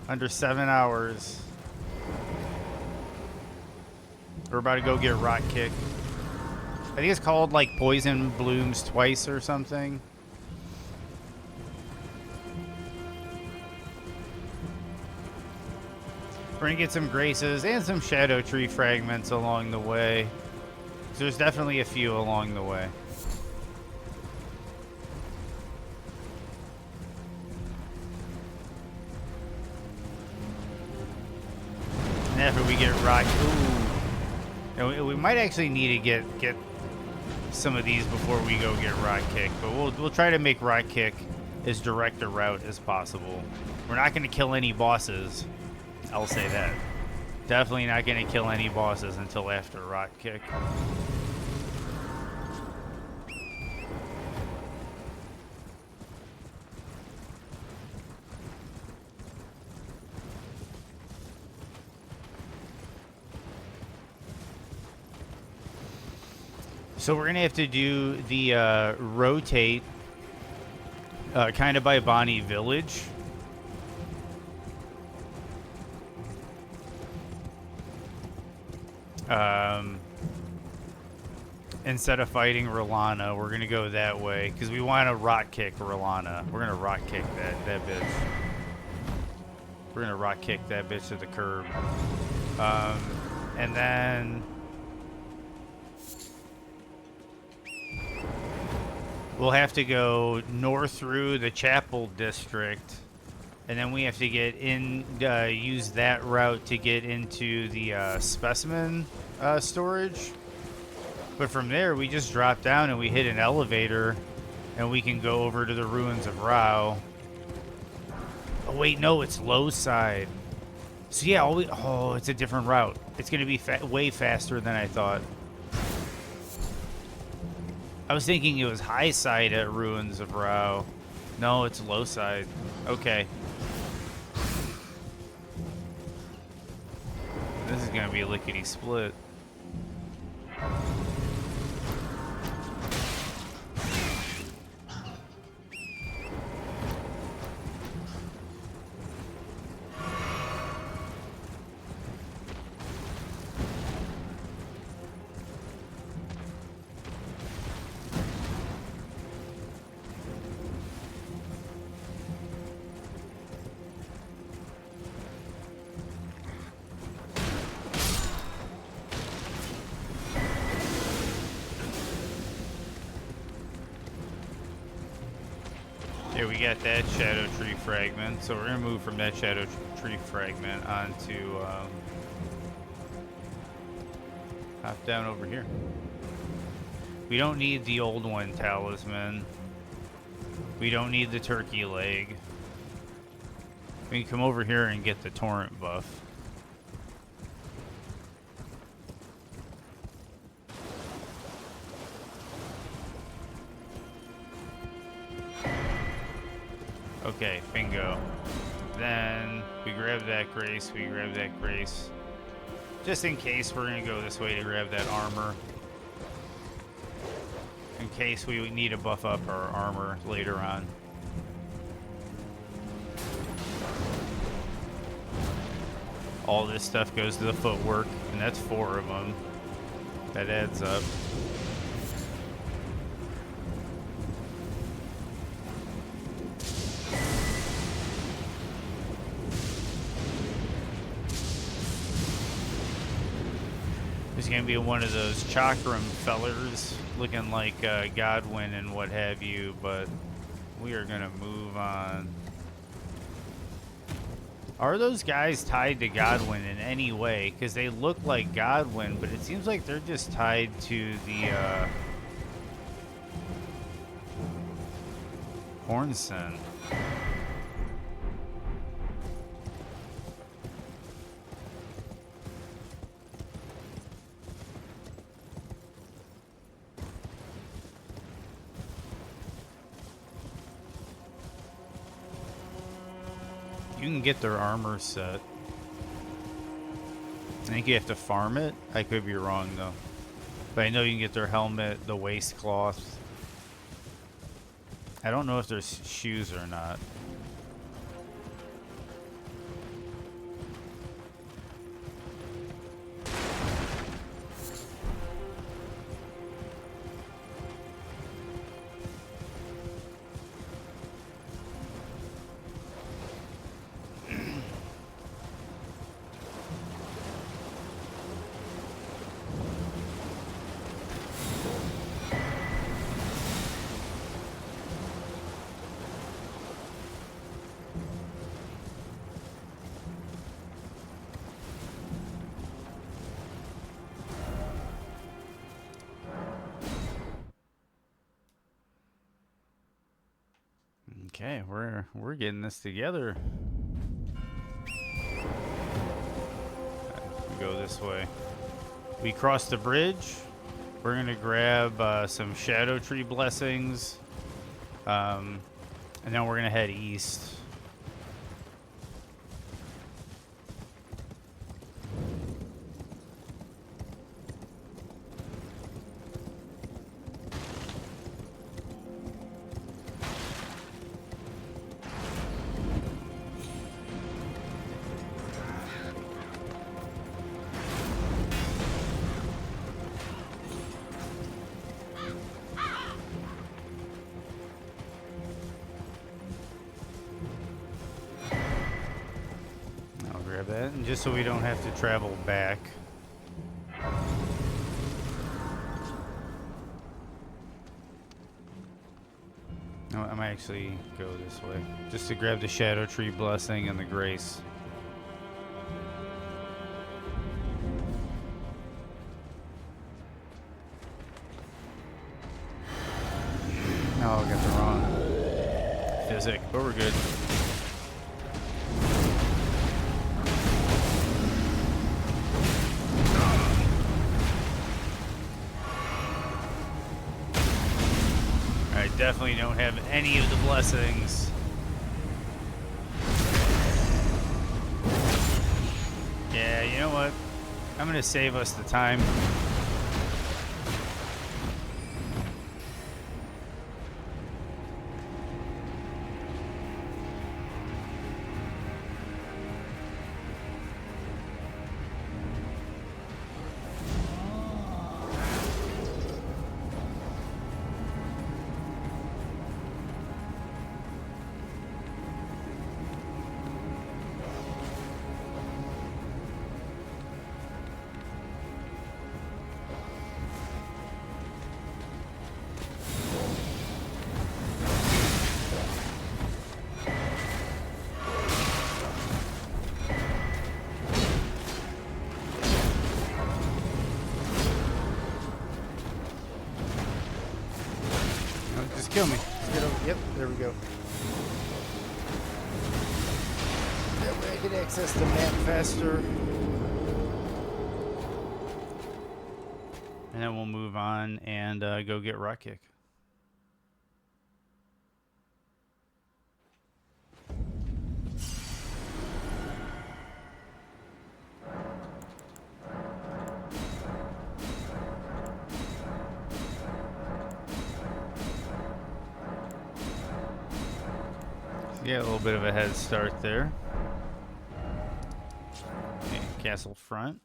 Under 7 hours. We're about to go get Rock Kick. I think it's called like Poison Blooms Twice or something. We're gonna get some Graces and some Shadow Tree fragments along the way. So there's definitely a few along the way. And after we get Rock, ooh, and we might actually need to get some of these before we go get Rock Kick. But we'll try to make Rock Kick as direct a route as possible. We're not going to kill any bosses. I'll say that. Definitely not going to kill any bosses until after Rock Kick. So we're going to have to do the rotate kind of by Bonnie Village. Instead of fighting Rolana, we're going to go that way because we want to Rock Kick Rolana. We're going to Rock Kick that bitch. We're going to Rock Kick that bitch to the curb. And then we'll have to go north through the Chapel District, and then we have to get in, use that route to get into the specimen storage. But from there, we just drop down and we hit an elevator, and we can go over to the ruins of Rao. Oh wait, no, it's low side. So yeah, oh, it's a different route. It's gonna be way faster than I thought. I was thinking it was high side at Ruins of Rao. No, it's low side. Okay. This is gonna be a lickety split. Yeah, we got that Shadow Tree fragment, so we're gonna move from that Shadow Tree fragment onto hop down over here. We don't need the old one talisman. We don't need the turkey leg. We can come over here and get the torrent buff. Okay, bingo. Then we grab that grace, we grab that grace. Just in case, we're gonna go this way to grab that armor. In case we need to buff up our armor later on. All this stuff goes to the footwork, and that's 4 of them. That adds up. There's gonna be one of those chakram fellers looking like Godwin and what have you, but we are gonna move on. Are those guys tied to Godwin in any way? Because they look like Godwin, but it seems like they're just tied to the Hornson. You can get their armor set. I think you have to farm it. I could be wrong though. But I know you can get their helmet, the waistcloth. I don't know if there's shoes or not. Okay, we're getting this together. We go this way. We cross the bridge. We're gonna grab some Shadow Tree blessings, and then we're gonna head east. And just so we don't have to travel back. No, I might actually go this way. Just to grab the Shadow Tree blessing and the grace. No, I got the wrong physic, but we're good. Definitely don't have any of the blessings. Yeah, you know what? I'm gonna save us the time. Kill me. Let's get over. Yep, there we go. That way I can access the map faster. And then we'll move on and go get Rock Kick. Yeah, a little bit of a head start there. Okay, castle front.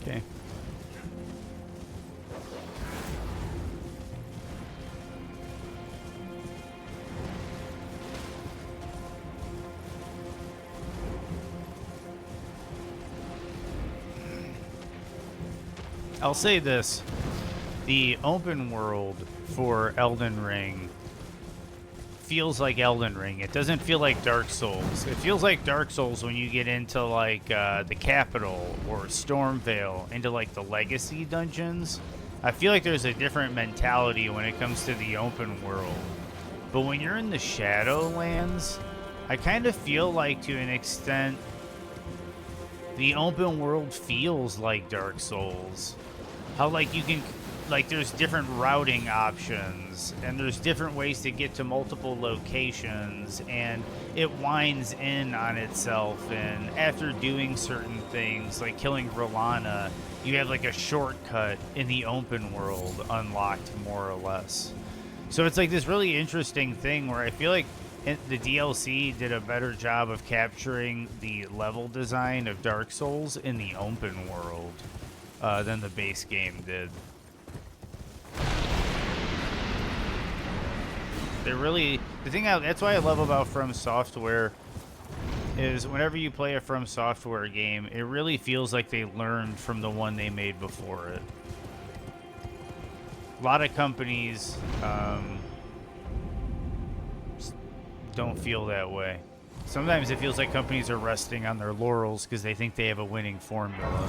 Okay. I'll say this. The open world for Elden Ring feels like Elden Ring. It doesn't feel like Dark Souls. It feels like Dark Souls when you get into like the capital or Stormvale, into like the legacy dungeons. I feel like there's a different mentality when it comes to the open world. But when you're in the Shadowlands, I kind of feel like to an extent the open world feels like Dark Souls. How like you can, like there's different routing options and there's different ways to get to multiple locations, and it winds in on itself, and after doing certain things like killing Rolana, you have like a shortcut in the open world unlocked more or less. So it's like this really interesting thing where I feel like the DLC did a better job of capturing the level design of Dark Souls in the open world than the base game did. That's why I love about From Software is whenever you play a From Software game, it really feels like they learned from the one they made before it. A lot of companies don't feel that way. Sometimes it feels like companies are resting on their laurels because they think they have a winning formula.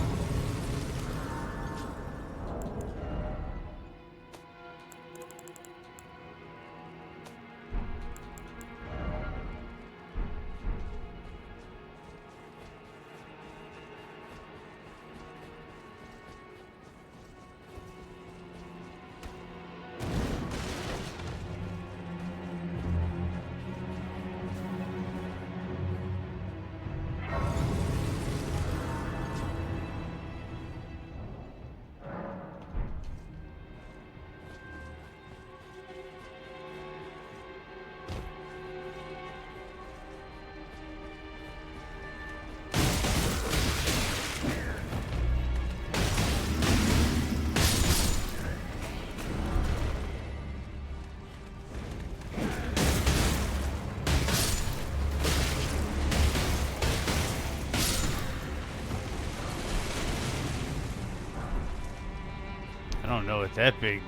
I don't know what that big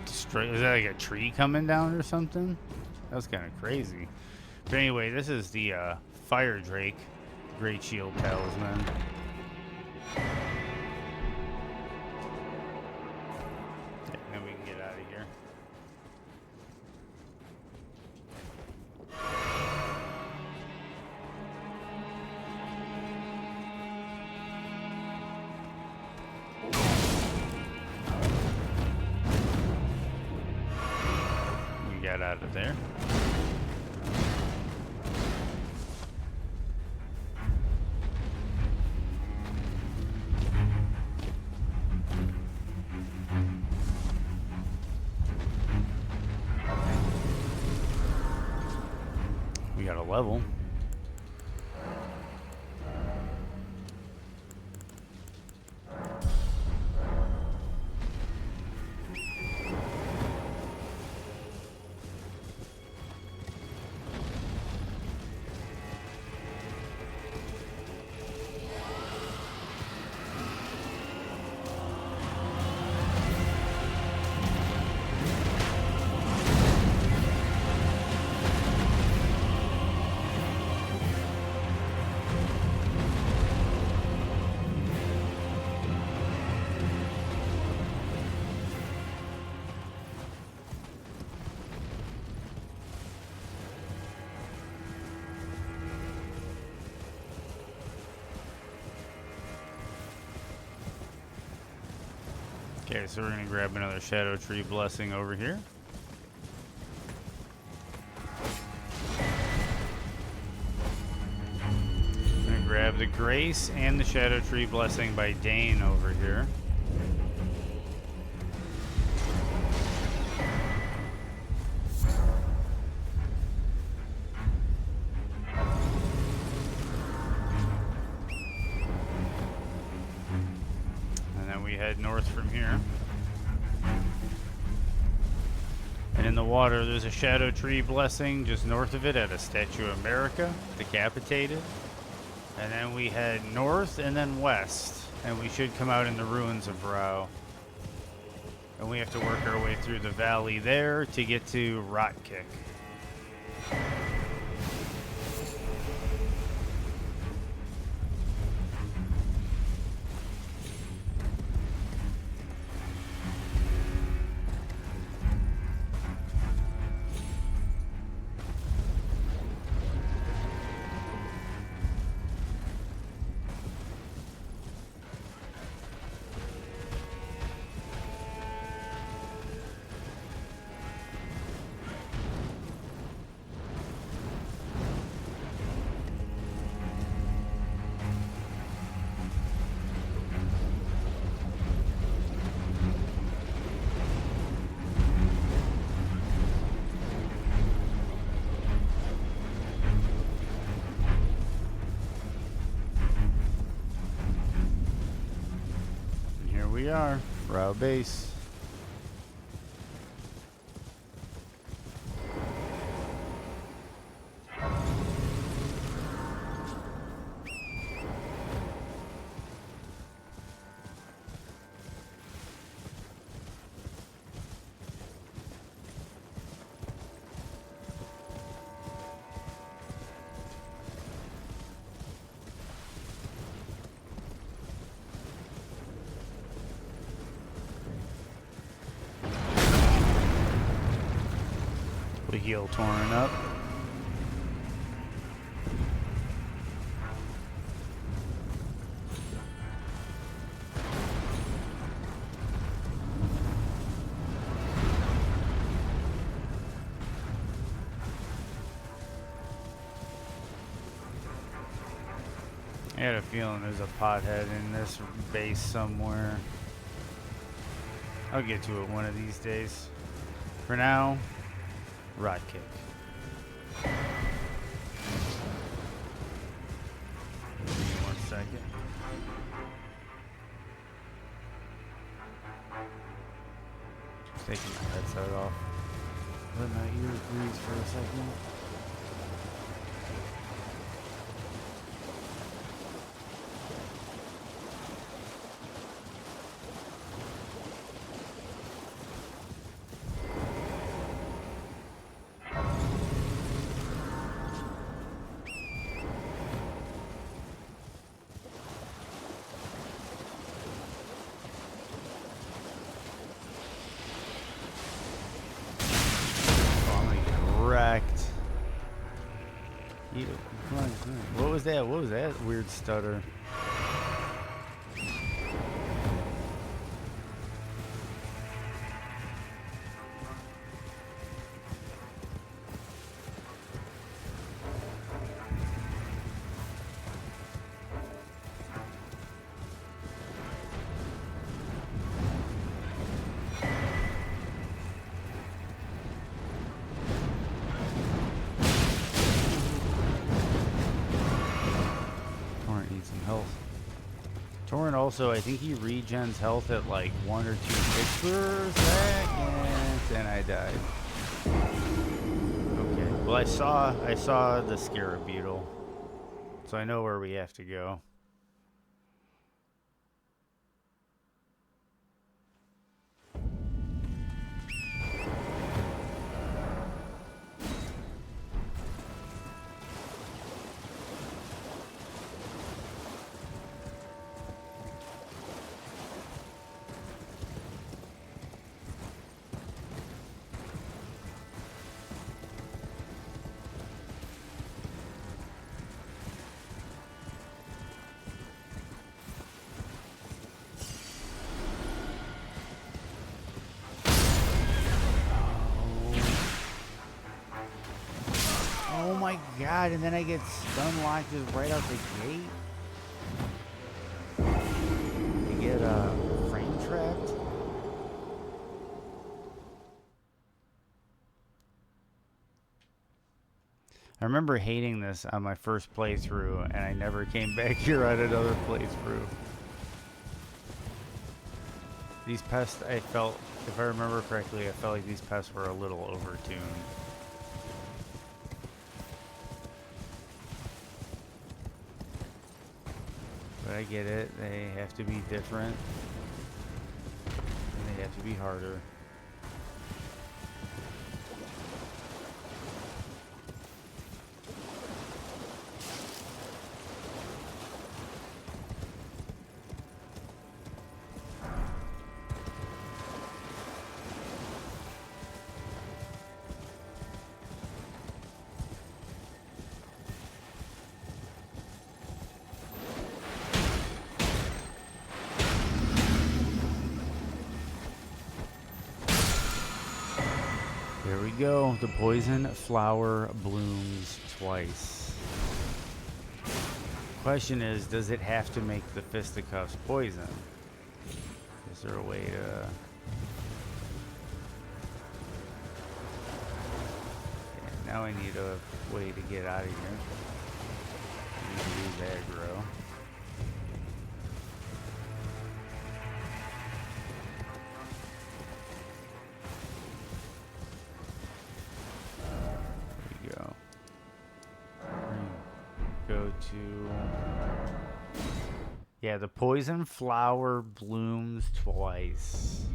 is that like a tree coming down or something? That was kind of crazy. But anyway, this is the Fire Drake, Great Shield Talisman. Okay, then we can get out of here. Out of there. We got a level. Okay, so we're gonna grab another Shadow Tree Blessing over here. I'm gonna grab the Grace and the Shadow Tree Blessing by Dane over here. Head north from here. And in the water, there's a Shadow Tree Blessing just north of it at a Statue of America, decapitated. And then we head north and then west, and we should come out in the ruins of Rao. And we have to work our way through the valley there to get to Rot Kick. We are Rao base. The heel torn up. I had a feeling there's a pothead in this base somewhere. I'll get to it one of these days. For now, Rot Kick. Give me 1 second. Just taking my headset off. Let my ears breathe for a second. What was that? What was that weird stutter? Torrent also, I think he regens health at like 1 or 2 ticks per second, and I died. Okay, well I saw the Scarab Beetle, so I know where we have to go. Oh my god, and then I get stun locked just right out the gate. I get frame trapped. I remember hating this on my first playthrough, and I never came back here on another playthrough. These pests, I felt, if I remember correctly, I felt like these pests were a little overtuned. But I get it, they have to be different, and they have to be harder. There we go. The poison flower blooms twice. Question is, does it have to make the fisticuffs poison? Is there a way to... Okay, now I need a way to get out of here. I need to use aggro. Yeah, the poison flower blooms twice.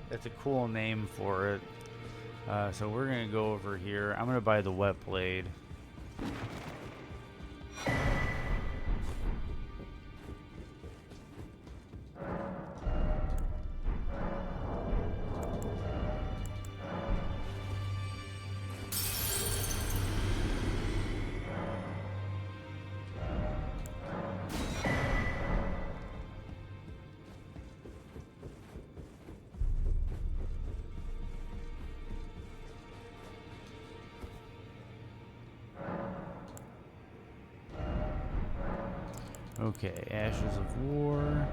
That's a cool name for it. So we're gonna go over here. I'm gonna buy the wet blade. Okay, Ashes of War.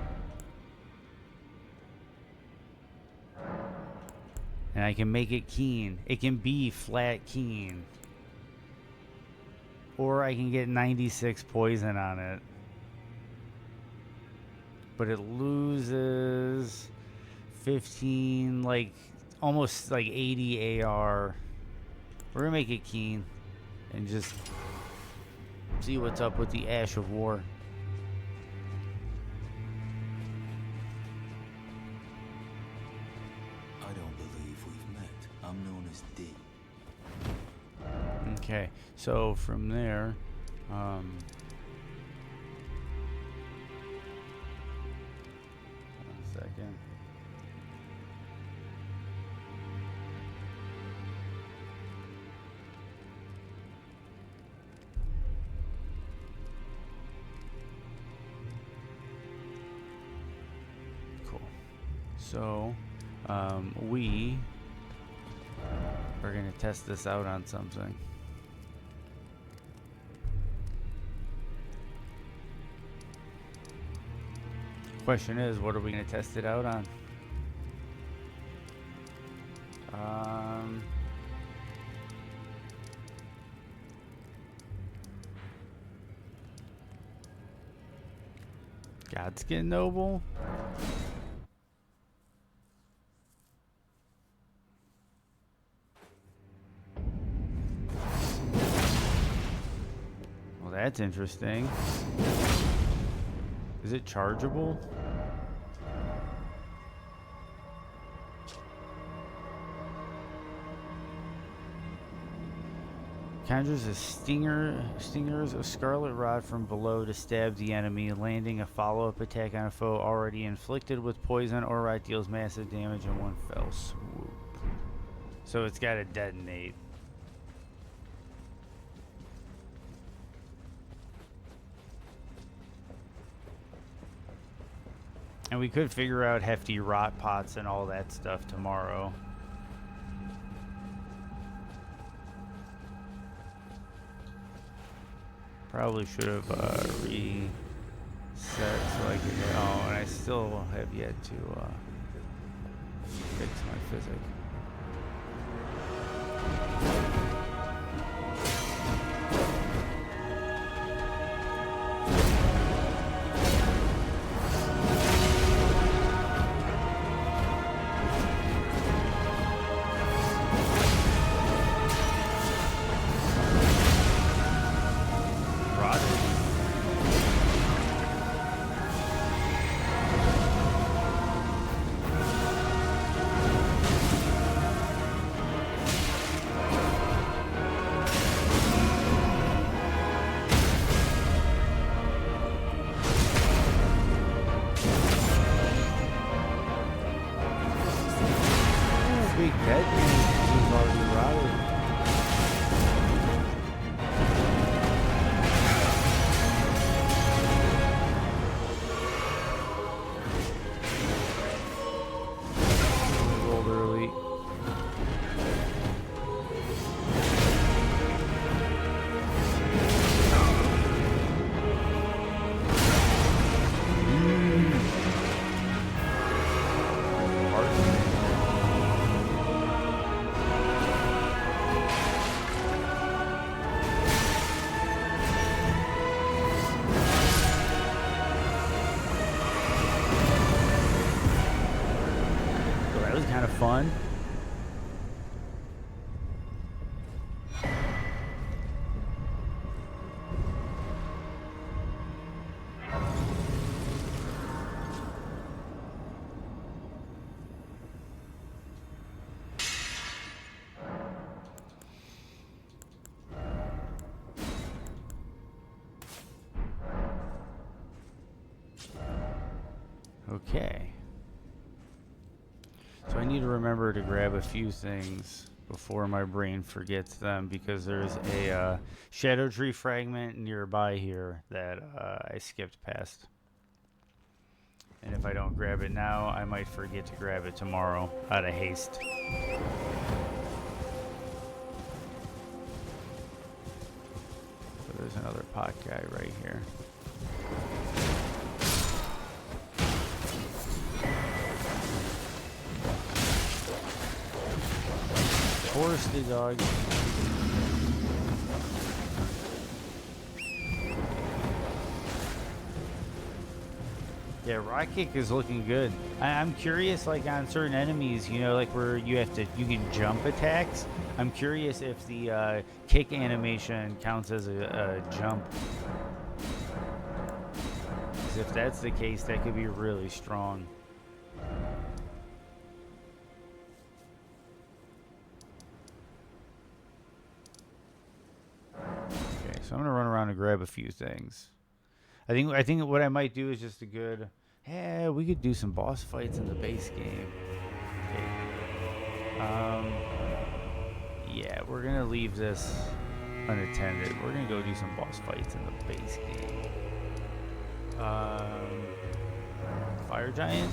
And I can make it keen. It can be flat keen. Or I can get 96 poison on it. But it loses 15, like, almost like 80 AR. We're gonna make it keen. And just see what's up with the Ash of War. Okay, so from there, one second. Cool. So, we are going to test this out on something. Question is, what are we going to test it out on? Godskin Noble? Well, that's interesting. Is it chargeable? Conjures a stingers a scarlet rod from below to stab the enemy, landing a follow-up attack on a foe already inflicted with poison or rot deals massive damage in one fell swoop. So it's got to detonate. And we could figure out hefty rot pots and all that stuff tomorrow. Probably should have reset so I could. Oh, and I still have yet to fix my physics. Fun. Okay. So I need to remember to grab a few things before my brain forgets them, because there's a shadow tree fragment nearby here that I skipped past. And if I don't grab it now, I might forget to grab it tomorrow out of haste. So there's another pot guy right here. Foresty dog. Yeah, rock kick is looking good. I'm curious, like on certain enemies, you know, like where you can jump attacks. I'm curious if the kick animation counts as a jump. 'Cause if that's the case, that could be really strong. So I'm gonna run around and grab a few things. I think what I might do is just a good. Yeah, we could do some boss fights in the base game. Okay. Yeah, we're gonna leave this unattended. We're gonna go do some boss fights in the base game. Fire giant.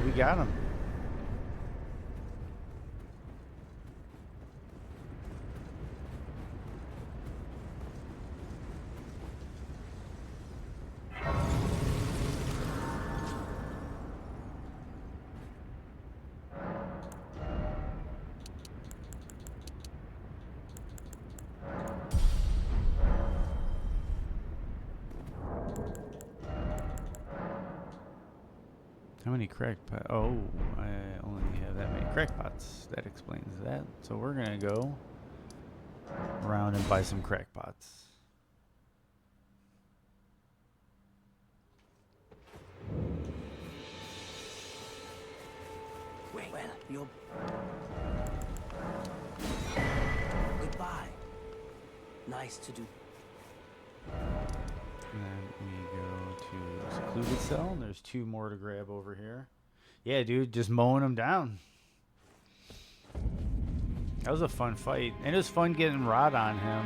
we got him. How many crackpots? Oh, I only have that many crackpots. That explains that. So we're gonna go around and buy some crackpots. Wait, well, you're... Goodbye. Nice to do. And then we go to secluded cell, and there's 2 more to grab over here. Yeah, dude, just mowing them down. That was a fun fight, and it was fun getting Rot on him.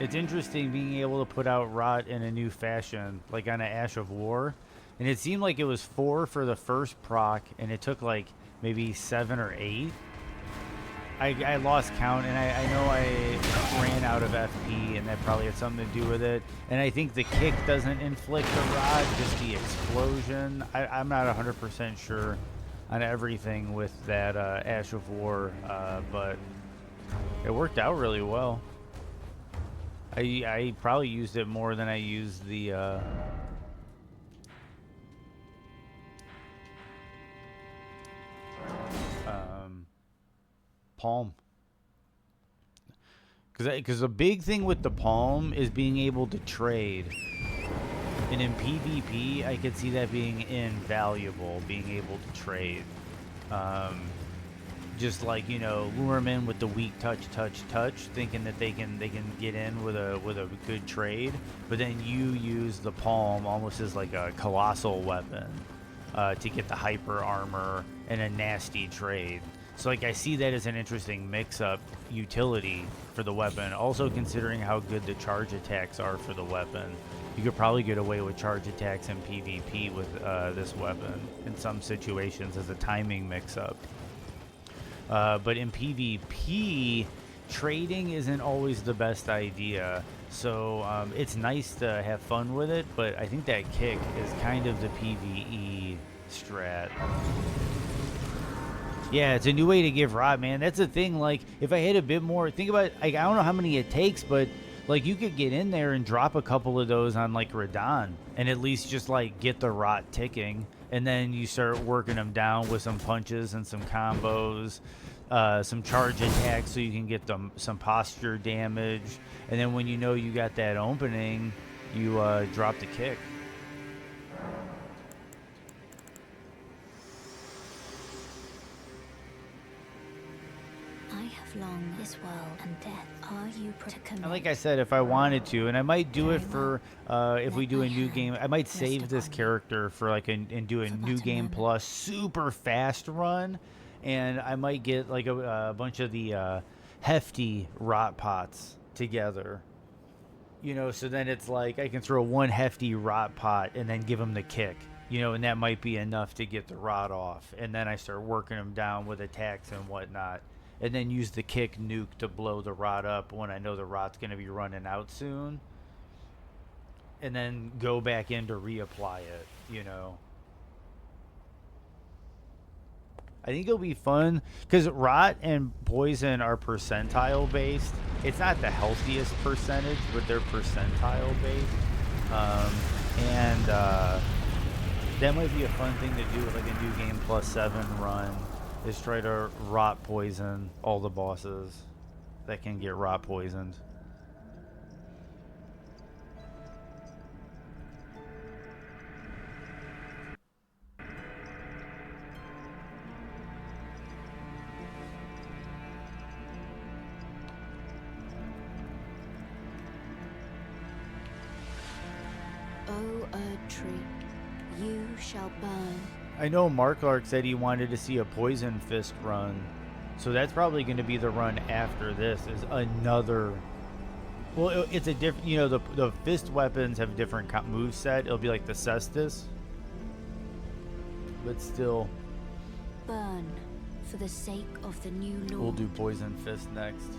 It's interesting being able to put out Rot in a new fashion, like on an Ash of War. And it seemed like it was 4 for the first proc, and it took like maybe 7 or 8. I lost count, and I know I ran out of FP, and that probably had something to do with it. And I think the kick doesn't inflict the Rot, just the explosion. I'm not 100% sure on everything with that Ash of War, but it worked out really well. I probably used it more than I used the palm, because the big thing with the palm is being able to trade, and in PvP I could see that being invaluable, being able to trade. Just like, you know, lure them in with the weak touch, thinking that they can get in with a good trade, but then you use the palm almost as like a colossal weapon to get the hyper armor and a nasty trade. So like I see that as an interesting mix-up utility for the weapon. Also considering how good the charge attacks are for the weapon, you could probably get away with charge attacks in PvP with this weapon in some situations as a timing mix-up. But in PvP, trading isn't always the best idea. So it's nice to have fun with it, but I think that kick is kind of the PvE strat. Yeah, it's a new way to give Rot, man. That's the thing. Like, if I hit a bit more, think about, like, I don't know how many it takes, but like you could get in there and drop a couple of those on like Radon, and at least just like get the Rot ticking, and then you start working them down with some punches and some combos, some charge attacks, so you can get them some posture damage, and then when you know you got that opening, you drop the kick. Long this world and death. Are you and like I said, if I wanted to, and I might do it for if we do a new game, I might save this character for like and do a new game plus super fast run, and I might get like a bunch of the hefty Rot pots together, you know, so then it's like I can throw one hefty Rot pot and then give him the kick, you know, and that might be enough to get the Rot off, and then I start working him down with attacks and whatnot. And then use the kick nuke to blow the Rot up when I know the Rot's going to be running out soon. And then go back in to reapply it, you know. I think it'll be fun, because Rot and Poison are percentile based. It's not the healthiest percentage, but they're percentile based. And that might be a fun thing to do with like a new game plus 7 run. Is try to Rot poison all the bosses that can get Rot poisoned. O Erd tree, you shall burn. I know Marklark said he wanted to see a Poison Fist run, so that's probably going to be the run after this. Is another, well, it's a different, you know, the fist weapons have a different move set. It'll be like the Cestus, but still, Burn for the sake of the new Lord. we'll do Poison Fist next.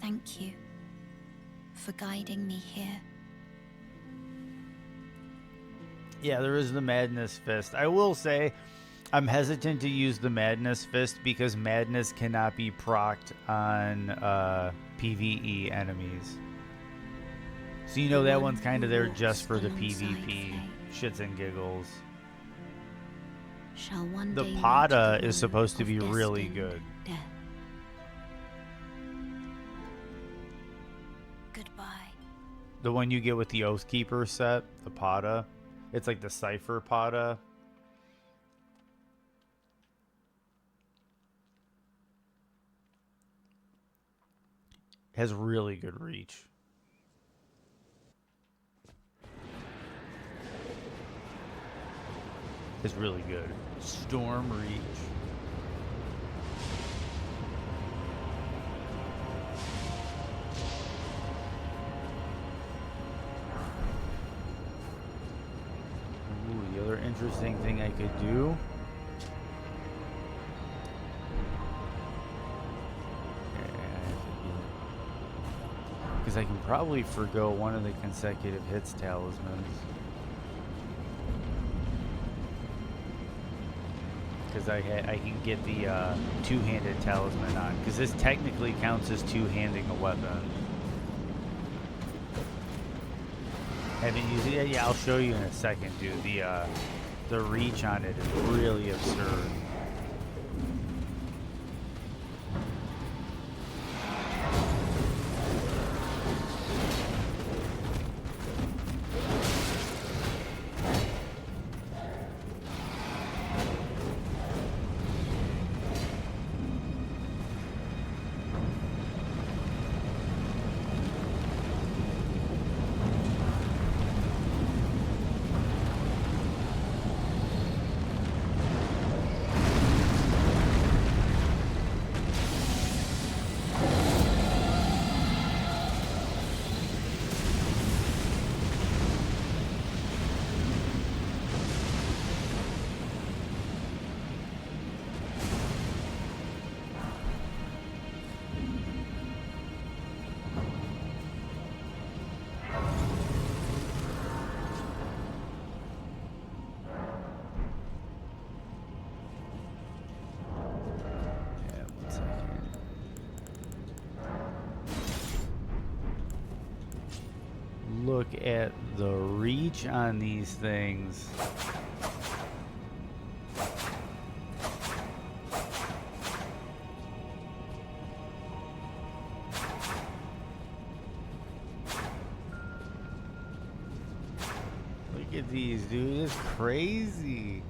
Thank you for guiding me here. Yeah, there is the Madness Fist. I will say, I'm hesitant to use the Madness Fist because Madness cannot be procced on PvE enemies. So you know that one's kind of there just for the PvP shits and giggles. Shall one The day Pada reach the is supposed to realm be of really destined good. death. Goodbye. The one you get with the Oathkeeper set, the Pada. It's like the Cypher Pada. Has really good reach. Is really good. Stormreach. Ooh, the other interesting thing I could do. Because I can probably forgo one of the consecutive hits talismans. Because I can get the two-handed talisman on. Because this technically counts as two-handing a weapon. Haven't used it yet? Yeah, I'll show you in a second, dude. The reach on it is really absurd. Look at the reach on these things. Look at these, dude. It's crazy.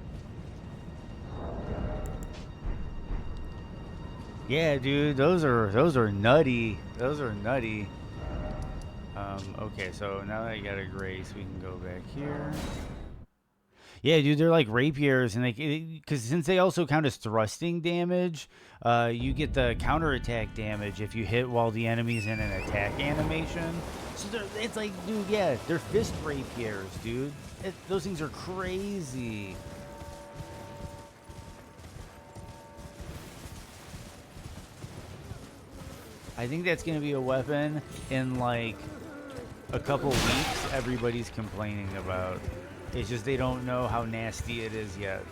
Yeah, dude. Those are nutty. Those are nutty. Okay, so now that I got a grace, we can go back here. Yeah, dude, they're like rapiers, and because since they also count as thrusting damage, you get the counterattack damage if you hit while the enemy's in an attack animation. So it's like, dude, yeah, they're fist rapiers, dude. Those things are crazy. I think that's gonna be a weapon in like a couple weeks everybody's complaining about. It's just they don't know how nasty it is yet.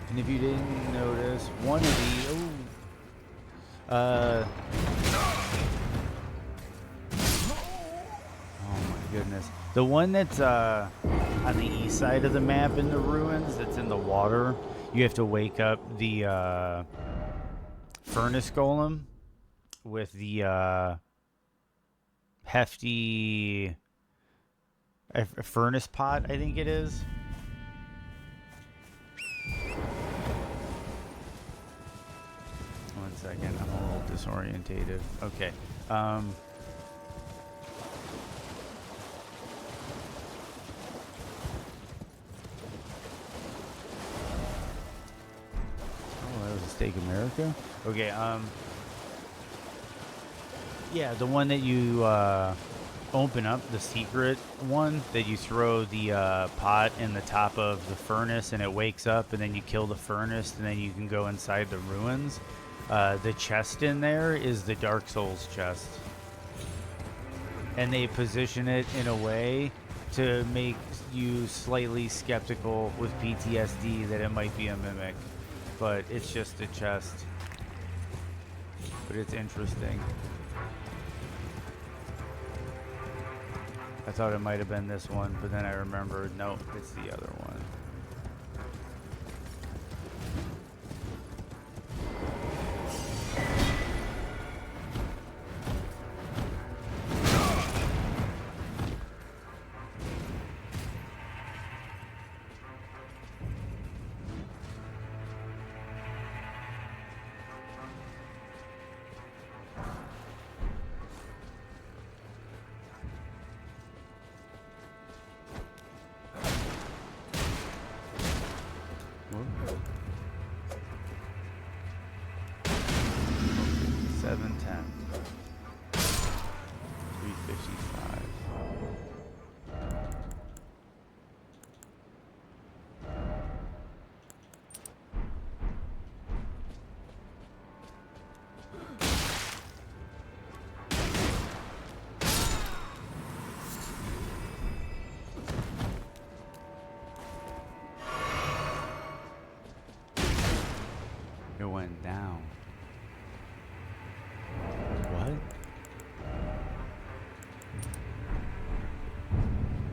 And if you didn't notice, one of the goodness. The one that's on the east side of the map in the ruins, that's in the water, you have to wake up the furnace golem with the hefty furnace pot, I think it is. second. I'm a little disorientated. Okay. Oh, that was a Steak America? Okay, yeah, the one that you open up, the secret one, that you throw the pot in the top of the furnace and it wakes up, and then you kill the furnace, and then you can go inside the ruins. The chest in there is the Dark Souls chest. And they position it in a way to make you slightly skeptical with PTSD that it might be a mimic. But it's just a chest. But it's interesting. I thought it might have been this one, but then I remembered, nope, it's the other one. It went down. What?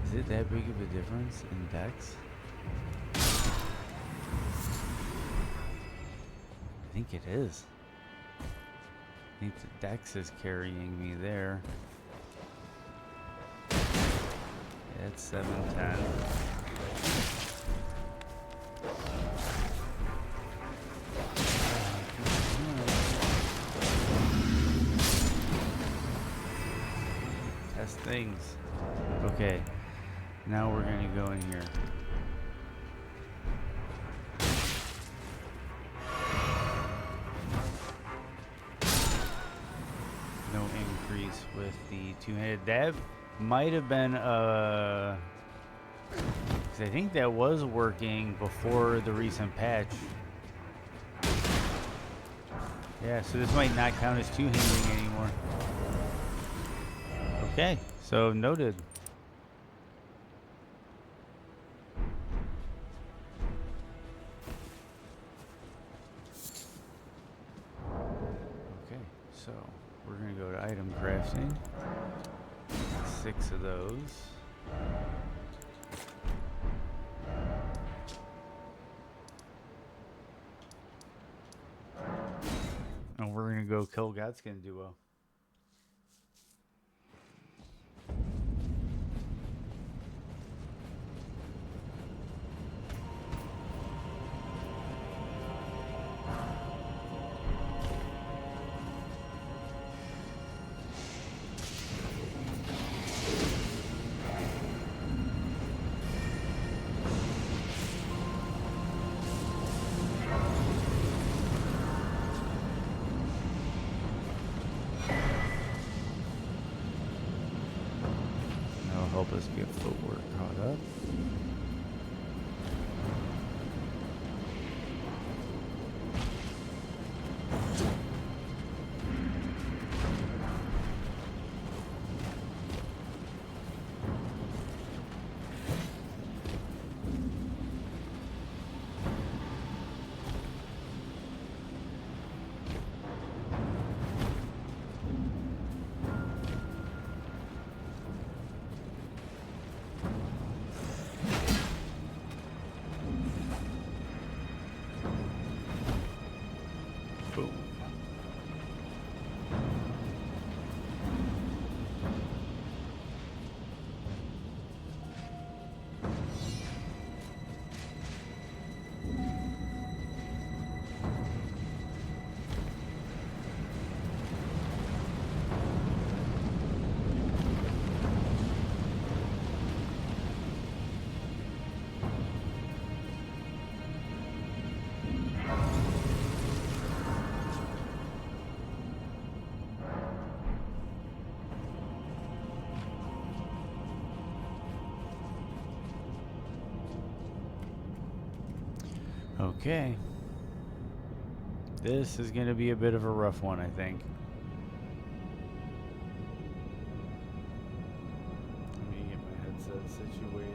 Is it that big of a difference in dex? I think it is. I think the dex is carrying me there. Yeah, it's 710. Things. Okay, now we're gonna go in here. No increase with the two-handed. That might have been 'cause I think that was working before the recent patch. Yeah, so this might not count as two-handing anymore. Okay, so noted. Okay, so we're gonna go to item crafting. 6 of those. And we're gonna go kill Godskin Duo. Help us get footwork caught up. Okay. This is going to be a bit of a rough one, I think. Let me get my headset situated.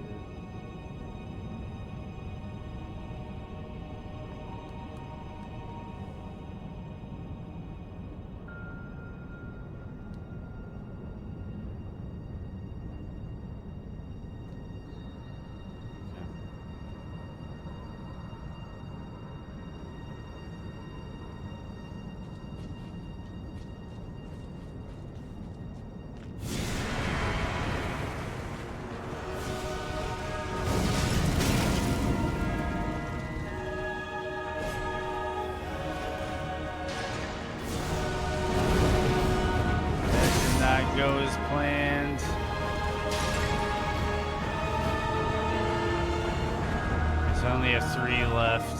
Go as planned. There's only a 3 left.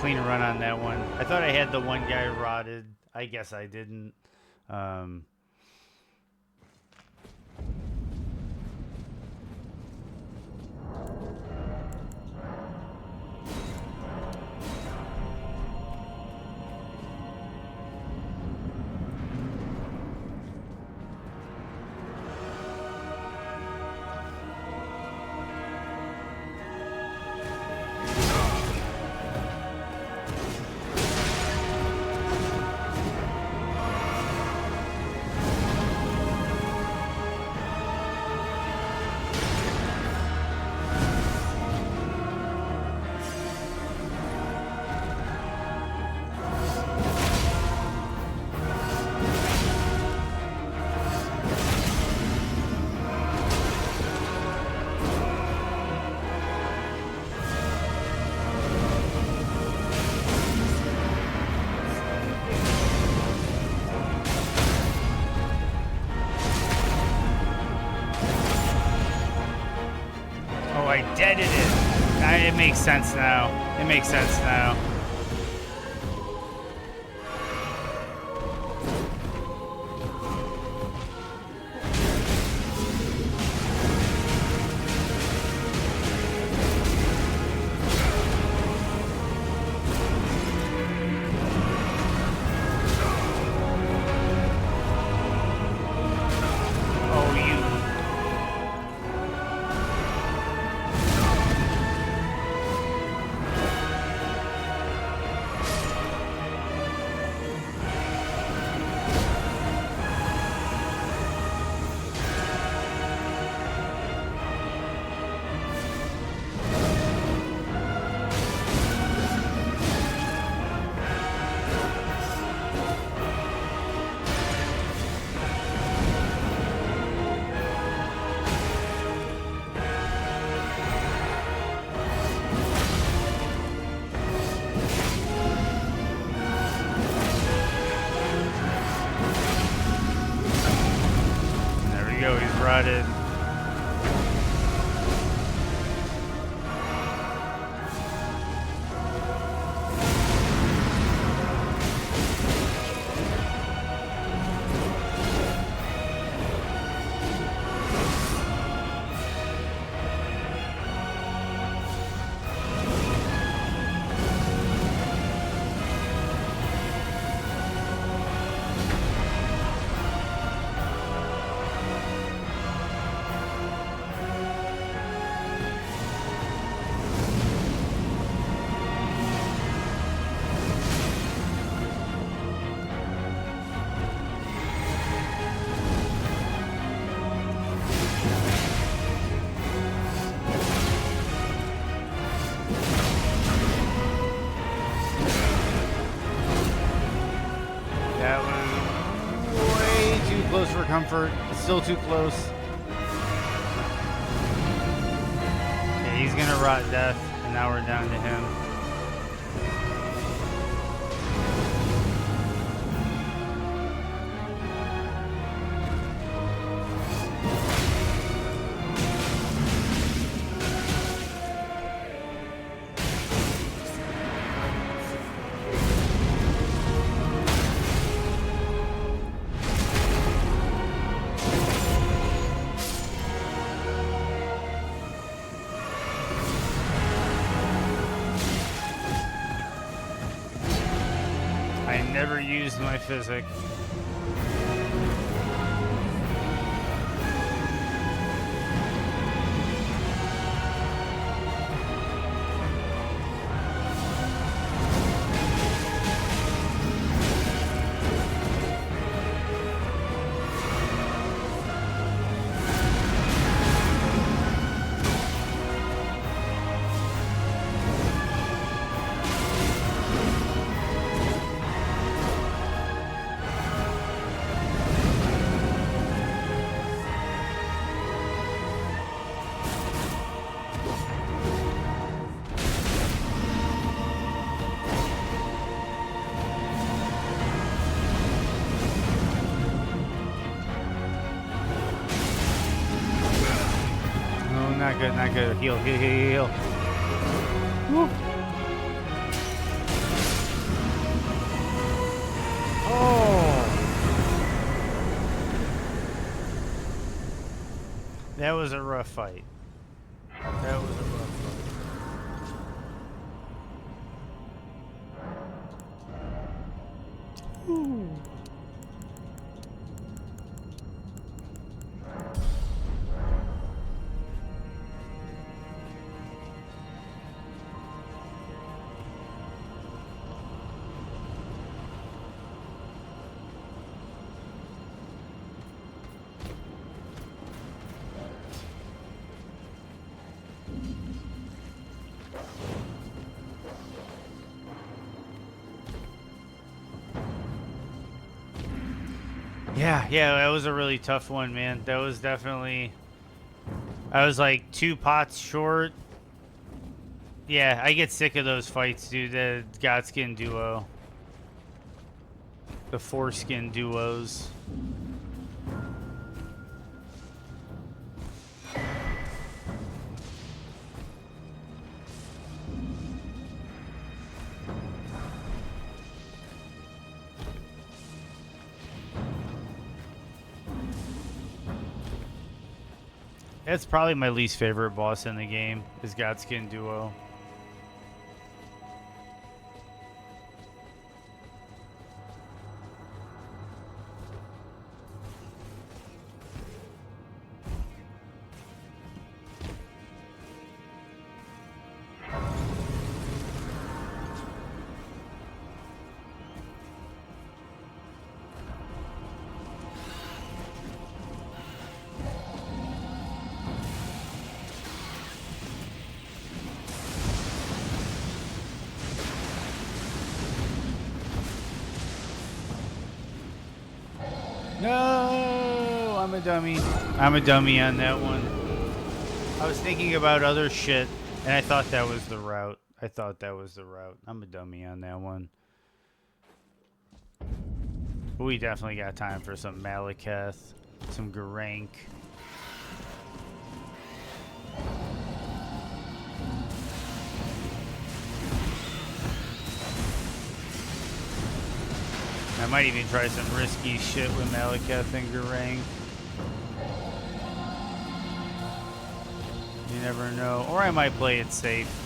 Clean run on that one. I thought I had the one guy rotted. I guess I didn't. Deaded it. It makes sense now. It makes sense now. Rotted. comfort. It's still too close. Yeah, he's gonna rot death, and now we're down to him. Never used my physic. Not good. Heal. Woo. Oh! That was a rough fight. That was a rough fight. Ooh. Yeah, that was a really tough one, man. That was definitely... I was like 2 pots short. Yeah, I get sick of those fights, dude. The Godskin duo. The foreskin duos. That's probably my least favorite boss in the game, is Godskin Duo. No, I'm a dummy. I'm a dummy on that one. I was thinking about other shit, and I thought that was the route. I'm a dummy on that one. But we definitely got time for some Malekith, some Garank. I might even try some risky shit with Malekith and Garank. You never know. Or I might play it safe.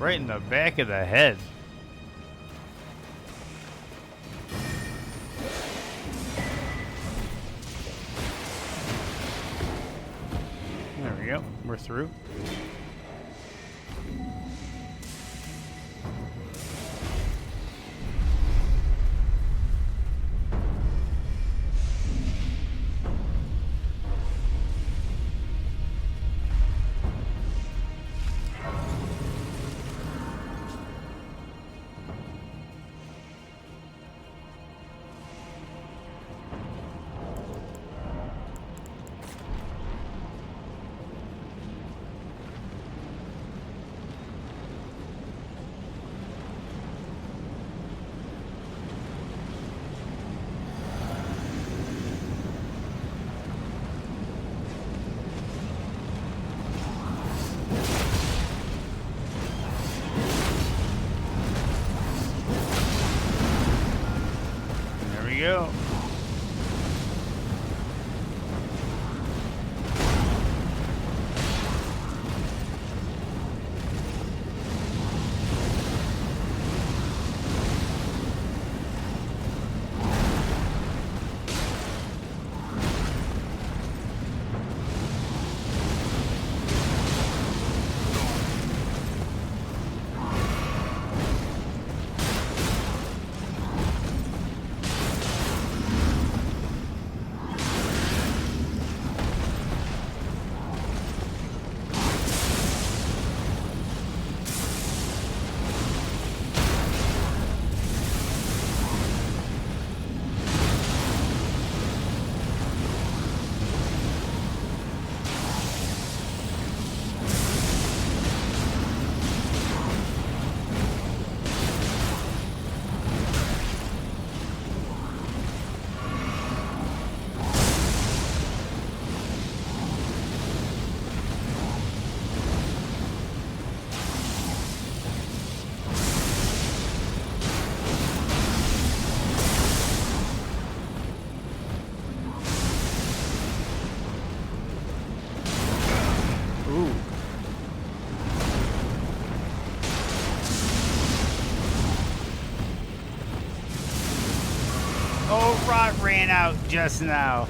Right in the back of the head. There we go. We're through. Go. Ran out just now.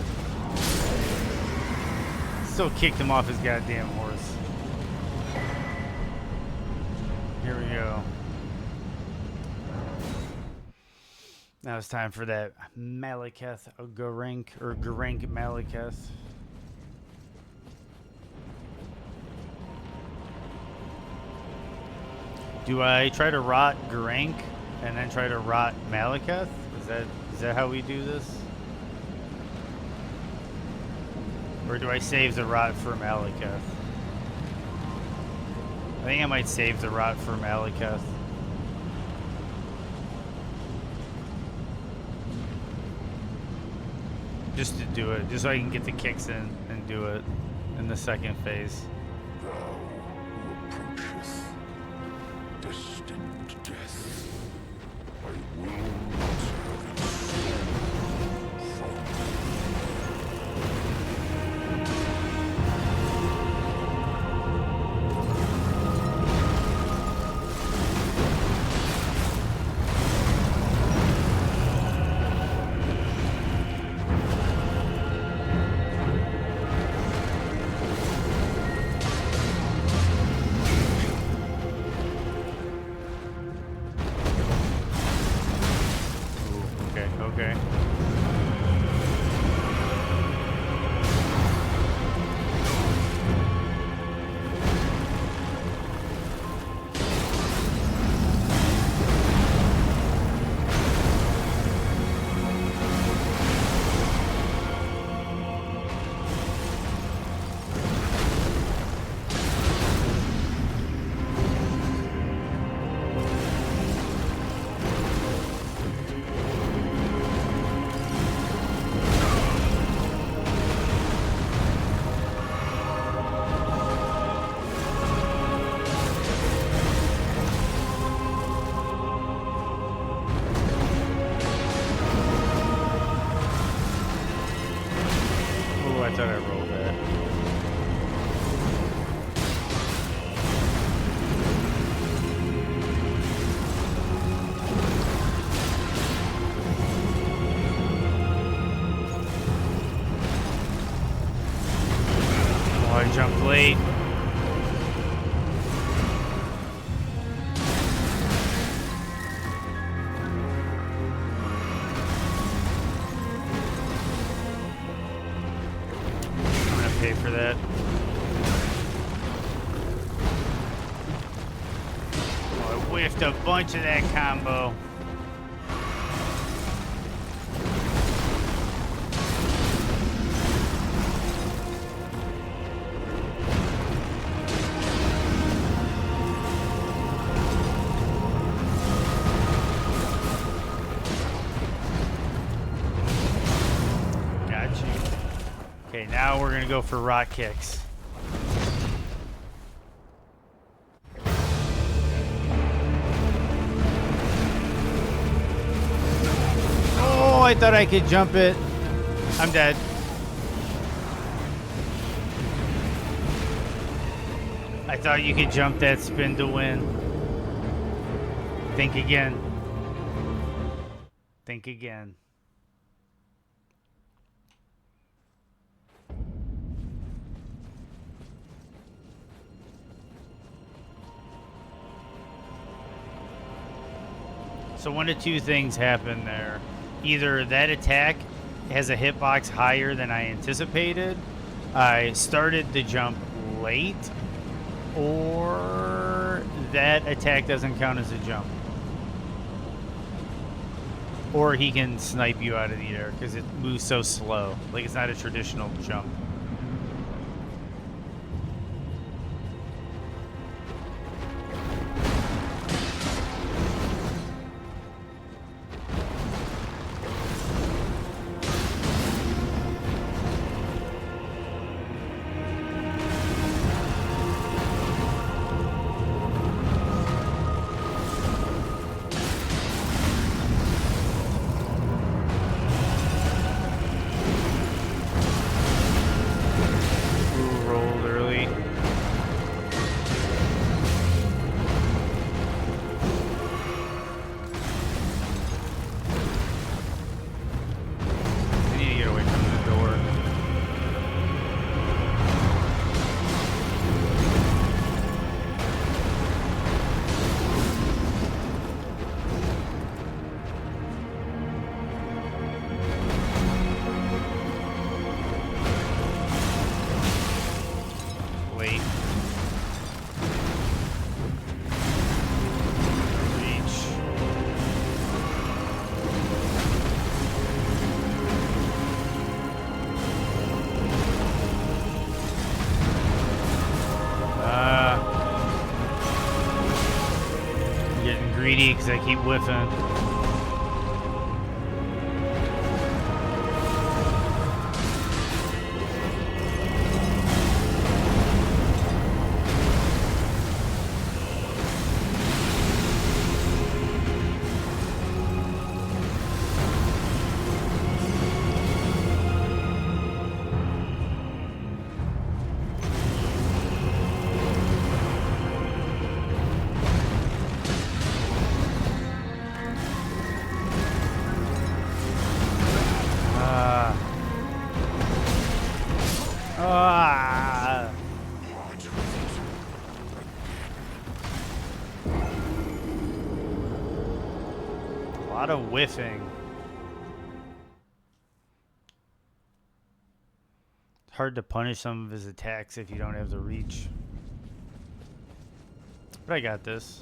Still kicked him off his goddamn horse. Here we go. Now it's time for that Malekith Garank or Garank Malekith. Do I try to rot Garank and then try to rot Malekith? Is that how we do this? Or do I save the rot for Malekith? I think I might save the rot for Malekith. Just to do it, just so I can get the kicks in and do it in the second phase. Thou who approachest, destined to death, I will not have it from Okay. I thought I rolled that. late. I'm gonna pay for that. Oh, I whiffed a bunch of that combo. Okay, now we're gonna go for rock kicks. Oh, I thought I could jump it. I'm dead. I thought you could jump that spin to win. Think again. Think again. So one of two things happen there. Either that attack has a hitbox higher than I anticipated, I started the jump late, or that attack doesn't count as a jump. Or he can snipe you out of the air because it moves so slow. Like, it's not a traditional jump. Because I keep whiffing. Whiffing. It's hard to punish some of his attacks if you don't have the reach. But I got this.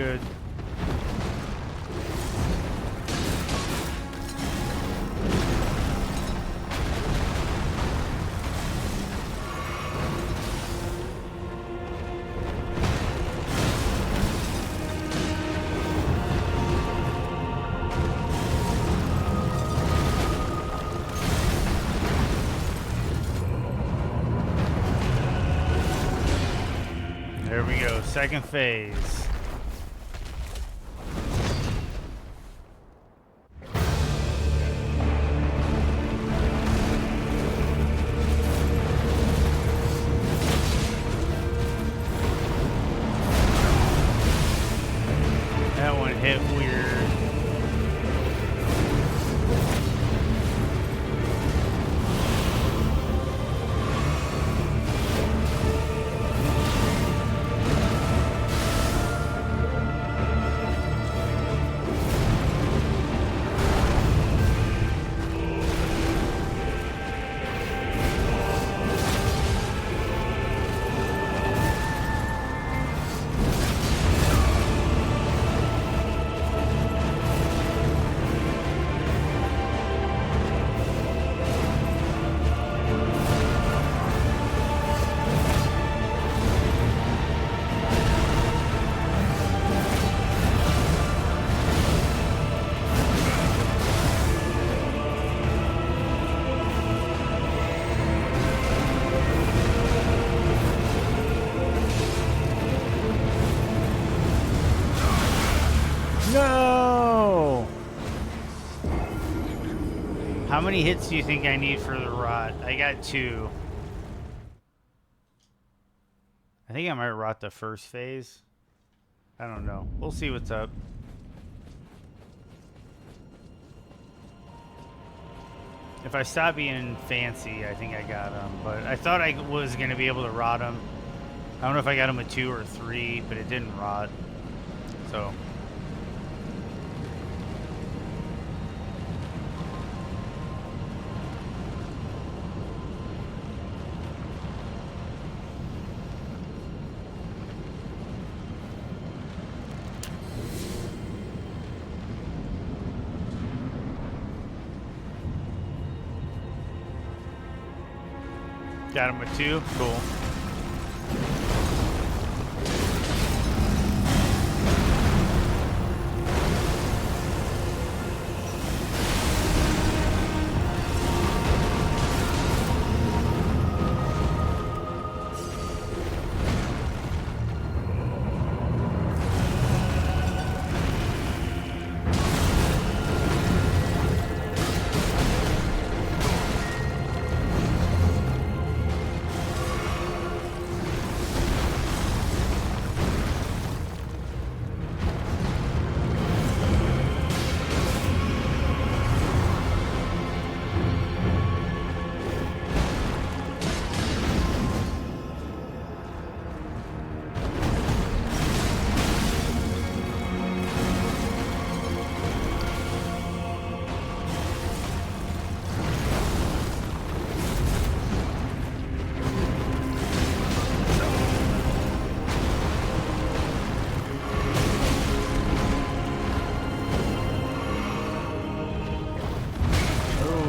good. There we go, second phase. That one hit weird. No! How many hits do you think I need for the rot? I got 2. I think I might rot the first phase. I don't know. We'll see what's up. If I stop being fancy, I think I got him. But I thought I was going to be able to rot him. I don't know if I got him with 2 or 3, but it didn't rot. So... Got him with 2. Cool.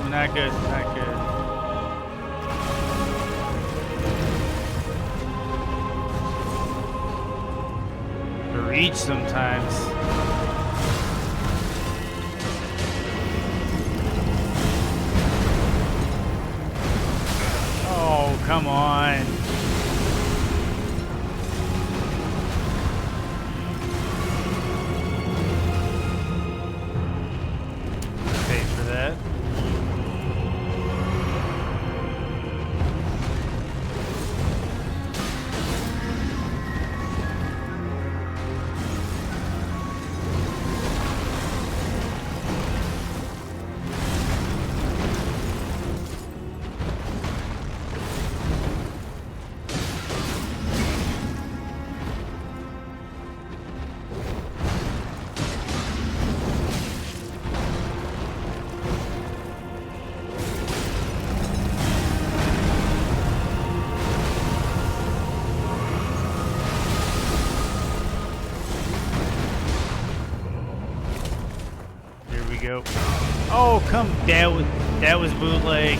Not good, not good. The reach sometimes. Oh, come on. Pay for that. go. Oh, come. That was bootleg.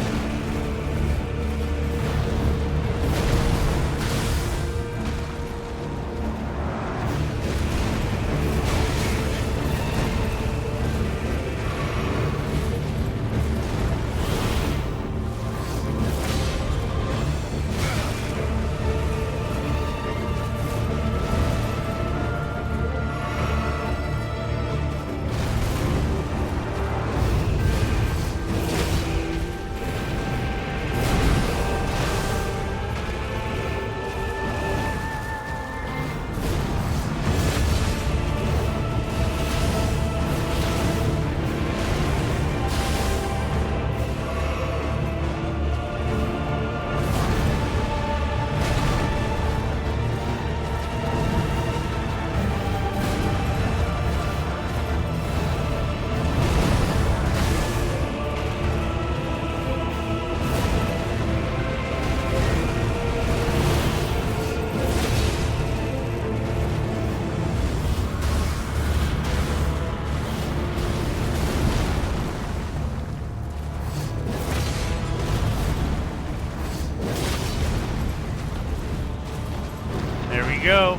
There we go.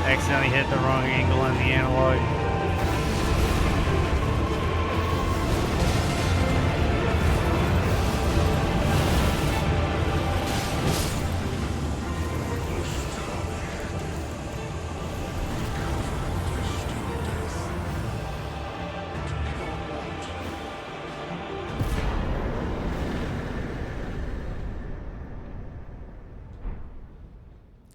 Accidentally hit the wrong angle on the analog.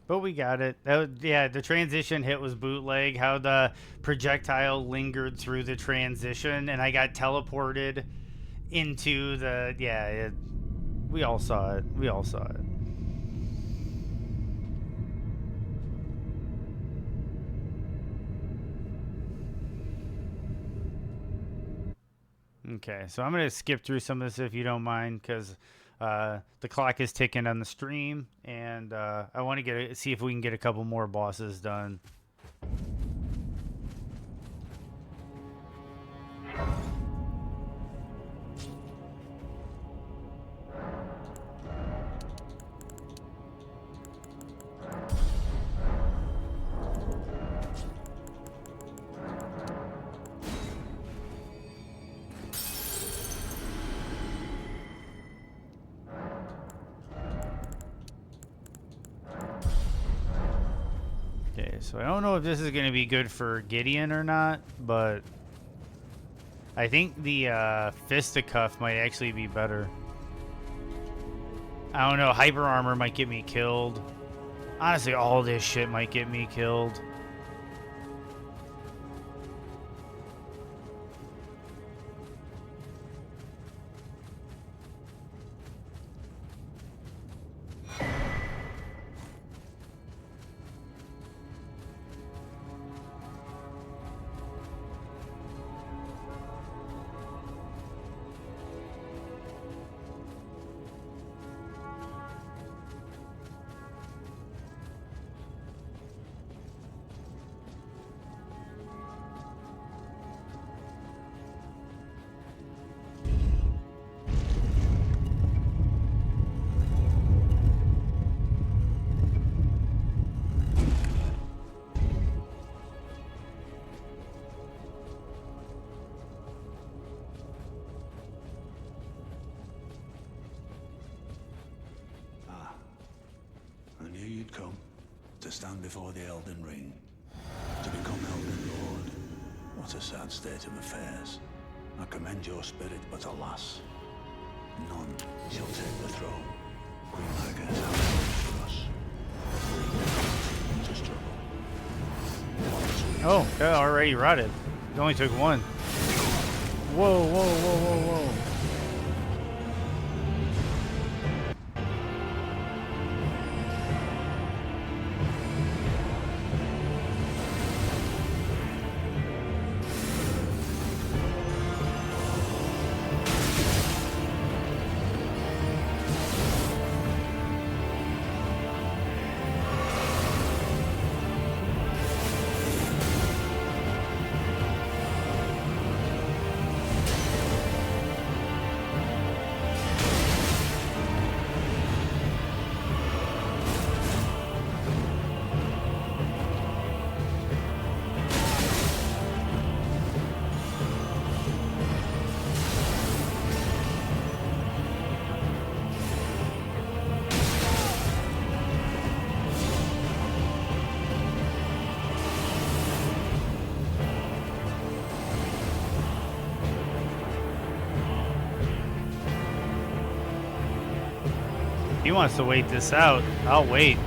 But we got it. That was, yeah, the transition hit was bootleg. How the projectile lingered through the transition, and I got teleported into the. Yeah, we all saw it. We all saw it. Okay, so I'm gonna skip through some of this if you don't mind, because the clock is ticking on the stream, and I want to see if we can get a couple more bosses done. Okay, so I don't know if this is going to be good for Gideon or not, but I think the fisticuff might actually be better. I don't know, hyper armor might get me killed. Honestly, all this shit might get me killed. To stand before the Elden Ring, to become Elden Lord. What a sad state of affairs. I commend your spirit, but alas, none shall take the throne. Oh, that already rotted. It only took one. Whoa, whoa, whoa, whoa, whoa. He wants to wait this out. I'll wait.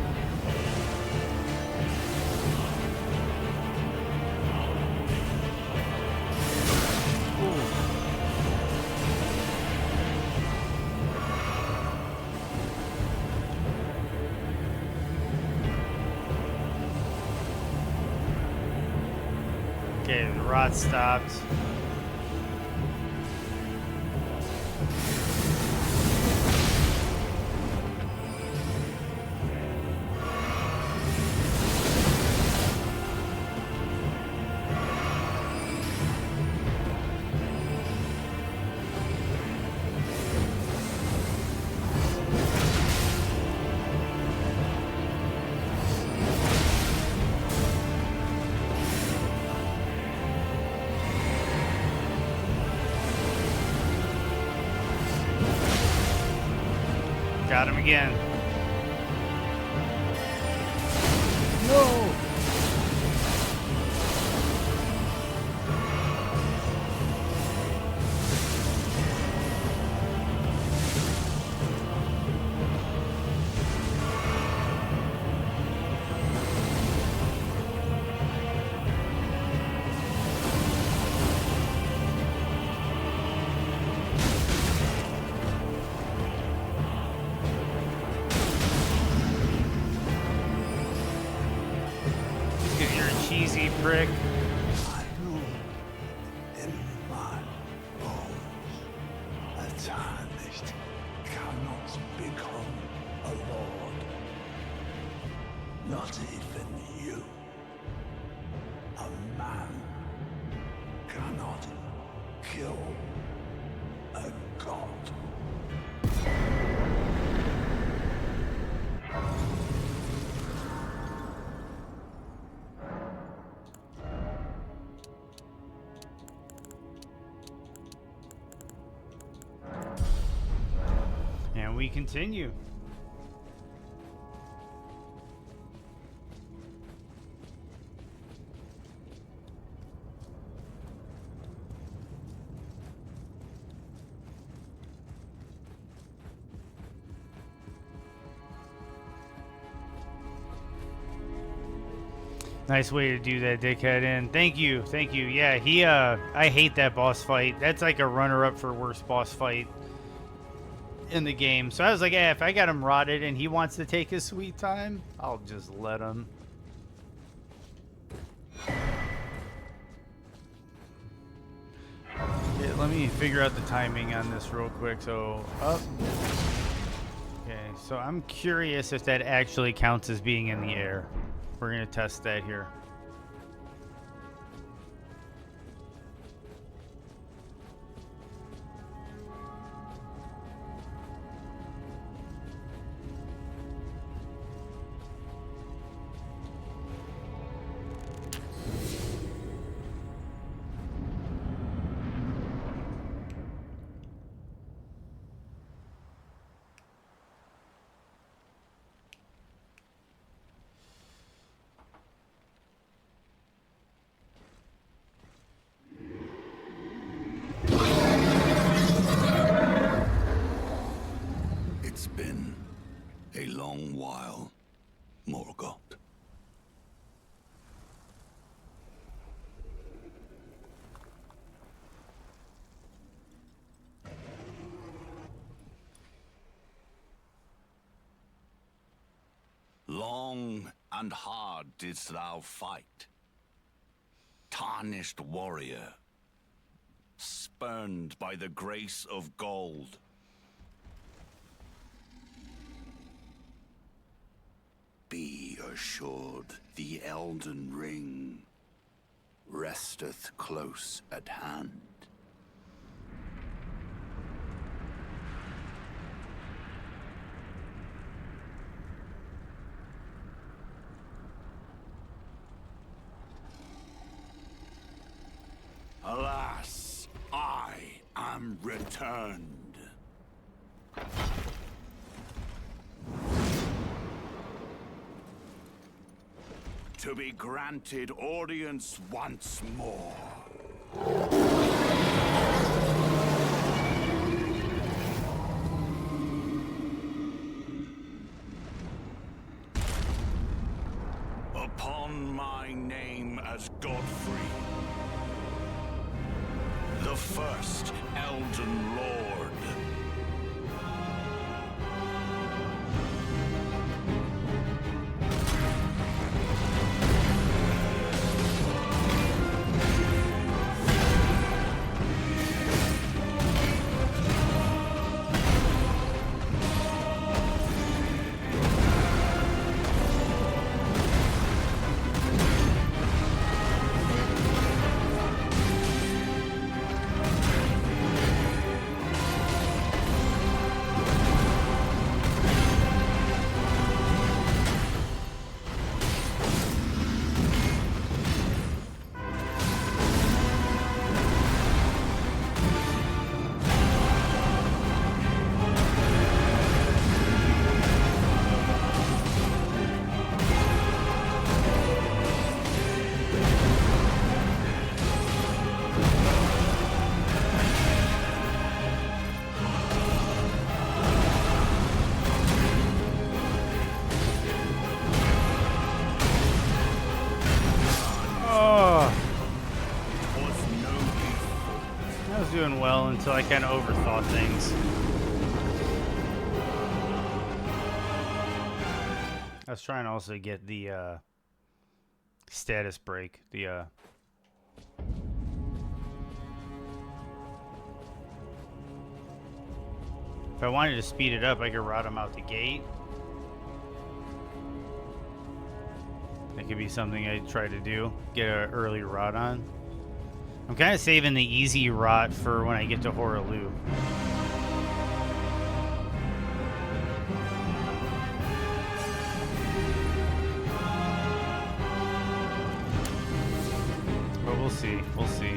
Okay, the rot stopped. Got him again. No! Cheesy prick. I know in my bones a tarnished cannot become a lord. Not even you. A man cannot kill a god. And we continue. Nice way to do that, dickhead. And thank you. Yeah, I hate that boss fight. That's like a runner-up for worst boss fight in the game. So I was like, yeah, if I got him rotted and he wants to take his sweet time, I'll just let him. Okay, let me figure out the timing on this real quick. So, up. Okay, so I'm curious if that actually counts as being in the air. We're going to test that here. Long and hard didst thou fight. Tarnished warrior, spurned by the grace of gold. Be assured, the Elden Ring resteth close at hand. Alas, I am returned. To be granted audience once more. Upon my name as Godfrey, the first Elden Lord. Doing well until I kind of overthought things. I was trying to also get the status break. If I wanted to speed it up, I could route them out the gate. That could be something I'd try to do. Get an early route on. I'm kind of saving the easy route for when I get to Horaloo. But we'll see. We'll see.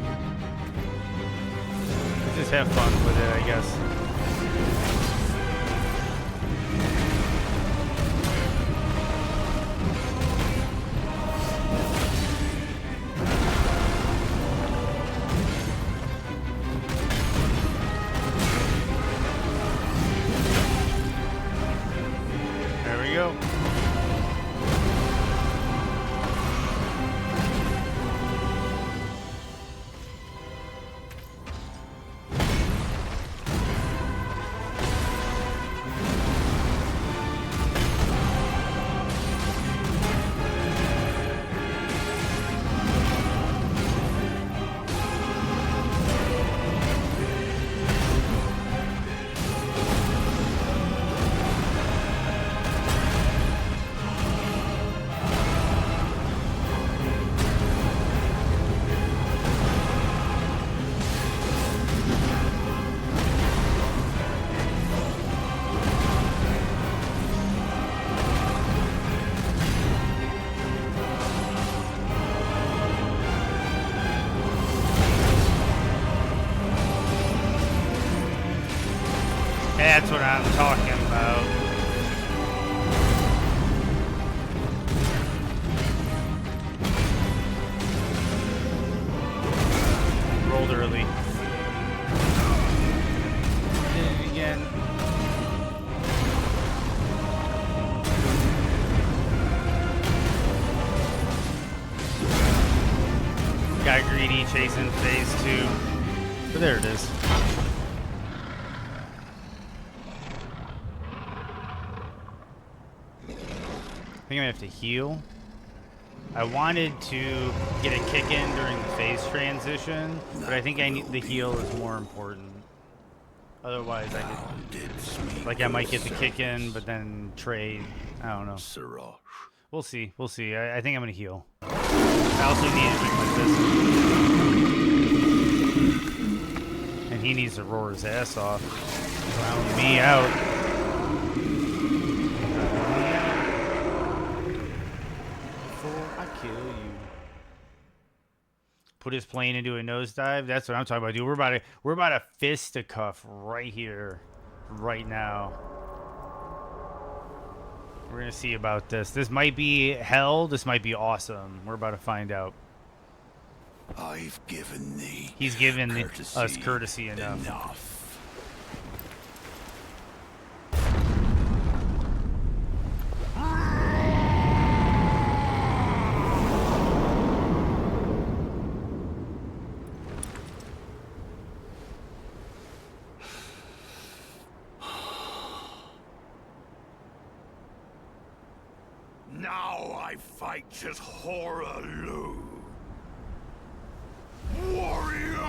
Let's just have fun with it, I guess. That's what I'm talking about. Rolled early. Did it again. Got greedy chasing phase 2. But there it is. I think I'm gonna have to heal. I wanted to get a kick in during the phase transition, but I think I need the heal is more important. Otherwise, I could, like, I might get the kick in, but then trade. I don't know. We'll see. We'll see. I think I'm gonna heal. I also need to drink like this, and he needs to roar his ass off. Round me out. Before I kill you. Put his plane into a nosedive. That's what I'm talking about, dude. We're about to fisticuff right here, right now. We're gonna see about this. This might be hell. This might be awesome. We're about to find out. I've given thee. He's given us courtesy enough. Now I fight as Horalu. Warrior!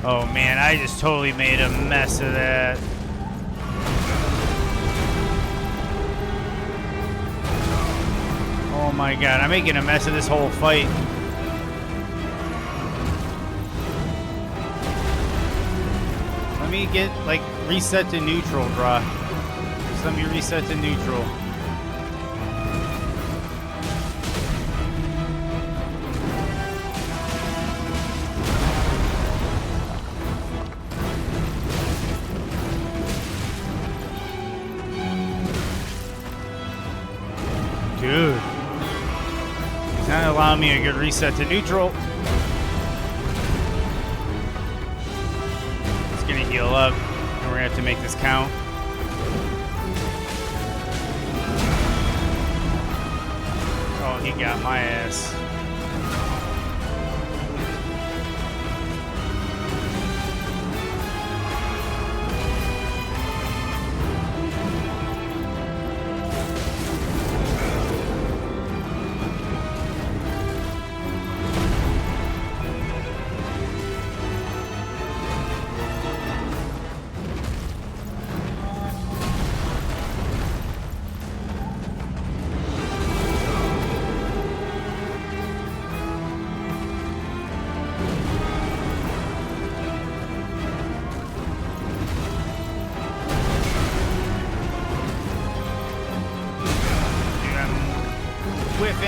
Oh man, I just totally made a mess of that. Oh my god, I'm making a mess of this whole fight. Let me get, like, reset to neutral, bruh. Just let me reset to neutral. Dude. He's not allowing me a good reset to neutral. It's gonna heal up, and we're gonna have to make this count. Oh, he got my ass.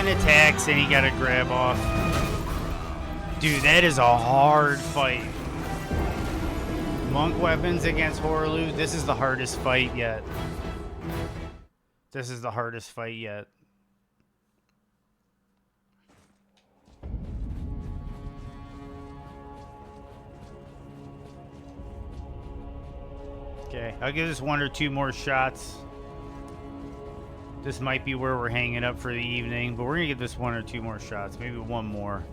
Attacks and he got a grab off. Dude, that is a hard fight. Monk weapons against Horalu. This is the hardest fight yet. This is the hardest fight yet. Okay, I'll give this one or two more shots. This might be where we're hanging up for the evening, but we're going to get this one or two more shots. Maybe one more.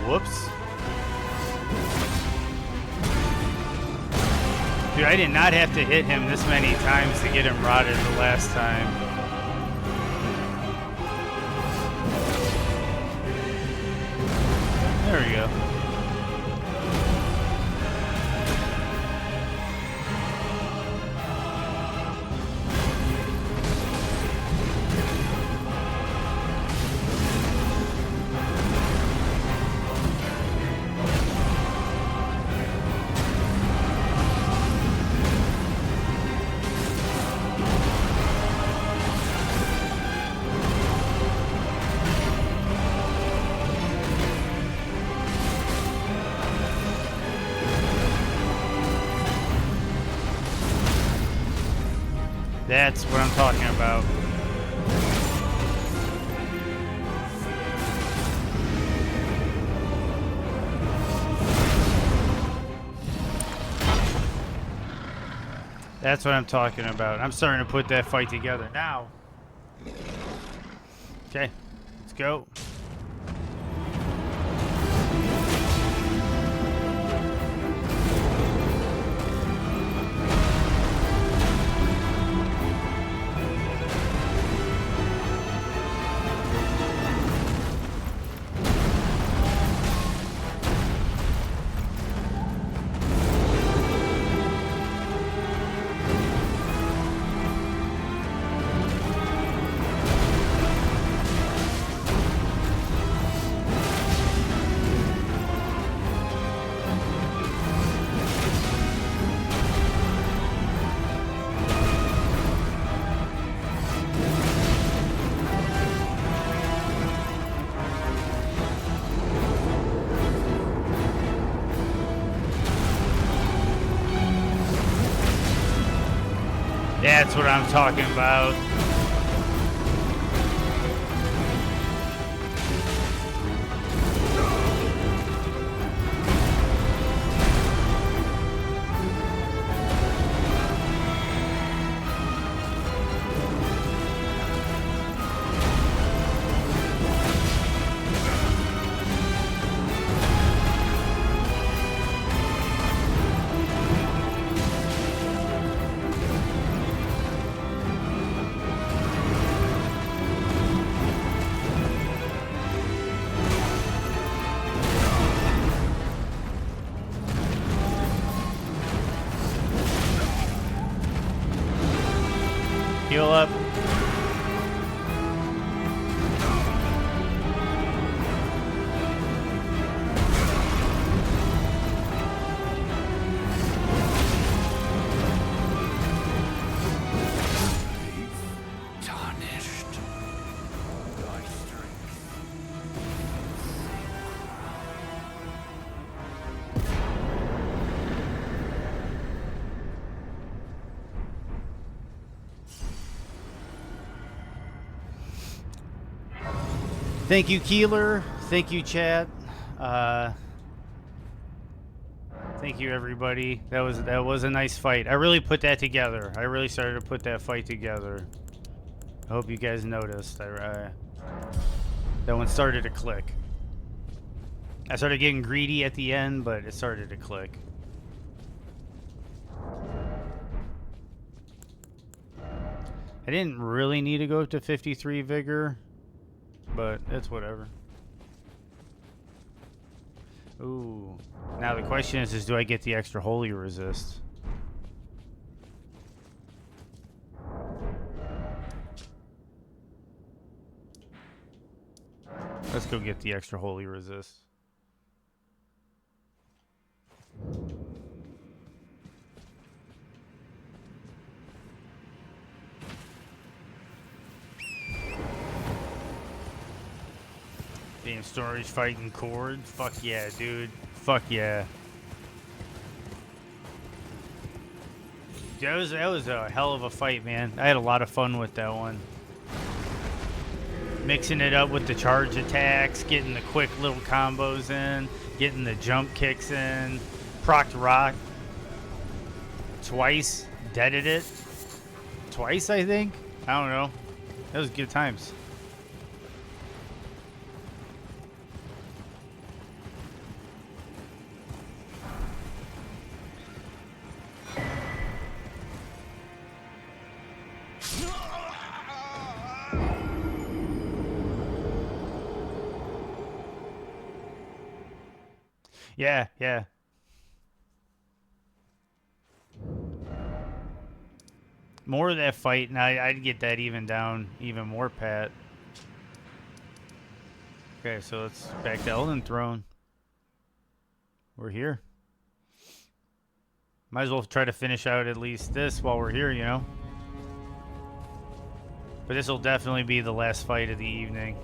Whoops. Dude, I did not have to hit him this many times to get him rotted the last time. There we go. That's what I'm talking about. That's what I'm talking about. I'm starting to put that fight together now. Okay, let's go. That's what I'm talking about. Heal up. Tarnished. Thy strength. Thank you, Keeler. Thank you, chat. Thank you, everybody. That was a nice fight. I really put that together. I really started to put that fight together. I hope you guys noticed. That one started to click. I started getting greedy at the end, but it started to click. I didn't really need to go up to 53 vigor, but it's whatever. Ooh. Now the question is do I get the extra holy resist? Let's go get the extra holy resist. Dane Stormreach fighting Cord. Fuck yeah, dude. Fuck yeah. That was a hell of a fight, man. I had a lot of fun with that one. Mixing it up with the charge attacks, getting the quick little combos in, getting the jump kicks in, procced rock twice, deaded it twice, I think. I don't know. That was good times. Yeah, yeah. More of that fight, and I'd get that even down even more, Pat. Okay, so let's back to Elden Throne. We're here. Might as well try to finish out at least this while we're here, you know? But this will definitely be the last fight of the evening.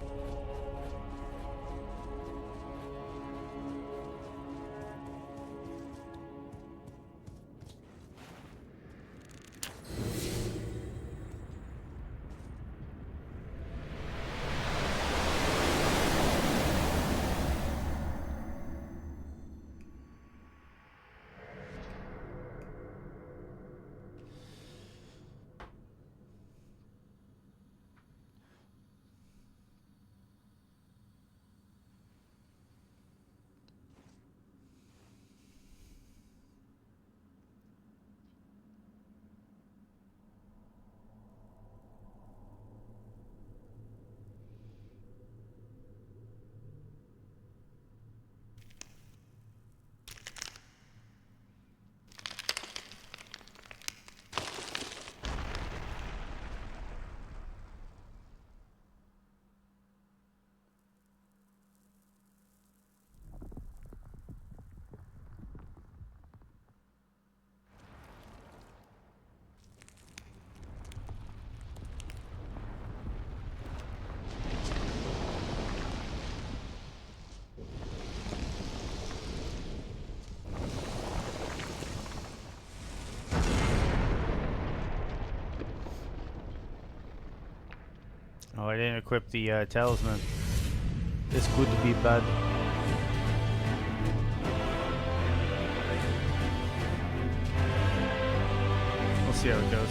Oh, I didn't equip the talisman. This could be bad. We'll see how it goes.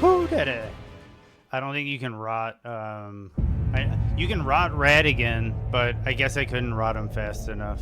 Who did it? I don't think you can rot. You can rot Radigan, but I guess I couldn't rot him fast enough.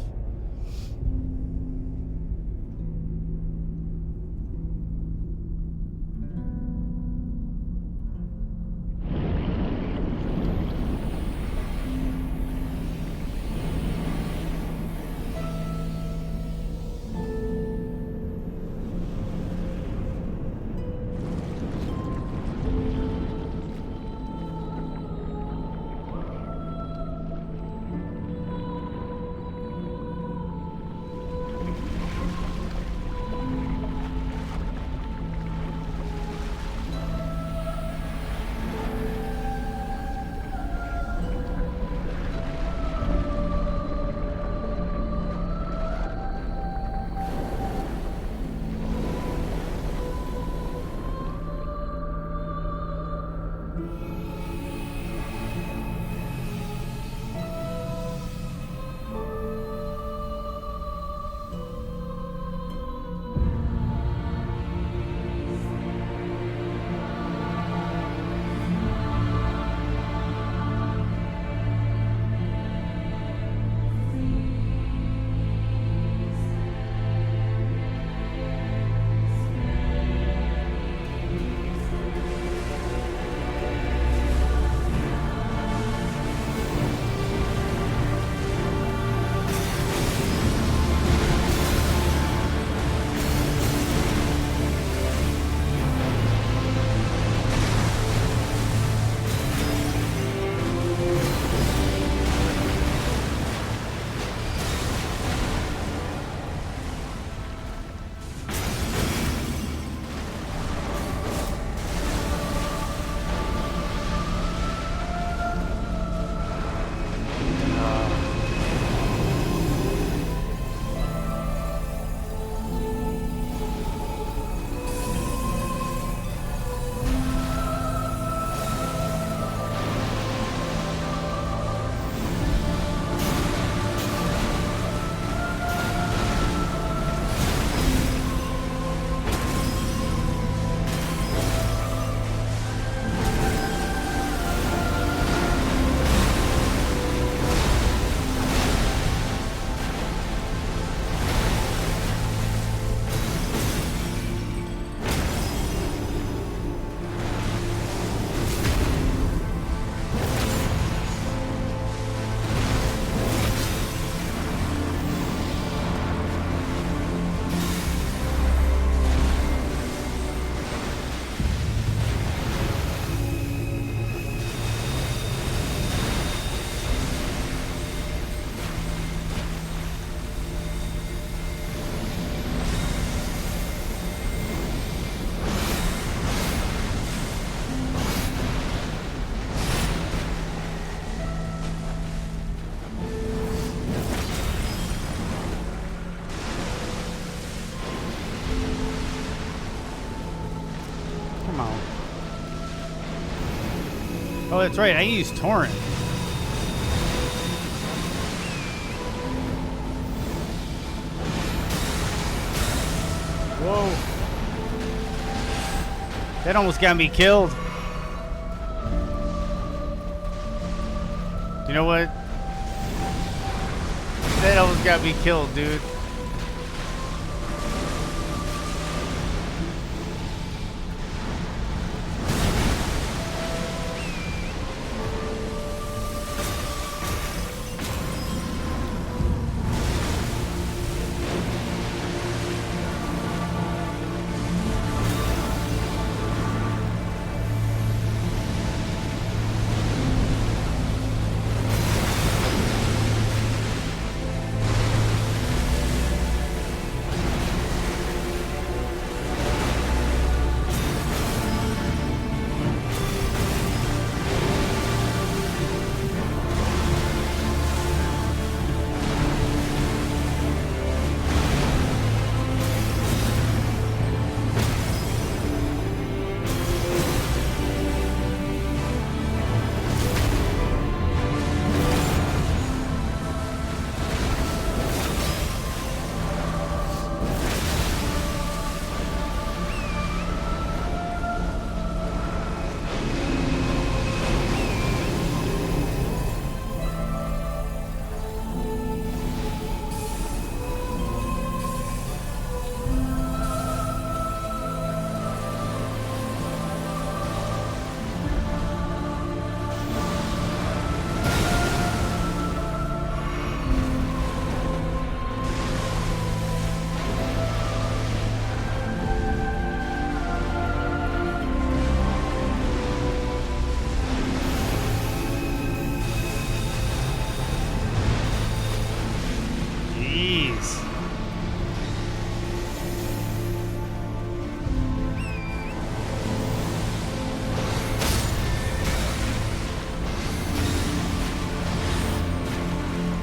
Oh, that's right. I use torrent. Whoa. That almost got me killed. You know what? That almost got me killed, dude.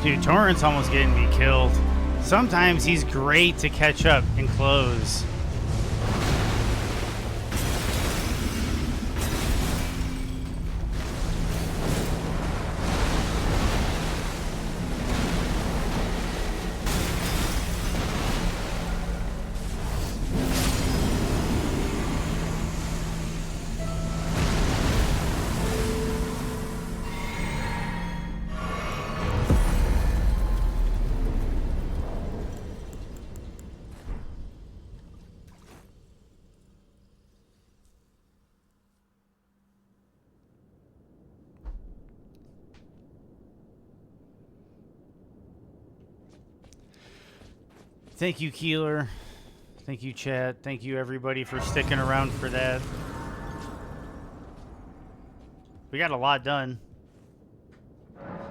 Dude, Torrent's almost getting me killed. Sometimes he's great to catch up and close. Thank you, Keeler. Thank you, chat. Thank you, everybody, for sticking around for that. We got a lot done.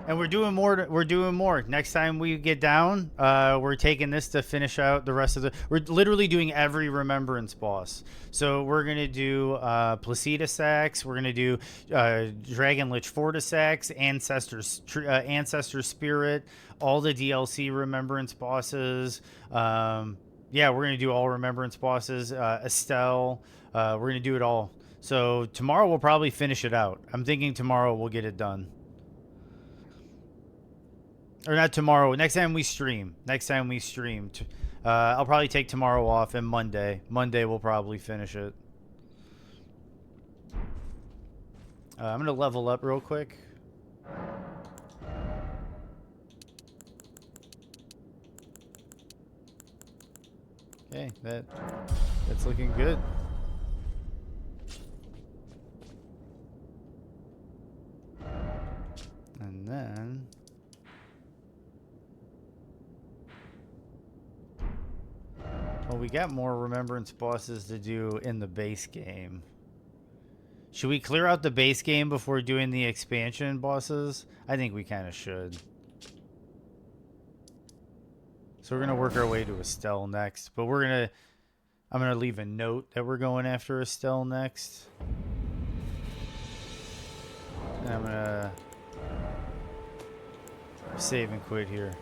And we're doing more. We're doing more. Next time we get down, we're taking this to finish out the rest of the... We're literally doing every Remembrance boss. So we're going to do Placida Sax. We're going to do Dragon Lich Fortisax, Ancestor Spirit, all the DLC Remembrance bosses. Yeah, we're going to do all Remembrance bosses. Estelle. We're going to do it all. So tomorrow we'll probably finish it out. I'm thinking tomorrow we'll get it done. Or not tomorrow. Next time we stream. I'll probably take tomorrow off and Monday. Monday we'll probably finish it. I'm going to level up real quick. Okay, that's looking good. And then... Well, we got more Remembrance bosses to do in the base game. Should we clear out the base game before doing the expansion bosses? I think we kind of should. So we're going to work our way to Estelle next. But I'm going to leave a note that we're going after Estelle next. And I'm going to save and quit here.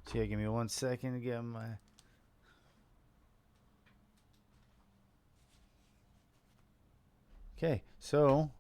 So yeah, give me 1 second to get my... Okay, so